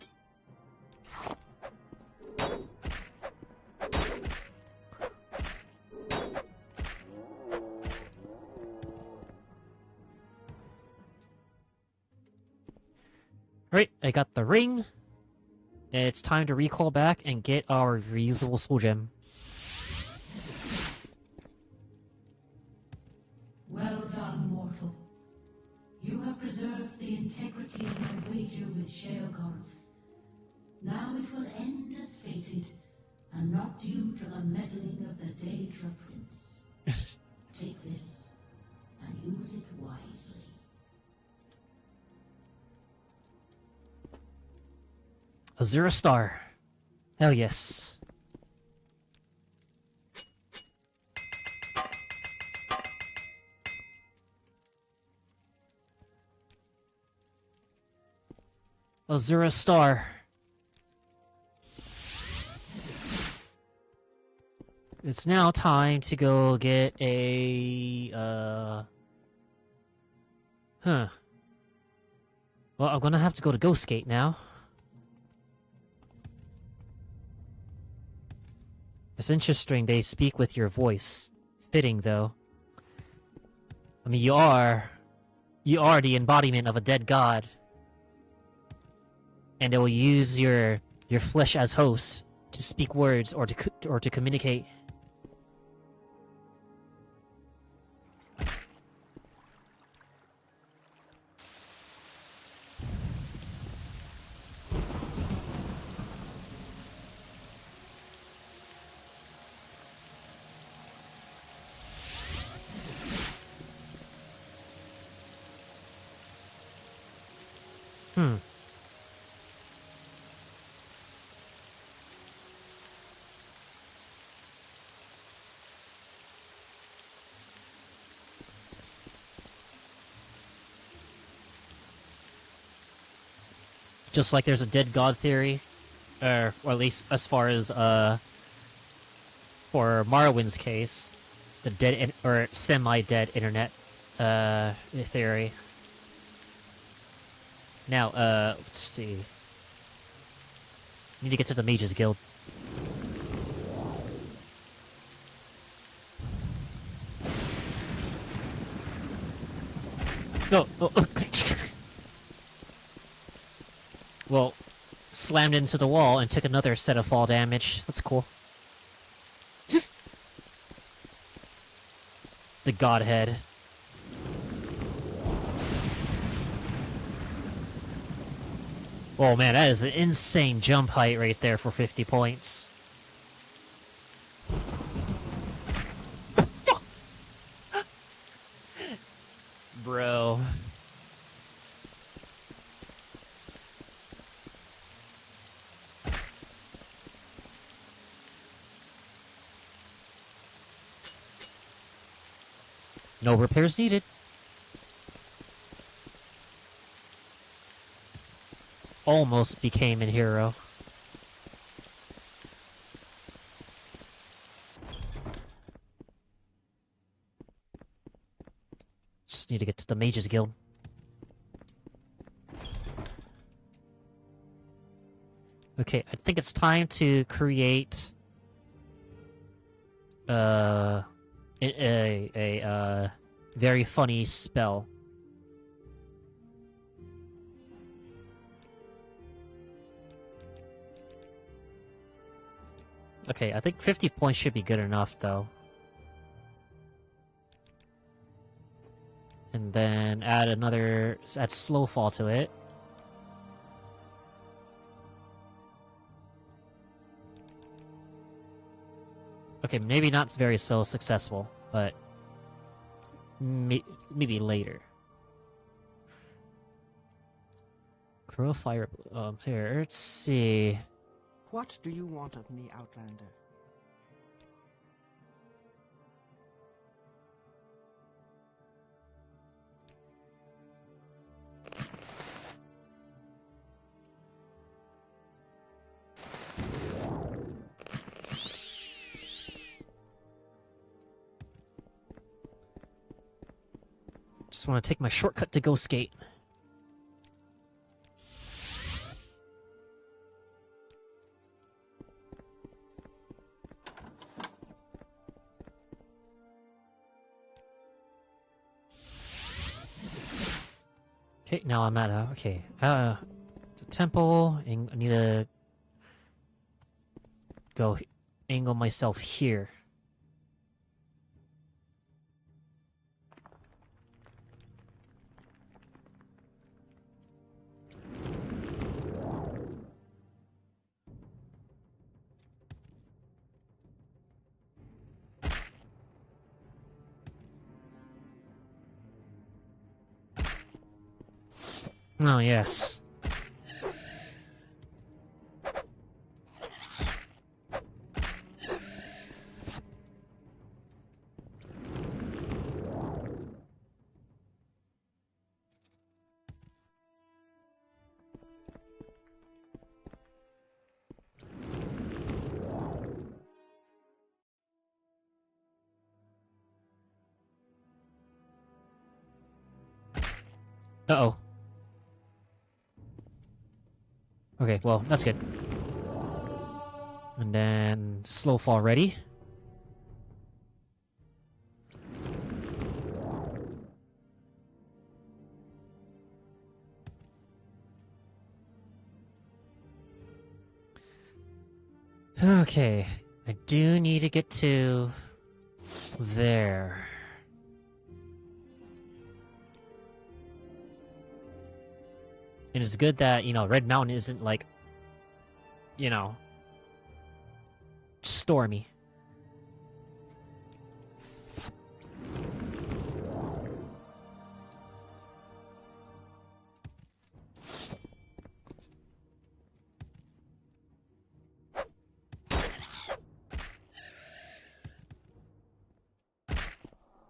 Alright, I got the ring. It's time to recall back and get our reusable soul gem. Well done, mortal. You have preserved the integrity of my wager with Sheogorath. Now it will end as fated, and not due to the meddling of the Daedra Prince. Take this, and use it wisely. Azura Star. Hell yes. Azura Star. It's now time to go get a, Well, I'm gonna have to go to Ghost Gate now. It's interesting they speak with your voice. Fitting, though. I mean, you are the embodiment of a dead god. And they will use your flesh as host to speak words or to communicate. Just like there's a dead god theory, or at least as far as for Morrowind's case, the dead or semi-dead internet theory. Now, let's see. Need to get to the Mages Guild. No. Oh. Well, slammed into the wall and took another set of fall damage. That's cool. The Godhead. Oh man, that is an insane jump height right there for 50 points. Bro. No repairs needed. Almost became a hero. Just need to get to the Mages Guild. Okay, I think it's time to create a very funny spell. Okay, I think 50 points should be good enough, though. And then add slow fall to it. Okay, maybe not very so successful, but maybe later. Crow fire. Here, let's see. What do you want of me, Outlander? Just want to take my shortcut to go skate. Okay, now I'm at the temple, and I need to go angle myself here. Oh, yes. Uh-oh. Okay, well, that's good. And then slow fall ready. Okay, I do need to get to there. And it's good that, Red Mountain isn't like, stormy.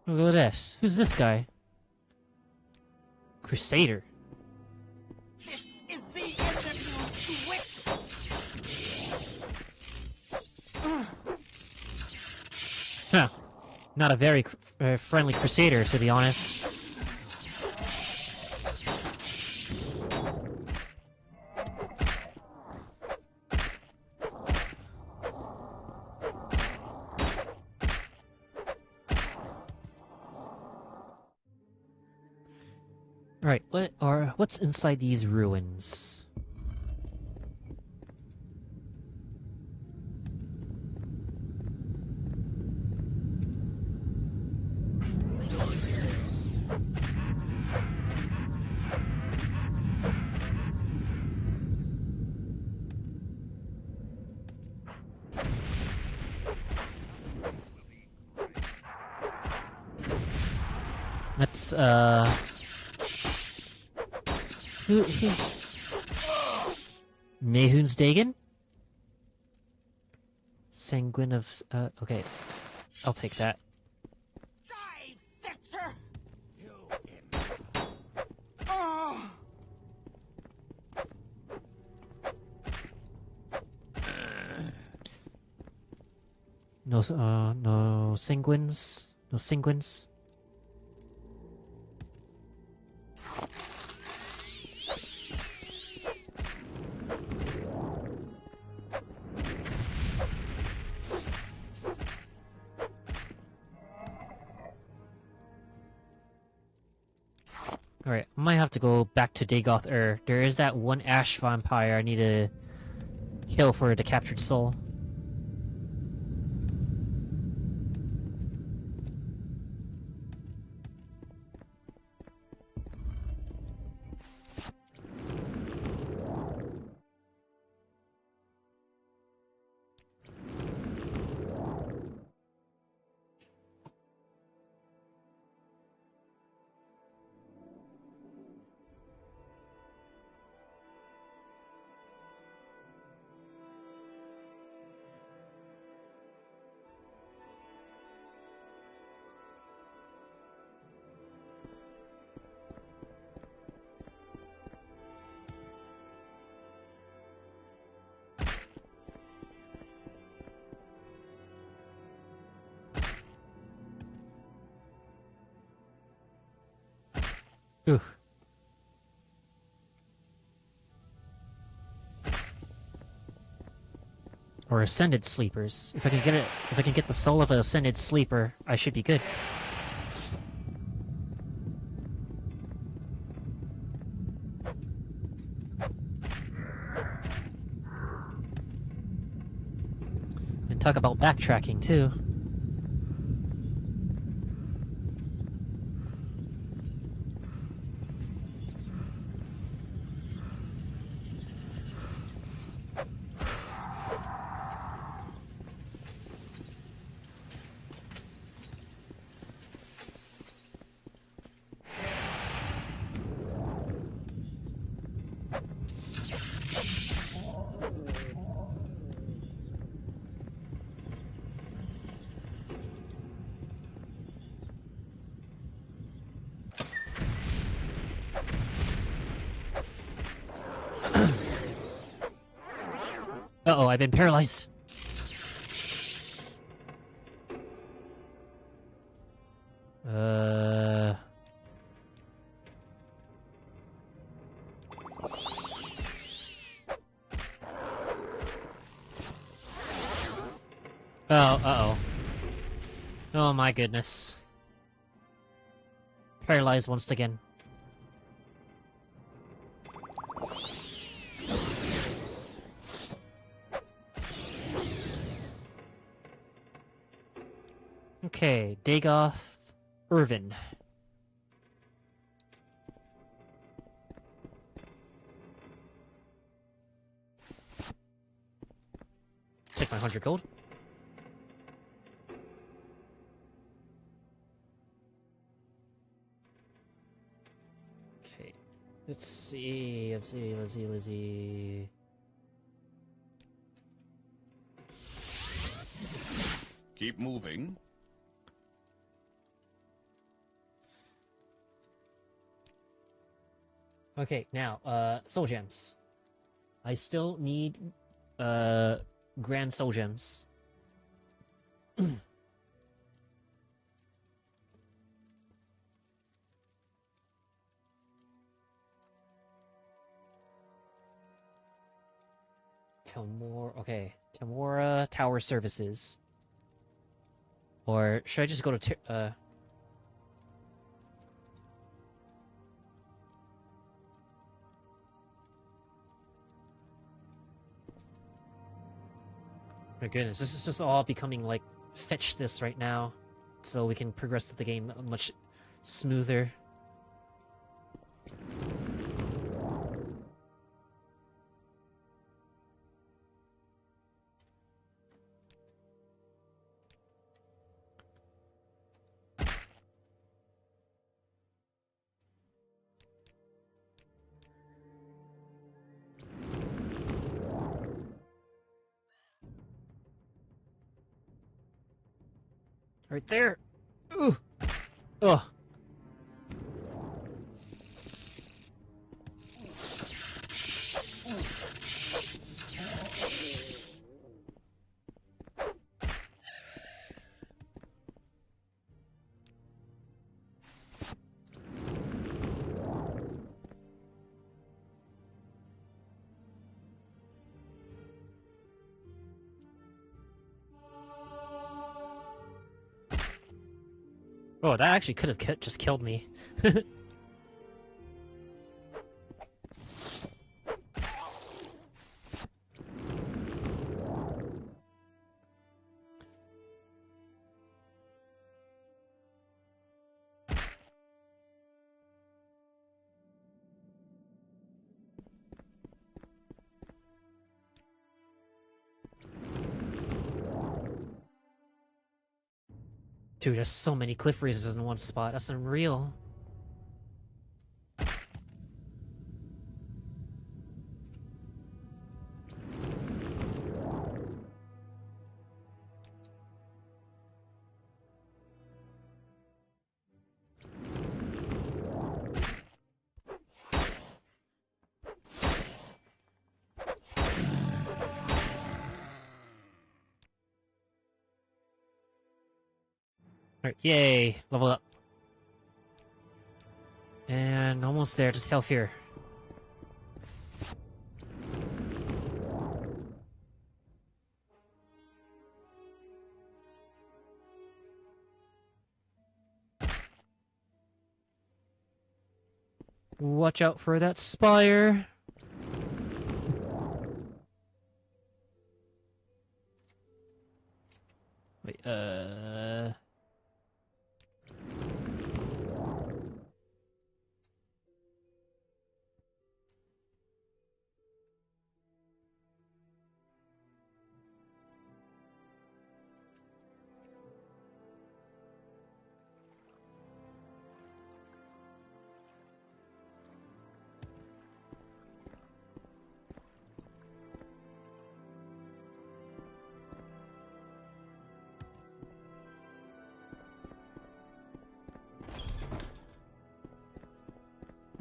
Look at this. Who's this guy? Crusader. This is the end of you, Switch! Huh. Not a very friendly Crusader, to be honest. Alright, what's inside these ruins? Let's, who... Mehun's Dagon? Sanguine of... okay. I'll take that. Die, Fetcher! You Oh! No, no sanguines? No sanguines? Alright, I might have to go back to Dagoth There is that one ash vampire I need to kill for the captured soul. Ooh. Or ascended sleepers. If I can get the soul of an ascended sleeper, I should be good. And talk about backtracking too. Uh-oh, I've been paralyzed. Oh, uh-oh. Oh my goodness. Paralyzed once again. Okay, Dagoth Irvin. Take my 100 gold. Okay. Let's see. Keep moving. Okay, now, soul gems. I still need, grand soul gems. Tamora Tower Services. Or should I just go to My goodness, this is just all becoming like fetch this right now, so we can progress the game much smoother. Right there. Ooh. Ugh. Oh, that actually could have just killed me. Dude, there's so many cliff races in one spot. That's unreal. Alright, yay! Level up. And almost there, just health here. Watch out for that spire. Wait,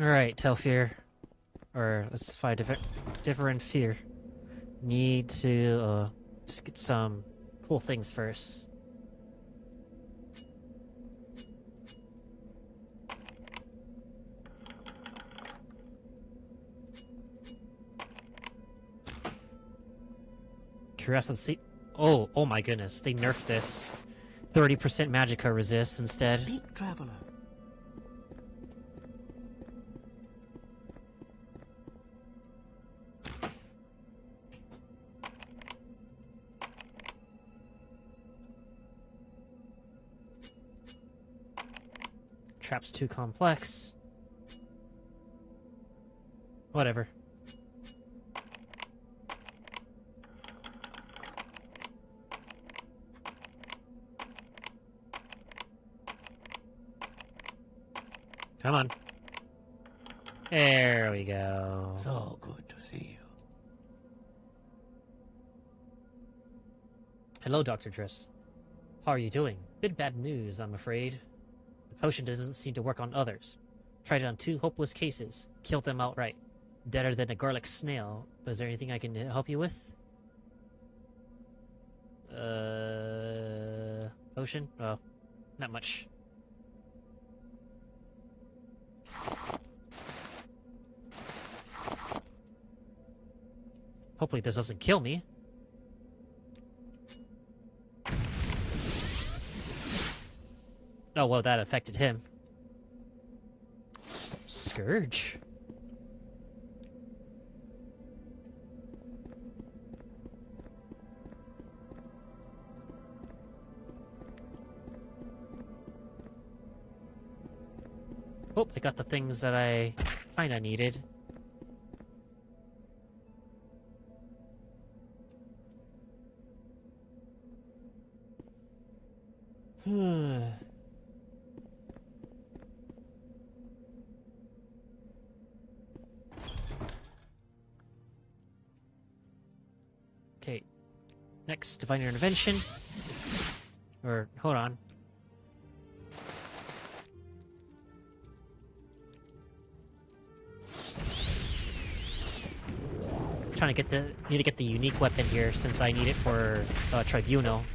Alright, Telfir. Or let's find different fear. Need to just get some cool things first. Curiosity. Oh my goodness, they nerfed this. 30% magicka resist instead. Speak, traveler. Trap's too complex. Whatever. Come on. There we go. So good to see you. Hello, Dr. Driss. How are you doing? Bit bad news, I'm afraid. The potion doesn't seem to work on others. Tried it on 2 hopeless cases. Killed them outright. Deader than a garlic snail. But is there anything I can help you with? Potion? Oh, not much. Hopefully this doesn't kill me. Oh, well, that affected him. Scourge. Oh, I got the things that I kinda needed. Okay. Next, Divine Intervention. Or, hold on. Trying to get need to get the unique weapon here since I need it for Tribunal.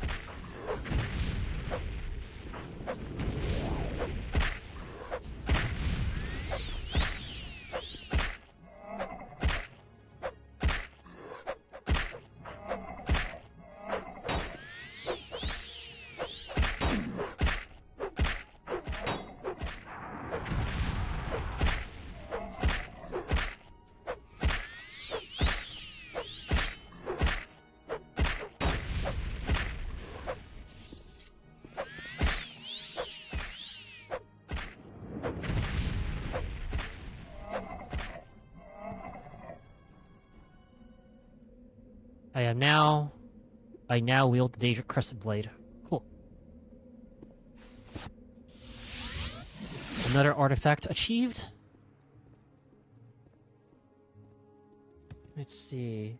I now wield the Daedric Crescent Blade. Cool. Another artifact achieved. Let's see.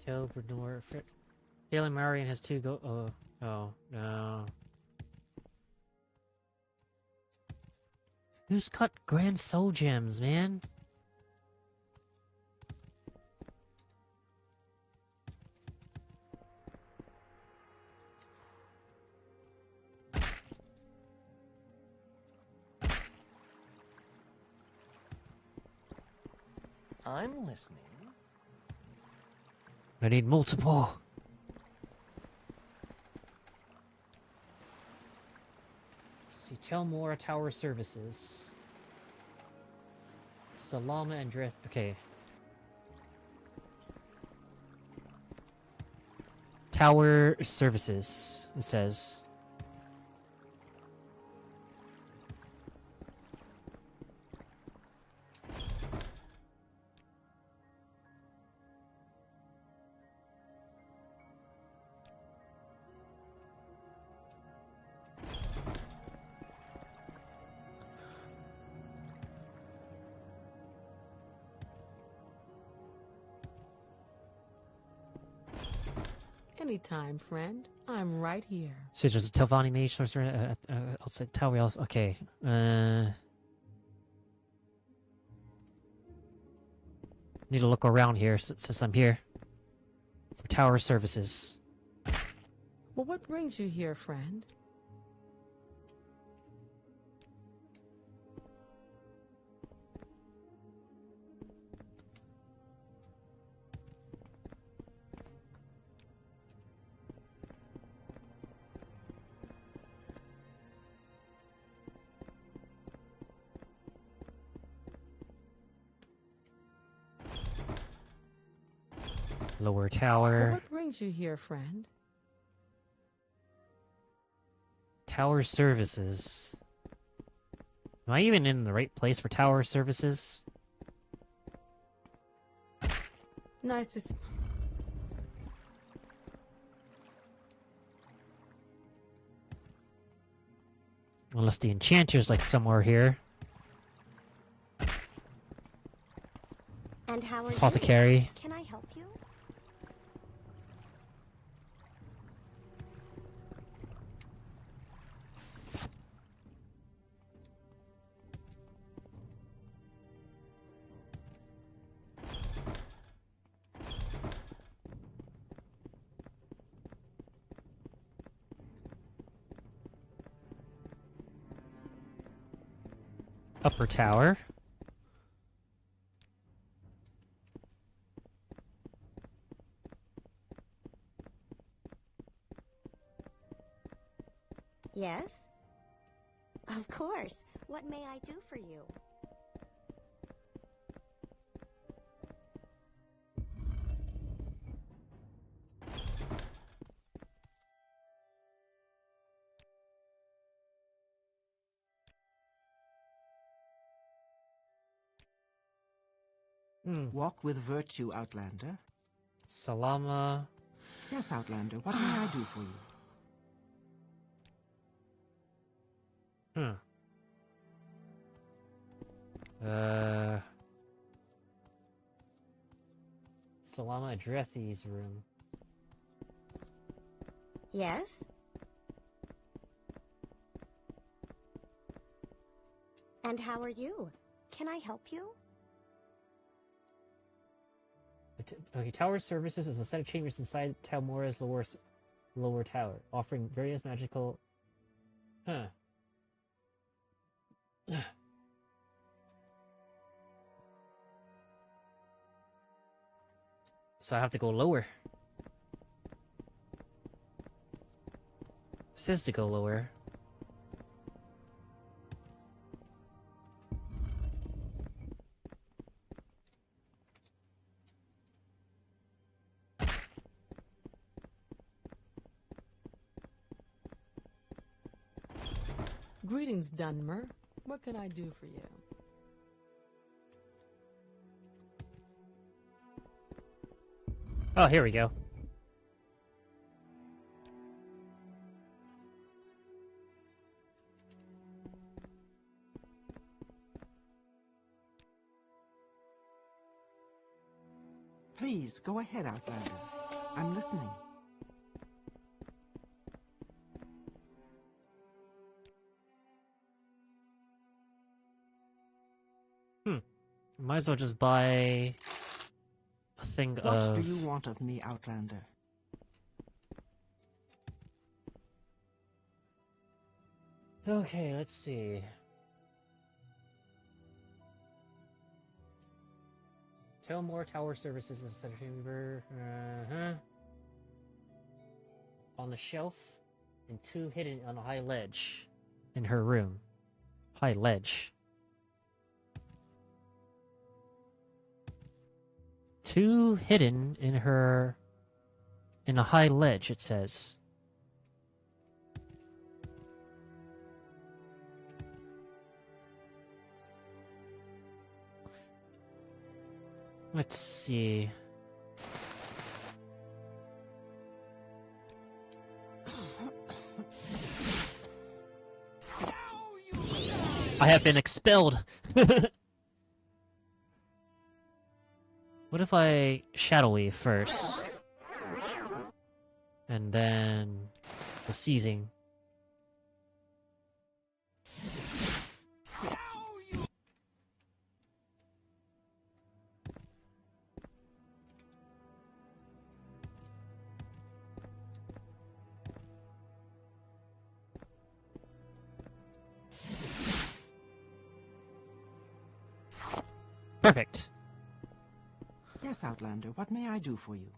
Telvernor. Galen Marion has 2 go. Oh, no. Who's cut Grand Soul Gems, man? I'm listening. I need multiple. Let's see, Telmore Tower Services. Salama and Drith. Okay. Tower Services, it says. Anytime, friend. I'm right here. So there's a Telvanni mage sorcerer outside tower. Okay. Need to look around here since I'm here. For tower services. Well, what brings you here, friend? Lower tower. Well, what brings you here, friend? Tower services. Am I even in the right place for tower services? Nice to see. Unless the enchanter's like somewhere here. And how are Apothecary. you? Can I help you? Upper tower. Yes? Of course. What may I do for you? Walk with virtue, Outlander. Salama. Yes, Outlander, what may I do for you? Salama Adrethi's room. Yes? And how are you? Can I help you? Okay, Tower Services is a set of chambers inside Talmora's lower tower, offering various magical... So I have to go lower. It says to go lower. Greetings, Dunmer. What can I do for you? Oh, here we go. Please, go ahead, Outlander. I'm listening. Might as well just buy a thing of... What do you want of me, Outlander? Okay, let's see. More Tower Services is a center chamber. On the shelf, and 2 hidden on a high ledge in her room. High ledge. 2 hidden in her... in a high ledge, it says. Let's see. I have been expelled! What if I Shadow Weave first? And then... the seizing. Perfect. Yes, Outlander, what may I do for you?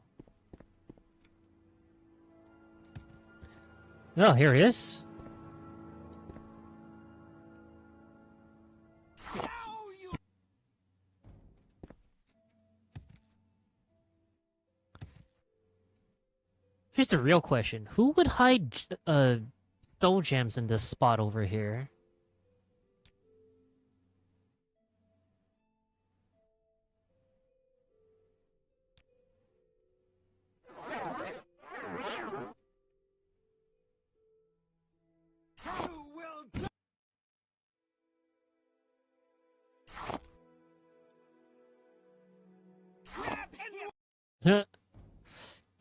Oh, here he is. Here's the real question. Who would hide soul gems in this spot over here?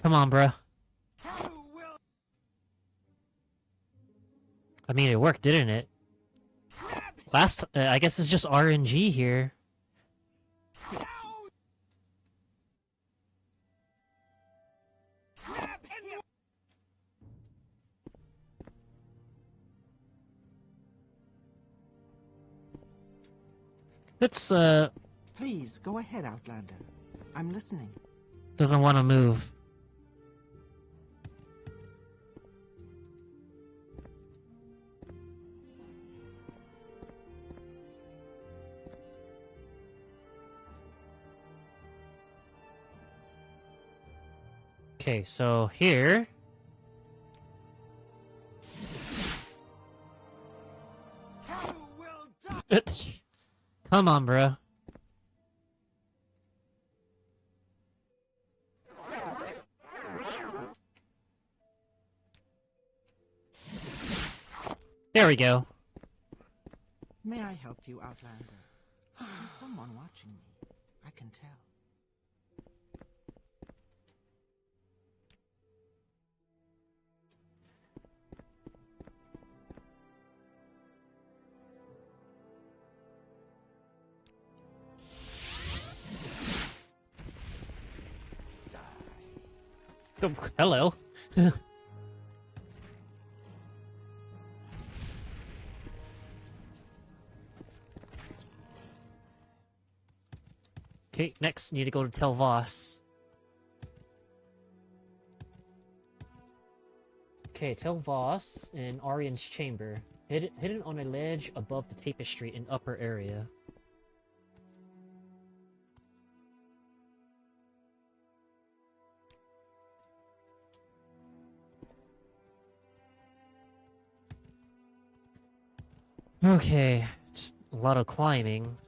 Come on, bro. I mean, it worked, didn't it? I guess it's just RNG here. Let's, Please, go ahead, Outlander. I'm listening. Doesn't want to move. Okay, so here... Come on, bro. There we go. May I help you, Outlander? There's someone watching me. I can tell. Oh, hello. Okay, next, need to go to Tel Voss. Okay, Tel Voss in Arian's chamber. Hidden on a ledge above the tapestry in upper area. Okay, just a lot of climbing.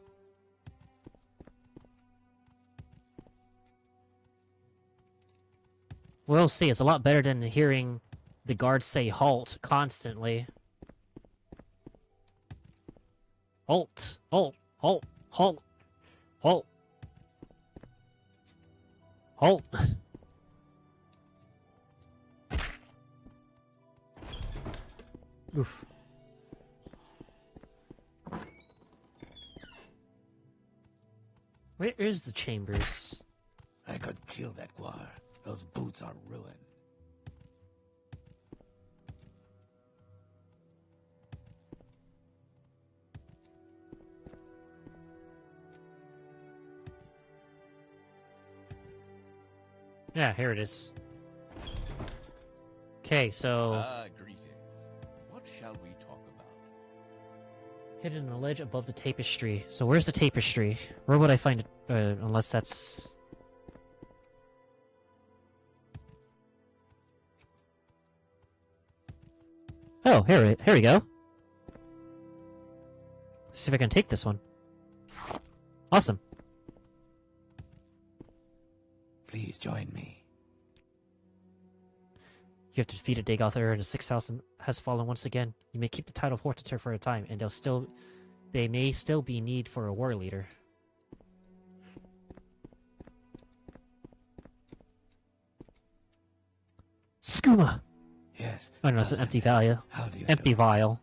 We'll see, it's a lot better than hearing the guards say halt constantly. Halt! Halt! Halt! Halt! Halt! Halt! Oof. Where is the chambers? I could kill that guar. Those boots are ruined. Yeah, here it is. Okay, so... Greetings. What shall we talk about? Hidden on a ledge above the tapestry. So where's the tapestry? Where would I find it? Unless that's... Oh, here we go. Let's see if I can take this one. Awesome. Please join me. You have to defeat a Dagoth and the 6th house has fallen once again. You may keep the title of Hortator for a time, and they may still be need for a war leader. Skooma! Yes. Oh no, it's an empty vial. How do you Empty vial.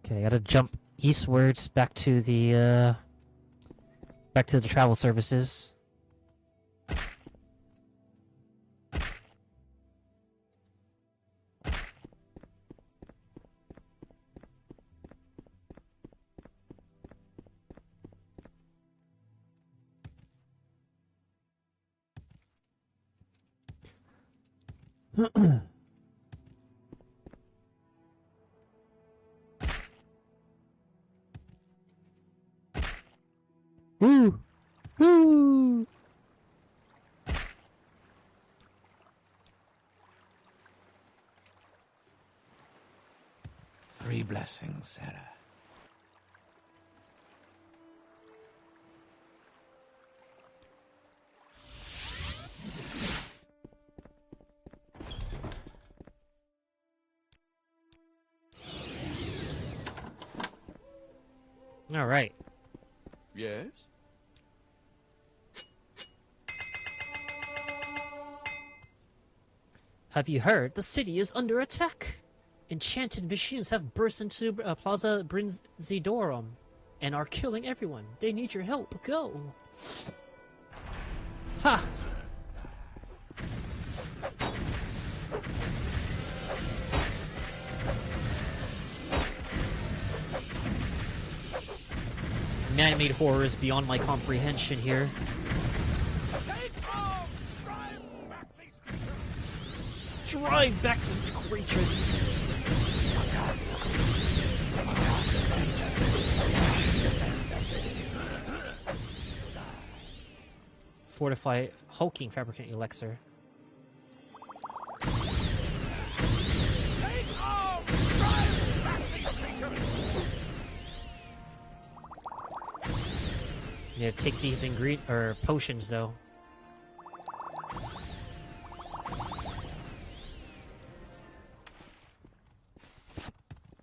Okay, I gotta jump eastwards back to the travel services. Woo! Woo! Three blessings, Sarah. All right. Yes? Have you heard? The city is under attack. Enchanted machines have burst into Plaza Brinzidorum and are killing everyone. They need your help. Go. Ha! man-made horrors beyond my comprehension here. Drive back these creatures! Fortify hulking fabricant elixir. Yeah, take these potions though.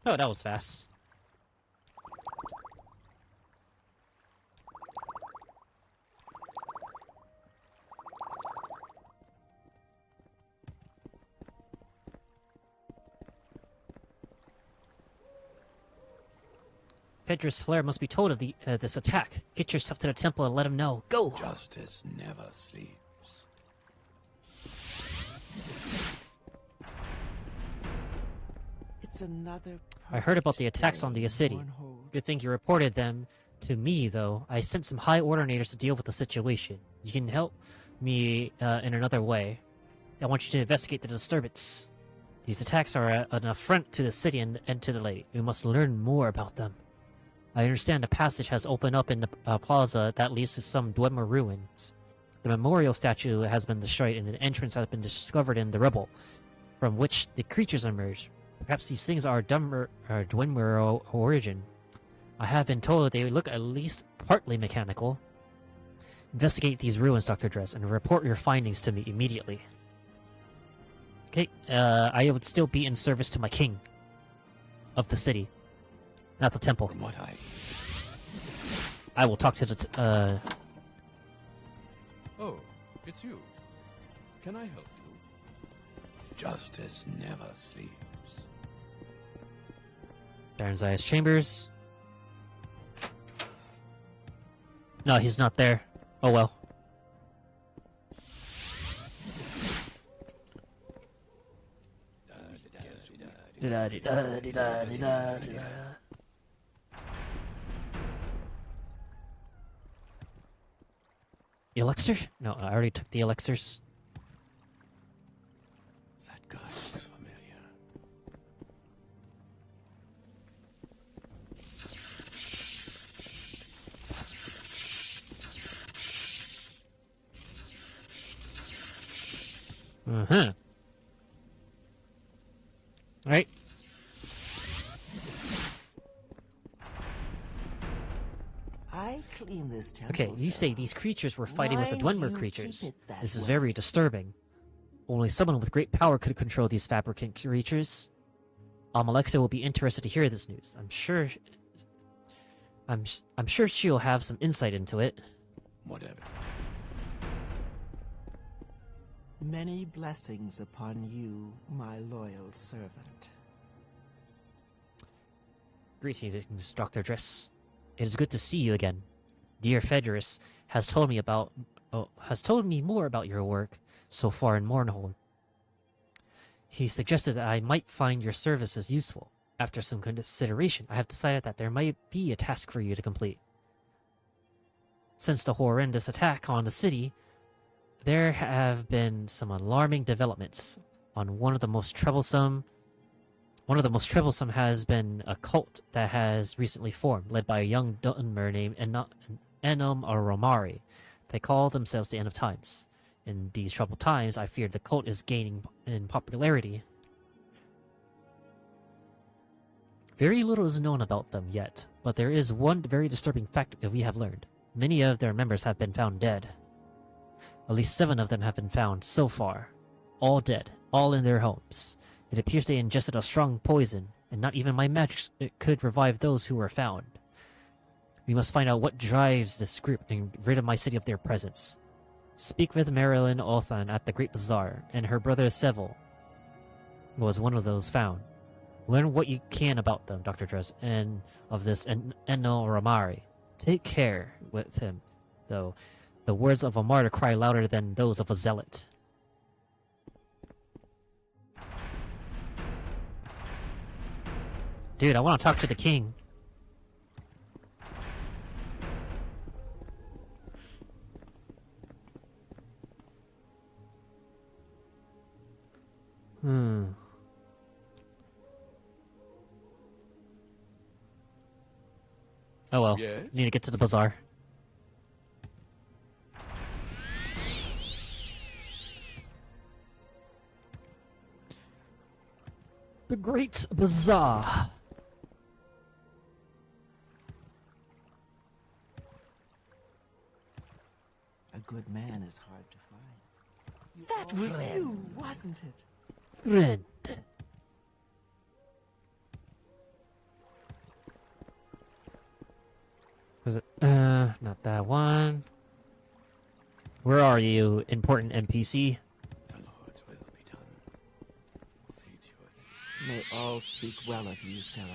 Oh, that was fast. Phaedrus Flare must be told of this attack. Get yourself to the temple and let him know. Go! Justice never sleeps. It's another. I heard about the attacks on the city. Good thing you reported them to me, though. I sent some high ordinators to deal with the situation. You can help me in another way. I want you to investigate the disturbance. These attacks are an affront to the city and to the lady. We must learn more about them. I understand a passage has opened up in the plaza that leads to some Dwemer ruins. The memorial statue has been destroyed and an entrance has been discovered in the rubble, from which the creatures emerge. Perhaps these things are Dwemer origin. I have been told that they look at least partly mechanical. Investigate these ruins, Dr. Dress, and report your findings to me immediately. Okay, I would still be in service to my king of the city, not the temple. From what I will talk to the Oh, it's you. Can I help you? Justice never sleeps. Baron Zaya's chambers. No, he's not there. Oh well. Elixir? No, I already took the elixirs. That guy looks familiar. Uh-huh. Alright. I clean this temple. Okay, you say these creatures were fighting with the Why Dwemer you creatures. keep it that This is way? very disturbing. Only someone with great power could control these fabricant creatures. Alexa will be interested to hear this news. I'm sure she'll have some insight into it. Whatever. Many blessings upon you, my loyal servant. Greetings, Dr. Dress. It is good to see you again. Dear Phaedrus has told me more about your work so far in Morrowind. He suggested that I might find your services useful. After some consideration, I have decided that there might be a task for you to complete. Since the horrendous attack on the city, there have been some alarming developments. One of the most troublesome has been a cult that has recently formed, led by a young Dwemer named Enom Romari. They call themselves the End of Times. In these troubled times, I fear the cult is gaining in popularity. Very little is known about them yet, but there is one very disturbing fact that we have learned. Many of their members have been found dead. At least 7 of them have been found so far. All dead, all in their homes. It appears they ingested a strong poison, and not even my magic could revive those who were found. We must find out what drives this group and rid of my city of their presence. Speak with Marilyn Othan at the Great Bazaar, and her brother Seville was one of those found. Learn what you can about them, Dr. Dress, and of this Enno Ramari. Take care with him, though. The words of a martyr cry louder than those of a zealot. Dude, I want to talk to the king. Hmm. Oh well. Yes? Need to get to the bazaar. The Great Bazaar. A good man is hard to find. That was you, wasn't it? Friend. Was it? Not that one. Where are you, important NPC? The Lord's will be done. See to it. May all speak well of you, Sarah.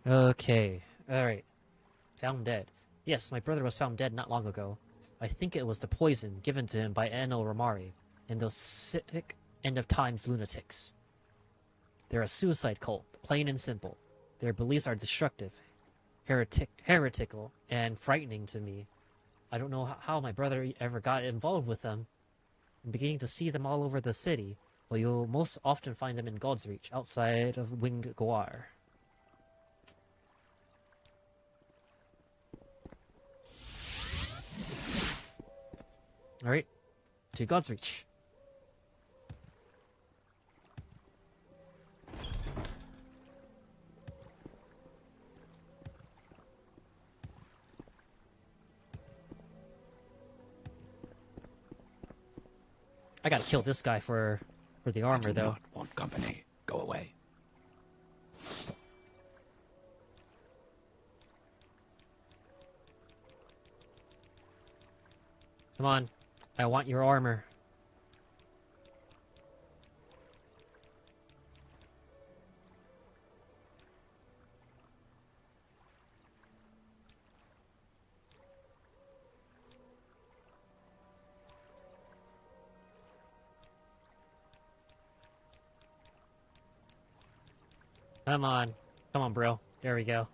Okay. Alright. Found dead. Yes, my brother was found dead not long ago. I think it was the poison given to him by Enno Romari and those sick end-of-times lunatics. They're a suicide cult, plain and simple. Their beliefs are destructive, heretical, and frightening to me. I don't know how my brother ever got involved with them. I'm beginning to see them all over the city, but you'll most often find them in God's Reach, outside of Winged Guar. Alright, to God's Reach. I gotta kill this guy for the armor, I do though. not want company. Go away. Come on, I want your armor. Come on. Come on, bro. There we go.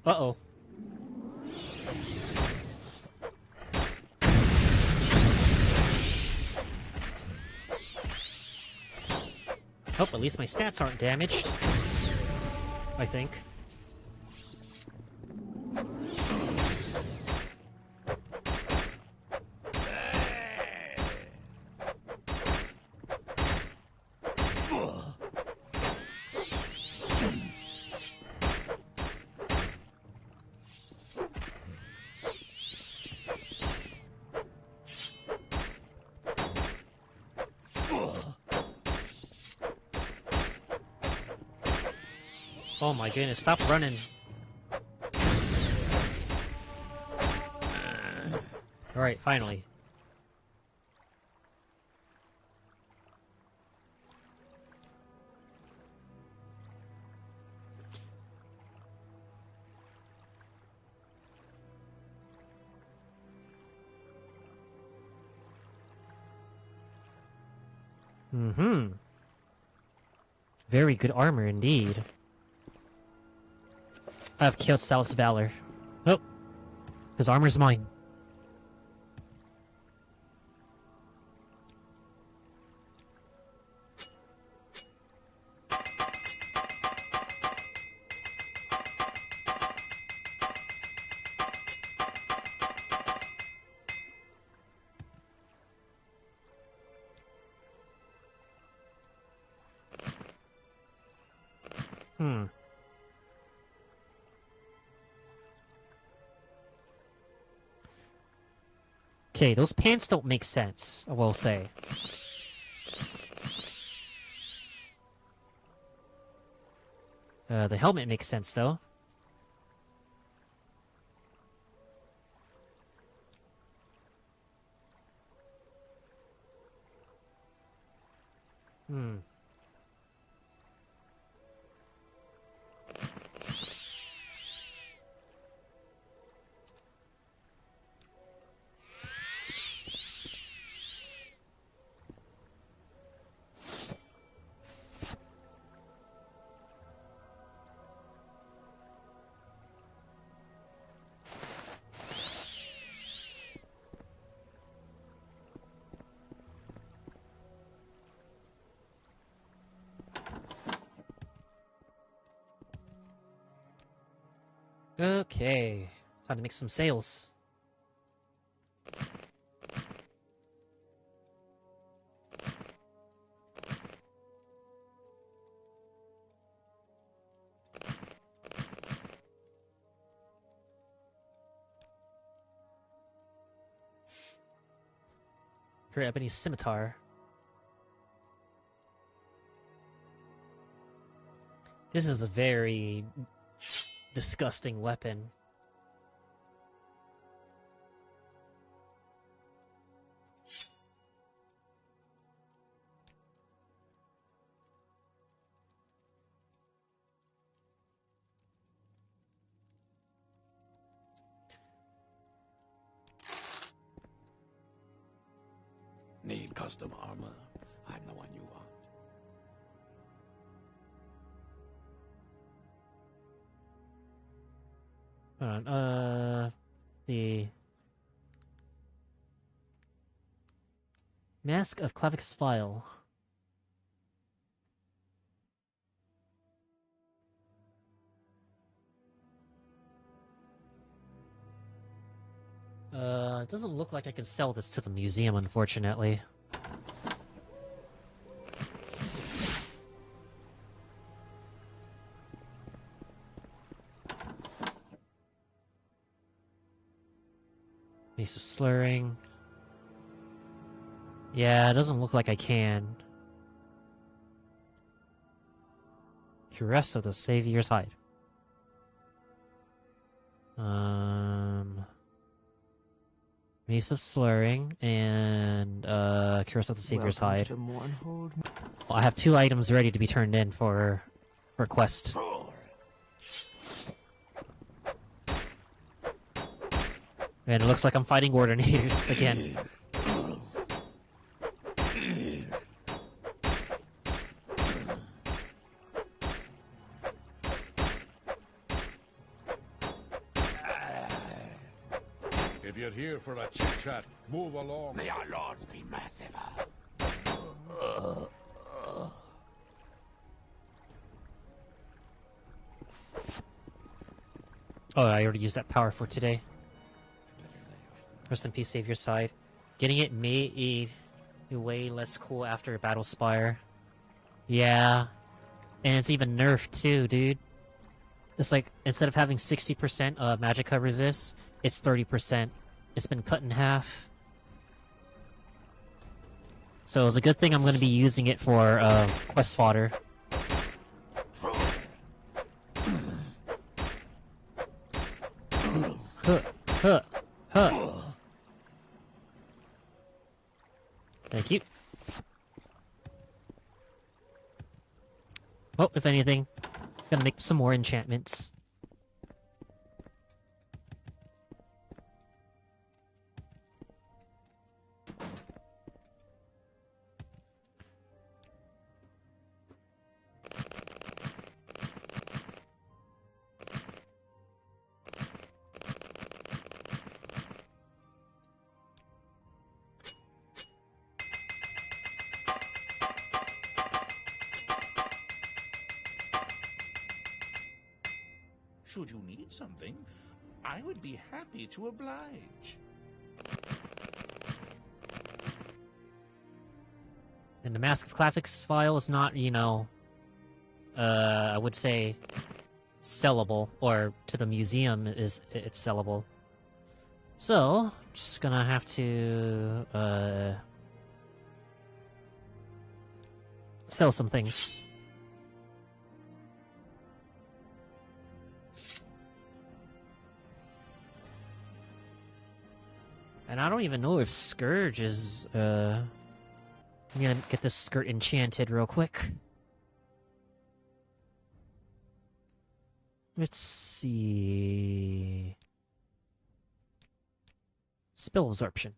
Uh-oh. Oh, at least my stats aren't damaged. I think. Oh my goodness, stop running. Alright, finally. Very good armor indeed. I've killed Sal's Valor. Oh, his armor's mine. Okay, those pants don't make sense, I will say. The helmet makes sense, though. Hmm. Okay, time to make some sales. Her ebony scimitar. This is a very disgusting weapon. Need custom armor? I'm the one you want. Hold on, the Mask of Clavix File. It doesn't look like I can sell this to the museum, unfortunately. Piece of slurring. Yeah, it doesn't look like I can. Cuirass of the Savior's Hide. Mace of Slurring and Cuirass of the Savior's Hide. Well, I have 2 items ready to be turned in for quest. And it looks like I'm fighting Ordinators again. If you're here for a chit-chat, move along. May our lords be massive. Oh, I already used that power for today. Rest in peace, Savior's Side. Getting it made be way less cool after Battle Spire. Yeah. And it's even nerfed too, dude. It's like, instead of having 60% Magicka resist, it's 30%. It's been cut in half. So it's a good thing I'm going to be using it for quest fodder. Huh, huh, huh. Thank you. Oh, if anything, gonna make some more enchantments. Should you need something, I would be happy to oblige. And the Mask of Clavix file is not, you know, I would say sellable, or to the museum it's sellable. So, just gonna have to sell some things. And I don't even know if Scourge is I'm gonna get this skirt enchanted real quick. Let's see. Spell absorption.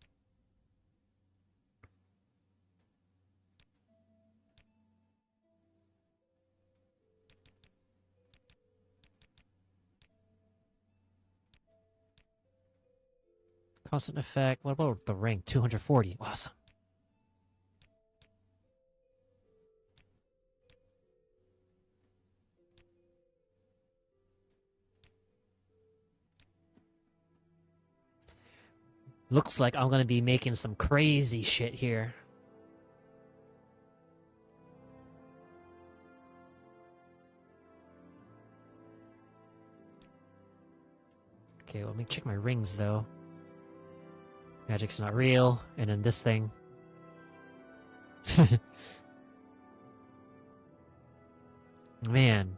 Constant effect. What about the rank? 240. Awesome. Looks like I'm gonna be making some crazy shit here. Okay, let me check my rings though. Magic's not real, and then this thing. Man,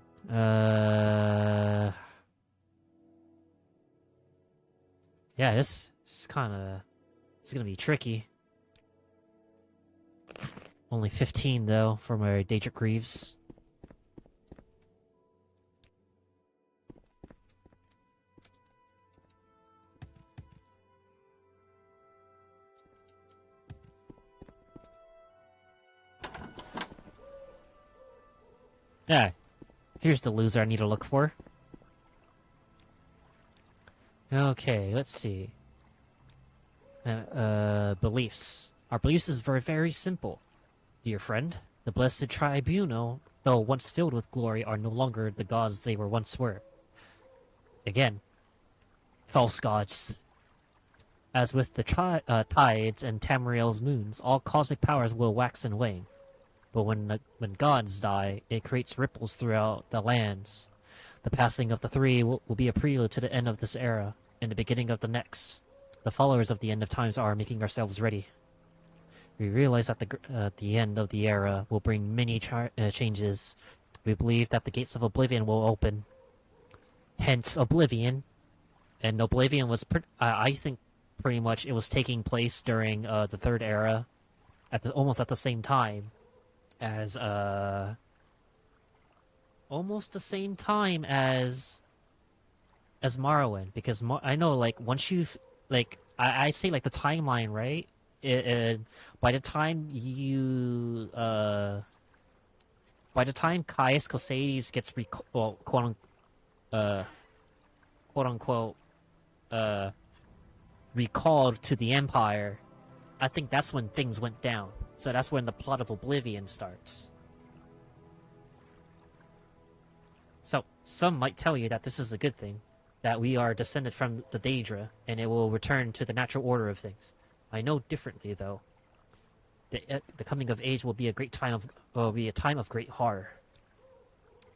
yeah, this is gonna be tricky. Only 15 though for my Daedric Greaves. Ah, here's the loser I need to look for. Okay, let's see. Beliefs. Our beliefs is very simple. Dear friend, the blessed tribunal, though once filled with glory, are no longer the gods they were once were. Again, false gods. As with the tides and Tamriel's moons, all cosmic powers will wax and wane. But when gods die, it creates ripples throughout the lands. The passing of the three will be a prelude to the end of this era, and the beginning of the next. The followers of the end of times are making ourselves ready. We realize that the end of the era will bring many changes. We believe that the gates of Oblivion will open. Hence, Oblivion. And Oblivion was, I think, pretty much it was taking place during the Third Era, almost at the same time as Morrowind, because I know, like, once you've, like, I say, like, the timeline, right? By the time Caius Cosades gets quote unquote recalled to the Empire, I think that's when things went down. So that's when the plot of Oblivion starts. So some might tell you that this is a good thing, that we are descended from the Daedra, and it will return to the natural order of things. I know differently, though. The coming of age will be a time of great horror.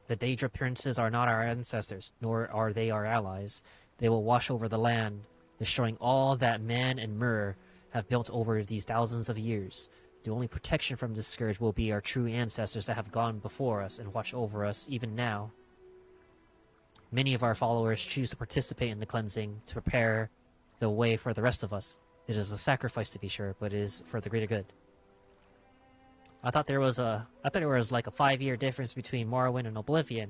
The Daedra princes are not our ancestors, nor are they our allies. They will wash over the land, destroying all that man and Myr have built over these thousands of years. The only protection from this scourge will be our true ancestors that have gone before us and watch over us even now. Many of our followers choose to participate in the cleansing to prepare the way for the rest of us. It is a sacrifice, to be sure, but it is for the greater good. I thought there was like a 5-year difference between Morrowind and Oblivion.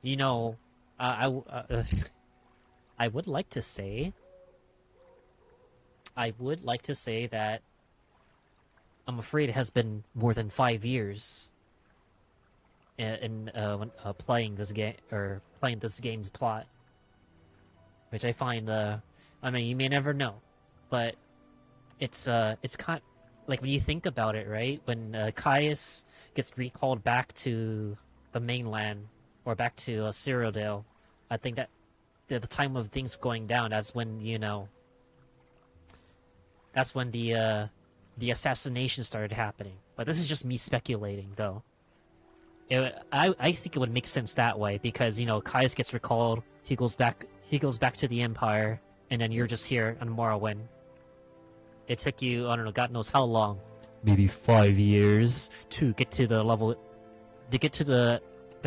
You know, I would like to say that I'm afraid it has been more than 5 years in playing this game, or playing this game's plot, which I find I mean, you may never know, but it's kind like, when you think about it, right? When Caius gets recalled back to the mainland, or back to Cyrodiil, I think that at the time of things going down, that's when, you know, that's when the assassination started happening. But this is just me speculating, though. I think it would make sense that way, because, you know, Caius gets recalled, he goes back to the Empire, and then you're just here on Morrowind. It took you, I don't know, God knows how long, maybe 5 years, to get to the level, to get to the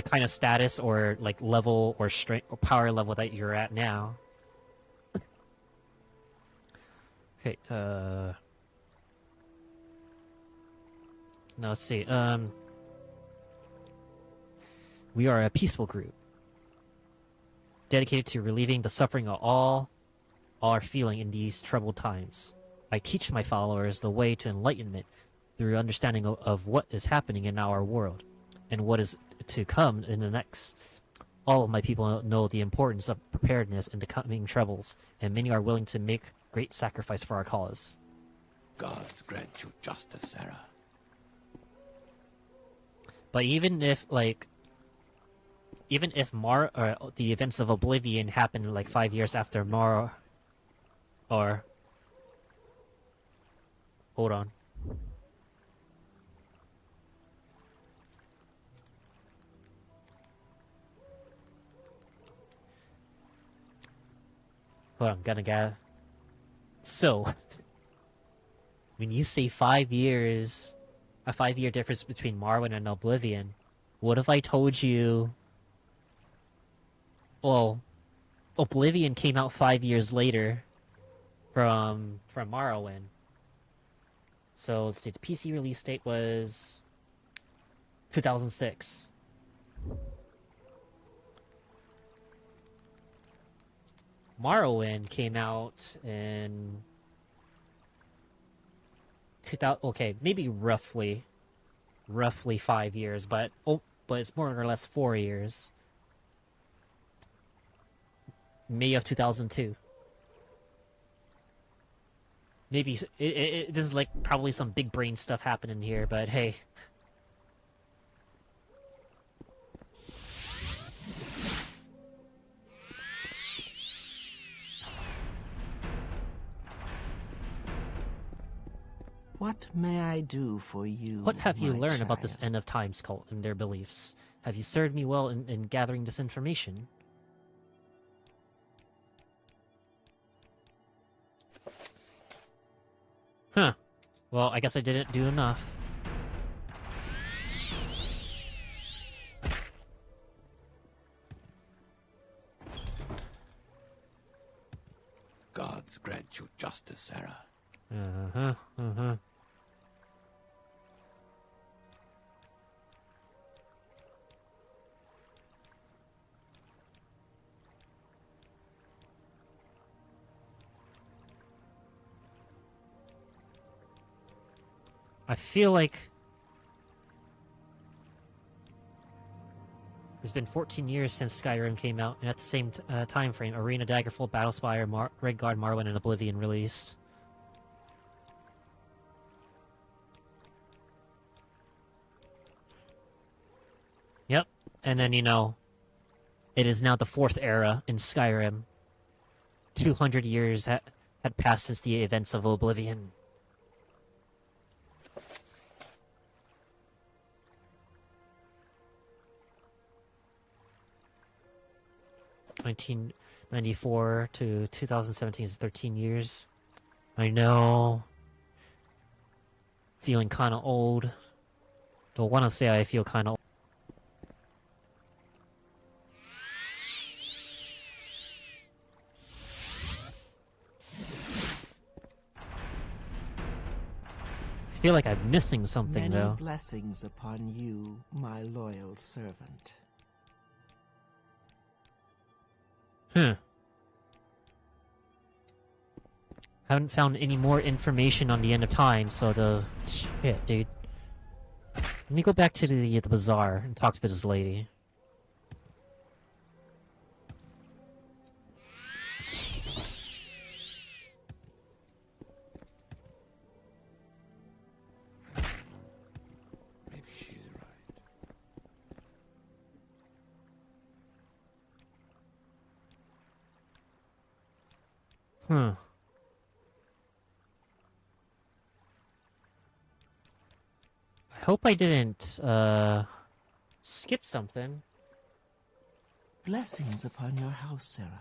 kind of status, or like level, or strength, or power level that you're at now. Okay, Now let's see. We are a peaceful group, dedicated to relieving the suffering of all are feeling in these troubled times. I teach my followers the way to enlightenment through understanding of what is happening in our world and what is to come in the next. All of my people know the importance of preparedness in the coming troubles, and many are willing to make great sacrifice for our cause. Gods grant you justice, Sarah. But even if, like, the events of Oblivion happened like 5 years after hold on. Hold on, gonna get. So, when you say 5 years, a 5-year difference between Morrowind and Oblivion, what if I told you? Well, Oblivion came out 5 years later from Morrowind. So let's see, the PC release date was 2006. Morrowind came out in 2000. Okay, maybe roughly 5 years, but it's more or less 4 years. May of 2002. Maybe this is like probably some big brain stuff happening here, but hey. What may I do for you? What have you my learned about this child? End of Times cult and their beliefs? Have you served me well in gathering this information? Huh. Well, I guess I didn't do enough. Gods grant you justice, Sarah. Uh-huh, uh-huh. I feel like it's been 14 years since Skyrim came out, and at the same time frame, Arena, Daggerfall, Battlespire, Redguard, Morrowind, and Oblivion released. Yep, and then, you know, it is now the 4th era in Skyrim. 200 years had passed since the events of Oblivion. (1994 to 2017) is 13 years. I know. Feeling kind of old. Don't want to say I feel kind of old. I feel like I'm missing something, Many though. blessings upon you, my loyal servant. Haven't found any more information on the End of Time, so shit, dude. Let me go back to the bazaar and talk to this lady. Maybe she's right. I hope I didn't, skip something. Blessings upon your house, Sarah.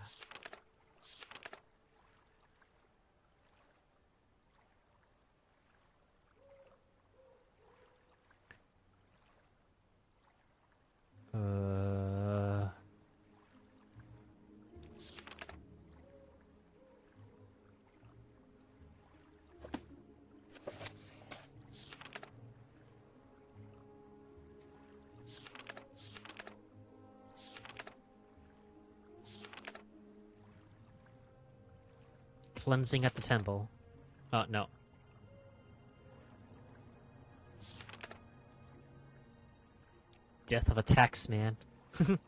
Cleansing at the temple. Oh, no. Death of a taxman. The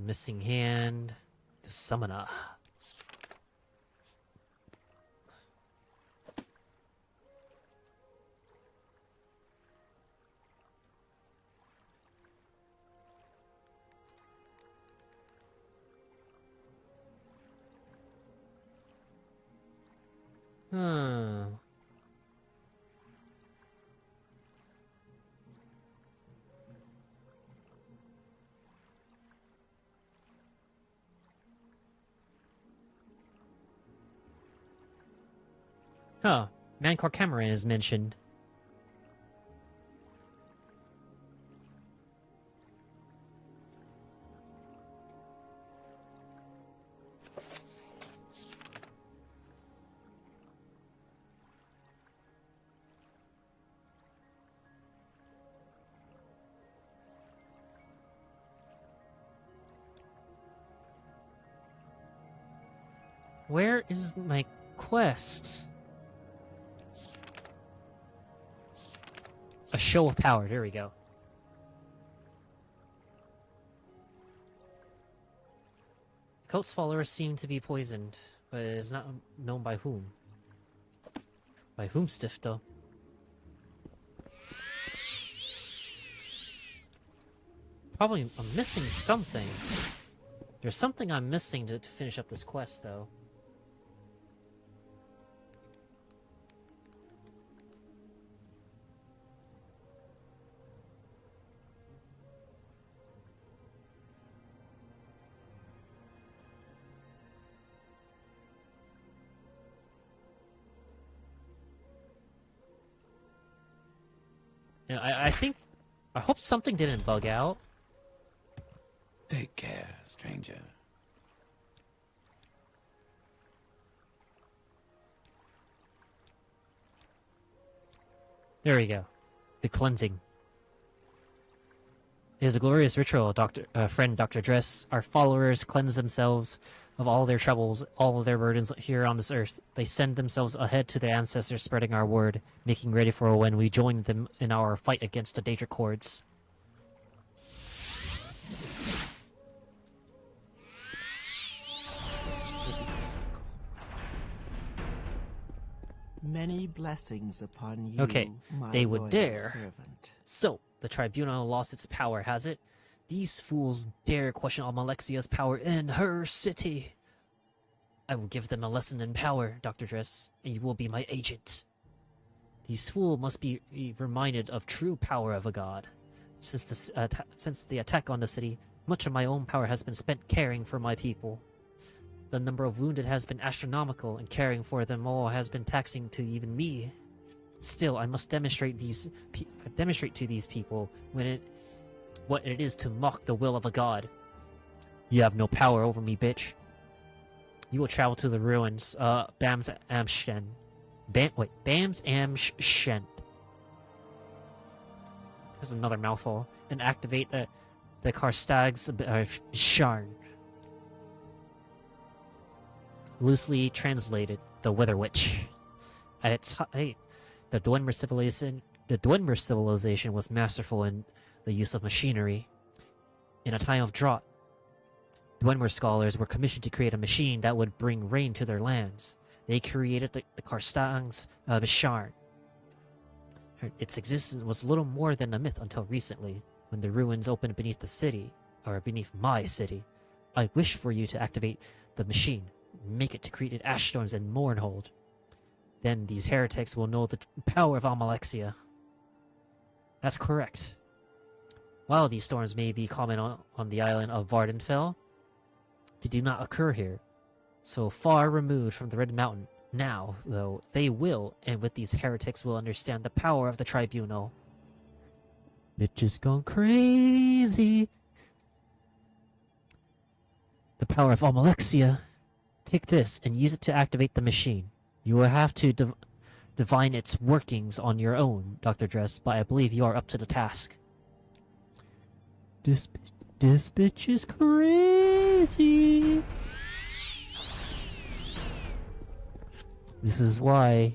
missing hand. The summoner. Hmm. Huh. Mancor Cameron is mentioned. Where is my quest? A show of power. There we go. Coat's followers seem to be poisoned, but it is not known by whom. By whom, stiff though? Probably I'm missing something. There's something I'm missing to finish up this quest, though. Yeah, I hope something didn't bug out. Take care, stranger. There we go. The cleansing. It is a glorious ritual, friend Dr. Dress. Our followers cleanse themselves of all their troubles, all of their burdens here on this earth. They send themselves ahead to their ancestors, spreading our word, making ready for when we join them in our fight against the Daedric hordes. Many blessings upon you, Okay, my they would loyal dare. servant. So, the tribunal lost its power, has it? These fools dare question Almalexia's power in her city. I will give them a lesson in power, Dr. Dress, and you will be my agent. These fools must be reminded of true power of a god. Since the attack on the city, much of my own power has been spent caring for my people. The number of wounded has been astronomical, and caring for them all has been taxing to even me. Still, I must demonstrate to these people what it is to mock the will of a god. You have no power over me, bitch. You will travel to the ruins, Bams Amshen. Bams Amshen. This is another mouthful. And activate the Karstag's Sharn. Loosely translated, the Wither Witch. At its height, the Dwemer civilization was masterful in the use of machinery. In a time of drought, Dwemer scholars were commissioned to create a machine that would bring rain to their lands. They created the Karstag's Sharn. Its existence was little more than a myth until recently, when the ruins opened beneath the city, or beneath my city. I wish for you to activate the machine. Make it to create ash storms and Mournhold. Then these heretics will know the power of Almalexia. That's correct. While these storms may be common on the island of Vardenfell, they do not occur here. So far removed from the Red Mountain. Now, though, they will, and with these heretics will understand the power of the tribunal. Bitch is gone crazy. The power of Almalexia. Take this and use it to activate the machine. You will have to divine its workings on your own, Dr. Dress, but I believe you are up to the task. This bitch is crazy. crazy. This is why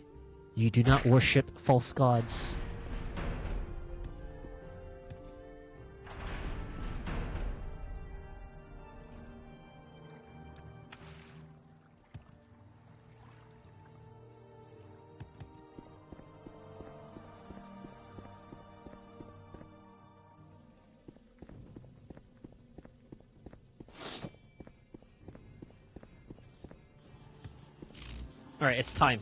you do not worship false gods. Alright, it's time.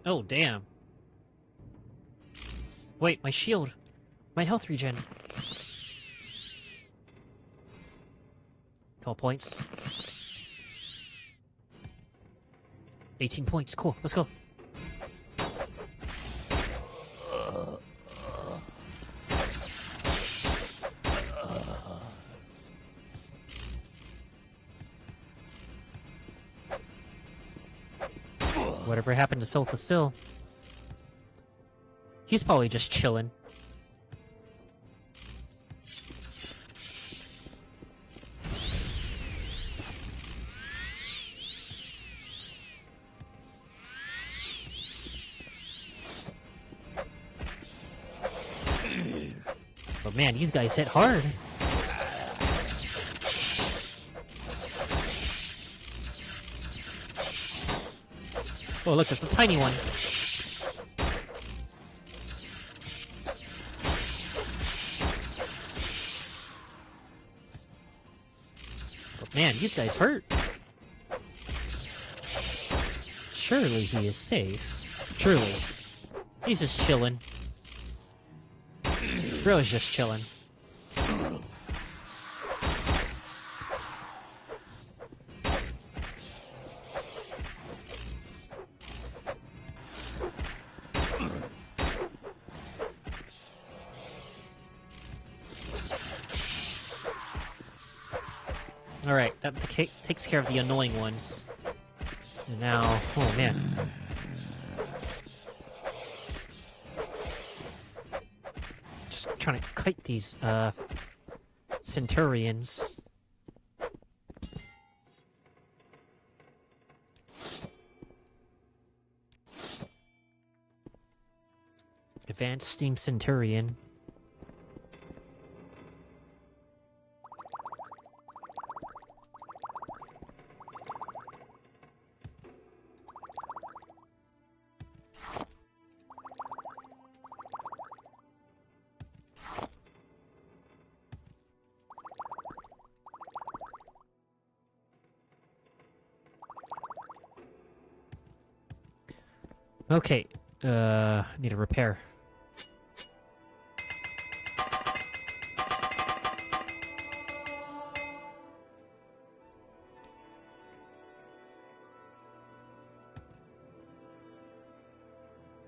Oh, damn. Wait, my shield. My health regen. 12 points. 18 points. Cool, let's go. Whatever happened to Sil the Sill? He's probably just chilling. But man, these guys hit hard. Oh, look, it's a tiny one. But man, these guys hurt. Surely he is safe. Truly. He's just chilling. Bro's just chilling. Alright, that takes care of the annoying ones. And now, oh man. Just trying to kite these, Centurions. Advanced Steam Centurion. Okay, need a repair.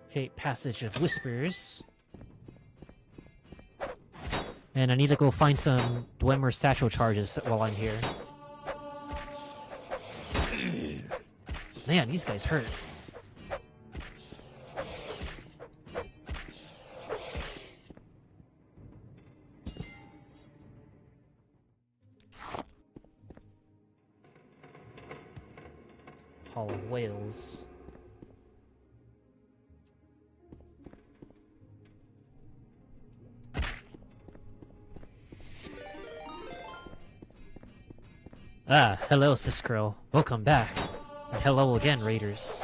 Okay, Passage of Whispers. And I need to go find some Dwemer satchel charges while I'm here. Man, these guys hurt. Hall of Whales. Ah, hello, Siskrill. Welcome back. And hello again, Raiders.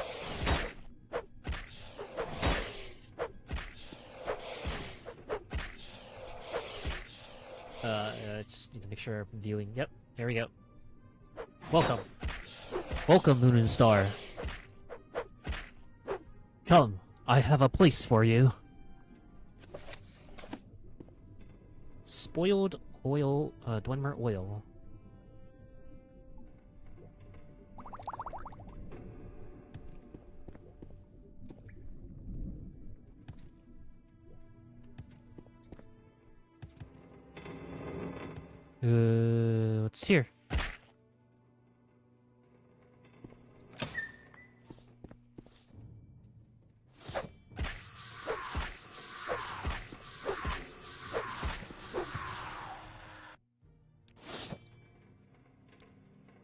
Just need to make sure I'm viewing. Yep, there we go. Welcome. Welcome, Moon and Star. Come, I have a place for you. Spoiled oil, Dwemer oil. What's here?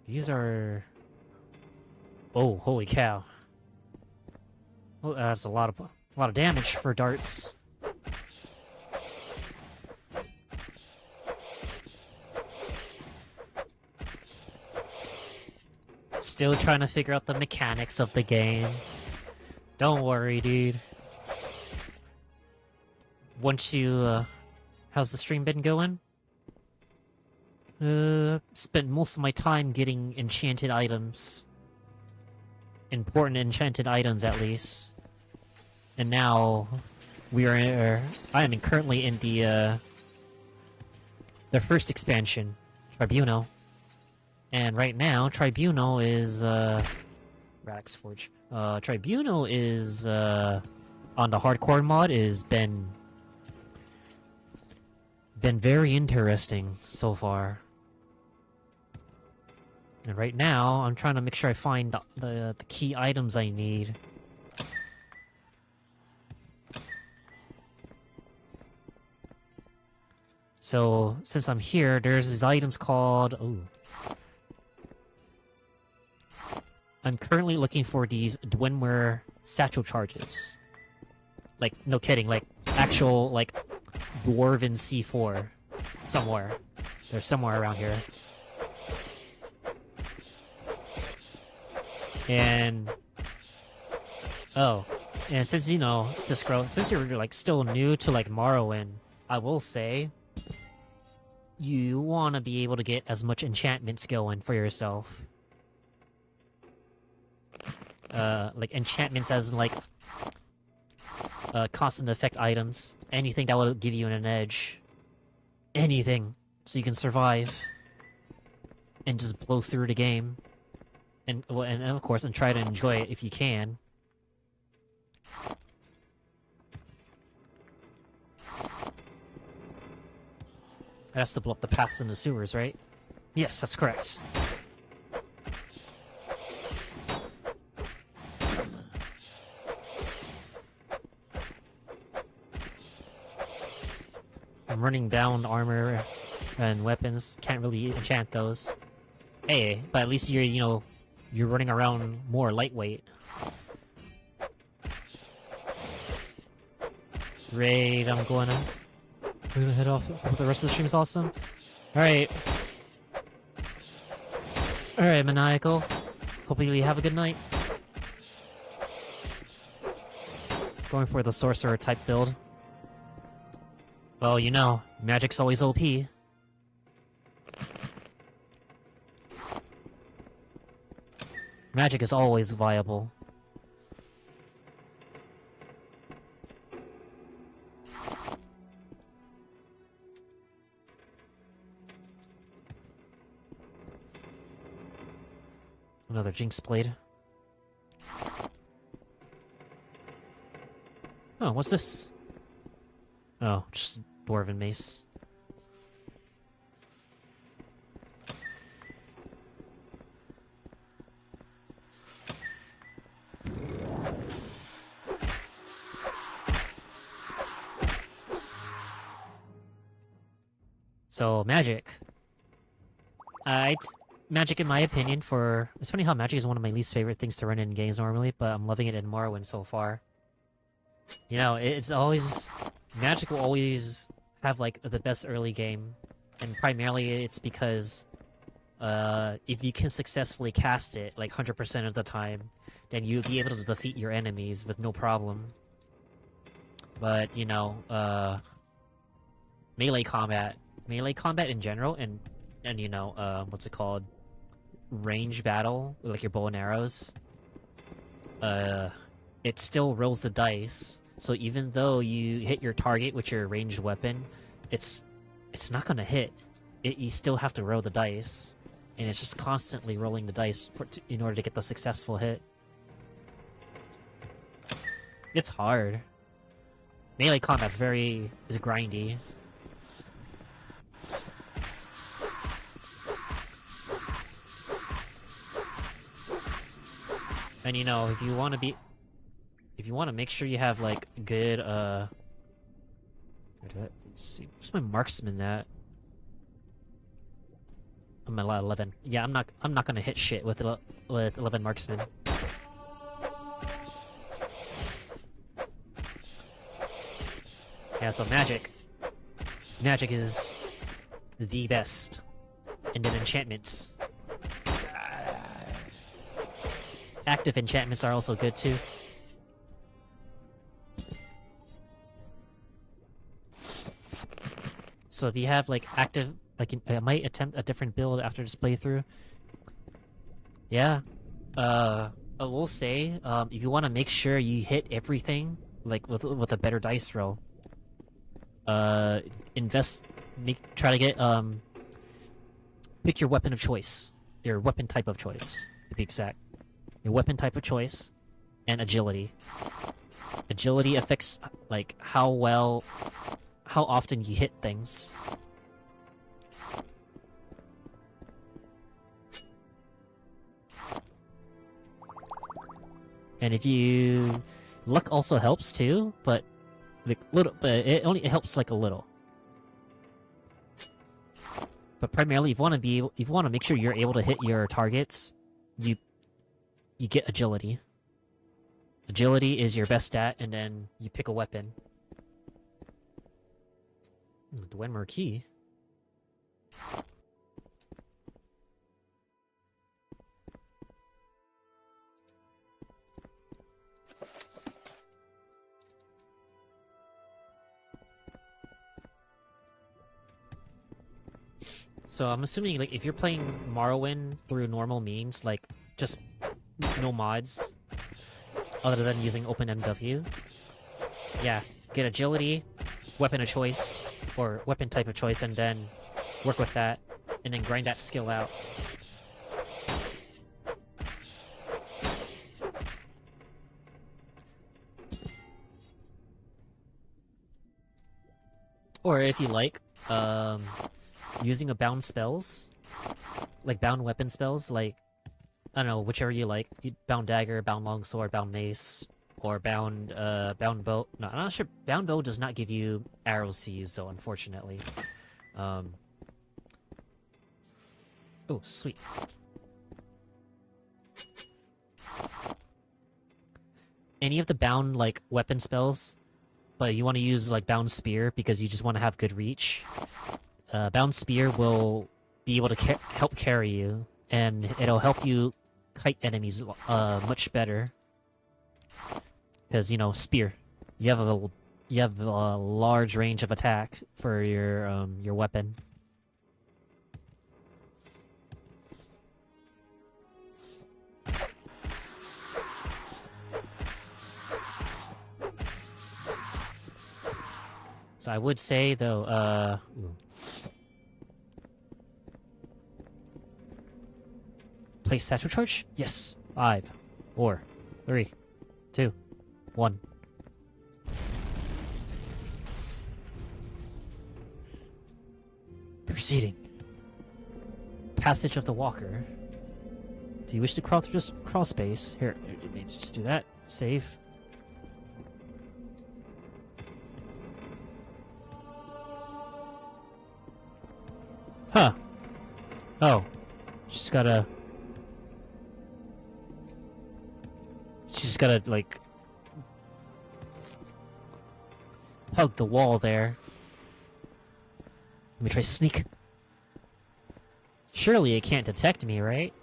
These are... Oh, holy cow. Oh, that's a lot of damage for darts. Still trying to figure out the mechanics of the game. Don't worry, dude. Once you, how's the stream been going? Spent most of my time getting enchanted items. Important enchanted items, at least. And now, I am currently in the first expansion, Tribunal. And right now, Tribunal is, Radix Forge. Tribunal is, on the hardcore mod, is been very interesting so far. And right now, I'm trying to make sure I find the key items I need. So, since I'm here, there's these items called... Ooh. I'm currently looking for these Dwenmer satchel charges. Like, no kidding, like, actual, like, Dwarven C4. Somewhere. They're somewhere around here. And... Oh. And since, you know, Siskro, since you're, like, still new to, like, Morrowind, I will say... You want to be able to get as much enchantments going for yourself. Like, enchantments as in, like... constant effect items. Anything that will give you an edge. Anything. So you can survive. And just blow through the game. And of course, and try to enjoy it if you can. It has to blow up the paths in the sewers, right? Yes, that's correct. I'm running down armor and weapons. Can't really enchant those. Hey, but at least you're running around more lightweight. Raid, I'm gonna head off. Hope the rest of the stream is awesome. Alright. Alright, Maniacal. Hopefully you have a good night. Going for the sorcerer type build. Well, you know, magic's always OP. Magic is always viable. Another Jinx Blade. Oh, what's this? Oh, just Dwarven Mace. So, magic. Magic, in my opinion, it's funny how magic is one of my least favorite things to run in games normally, but I'm loving it in Morrowind so far. You know, it's always... Magic will always have, like, the best early game. And primarily it's because, if you can successfully cast it, like, 100% of the time, then you'll be able to defeat your enemies with no problem. But, you know, melee combat in general, and you know, what's it called? Range battle, like your bow and arrows. It still rolls the dice, so even though you hit your target with your ranged weapon, it's not gonna hit. You still have to roll the dice, and it's just constantly rolling the dice in order to get the successful hit. It's hard. Melee combat's is grindy. And you know, if you want to make sure you have like good let's see, where's my marksman at? I'm I'm at 11. Yeah, I'm not gonna hit shit with 11 marksman. Yeah, so magic. Magic is the best. And then enchantments. Active enchantments are also good too. So if you have like active, like I might attempt a different build after this playthrough. Yeah. I will say, if you want to make sure you hit everything, like with a better dice roll, try to get pick your weapon of choice, your weapon type of choice to be exact. Your weapon type of choice, and agility. Agility affects like how often you hit things. And if you luck also helps too, but it only helps like a little. But primarily, if you want to make sure you're able to hit your targets, you get agility. Agility is your best stat, and then you pick a weapon. Dwen Marquis. So I'm assuming, like, if you're playing Morrowind through normal means, like, just no mods, other than using OpenMW, yeah, get agility, weapon of choice, or weapon type of choice, and then work with that, and then grind that skill out. Or if you like, using a bound spells, like bound weapon spells, like, I don't know, whichever you like, bound dagger, bound longsword, bound mace, or bound bow. No, I'm not sure. Bound bow does not give you arrows to use, though, unfortunately. Oh, sweet. Any of the bound, like, weapon spells, but you want to use, like, bound spear because you just want to have good reach. Bound spear will be able to help carry you, and it'll help you kite enemies much better. Because, you know, spear, you have a large range of attack for your weapon. So I would say though, play satchel charge? Yes. 5, 4, 3, 2, 1. Proceeding. Passage of the Walker. Do you wish to crawl through this crawl space? Here, let me just do that. Save. Huh. Oh. Just gotta, like, hug the wall there. Let me try sneak. Surely it can't detect me, right?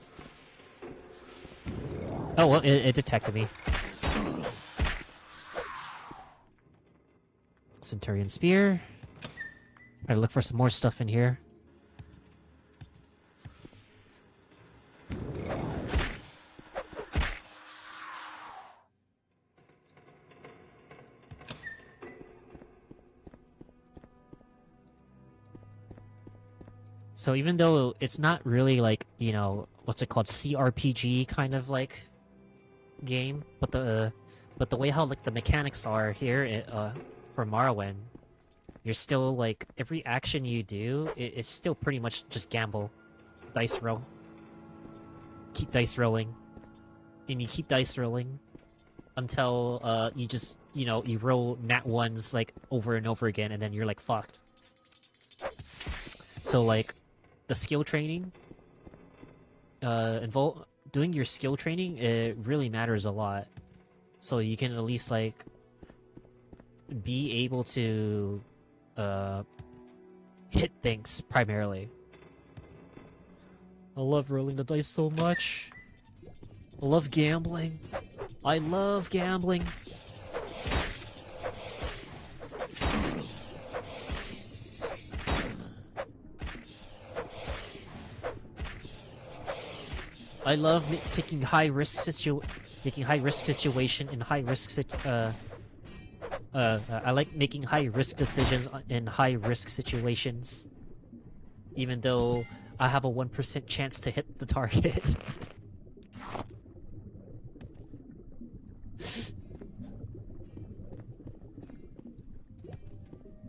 Oh, well, it detected me. Centurion Spear. Gotta look for some more stuff in here. So even though it's not really like, you know, what's it called, CRPG kind of like game, but the way how like the mechanics are here for Morrowind, you're still like every action you do, it's still pretty much just gamble, dice roll, keep dice rolling, and you keep dice rolling until you just, you know, you roll nat ones like over and over again, and then you're like fucked. So like the skill training doing your skill training, it really matters a lot. So you can at least like be able to hit things primarily. I love rolling the dice so much. I love gambling. I love gambling. I love taking high risk situation in high risk I like making high risk decisions in high risk situations, even though I have a 1% chance to hit the target.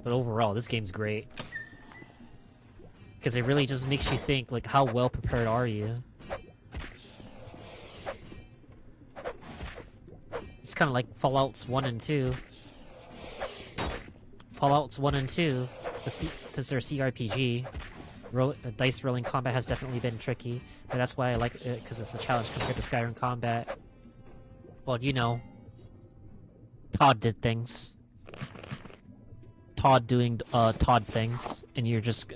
But overall, this game's great because it really just makes you think, like, how well prepared are you? It's kind of like Fallout's 1 and 2. Fallout's 1 and 2, since they're CRPG, dice rolling combat has definitely been tricky, but that's why I like it, because it's a challenge compared to Skyrim combat. Well, you know, Todd did things. Todd doing Todd things, and you're just...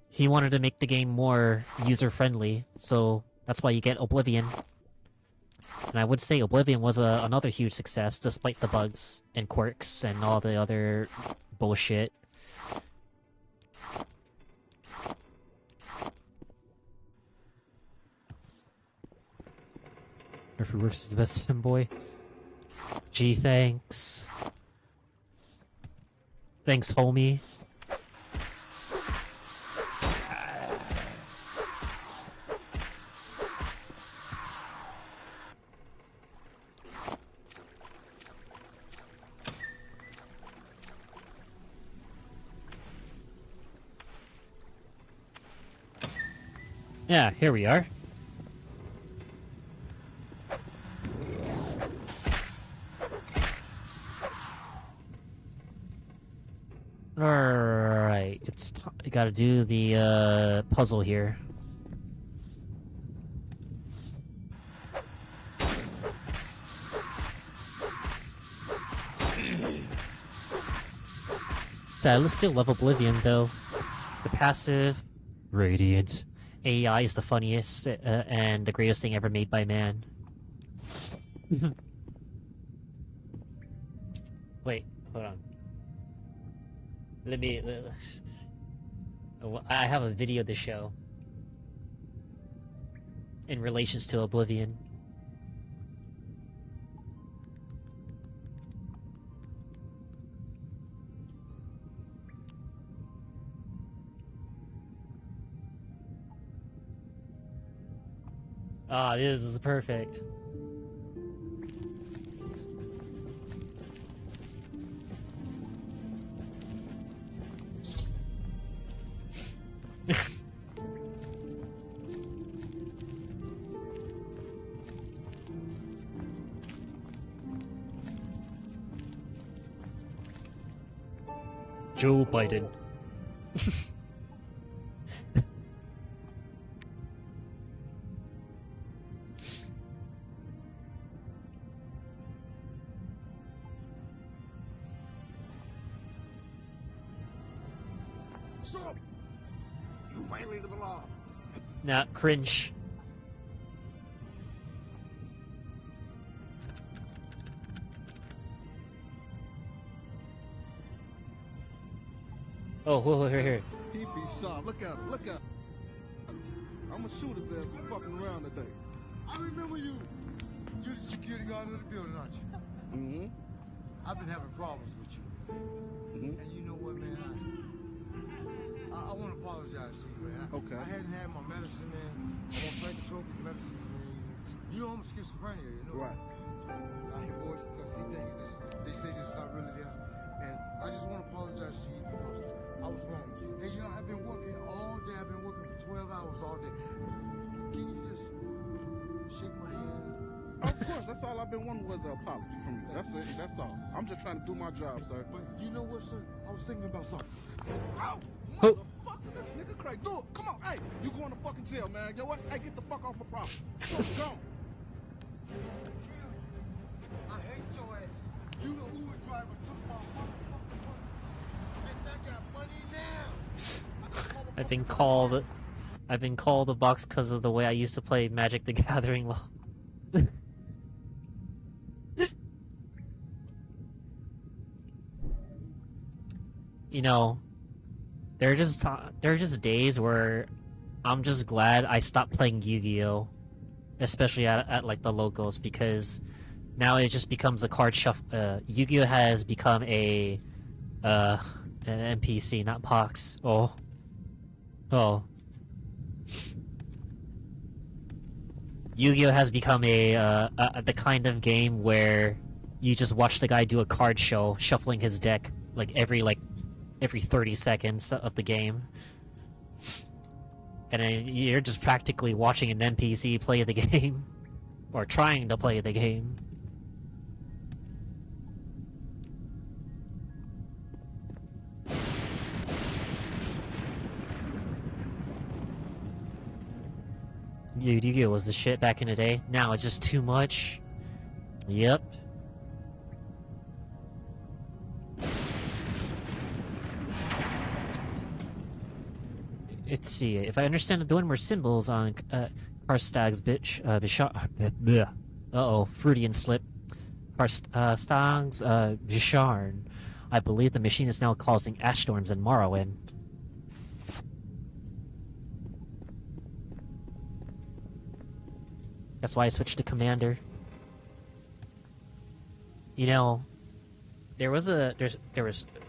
He wanted to make the game more user-friendly, so that's why you get Oblivion. And I would say Oblivion was another huge success, despite the bugs and quirks and all the other bullshit. Murphy Works is the best fanboy. Gee, thanks. Thanks, homie. Yeah, here we are. Alright, I gotta do the puzzle here. So I still love Oblivion though. The passive, Radiant. AI is the funniest and the greatest thing ever made by man. Wait, hold on. I have a video to show in relations to Oblivion. Ah, this is perfect. Joe Biden. Stop! You violated the law. Nah, cringe. Oh, whoa, here. He be sharp. Look at him. Look at him. I'ma shoot his ass for fucking around today. I remember you. You're the security guard of the building, aren't you? Mm-hmm. I've been having problems with you, man. And you know what, man? I want to apologize to you, man. Okay. I hadn't had my medicine, man. I'm on psychotropic medicine, man. You know I'm schizophrenia, you know? Right. I hear voices, I see things. They say this is not really this. And I just want to apologize to you because I was wrong. Hey, you know, I've been working all day. I've been working for 12 hours all day. Can you just shake my hand? Of course, that's all I've been wanting was an apology from you. That's it. That's all. I'm just trying to do my job, sir. But you know what, sir? I was thinking about something. Oh. This nigga crazy. Do it. Come on. Hey, you going to fucking jail, man. You know what? Hey, get the fuck off my property. Go. I hate your ass. You know who would drive a took my motherfucking money. Bitch, I got money now. I've been called a box because of the way I used to play Magic the Gathering law. You know, there are just days where I'm just glad I stopped playing Yu-Gi-Oh, especially at like the locals, because now it just becomes a card shuffle. Yu-Gi-Oh has become an NPC, not box. Oh. Yu-Gi-Oh has become the kind of game where you just watch the guy do a card show, shuffling his deck every 30 seconds of the game. And then you're just practically watching an NPC play the game. Or trying to play the game. Dude, Yu-Gi-Oh was the shit back in the day. Now it's just too much. Yep. Let's see. If I understand the Dwinmer symbols on Karstag's uh-oh, Freudian slip. Karstag's Bisharn. I believe the machine is now causing ash storms in Morrowind. That's why I switched to Commander. You know, there was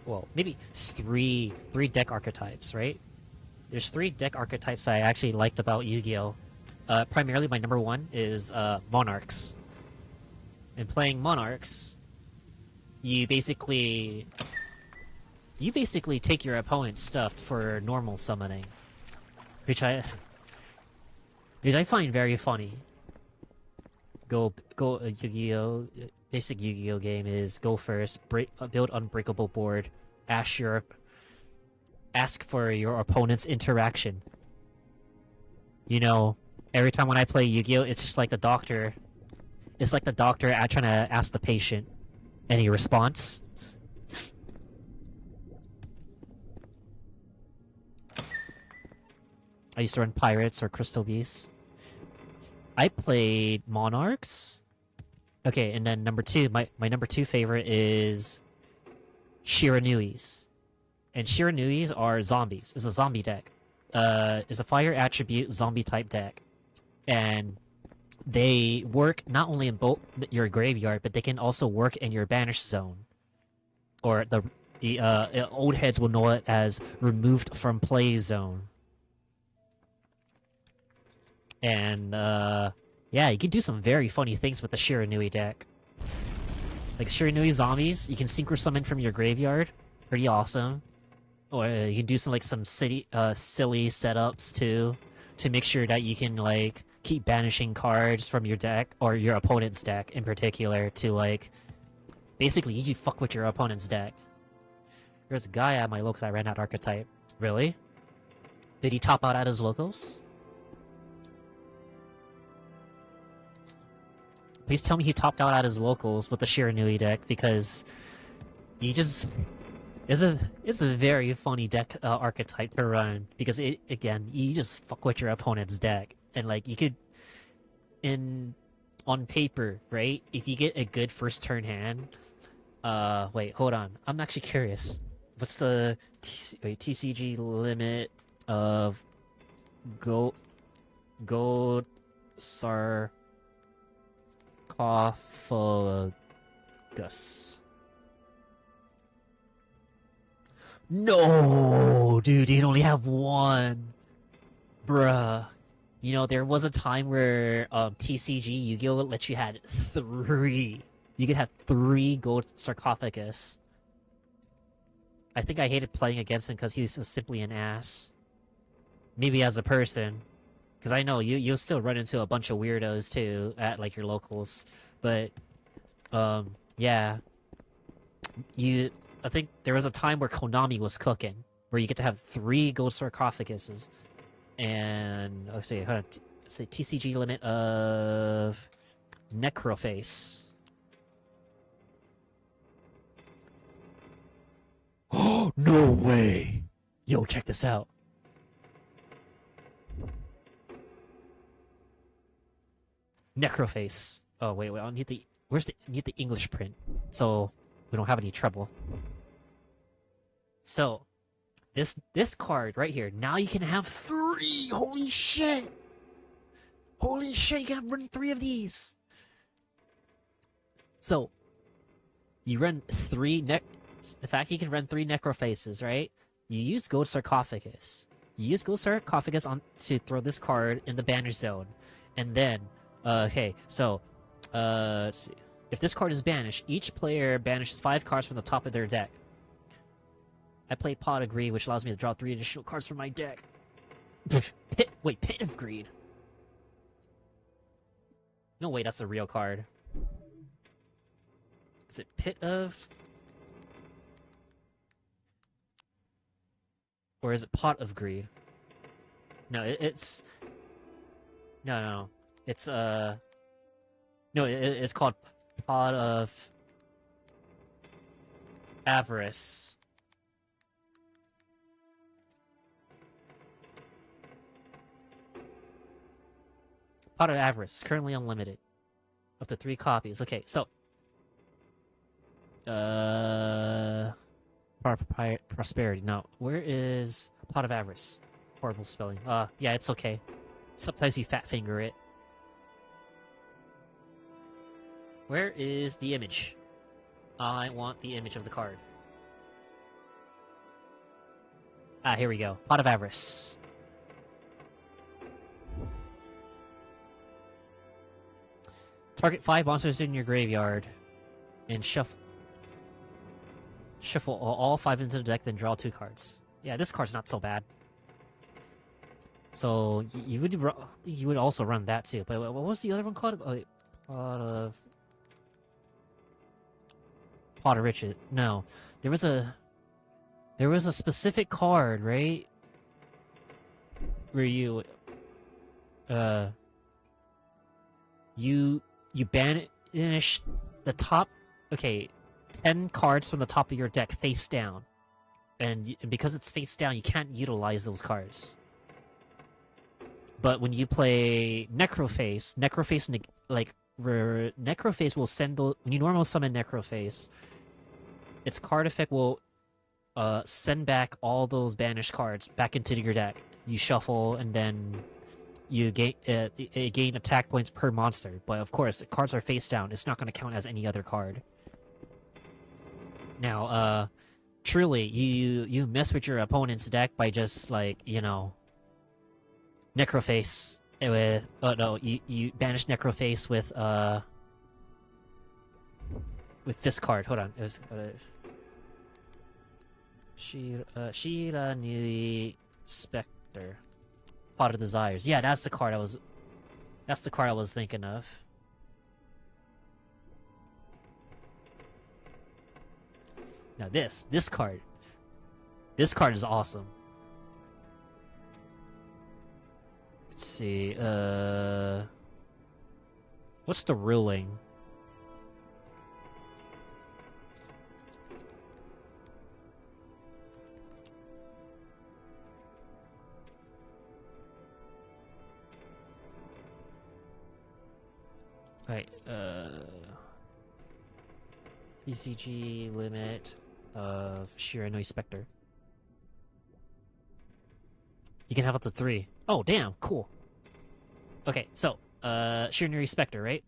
well, maybe three deck archetypes, right? There's 3 deck archetypes I actually liked about Yu-Gi-Oh! Primarily, my number 1 is Monarchs. And playing Monarchs, you basically take your opponent's stuff for normal summoning, which I find very funny. Go Yu-Gi-Oh! Basic Yu-Gi-Oh! Game is go first, build unbreakable board, ask for your opponent's interaction. You know, every time when I play Yu-Gi-Oh! It's just like the doctor. It's like the doctor trying to ask the patient any response. I used to run Pirates or Crystal Beasts. I played Monarchs. Okay, and then number 2, my number 2 favorite is Shiranuis. And Shiranuis are zombies. It's a zombie deck. It's a fire attribute zombie type deck. And they work not only in both your graveyard, but they can also work in your banish zone. Or the old heads will know it as removed from play zone. And yeah, you can do some very funny things with the Shiranui deck. Like Shiranui zombies, you can synchro summon from your graveyard. Pretty awesome. Or you can do some silly setups too, to make sure that you can keep banishing cards from your deck or your opponent's deck in particular to basically you fuck with your opponent's deck. There's a guy at my locals I ran out archetype. Really? Did he top out at his locals? Please tell me he topped out at his locals with the Shiranui deck, because he just... It's a very funny deck archetype to run, because again, you just fuck with your opponent's deck. And you could... on paper, right? If you get a good first turn hand... wait, hold on. I'm actually curious. What's the TCG limit of gold sarcophagus? No, dude, you only have 1. Bruh. You know, there was a time where TCG Yu-Gi-Oh! Let you had 3. You could have 3 gold sarcophagus. I think I hated playing against him because he's simply an ass. Maybe as a person. Because I know you'll still run into a bunch of weirdos too at your locals. But yeah. I think there was a time where Konami was cooking. where you get to have 3 gold sarcophaguses, and let's see, hold on, say TCG limit of Necroface. Oh, no way! Yo, check this out. Necroface. Oh, wait, I'll need the... need the English print, so we don't have any trouble. So, this card right here, now you can have 3! Holy shit! Holy shit, you can run 3 of these! So, you run 3 the fact you can run 3 Necrofaces, right? You use Gold Sarcophagus. You use Gold Sarcophagus to throw this card in the banish zone. And then, okay, so, let's see. If this card is banished, each player banishes 5 cards from the top of their deck. I play Pot of Greed, which allows me to draw 3 additional cards from my deck. Pit of Greed. No way, that's a real card. Is it Pit of... Or is it Pot of Greed? No, it's... No. It's, No, it's called Pot of... Avarice. Pot of Avarice is currently unlimited. Up to 3 copies. Okay, so... Prosperity. No, where is Pot of Avarice? Horrible spelling. Yeah, it's okay. Sometimes you fat finger it. Where is the image? I want the image of the card. Ah, here we go. Pot of Avarice. Target 5 monsters in your graveyard and shuffle all 5 into the deck, then draw 2 cards. Yeah, this card's not so bad. So you would also run that too. But what was the other one called? Pot of Riches. No, there was a specific card, right? Where you banish the top. Okay. 10 cards from the top of your deck face down. And because it's face down, you can't utilize those cards. But when you play Necroface will send when you normal summon Necroface, its card effect will send back all those banished cards back into your deck. You shuffle, and then you gain attack points per monster. But of course, the cards are face down. It's not going to count as any other card. Now, truly, you mess with your opponent's deck by just, like, you know, Necroface with... Oh, no, you banish Necroface with this card. Hold on. It was... Shira Nui Spectre. Pot of Desires. Yeah, that's the card I was... That's the card I was thinking of. Now this card. This card is awesome. Let's see, what's the ruling? Right, ECG limit of Shiranui Spectre. You can have up to 3. Oh, damn, cool. Okay, so, Shiranui Spectre, right?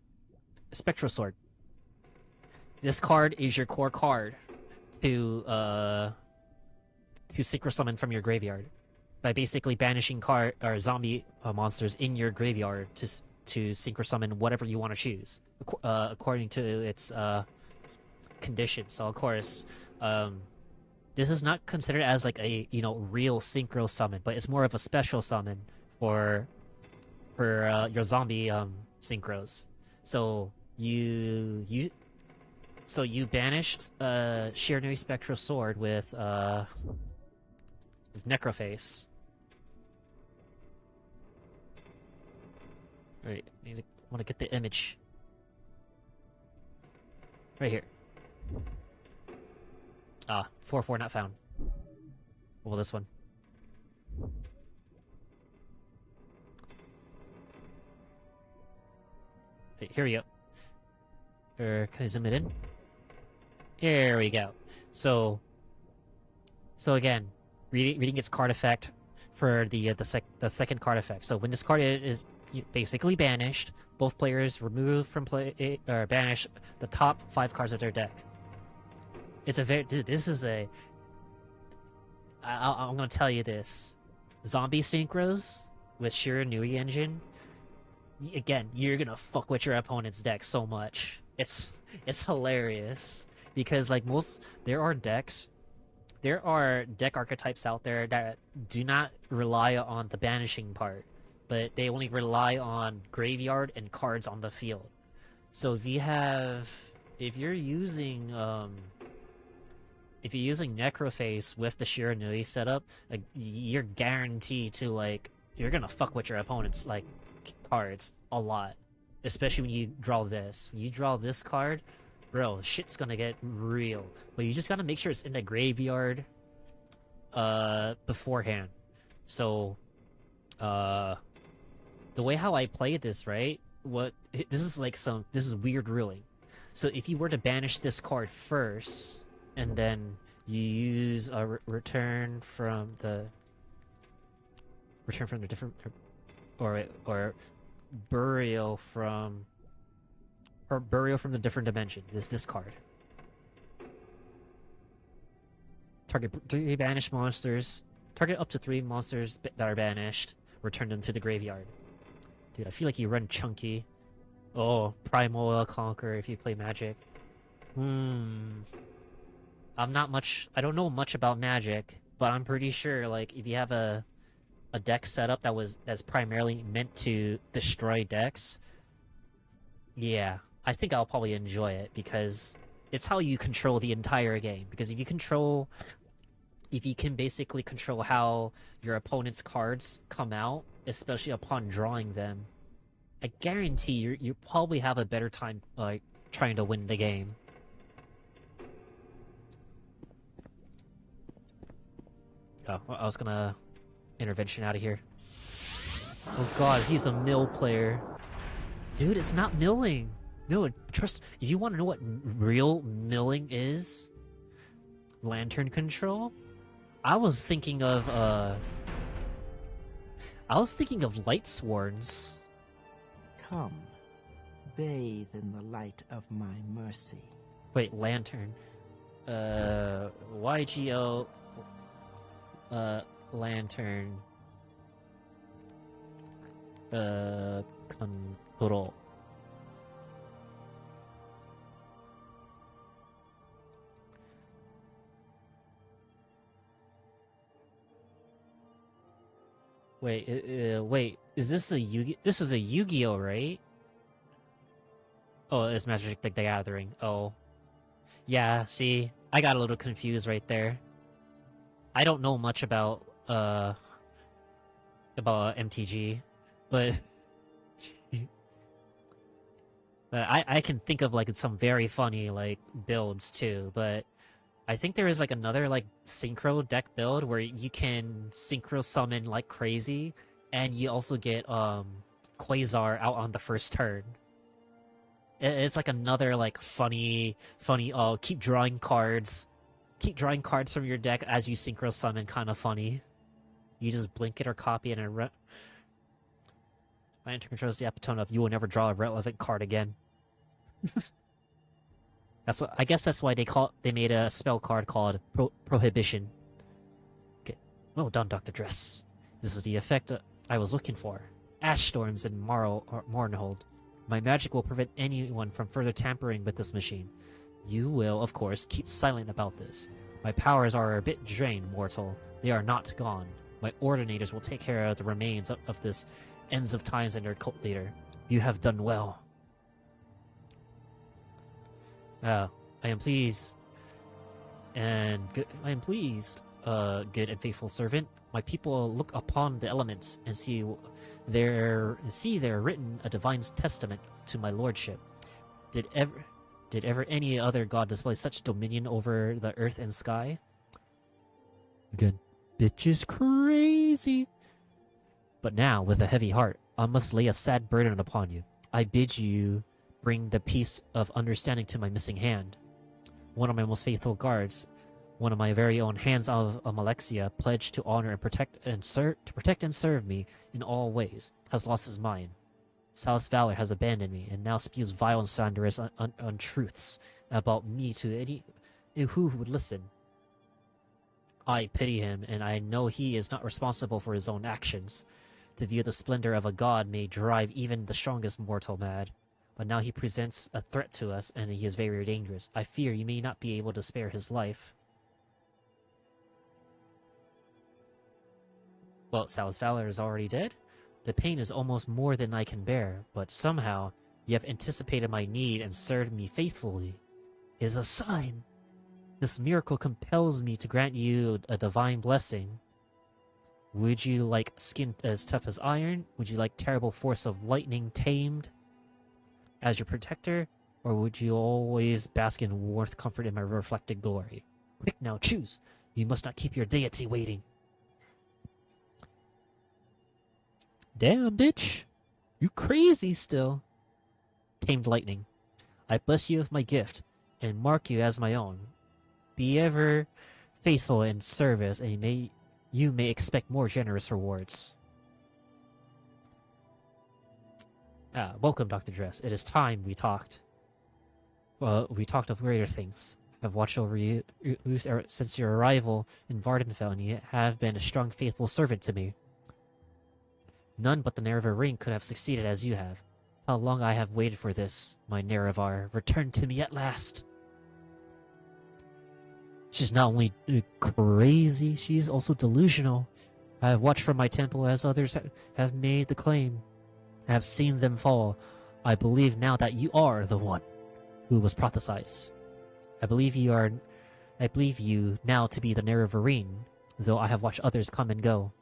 Spectral Sword. This card is your core card to synchro summon from your graveyard by basically banishing zombie monsters in your graveyard to synchro summon whatever you want to choose according to its conditions. So of course, this is not considered as like a real synchro summon, but it's more of a special summon for your zombie synchros. So you banished Shiranui Spectral Sword with with Necroface. Wait, want to get the image. Right here. Ah, 4-4 not found. Well, this one. Wait, here we go. Can I zoom it in? Here we go. So again, reading its card effect for the second card effect. So when this card is basically banished, both players remove from play or banish the top 5 cards of their deck. It's a very this is a. I'm gonna tell you this: zombie synchros with Shiranui engine. Again, you're gonna fuck with your opponent's deck so much. It's hilarious because like there are deck archetypes out there that do not rely on the banishing part, but they only rely on graveyard and cards on the field. So if you're using Necroface with the Shiranui setup, like, you're guaranteed to you're gonna fuck with your opponent's cards a lot, especially when you draw this. When you draw this card, bro, shit's gonna get real. But you just gotta make sure it's in the graveyard beforehand. So the way how I play this, right? This is weird ruling. So if you were to banish this card first, and then you use a return from the different or burial from the different dimension. This card. Target 3 banished monsters. Target up to 3 monsters that are banished. Return them to the graveyard. Dude, I feel like you run chunky. Oh, Primal Conquer if you play Magic. I don't know much about Magic, but I'm pretty sure if you have a deck setup that's primarily meant to destroy decks, yeah, I think I'll probably enjoy it because it's how you control the entire game. Because if you can basically control how your opponent's cards come out, especially upon drawing them, I guarantee you probably have a better time trying to win the game. Oh, I was gonna intervention out of here. Oh god, he's a mill player. Dude, it's not milling. No, trust. You want to know what real milling is? Lantern control? I was thinking of Light Swords. Come, bathe in the light of my mercy. Wait, Lantern. YGO. Lantern. Control. Wait, is this a this is a Yu-Gi-Oh, right? Oh, it's Magic the Gathering. Oh. Yeah, see, I got a little confused right there. I don't know much about MTG, but I can think of some very funny builds too. But I think there is another synchro deck build where you can synchro summon like crazy, and you also get Quasar out on the first turn. It's another funny keep drawing cards from your deck as you synchro summon, kind of funny. You just blink it or copy it and Lantern controls the epitome of you will never draw a relevant card again. I guess that's why they made a spell card called Prohibition. Okay. Well done, Dr. Dress. This is the effect I was looking for. Ash storms in Mournhold. My magic will prevent anyone from further tampering with this machine. You will, of course, keep silent about this. My powers are a bit drained, mortal. They are not gone. My ordinators will take care of the remains of this ends of times and their cult leader. You have done well. I am pleased. I am pleased. good and faithful servant. My people look upon the elements and see there written a divine testament to my lordship. Did ever any other god display such dominion over the earth and sky? Again, bitch is crazy. But now, with a heavy heart, I must lay a sad burden upon you. I bid you bring the piece of understanding to my missing hand. One of my most faithful guards, one of my very own Hands of Malexia, pledged to honor and protect and serve me in all ways, has lost his mind. Salus Valor has abandoned me and now spews vile and slanderous untruths about me to any who would listen. I pity him, and I know he is not responsible for his own actions. To view the splendor of a god may drive even the strongest mortal mad. But now he presents a threat to us, and he is very dangerous. I fear you may not be able to spare his life. Well, Salus Valor is already dead? The pain is almost more than I can bear, but somehow you have anticipated my need and served me faithfully. It is a sign. This miracle compels me to grant you a divine blessing. Would you like skin as tough as iron? Would you like terrible force of lightning tamed as your protector? Or would you always bask in warmth, comfort, in my reflected glory? Quick now, choose! You must not keep your deity waiting. Damn, bitch! You crazy still. Tamed lightning. I bless you with my gift, and mark you as my own. Be ever faithful in service, and you may expect more generous rewards. Welcome, Dr. Dress. It is time we talked. We talked of greater things. I've watched over you since your arrival in Vardenfell, and you have been a strong, faithful servant to me. None but the Nerevar ring could have succeeded as you have. How long I have waited for this, my Nerevar. Return to me at last. She's not only crazy, she's also delusional. I have watched from my temple as others have made the claim. I have seen them fall. I believe now that you are the one who was prophesied. I believe you now to be the Nerevarine, though I have watched others come and go.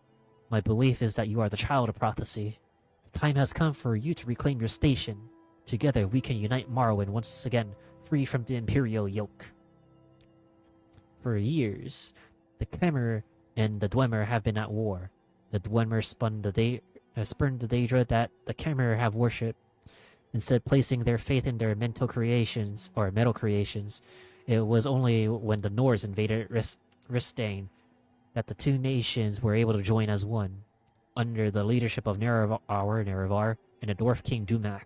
My belief is that you are the child of prophecy. The time has come for you to reclaim your station. Together we can unite Morrowind once again, free from the Imperial yoke. For years, the Khmer and the Dwemer have been at war. The Dwemer spurned the Daedra that the Khmer have worshipped. Instead placing their faith in their mental creations, or metal creations, it was only when the Norse invaded Ristane that the two nations were able to join as one, under the leadership of Nerevar and the Dwarf King Dumak.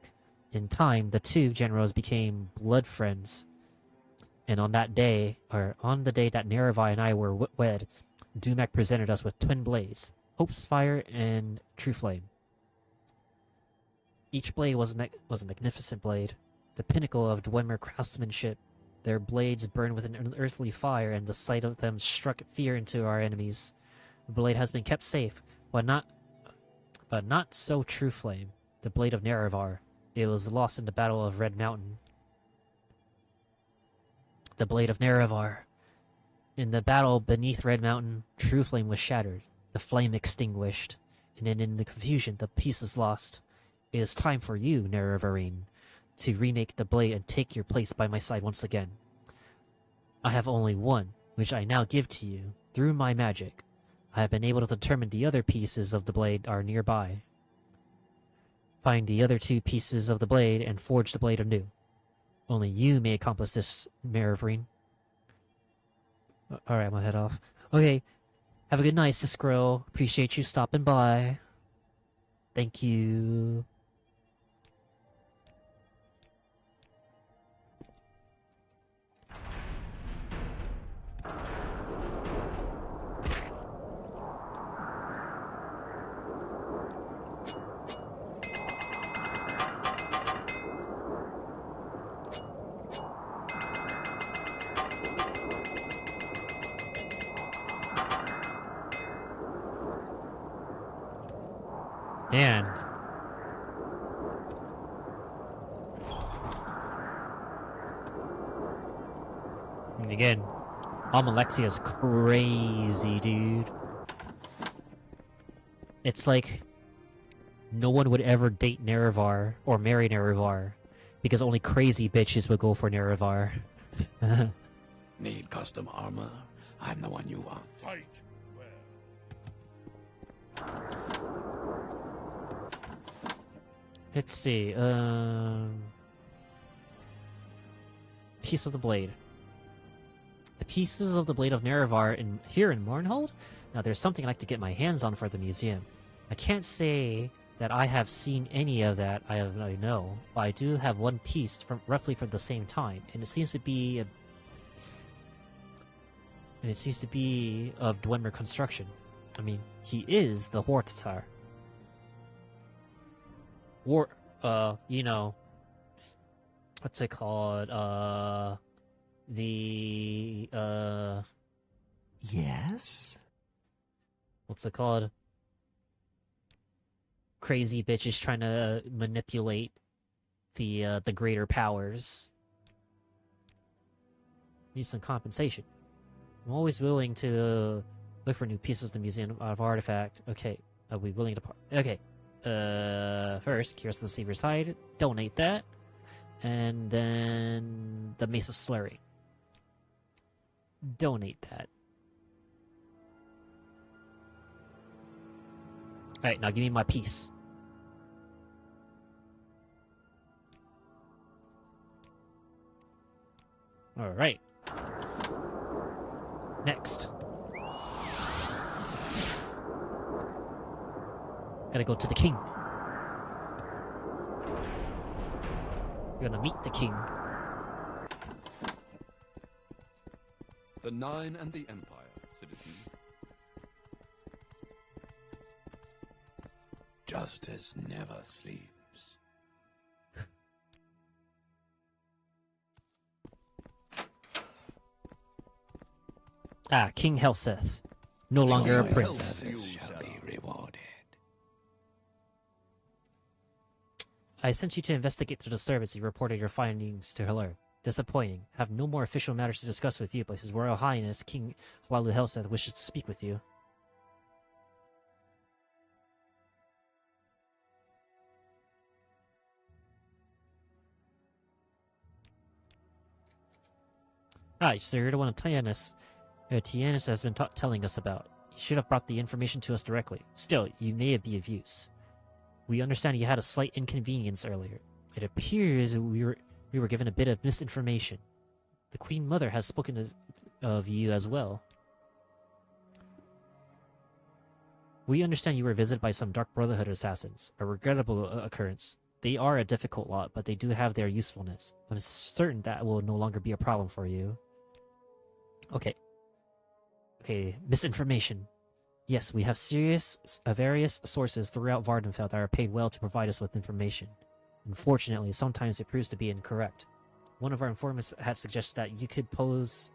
In time, the two generals became blood friends. And on the day that Nerevar and I were wed, Dumak presented us with twin blades, Hope's Fire and True Flame. Each blade was a magnificent blade, the pinnacle of Dwemer craftsmanship. Their blades burned with an unearthly fire, and the sight of them struck fear into our enemies. The blade has been kept safe, but not so True Flame, the blade of Nerevar. It was lost in the Battle of Red Mountain. The blade of Nerevar. In the battle beneath Red Mountain, True Flame was shattered, the flame extinguished, and then in the confusion, the pieces lost. It is time for you, Nerevarine, to remake the blade and take your place by my side once again. I have only one, which I now give to you, through my magic. I have been able to determine the other pieces of the blade are nearby. Find the other two pieces of the blade and forge the blade anew. Only you may accomplish this, Nerevarine. Alright, I'm gonna head off. Okay, have a good night, Sis Grill. Appreciate you stopping by. Thank you. Man. And again, Almalexia is crazy, dude. It's like no one would ever date Nerevar or marry Nerevar because only crazy bitches would go for Nerevar. Need custom armor? I'm the one you want. Fight. Let's see. Piece of the blade. The pieces of the blade of Nerevar here in Mournhold? Now, there's something I'd like to get my hands on for the museum. I can't say that I have seen any of that I know, but I do have one piece from roughly from the same time, and it seems to be of Dwemer construction. I mean, he is the Hortatar. You know, what's it called? Yes? What's it called? Crazy bitches trying to manipulate the greater powers. Need some compensation. I'm always willing to look for new pieces in the Museum of Artifact. Okay, are we willing to okay. First, here's the Seaver side. Donate that. And then the Mace of Slurry. Donate that. Alright, now give me my piece. Alright. Next. Gotta go to the king. We're gonna meet the king. The Nine and the Empire, citizen. Justice never sleeps. King Helseth. No longer a prince. Shall be rewarded. I sent you to investigate the disturbance. You reported your findings to Hilar. Disappointing. I have no more official matters to discuss with you, but His Royal Highness, King Halalu Helseth, wishes to speak with you. So you're the one Tianus has been telling us about. You should have brought the information to us directly. Still, you may be of use. We understand you had a slight inconvenience earlier. It appears we were given a bit of misinformation. The Queen Mother has spoken of you as well. We understand you were visited by some Dark Brotherhood assassins. A regrettable occurrence. They are a difficult lot, but they do have their usefulness. I'm certain that will no longer be a problem for you. Okay, misinformation. Yes, we have various sources throughout Vardenfell that are paid well to provide us with information. Unfortunately, sometimes it proves to be incorrect. One of our informants had suggested that you could pose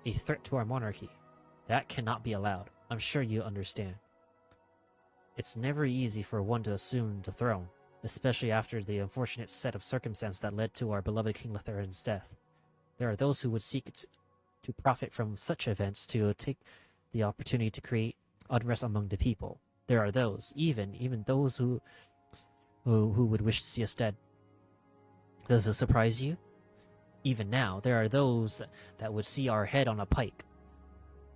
a threat to our monarchy. That cannot be allowed. I'm sure you understand. It's never easy for one to assume the throne, especially after the unfortunate set of circumstances that led to our beloved King Letharin's death. There are those who would seek to profit from such events to take the opportunity to create unrest among the people. There are those, even those who would wish to see us dead. Does this surprise you? Even now, there are those that would see our head on a pike.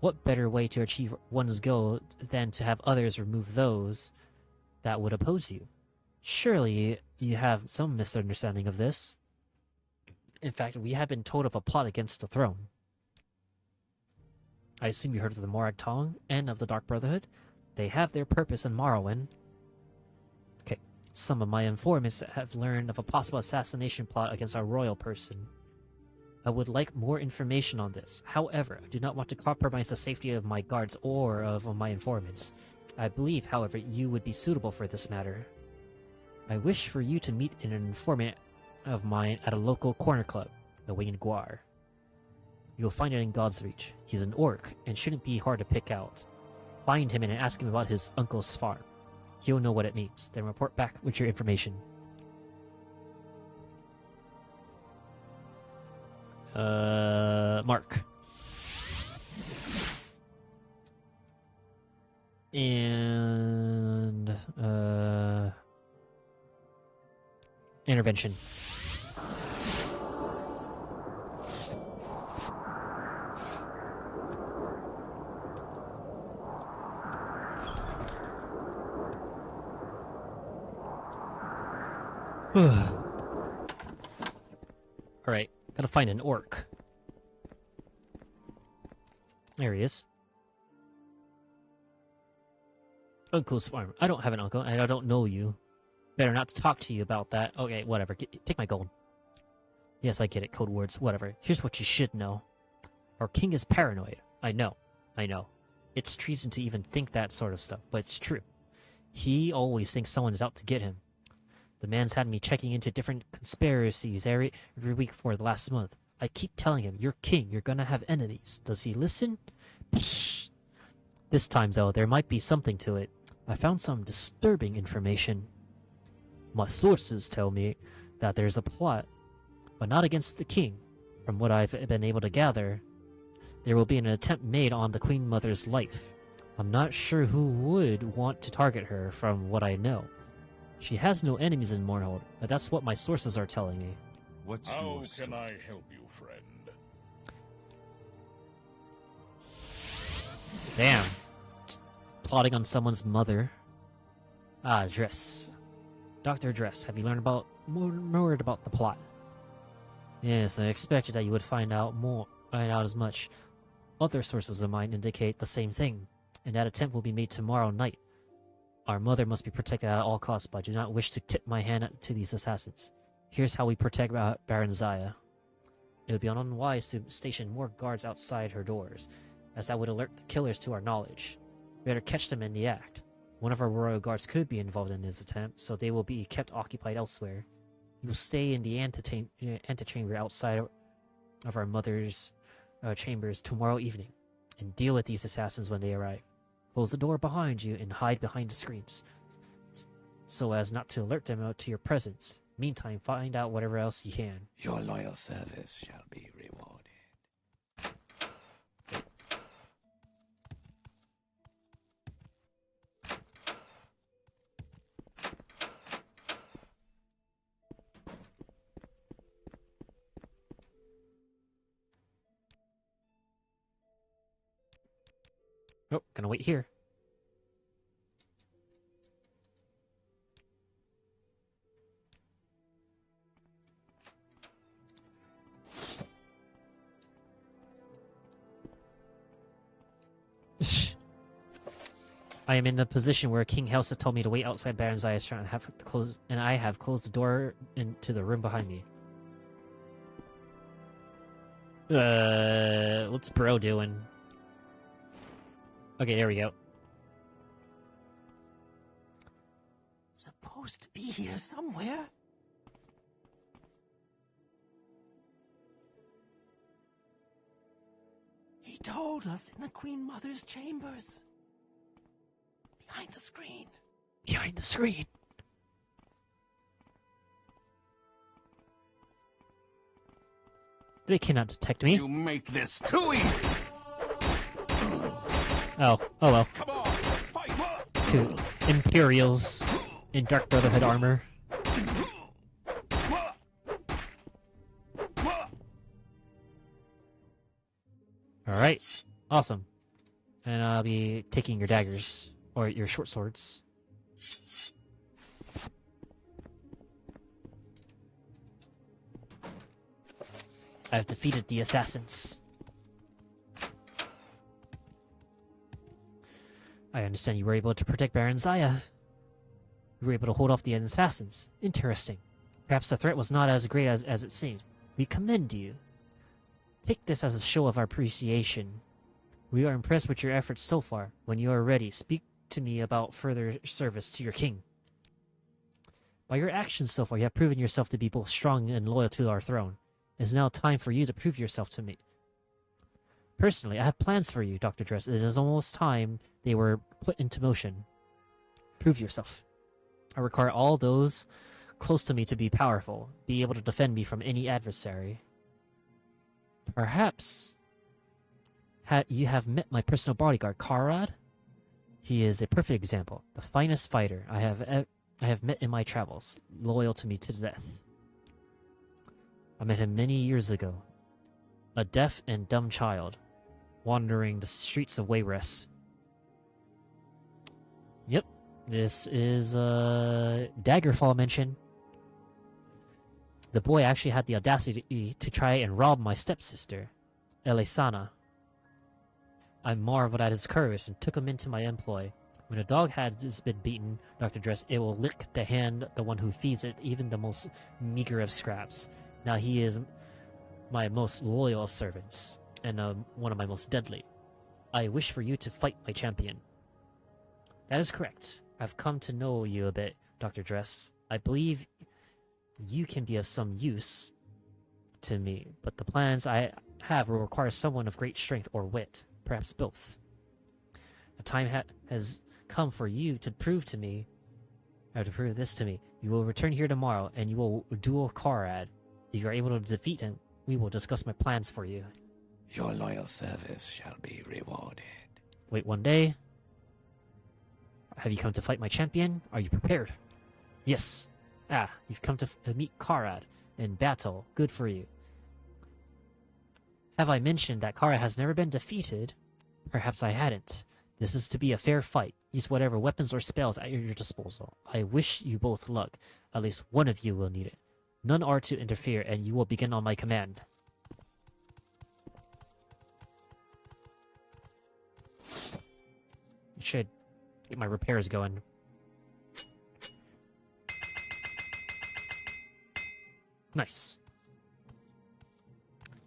What better way to achieve one's goal than to have others remove those that would oppose you? Surely you have some misunderstanding of this. In fact, we have been told of a plot against the throne. I assume you heard of the Morag Tong and of the Dark Brotherhood? They have their purpose in Morrowind. Okay, some of my informants have learned of a possible assassination plot against our royal person. I would like more information on this. However, I do not want to compromise the safety of my guards or of my informants. I believe, however, you would be suitable for this matter. I wish for you to meet an informant of mine at a local corner club, the Wayne Guar. You'll find it in God's Reach. He's an orc, and shouldn't be hard to pick out. Find him and ask him about his uncle's farm. He'll know what it means. Then report back with your information. Mark. And intervention. Alright, gotta find an orc. There he is. Uncle's farm. I don't have an uncle, and I don't know you. Better not talk to you about that. Okay, whatever. Take my gold. Yes, I get it. Code words. Whatever. Here's what you should know. Our king is paranoid. I know. It's treason to even think that sort of stuff, but it's true. He always thinks someone is out to get him. The man's had me checking into different conspiracies every week for the last month. I keep telling him, you're king, you're gonna have enemies. Does he listen? Psh. This time, though, there might be something to it. I found some disturbing information. My sources tell me that there's a plot, but not against the king. From what I've been able to gather, there will be an attempt made on the Queen Mother's life. I'm not sure who would want to target her from what I know. She has no enemies in Morrowind, but that's what my sources are telling me. How can I help you, friend? Damn. Just plotting on someone's mother. Ah, Dress. Dr. Dress, have you learned more about the plot? Yes, I expected that you would find out as much. Other sources of mine indicate the same thing, and that attempt will be made tomorrow night. Our mother must be protected at all costs, but I do not wish to tip my hand to these assassins. Here's how we protect Baron Zaya. It would be unwise to station more guards outside her doors, as that would alert the killers to our knowledge. Better catch them in the act. One of our royal guards could be involved in this attempt, so they will be kept occupied elsewhere. You will stay in the antechamber outside of our mother's chambers tomorrow evening, and deal with these assassins when they arrive. Close the door behind you and hide behind the screens, so as not to alert them to your presence. Meantime, find out whatever else you can. Your loyal service shall be rewarded. Oh, gonna wait here. I am in a position where King House has told me to wait outside Baron Zaya's trying to have to close, and I have closed the door into the room behind me. What's bro doing? Okay, there we go. Supposed to be here somewhere. He told us in the Queen Mother's chambers. Behind the screen. Behind the screen. They cannot detect me. You make this too easy. Oh well. Come on, fight. Two Imperials in Dark Brotherhood armor. Alright, awesome. And I'll be taking your daggers, or your short swords. I have defeated the assassins. I understand you were able to protect Baron Zaya. You were able to hold off the assassins. Interesting. Perhaps the threat was not as great as it seemed. We commend you. Take this as a show of our appreciation. We are impressed with your efforts so far. When you are ready, speak to me about further service to your king. By your actions so far, you have proven yourself to be both strong and loyal to our throne. It is now time for you to prove yourself to me. Personally, I have plans for you, Dr. Dress. It is almost time they were put into motion. Prove yourself. I require all those close to me to be powerful, be able to defend me from any adversary. Perhaps you have met my personal bodyguard, Karad? He is a perfect example, the finest fighter I have met in my travels, loyal to me to death. I met him many years ago, a deaf and dumb child, wandering the streets of Wayrest. Yep, this is Daggerfall mention. The boy actually had the audacity to try and rob my stepsister, Elisana. I marveled at his courage and took him into my employ. When a dog has been beaten, Dr. Dress, it will lick the hand the one who feeds it even the most meager of scraps. Now he is my most loyal of servants, and one of my most deadly. I wish for you to fight my champion. That is correct. I've come to know you a bit, Dr. Dress. I believe you can be of some use to me, but the plans I have will require someone of great strength or wit, perhaps both. The time has come for you to prove this to me. You will return here tomorrow, and you will duel Karad. If you are able to defeat him, we will discuss my plans for you. Your loyal service shall be rewarded. Wait 1 day. Have you come to fight my champion? Are you prepared? Yes. Ah, you've come to meet Karad in battle. Good for you. Have I mentioned that Karad has never been defeated? Perhaps I hadn't. This is to be a fair fight. Use whatever weapons or spells at your disposal. I wish you both luck. At least one of you will need it. None are to interfere, and you will begin on my command. I should get my repairs going. Nice.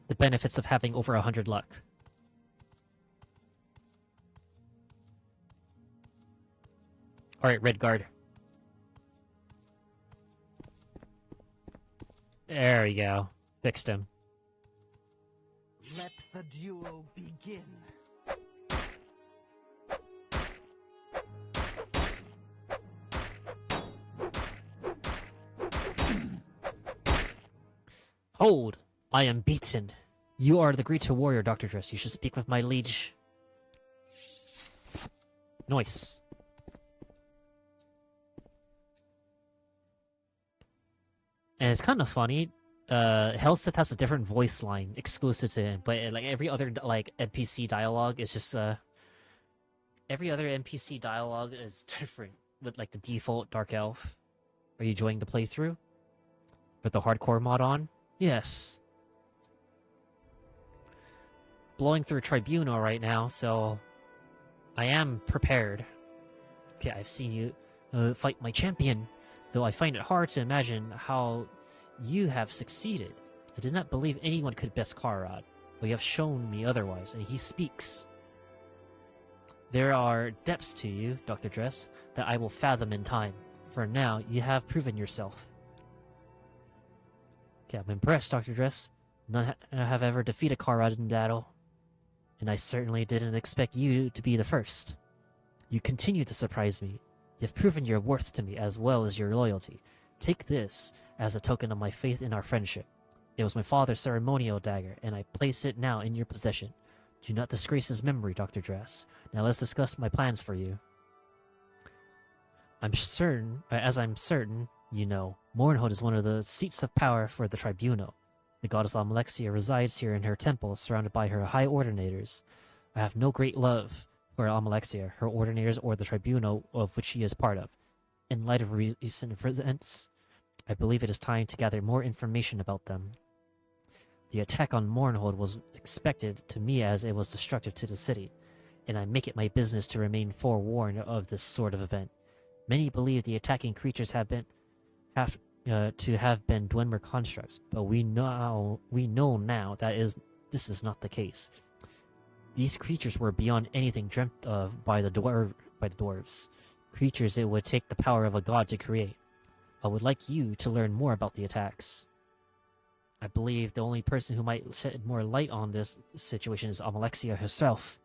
The benefits of having over 100 luck. Alright, Redguard. There we go. Fixed him. Let the duel begin. Hold! I am beaten. You are the greater warrior, Dr. Dress. You should speak with my liege. Nice. And it's kind of funny. Helseth has a different voice line exclusive to him, but like every other NPC dialogue is just every other NPC dialogue is different with like the default Dark Elf. Are you enjoying the playthrough with the hardcore mod on? Yes. Blowing through Tribunal right now, so I am prepared. Okay, I've seen you fight my champion, though I find it hard to imagine how you have succeeded. I did not believe anyone could best Karad, but you have shown me otherwise, and he speaks. There are depths to you, Dr. Dress, that I will fathom in time. For now, you have proven yourself. Okay, I'm impressed, Dr. Dress. None have ever defeated Karad in battle, and I certainly didn't expect you to be the first. You continue to surprise me. You've proven your worth to me as well as your loyalty. Take this as a token of my faith in our friendship. It was my father's ceremonial dagger, and I place it now in your possession. Do not disgrace his memory, Dr. Dress. Now let's discuss my plans for you. I'm certain you know, Morrowind is one of the seats of power for the Tribunal. The goddess Almalexia resides here in her temple, surrounded by her high ordinators. I have no great love for Almalexia, her ordinators, or the Tribunal of which she is part of. In light of recent events, I believe it is time to gather more information about them. The attack on Morrowind was expected to me as it was destructive to the city, and I make it my business to remain forewarned of this sort of event. Many believe the attacking creatures have been Dwemer constructs, but we know now that this is not the case. These creatures were beyond anything dreamt of by the dwarves. Creatures it would take the power of a god to create. I would like you to learn more about the attacks. I believe the only person who might shed more light on this situation is Almalexia herself.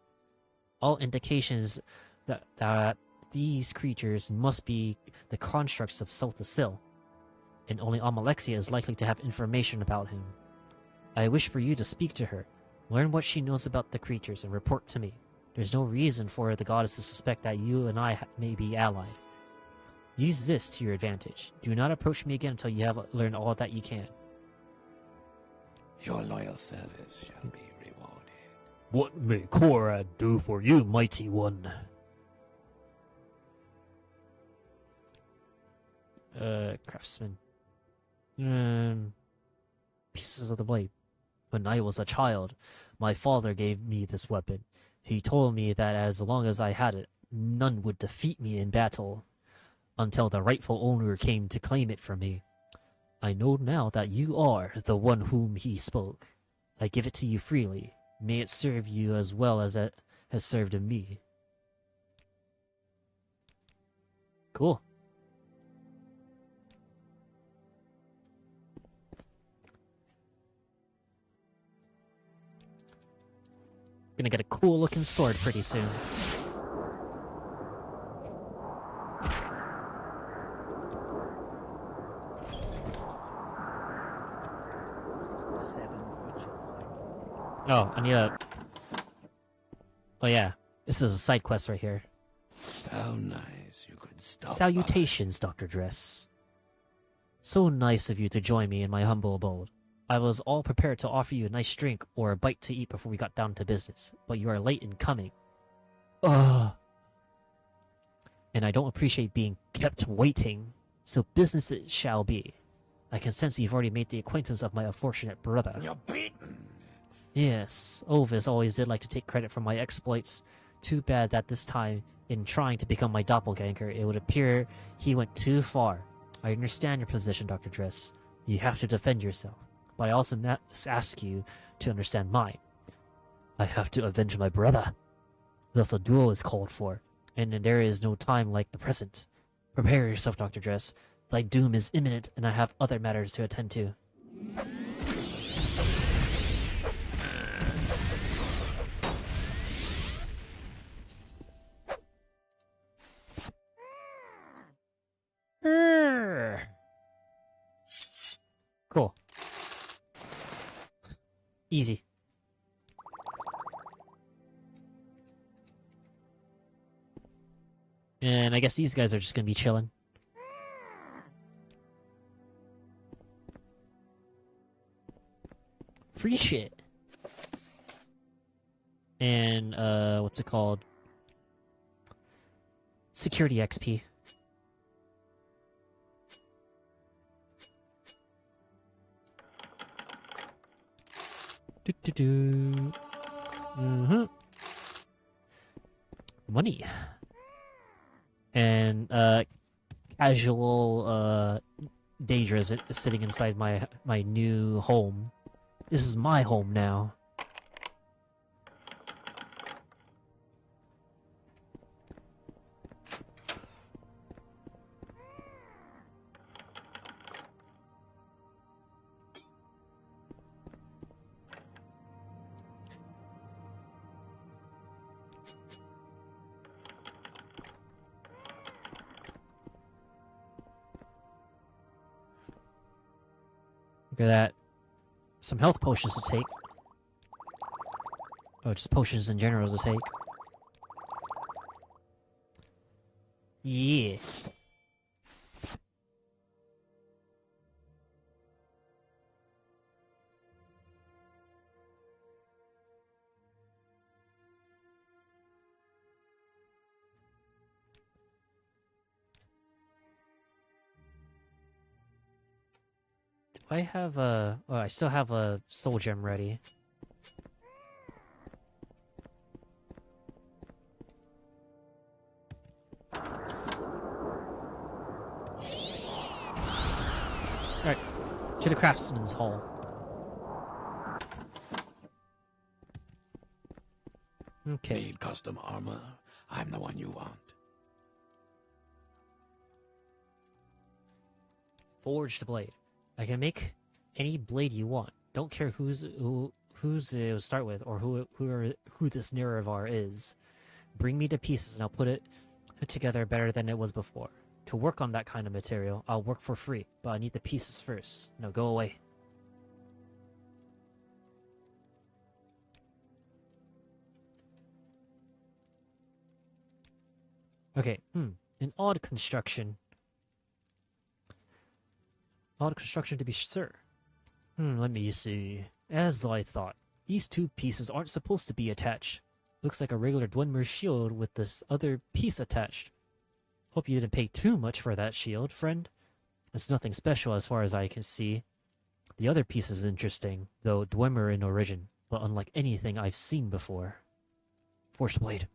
All indications that these creatures must be the constructs of Sothasil, and only Almalexia is likely to have information about him. I wish for you to speak to her, learn what she knows about the creatures, and report to me. There's no reason for the goddess to suspect that you and I may be allied. Use this to your advantage. Do not approach me again until you have learned all that you can. Your loyal service shall be rewarded. What may Korad do for you, mighty one? Craftsman. Pieces of the blade. When I was a child, my father gave me this weapon. He told me that as long as I had it, none would defeat me in battle, until the rightful owner came to claim it from me. I know now that you are the one whom he spoke. I give it to you freely. May it serve you as well as it has served me. Cool. Gonna get a cool looking sword pretty soon. Oh, I need a... Oh yeah, this is a side quest right here. How nice you could stop. Salutations, Dr. Dress. So nice of you to join me in my humble abode. I was all prepared to offer you a nice drink or a bite to eat before we got down to business, but you are late in coming. Ugh. And I don't appreciate being kept waiting, so business it shall be. I can sense you've already made the acquaintance of my unfortunate brother. You're beaten. Yes, Ovis always did like to take credit for my exploits. Too bad that this time, in trying to become my doppelganger, it would appear he went too far. I understand your position, Dr. Dress. You have to defend yourself. But I also ask you to understand mine. I have to avenge my brother. Thus a duel is called for, and there is no time like the present. Prepare yourself, Dr. Dress. Thy doom is imminent, and I have other matters to attend to. Cool. Easy. And I guess these guys are just gonna be chilling. Free shit. And, what's it called? Security XP. Money. And casual Daedra is sitting inside my new home. This is my home now. Look at that. Some health potions to take. Oh, just potions in general to take. Yeah. I have a... Oh, I still have a soul gem ready. Alright, to the craftsman's hall. Okay. Need custom armor? I'm the one you want. Forged blade. I can make any blade you want. Don't care who's it will start with or who this Nerevar is. Bring me the pieces and I'll put it together better than it was before. To work on that kind of material, I'll work for free, but I need the pieces first. Now go away. Okay, an odd construction. Odd construction to be sure. Let me see. As I thought, these two pieces aren't supposed to be attached. Looks like a regular Dwemer shield with this other piece attached. Hope you didn't pay too much for that shield, friend. It's nothing special as far as I can see. The other piece is interesting, though Dwemer in origin, but unlike anything I've seen before. Force Blade.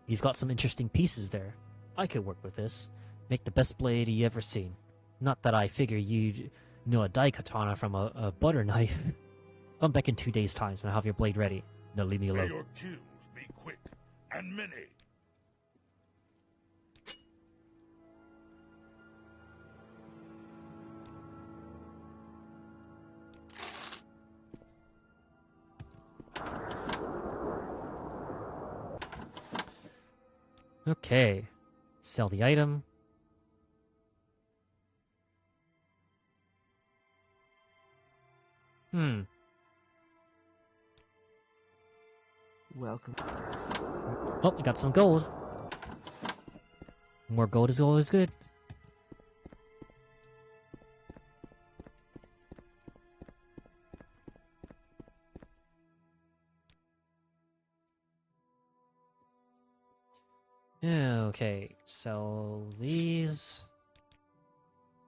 You've got some interesting pieces there. I could work with this. Make the best blade you ever seen. Not that I figure you'd know a daikatana from a butter knife. Come back in 2 days' time and I'll have your blade ready. Now leave me May alone. your kills be quick and many. Okay. Sell the item. Welcome. Oh, I got some gold. More gold is always good. Okay, sell these.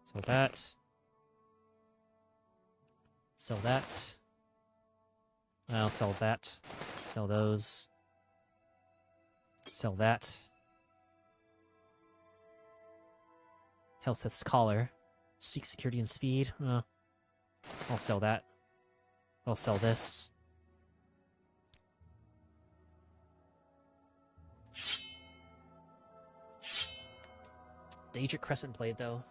Sell that. Sell that. I'll sell that. Sell those. Sell that. Helseth's collar. Seek security and speed. I'll sell that. I'll sell this. Daedric Crescent Blade, though.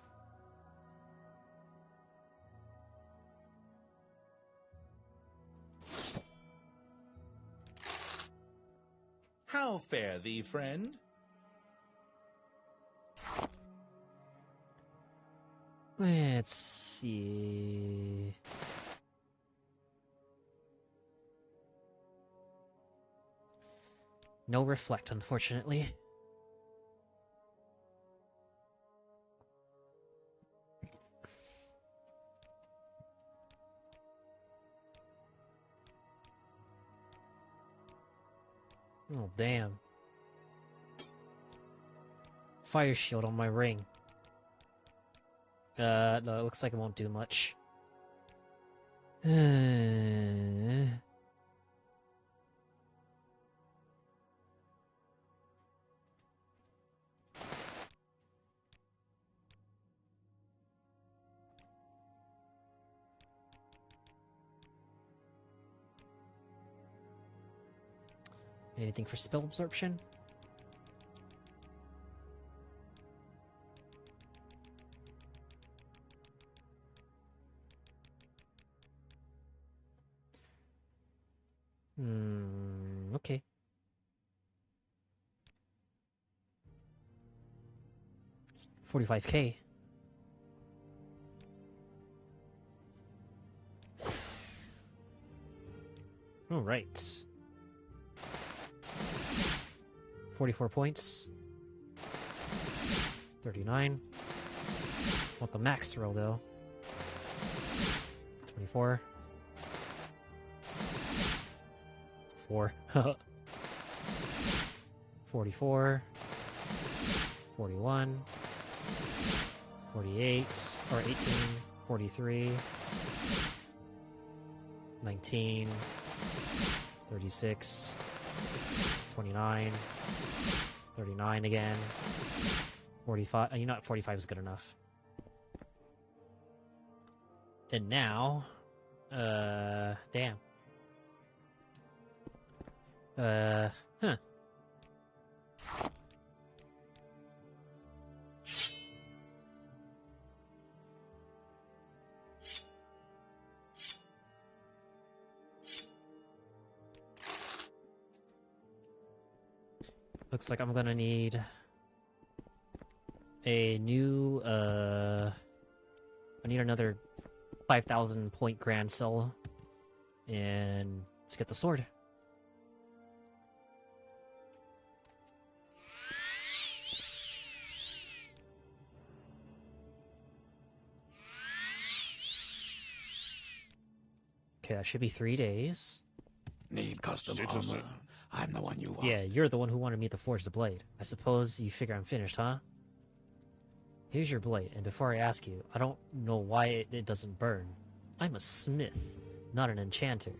How fare thee, friend? Let's see. No reflect, unfortunately. Oh, damn. Fire shield on my ring. No, it looks like it won't do much. Anything for spell absorption? Okay. $45K. All right. 44 points. 39. Want the max roll though. 24. 4. 44. 41. 48. Or 18. 43. 19. 36. 29. 39 again. 45. You know what? 45 is good enough. And now... damn. Huh. Looks like I'm gonna need a new, I need another 5,000 point Grand Soul, and let's get the sword. Okay, that should be 3 days. Need custom Citizen. armor? I'm the one you want. Yeah, you're the one who wanted me to forge the blade. I suppose you figure I'm finished, huh? Here's your blade, and before I ask you, I don't know why it doesn't burn. I'm a smith, not an enchanter.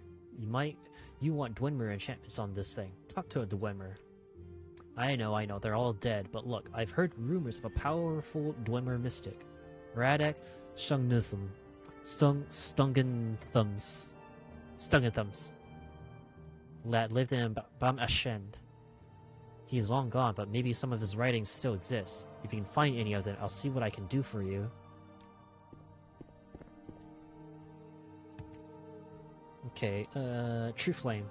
You want Dwemer enchantments on this thing. Talk to a Dwemer. I know, they're all dead, but look, I've heard rumors of a powerful Dwemer mystic. Radek Stungenthums, that lived in Bam Ashend. He's long gone, but maybe some of his writings still exist. If you can find any of them, I'll see what I can do for you. Okay, True Flame.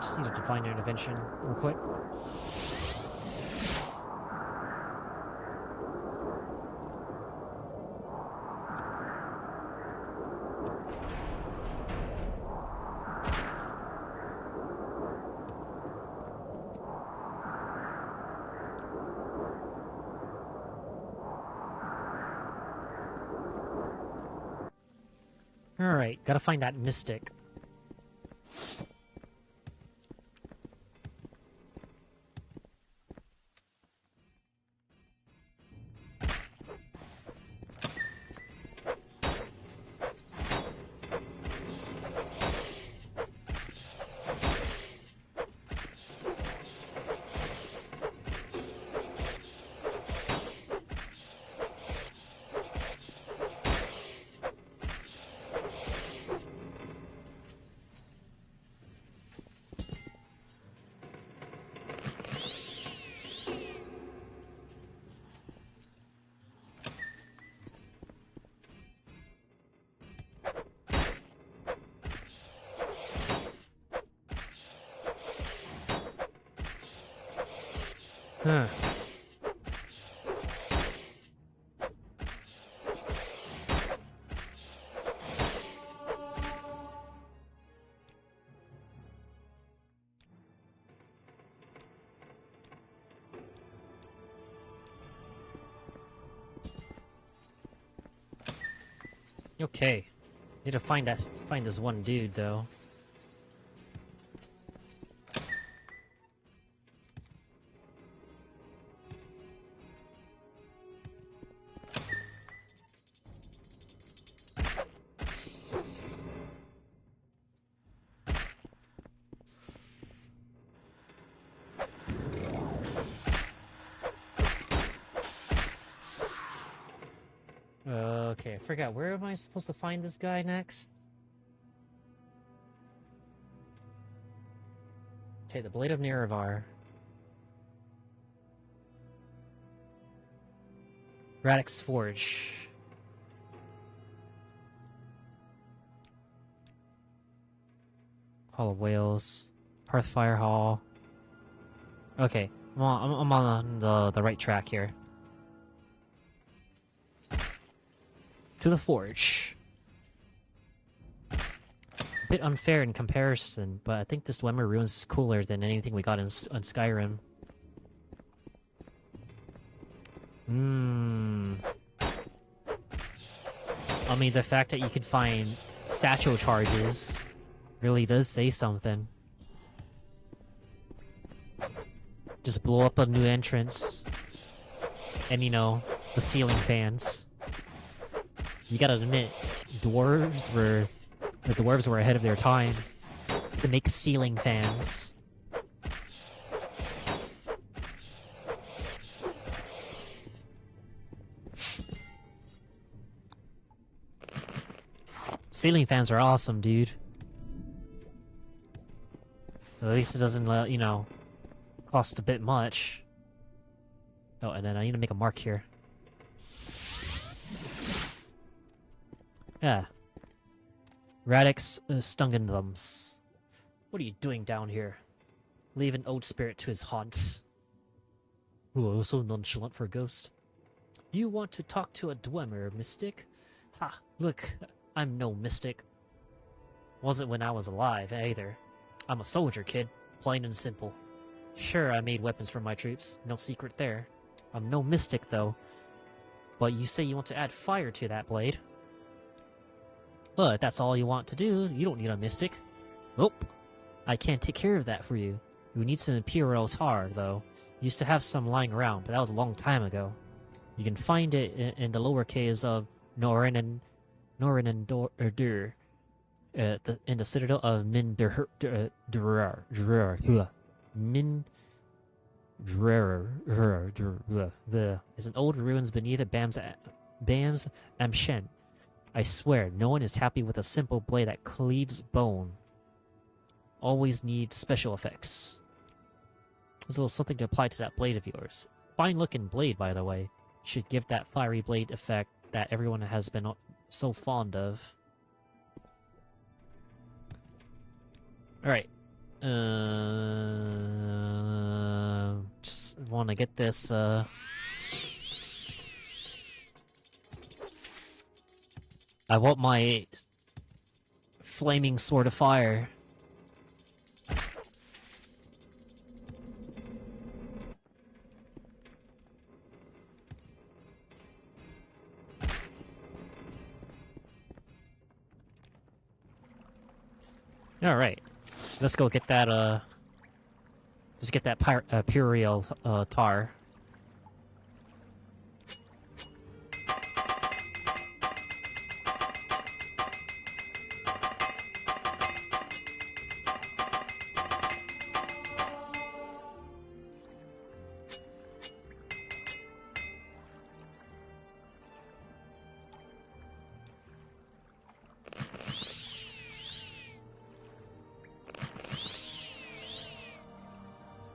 Just need to define an intervention real quick. Alright, gotta find that mystic. Huh. Okay. Need to find this one dude though. Okay, I forgot. Where am I supposed to find this guy next? Okay, the Blade of Nerevar. Radix Forge. Hall of Whales. Hearthfire Hall. Okay, I'm on the right track here. To the Forge. A bit unfair in comparison, but I think this Dwemer Ruins is cooler than anything we got on Skyrim. I mean, the fact that you can find satchel charges really does say something. Just blow up a new entrance. And, you know, the ceiling fans. You gotta admit, the dwarves were ahead of their time to make ceiling fans. Ceiling fans are awesome, dude. At least it doesn't, you know, cost a bit much. Oh, and then I need to make a mark here. Yeah. Radix Stungenthums. What are you doing down here? Leave an old spirit to his haunts. Oh, so nonchalant for a ghost. You want to talk to a Dwemer, mystic? Ha, look, I'm no mystic. Wasn't when I was alive, either. I'm a soldier, kid. Plain and simple. Sure, I made weapons for my troops. No secret there. I'm no mystic, though. But you say you want to add fire to that blade. Well, if that's all you want to do, you don't need a mystic. Nope. I can't take care of that for you. You need some Imperial tar, though. Used to have some lying around, but that was a long time ago. You can find it in the lower caves of Norin and Dur, in the citadel of is an old ruins beneath the Bams Amshen. I swear, no one is happy with a simple blade that cleaves bone. Always need special effects. There's a little something to apply to that blade of yours. Fine looking blade, by the way. Should give that fiery blade effect that everyone has been so fond of. Alright. Just want to get this, I want my flaming sword of fire. Alright. Let's go get that, let's get that Puriel, tar.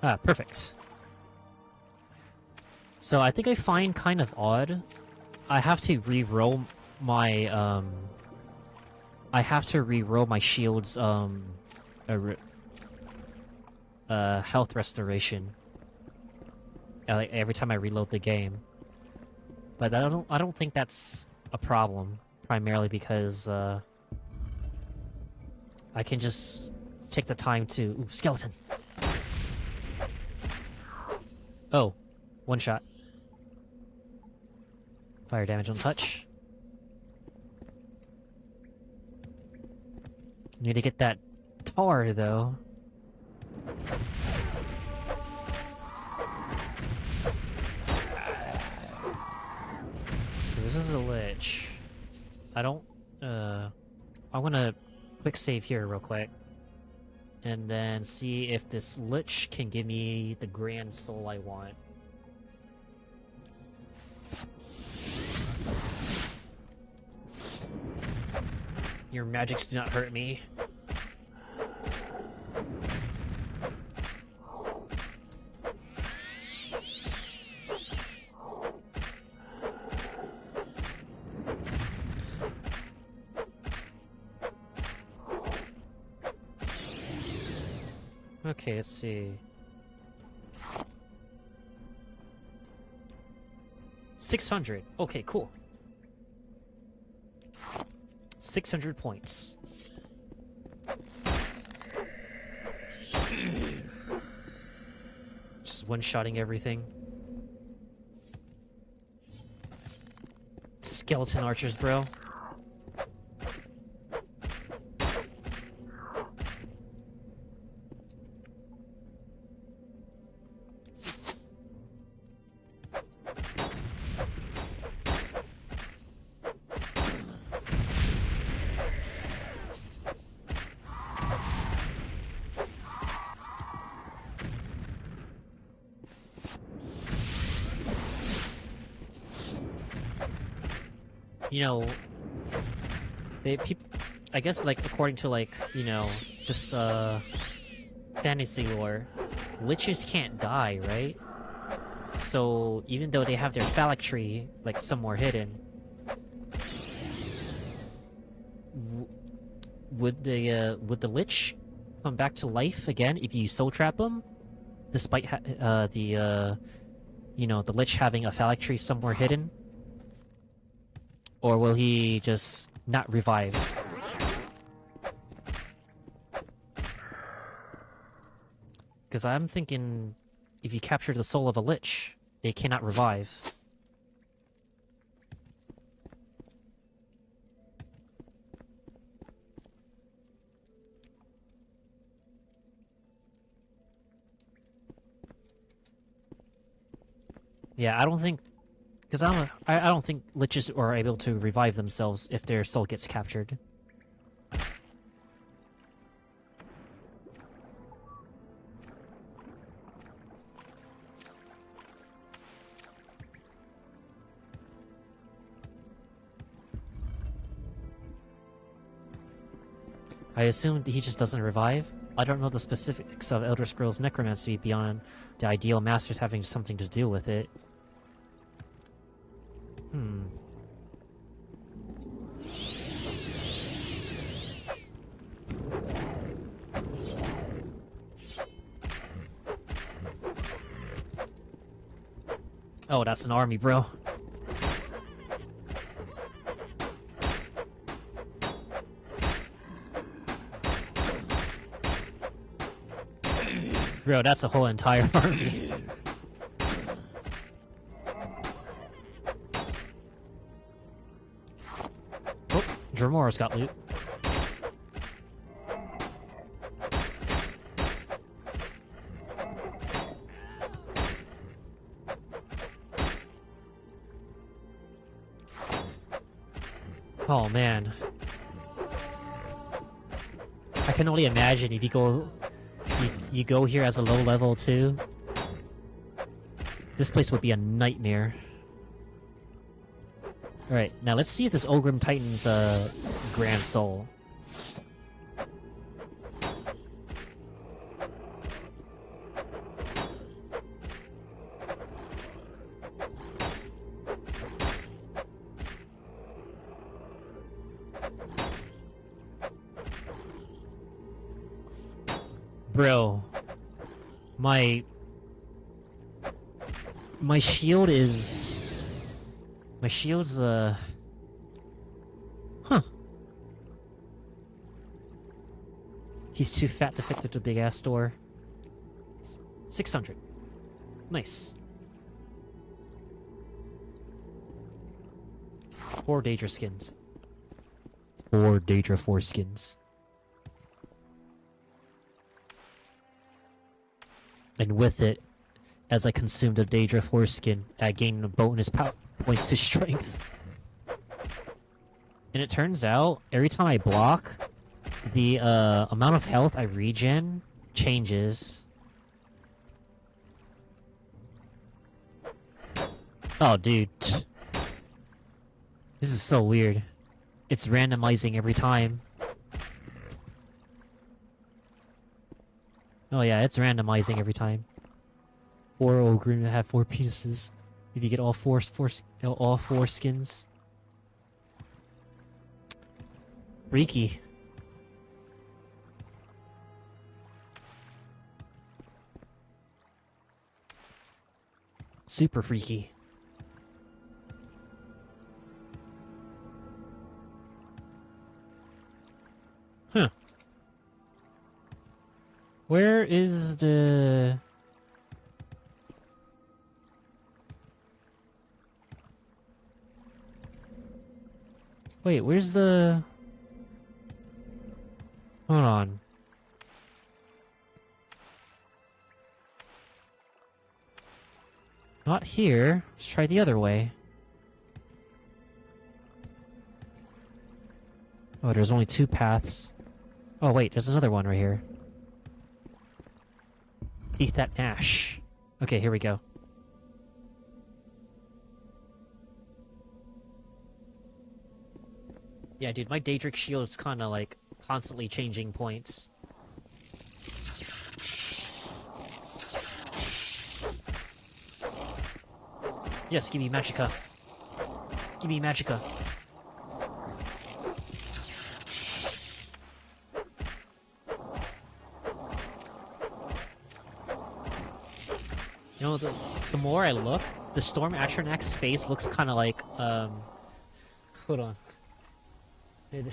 Ah, perfect. So I think I find kind of odd. I have to re-roll my shield's health restoration. Like every time I reload the game. But I don't think that's a problem. Primarily because I can just take the time to... Ooh, skeleton! Oh, one shot. Fire damage on touch. Need to get that tar, though. So this is a lich. I don't, I'm gonna quick save here real quick. And then see if this lich can give me the grand soul I want. Your magics do not hurt me. Okay, let's see. 600. Okay, cool. 600 points. Just one-shotting everything. Skeleton archers, bro. You know, I guess, like, according to, like, you know, just, fantasy lore, witches can't die, right? So, even though they have their phallic tree, like, somewhere hidden, would the lich come back to life again if you soul trap them? Despite, you know, the lich having a phallic tree somewhere hidden? Or will he just not revive? Because I'm thinking, if you capture the soul of a lich, they cannot revive. Yeah, I don't think, because I don't think liches are able to revive themselves if their soul gets captured. I assume he just doesn't revive. I don't know the specifics of Elder Scrolls Necromancy beyond the ideal masters having something to do with it. Oh, that's an army, bro. Bro, that's a whole entire army. Oh, Dramora's got loot. Oh man. I can only imagine if you go here as a low level too. This place would be a nightmare. Alright, now let's see if this Ogrim Titan's Grand Soul. Bro, my shield is... My shield's, Huh. He's too fat to fit through the big-ass door. 600. Nice. 4 Daedra skins. 4 Daedra foreskins. And with it, as I consumed a Daedra foreskin, I gained a bonus points to strength. And it turns out, every time I block, the amount of health I regen changes. Oh, dude. This is so weird. It's randomizing every time. Oh yeah, it's randomizing every time. 4 Ogrim have 4 penises. If you get all four skins. Freaky. Super freaky. Huh. Where is the... Wait, where's the... Hold on. Not here. Let's try the other way. Oh, there's only 2 paths. Oh wait, there's another one right here. Teeth that Ash. Okay, here we go. Yeah, dude, my Daedric shield is kind of like constantly changing points. Yes, give me Magicka. Give me Magicka. You know, the more I look, the Storm Atronach's face looks kind of like, hold on. The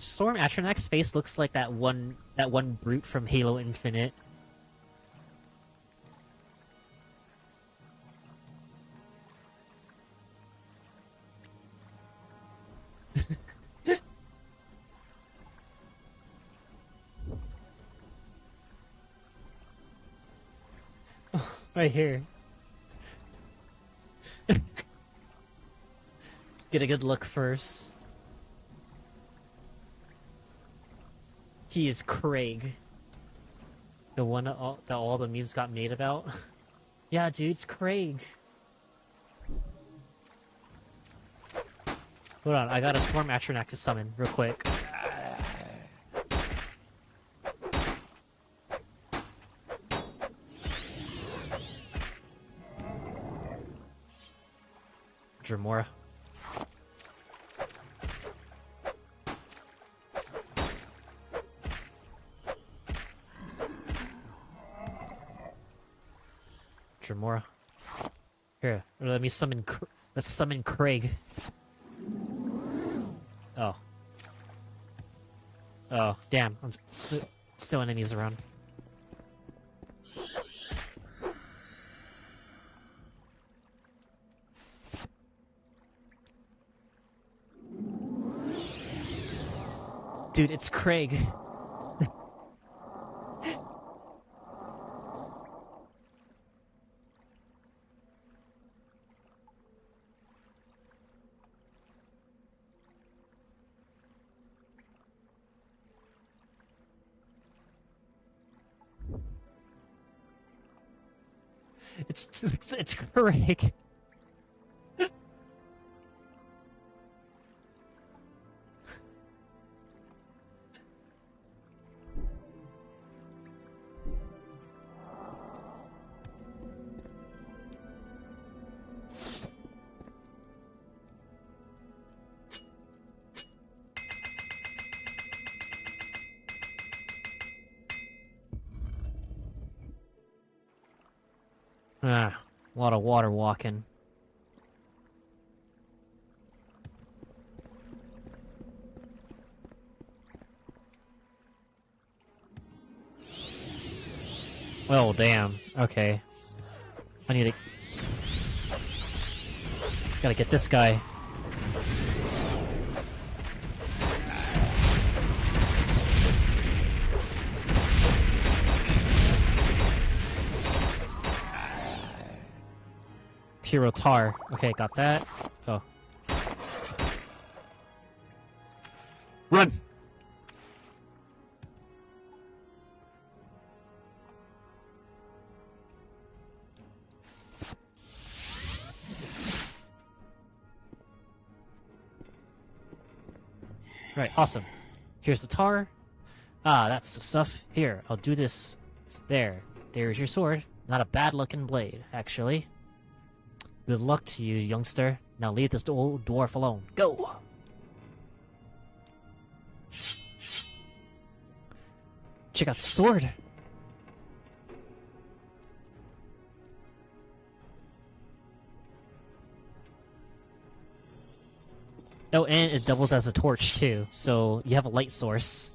Storm Atronach's face looks like that one That one brute from Halo Infinite. Right here. Get a good look first. He is Craig. The one that all the memes got made about. Yeah, dude, it's Craig. Hold on, I got a Storm Atronax to summon real quick. Dramora. Dramora. Here, let me summon. Let's summon Craig. Oh. Oh, damn. I'm still enemies around. Dude, it's Craig. It's Craig. Ah, a lot of water walking. Oh, damn. Okay. I need to... Gotta get this guy. Pyrotar. Okay, got that. Oh. Run! Right, awesome. Here's the tar. Ah, that's the stuff. Here, I'll do this. There's your sword. Not a bad-looking blade, actually. Good luck to you, youngster. Now leave this old dwarf alone. Go! Check out the sword! Oh, and it doubles as a torch, too. So, you have a light source.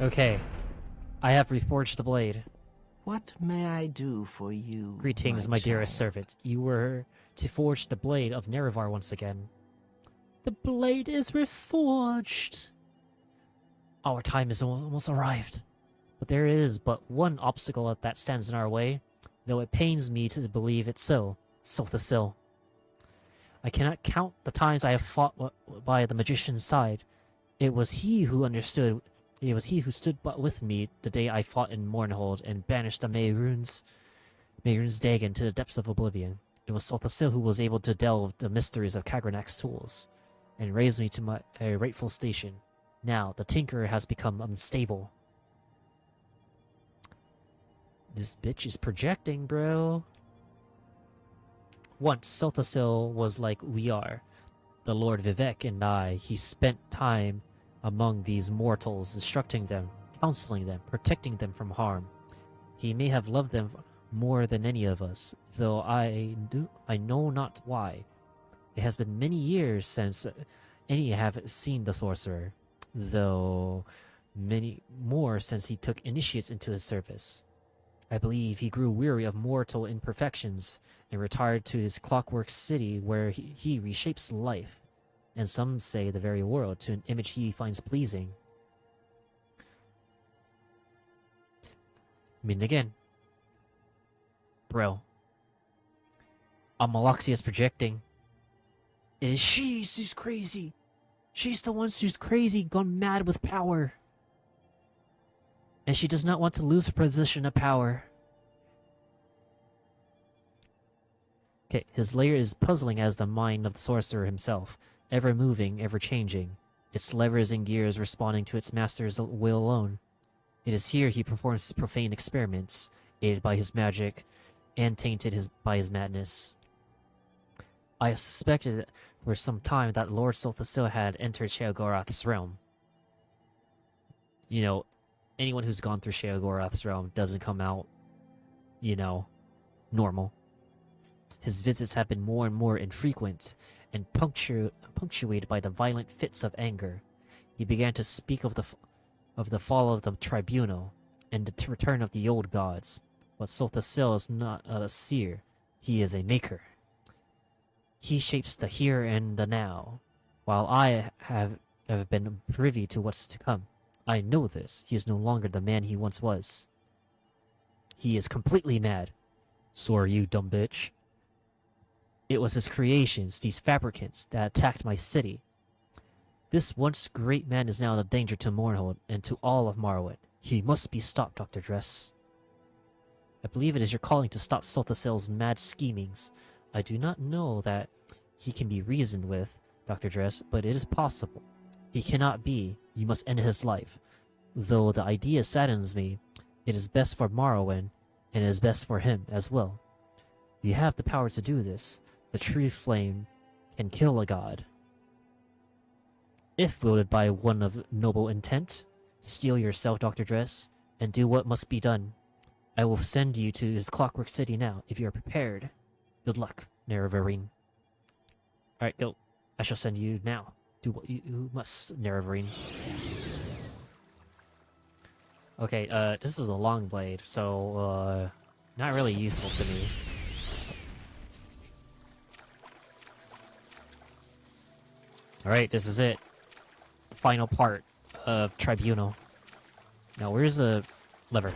Okay. I have reforged the blade. What may I do for you? Greetings, my dearest servant. You were to forge the blade of Nerevar once again. The blade is reforged. Our time is almost arrived. But there is but one obstacle that stands in our way, though it pains me to believe it so. Sothasil. I cannot count the times I have fought by the magician's side. It was he who stood with me the day I fought in Mournhold and banished the Mehrunes Dagon to the depths of oblivion. It was Sothasil who was able to delve the mysteries of Kagranak's tools and raise me to my rightful station. Now, the Tinkerer has become unstable. This bitch is projecting, bro. Once Sothasil was like we are. The Lord Vivek and I, he spent time among these mortals, instructing them, counseling them, protecting them from harm. He may have loved them more than any of us, though I know not why. It has been many years since any have seen the sorcerer, though many more since he took initiates into his service. I believe he grew weary of mortal imperfections and retired to his clockwork city where he reshapes life, and some say the very world, to an image he finds pleasing. I mean, again, bro, Amalaxia's projecting. It is she's crazy. She's the one who's crazy, gone mad with power. And she does not want to lose her position of power. Okay, his lair is puzzling as the mind of the sorcerer himself, ever moving, ever changing, its levers and gears responding to its master's will alone. It is here he performs his profane experiments, aided by his magic, and tainted by his madness. I have suspected for some time that Lord Solthasil had entered Sheogorath's realm. You know, anyone who's gone through Sheogorath's realm doesn't come out, you know, normal. His visits have been more and more infrequent, and punctuated by the violent fits of anger. He began to speak of the fall of the tribunal, and the return of the old gods. But Solthasil is not a seer, he is a maker. He shapes the here and the now, while I have been privy to what's to come. I know this. He is no longer the man he once was. He is completely mad. So are you, dumb bitch. It was his creations, these fabricants, that attacked my city. This once great man is now a danger to Mornhold and to all of Morrowind. He must be stopped, Dr. Dress. I believe it is your calling to stop Solthasil's mad schemings. I do not know that he can be reasoned with, Dr. Dress, but it is possible. He cannot be. You must end his life. Though the idea saddens me, it is best for Morrowind, and it is best for him as well. You have the power to do this. The true flame can kill a god. If wielded by one of noble intent, steel yourself, Dr. Dress, and do what must be done. I will send you to his clockwork city now, if you are prepared. Good luck, Nerevarine. Alright, go. I shall send you now. Do what you must, Nerevarine. Okay, this is a long blade, so, not really useful to me. Alright, this is it. The final part of Tribunal. Now, where's the lever?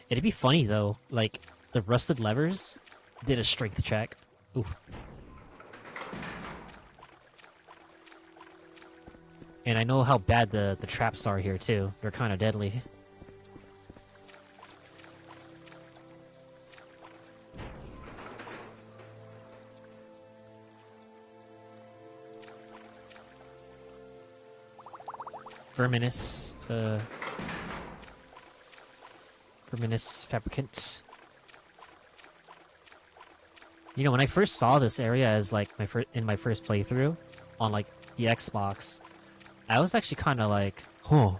It'd be funny, though, like, the rusted levers did a strength check. Ooh. And I know how bad the traps are here, too. They're kind of deadly. Verminous Fabricant. You know, when I first saw this area as like in my first playthrough on like the Xbox, I was actually kind of like, oh,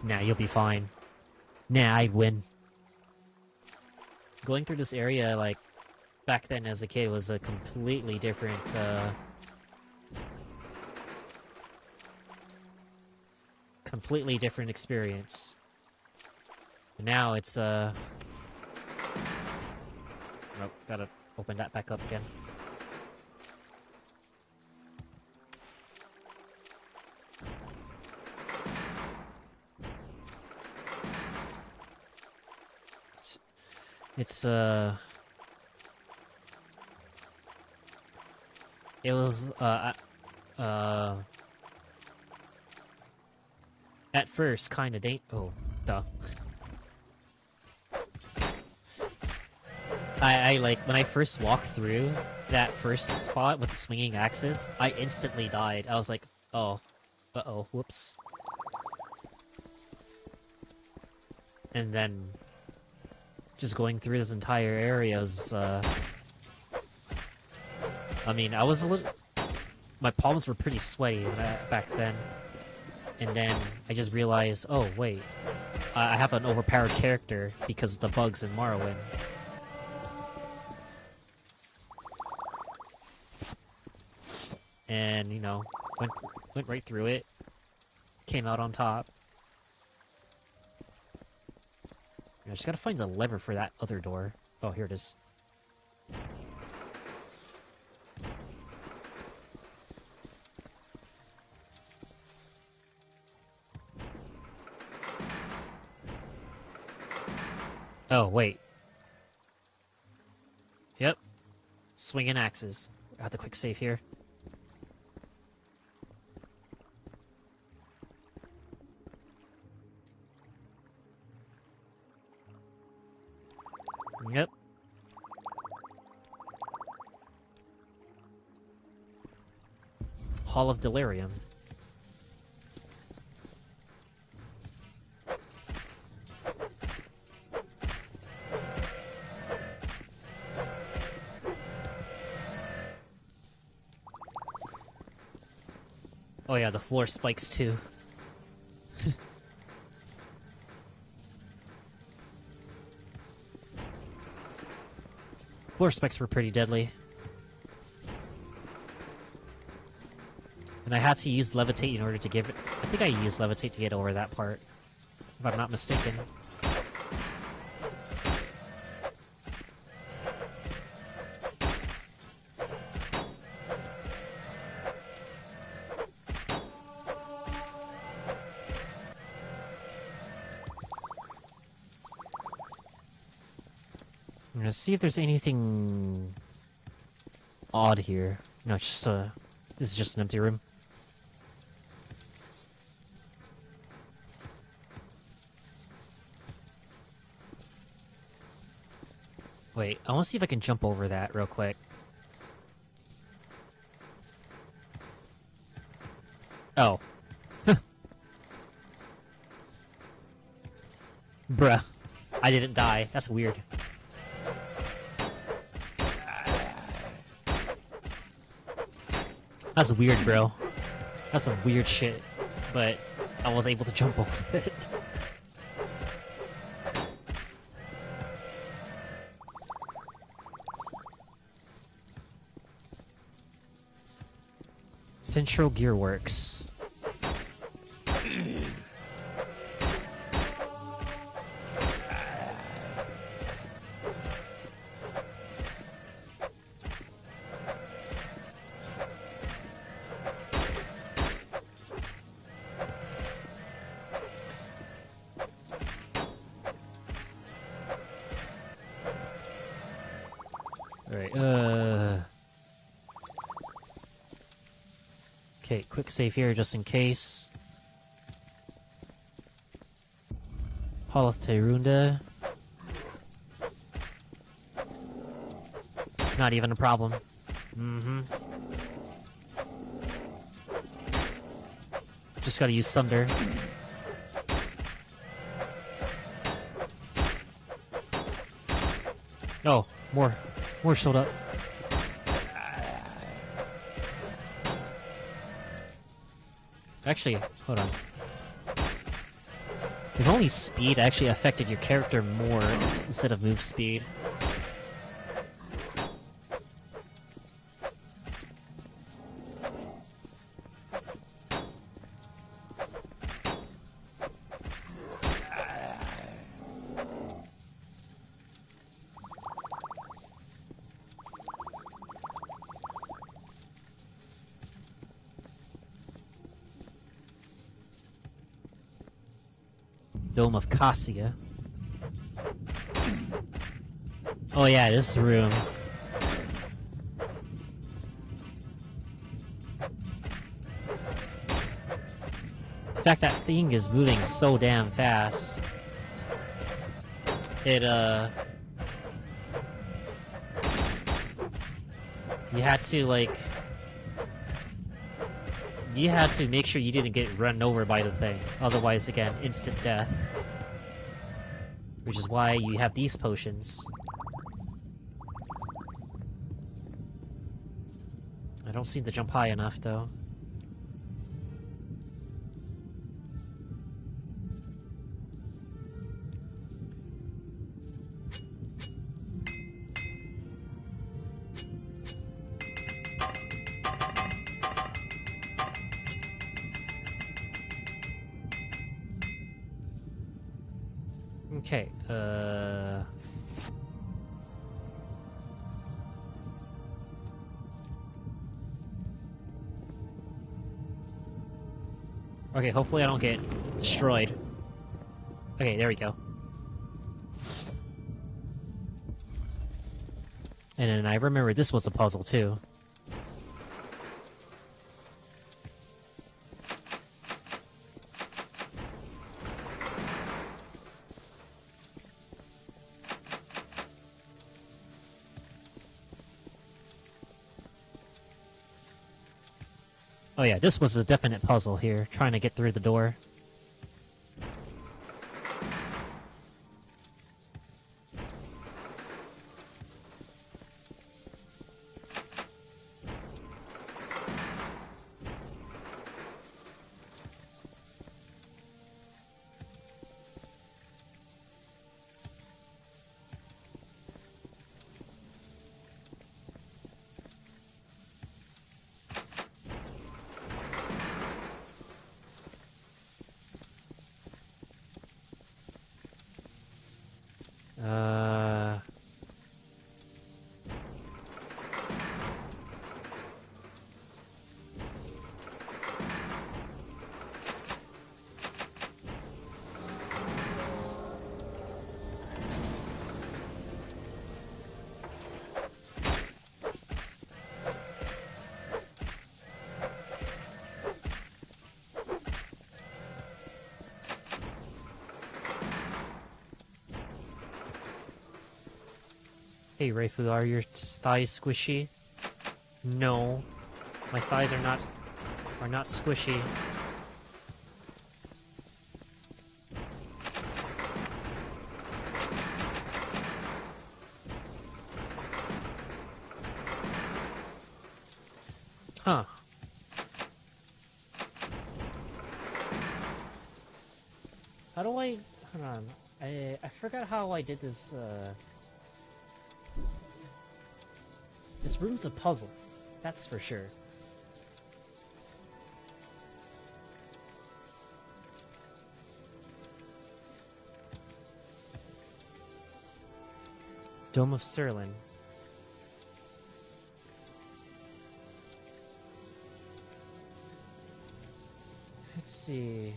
nah, you'll be fine. Nah, I'd win. Going through this area like back then as a kid was a completely different experience. And now it's nope, gotta open that back up again. It was at first kinda oh, duh. I like, when I first walked through that first spot with the swinging axis, I instantly died. I was like, oh, uh-oh, whoops. And then just going through this entire area is, I mean, I was a little... My palms were pretty sweaty back then. And then I just realized, oh, wait. I have an overpowered character because of the bugs in Morrowind. And, you know, went right through it. Came out on top. I just gotta find a lever for that other door. Oh, here it is. Oh, wait. Yep. Swinging axes. Got the quick save here. Yep. Hall of Delirium. Oh yeah, the floor spikes too. Floor spikes were pretty deadly. And I had to use Levitate in order to give it... I think I used Levitate to get over that part, if I'm not mistaken. I'm gonna see if there's anything odd here. No, it's just this is just an empty room. Wait, I want to see if I can jump over that real quick. Oh. Bruh. I didn't die. That's weird. That's weird, bro. That's some weird shit. But I was able to jump over it. Central Gearworks. Okay, quick save here just in case. Hall of Terunda. Not even a problem. Just gotta use Sunder. Oh, more showed up. Actually, hold on. If only speed actually affected your character more instead of move speed. Dome of Cassia. Oh yeah, this room. The fact that thing is moving so damn fast. It, you had to, like... You had to make sure you didn't get run over by the thing. Otherwise, again, instant death. Which is why you have these potions. I don't seem to jump high enough, though. Okay, okay, hopefully I don't get destroyed. Okay, there we go. And then I remember this was a puzzle, too. Oh yeah, this was a definite puzzle here, trying to get through the door. Hey Reifu, are your thighs squishy? No. My thighs are not squishy. Huh. How do I... Hold on. I forgot how I did this, This room's a puzzle. That's for sure. Dome of Sirlin. Let's see.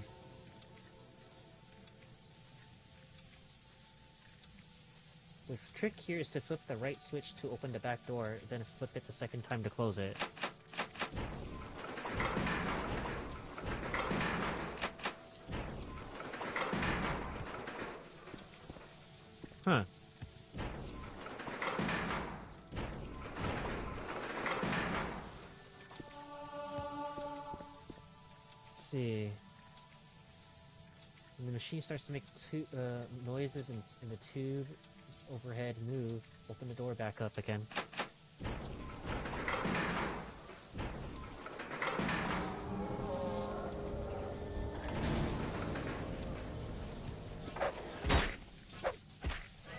The trick here is to flip the right switch to open the back door, then flip it the second time to close it. Huh. Let's see. When the machine starts to make noises in the tube overhead, move, open the door back up again.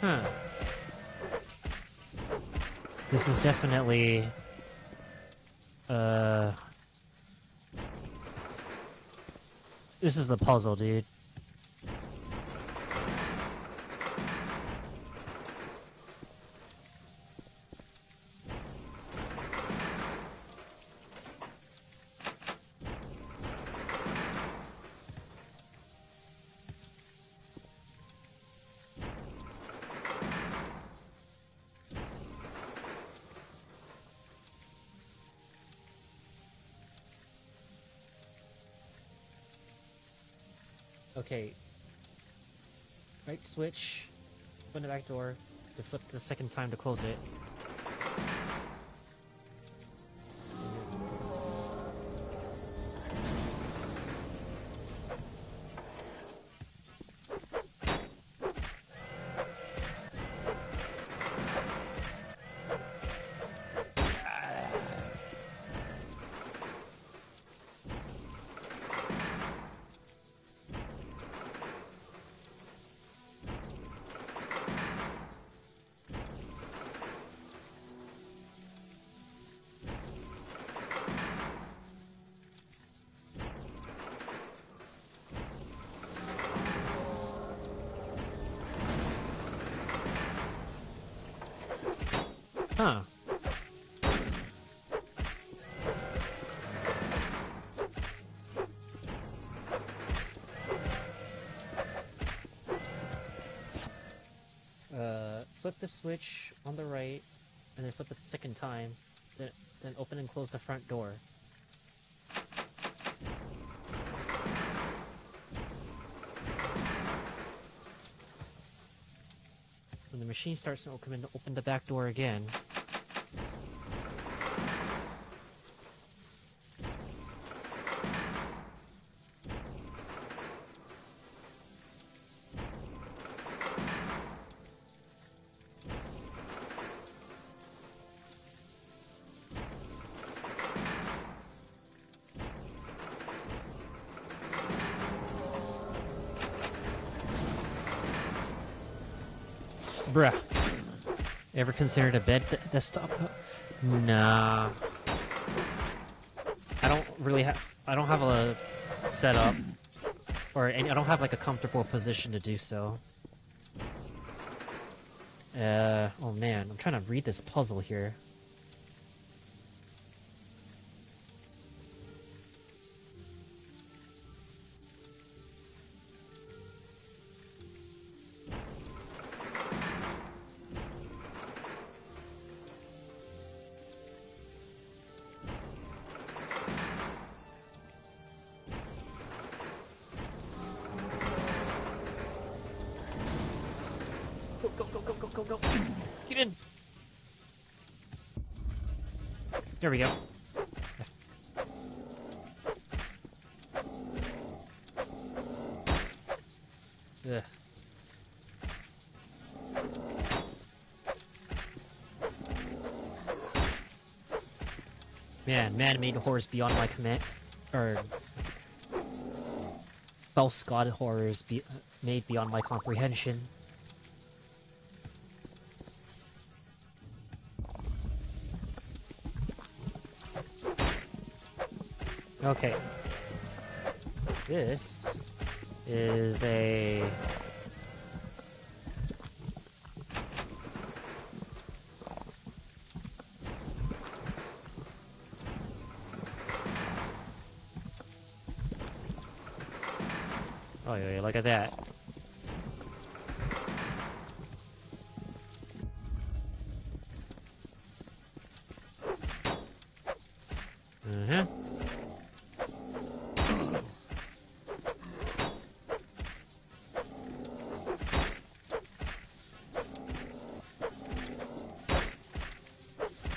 Huh. This is definitely this is a puzzle, dude. Okay. Right switch, open the back door, to flip the second time to close it. Huh. Flip the switch on the right, and then flip it the second time, then open and close the front door. When the machine starts to open the back door again. Bruh. Ever considered a bed desktop? Nah. I don't have a setup, or I don't have like a comfortable position to do so. Oh man, I'm trying to read this puzzle here. Go. Get in. There we go. Ugh. Man-made horrors beyond my command, or false god horrors made beyond my comprehension. Okay. This is a... Oh yeah, look at that. Uh-huh.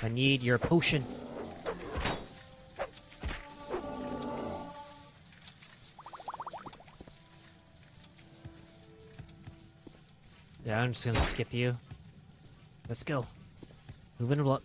I need your potion. Yeah, I'm just gonna skip you. Let's go. Moving along.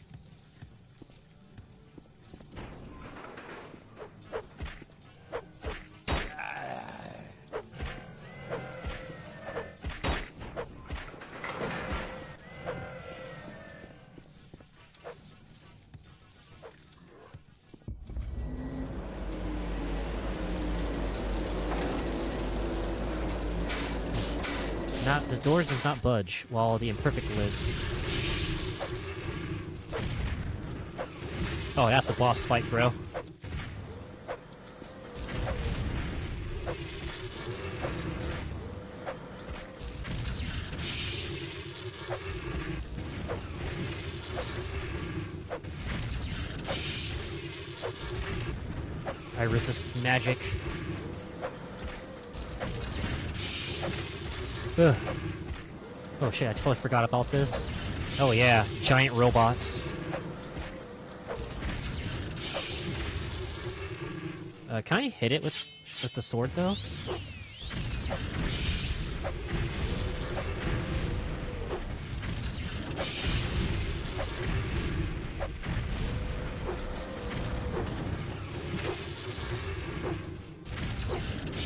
The door does not budge while the imperfect lives. Oh, that's a boss fight, bro. I resist magic. Ugh. Oh shit, I totally forgot about this. Oh yeah, giant robots. Can I hit it with the sword though?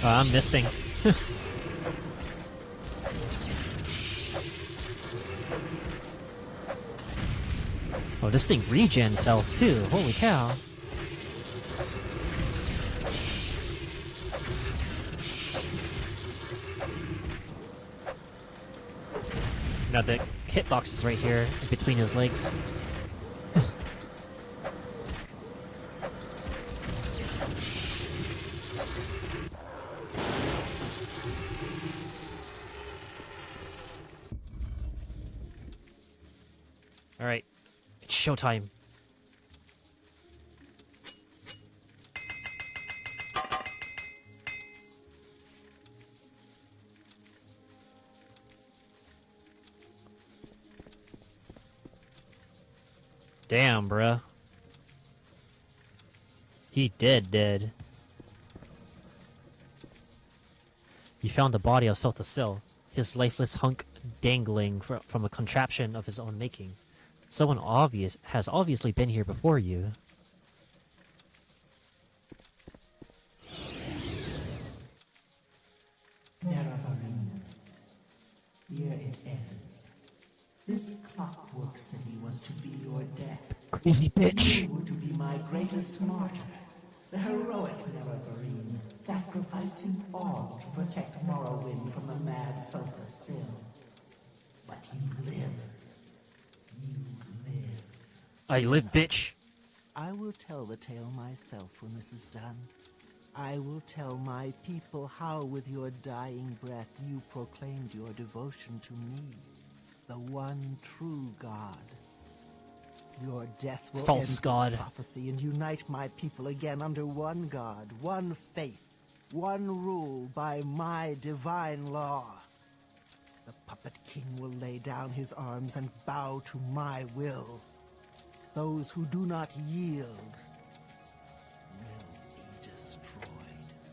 I'm missing. Oh, this thing regens health too. Holy cow. Now the hitbox is right here, between his legs. Alright. It's showtime. Damn, bruh. He dead. You found the body of Sothasil, his lifeless hunk dangling from a contraption of his own making. Someone has obviously been here before you. Nerevarine. Here it ends. This clockwork city was to be your death. Crazy bitch. You were to be my greatest martyr. The heroic Nerevarine, sacrificing all to protect Morrowind from the mad Sothasil. But you live. You live. I live, bitch. I will tell the tale myself when this is done. I will tell my people how with your dying breath you proclaimed your devotion to me, the one true God. Your death will False end God. this prophecy and unite my people again under one God, one faith, one rule by my divine law. The puppet king will lay down his arms and bow to my will. Those who do not yield will be destroyed.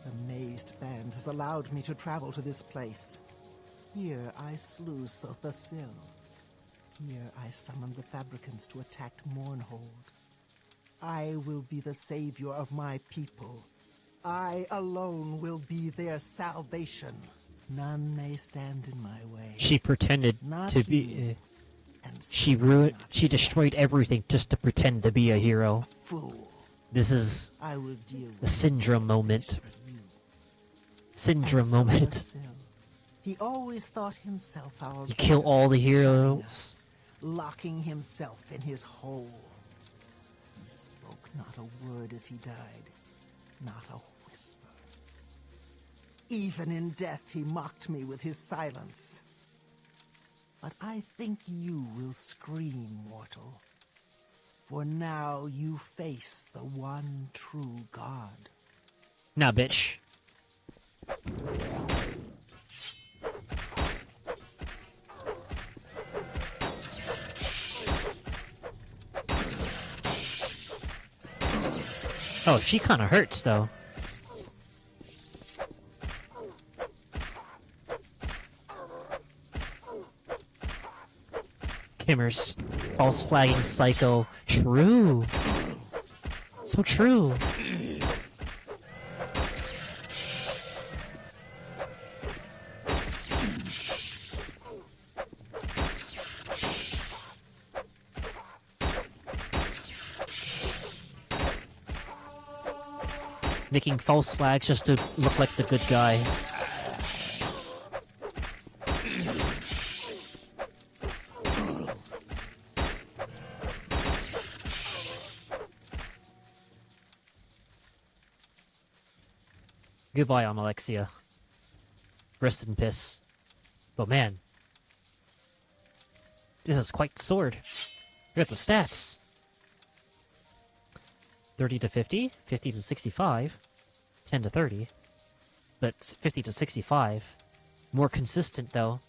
The mazed band has allowed me to travel to this place. Here I slew Sothasil. Here I summoned the Fabricants to attack Mournhold. I will be the savior of my people. I alone will be their salvation. None may stand in my way. She pretended Not to you. be. And She destroyed everything just to pretend to be a hero. fool. This is I will deal the with syndrome moment. Syndrome And moment. Sothasil. He always thought himself our You kill brother, all the heroes. locking himself in his hole. He spoke not a word as he died, not a whisper. Even in death he mocked me with his silence. But I think you will scream, mortal. For now you face the one true God. Nah, bitch. Oh, she kind of hurts, though. Kimmers. False flagging psycho. True. So true. Making false flags just to look like the good guy. Goodbye, Alexia. Rest in piss. But man, this is quite the sword. Look at the stats. 30 to 50, 50 to 65, 10 to 30, but 50 to 65. More consistent, though.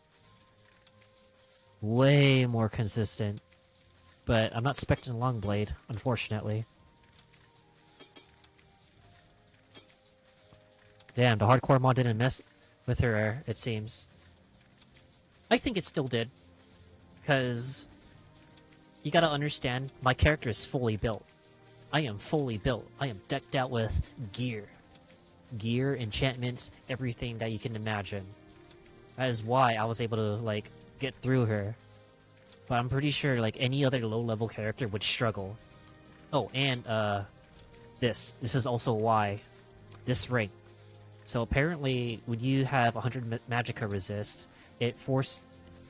Way more consistent. But I'm not expecting a long blade, unfortunately. Damn, the hardcore mod didn't mess with her, it seems. I think it still did. Because you gotta understand, my character is fully built. I am fully built. I am decked out with gear. Gear, enchantments, everything that you can imagine. That is why I was able to, like, get through her. But I'm pretty sure, like, any other low-level character would struggle. Oh, and, this. This is also why. This ring. So apparently, when you have 100 Magicka resist, it forces...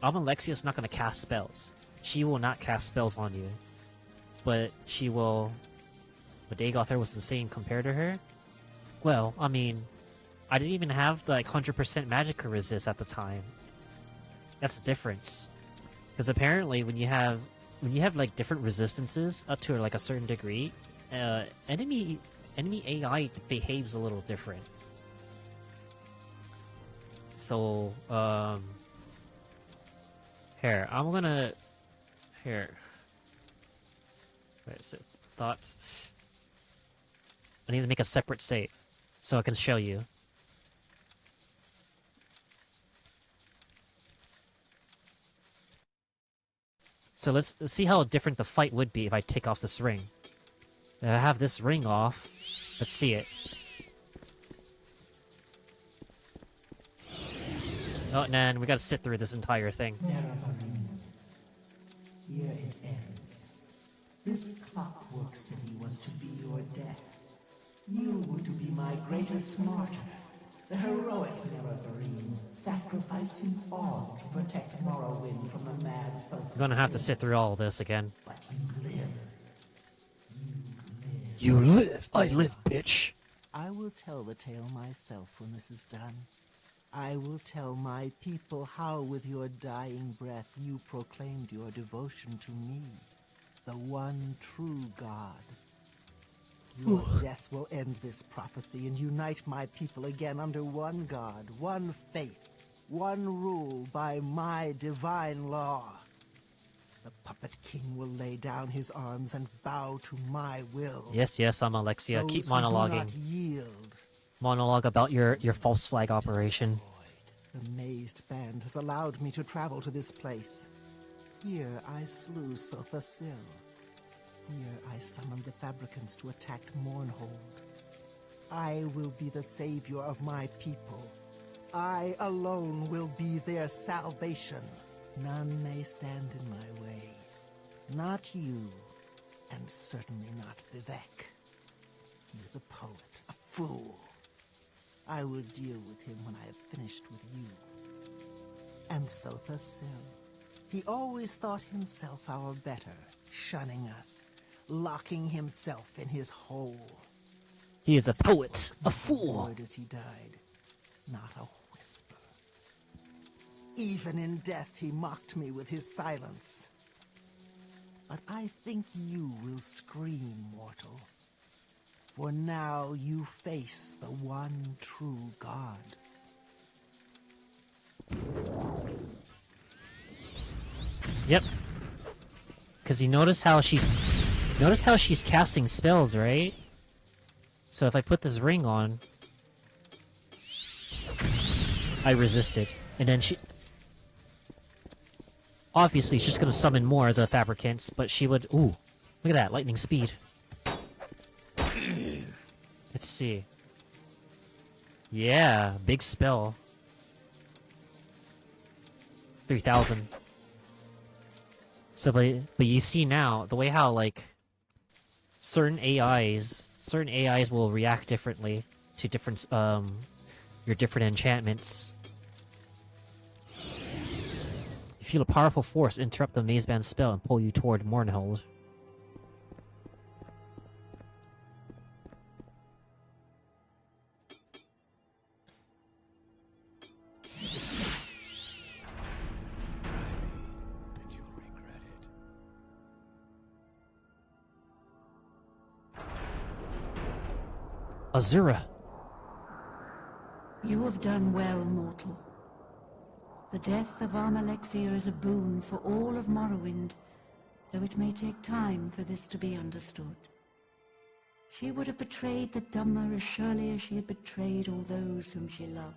Alexia's not going to cast spells. She will not cast spells on you. But she will... But Dagothar was the same compared to her? Well, I mean, I didn't even have the, like, 100% Magicka resist at the time. That's the difference. Because apparently, when you have when you have like different resistances up to like a certain degree, enemy AI behaves a little different. So, here, I'm gonna... Here. Wait, so, thoughts... I need to make a separate save, so I can show you. So let's see how different the fight would be if I take off this ring. If I have this ring off, let's see it. Oh, man, we gotta sit through this entire thing. Here it ends. This clockwork city was to be your death. You were to be my greatest martyr, the heroic Nerevarine, sacrificing all to protect Morrowind from the mad Sultan. I'm gonna have to sit through all this again. But you live. You live. I live, bitch. I will tell the tale myself when this is done. I will tell my people how with your dying breath you proclaimed your devotion to me, the one true God. Your death will end this prophecy and unite my people again under one God, one faith, one rule by my divine law. The puppet king will lay down his arms and bow to my will. Yes, yes, I'm Alexia. Those Keep who do monologuing. not yield. Monologue about your false flag operation. The mazed band has allowed me to travel to this place. Here I slew Sothasil. Here I summoned the Fabricants to attack Mournhold. I will be the savior of my people. I alone will be their salvation. None may stand in my way. Not you, and certainly not Vivek. He is a poet, a fool. I will deal with him when I have finished with you. And Sothasil. He always thought himself our better, shunning us, locking himself in his hole. He is a poet, a fool. Word as he died, not a whisper. Even in death he mocked me with his silence. But I think you will scream, mortal. For now you face the one true God. Yep. Because you notice how she's casting spells, right? So if I put this ring on, I resisted, and then she obviously she's just gonna summon more of the Fabricants, but she would. Ooh, look at that lightning speed. Let's see. Yeah, big spell. 3,000. So, but you see now the way how like certain AIs will react differently to different your different enchantments. You feel a powerful force interrupt the maze band spell and pull you toward Mournhold. Azura. You have done well, mortal. The death of Alexia is a boon for all of Morrowind, though it may take time for this to be understood. She would have betrayed the Dummer as surely as she had betrayed all those whom she loved.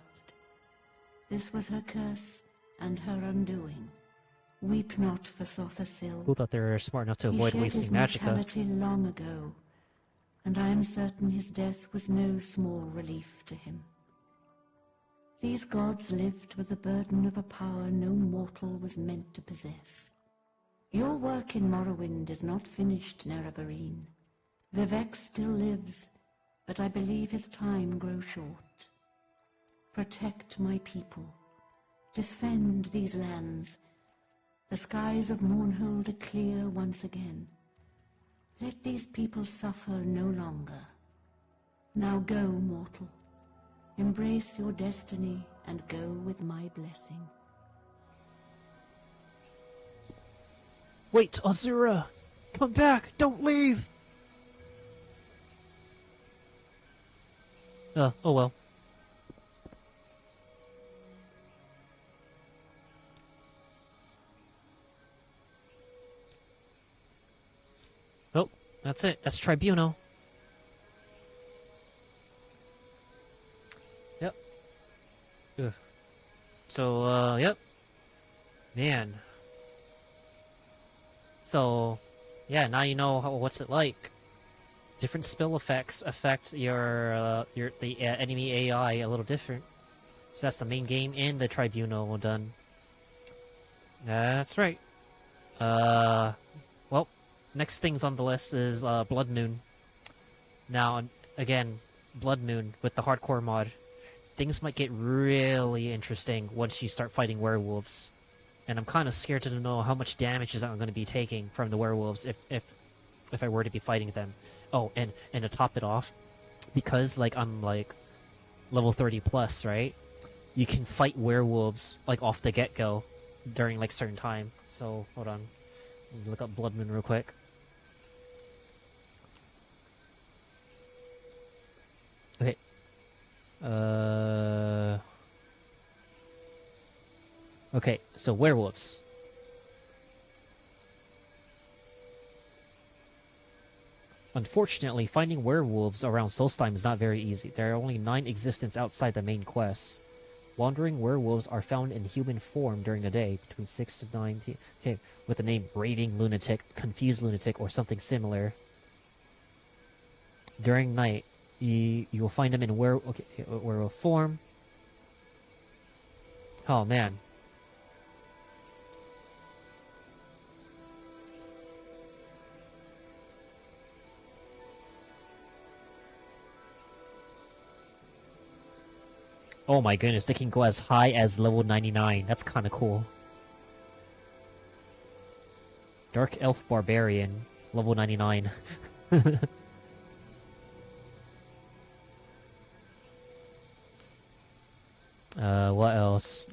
This was her curse and her undoing. Weep not for Sothasil. Who thought they were smart enough to avoid wasting magicka? magicka? He shed his mortality long ago, and I am certain his death was no small relief to him. These gods lived with the burden of a power no mortal was meant to possess. Your work in Morrowind is not finished, Nerevarine. Vivek still lives, but I believe his time grows short. Protect my people. Defend these lands. The skies of Mournhold are clear once again. Let these people suffer no longer. Now go, mortal. Embrace your destiny and go with my blessing. Wait, Azura! Come back! Don't leave! Oh well. Oh, that's it. That's Tribunal. Yep. Ugh. So, yep. Man. So, yeah, now you know what's it like. Different spell effects affect the enemy AI a little different. So that's the main game and the Tribunal done. That's right. Well, next things on the list is Blood Moon. Now, again, Blood Moon with the hardcore mod. Things might get really interesting once you start fighting werewolves. And I'm kind of scared to know how much damage is I'm going to be taking from the werewolves if I were to be fighting them. Oh, and to top it off, because like I'm like level 30 plus, right? You can fight werewolves like off the get-go during like certain time. So hold on, let me look up Blood Moon real quick. Okay. Okay, so werewolves. Unfortunately, finding werewolves around Solstheim is not very easy. There are only 9 existence outside the main quest. Wandering werewolves are found in human form during the day, between 6 to 9 p.m. Okay, with the name Raving Lunatic, Confused Lunatic, or something similar. During night, you will find them in werewolf form. Oh man. Oh my goodness, they can go as high as level 99. That's kind of cool. Dark Elf Barbarian, level 99. What else?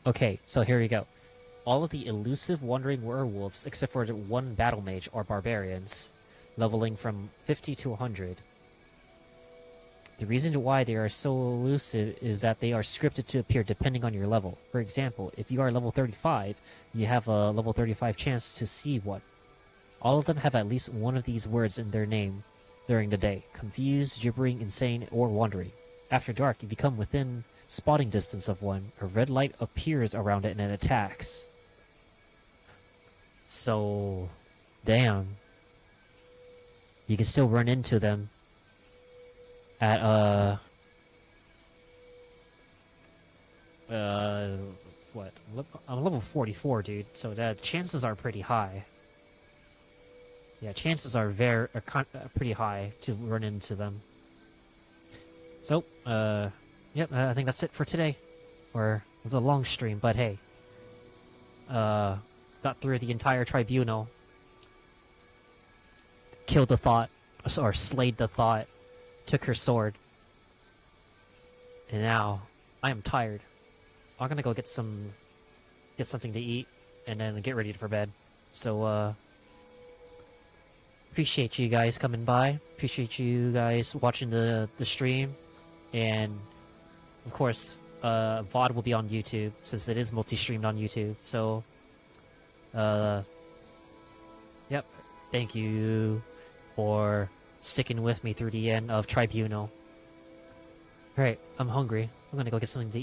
Okay, so here we go. All of the elusive wandering werewolves, except for the one battle mage, are barbarians, leveling from 50 to 100. The reason why they are so elusive is that they are scripted to appear depending on your level. For example, if you are level 35, you have a level 35 chance to see one. All of them have at least one of these words in their name during the day: confused, gibbering, insane, or wandering. After dark, you become within spotting distance of one. A red light appears around it and it attacks. So, damn. You can still run into them at what? I'm level 44, dude. So the chances are pretty high. Yeah, chances are pretty high to run into them. So, yep, I think that's it for today. Or it was a long stream, but hey, got through the entire tribunal, killed the thought, or slayed the thought. Took her sword. And now I am tired. I'm gonna go get something to eat and then get ready for bed. So appreciate you guys coming by. Appreciate you guys watching the stream. And of course, VOD will be on YouTube since it is multi-streamed on YouTube. So yep. Thank you for sticking with me through the end of Tribunal. Alright, I'm hungry. I'm gonna go get something to eat.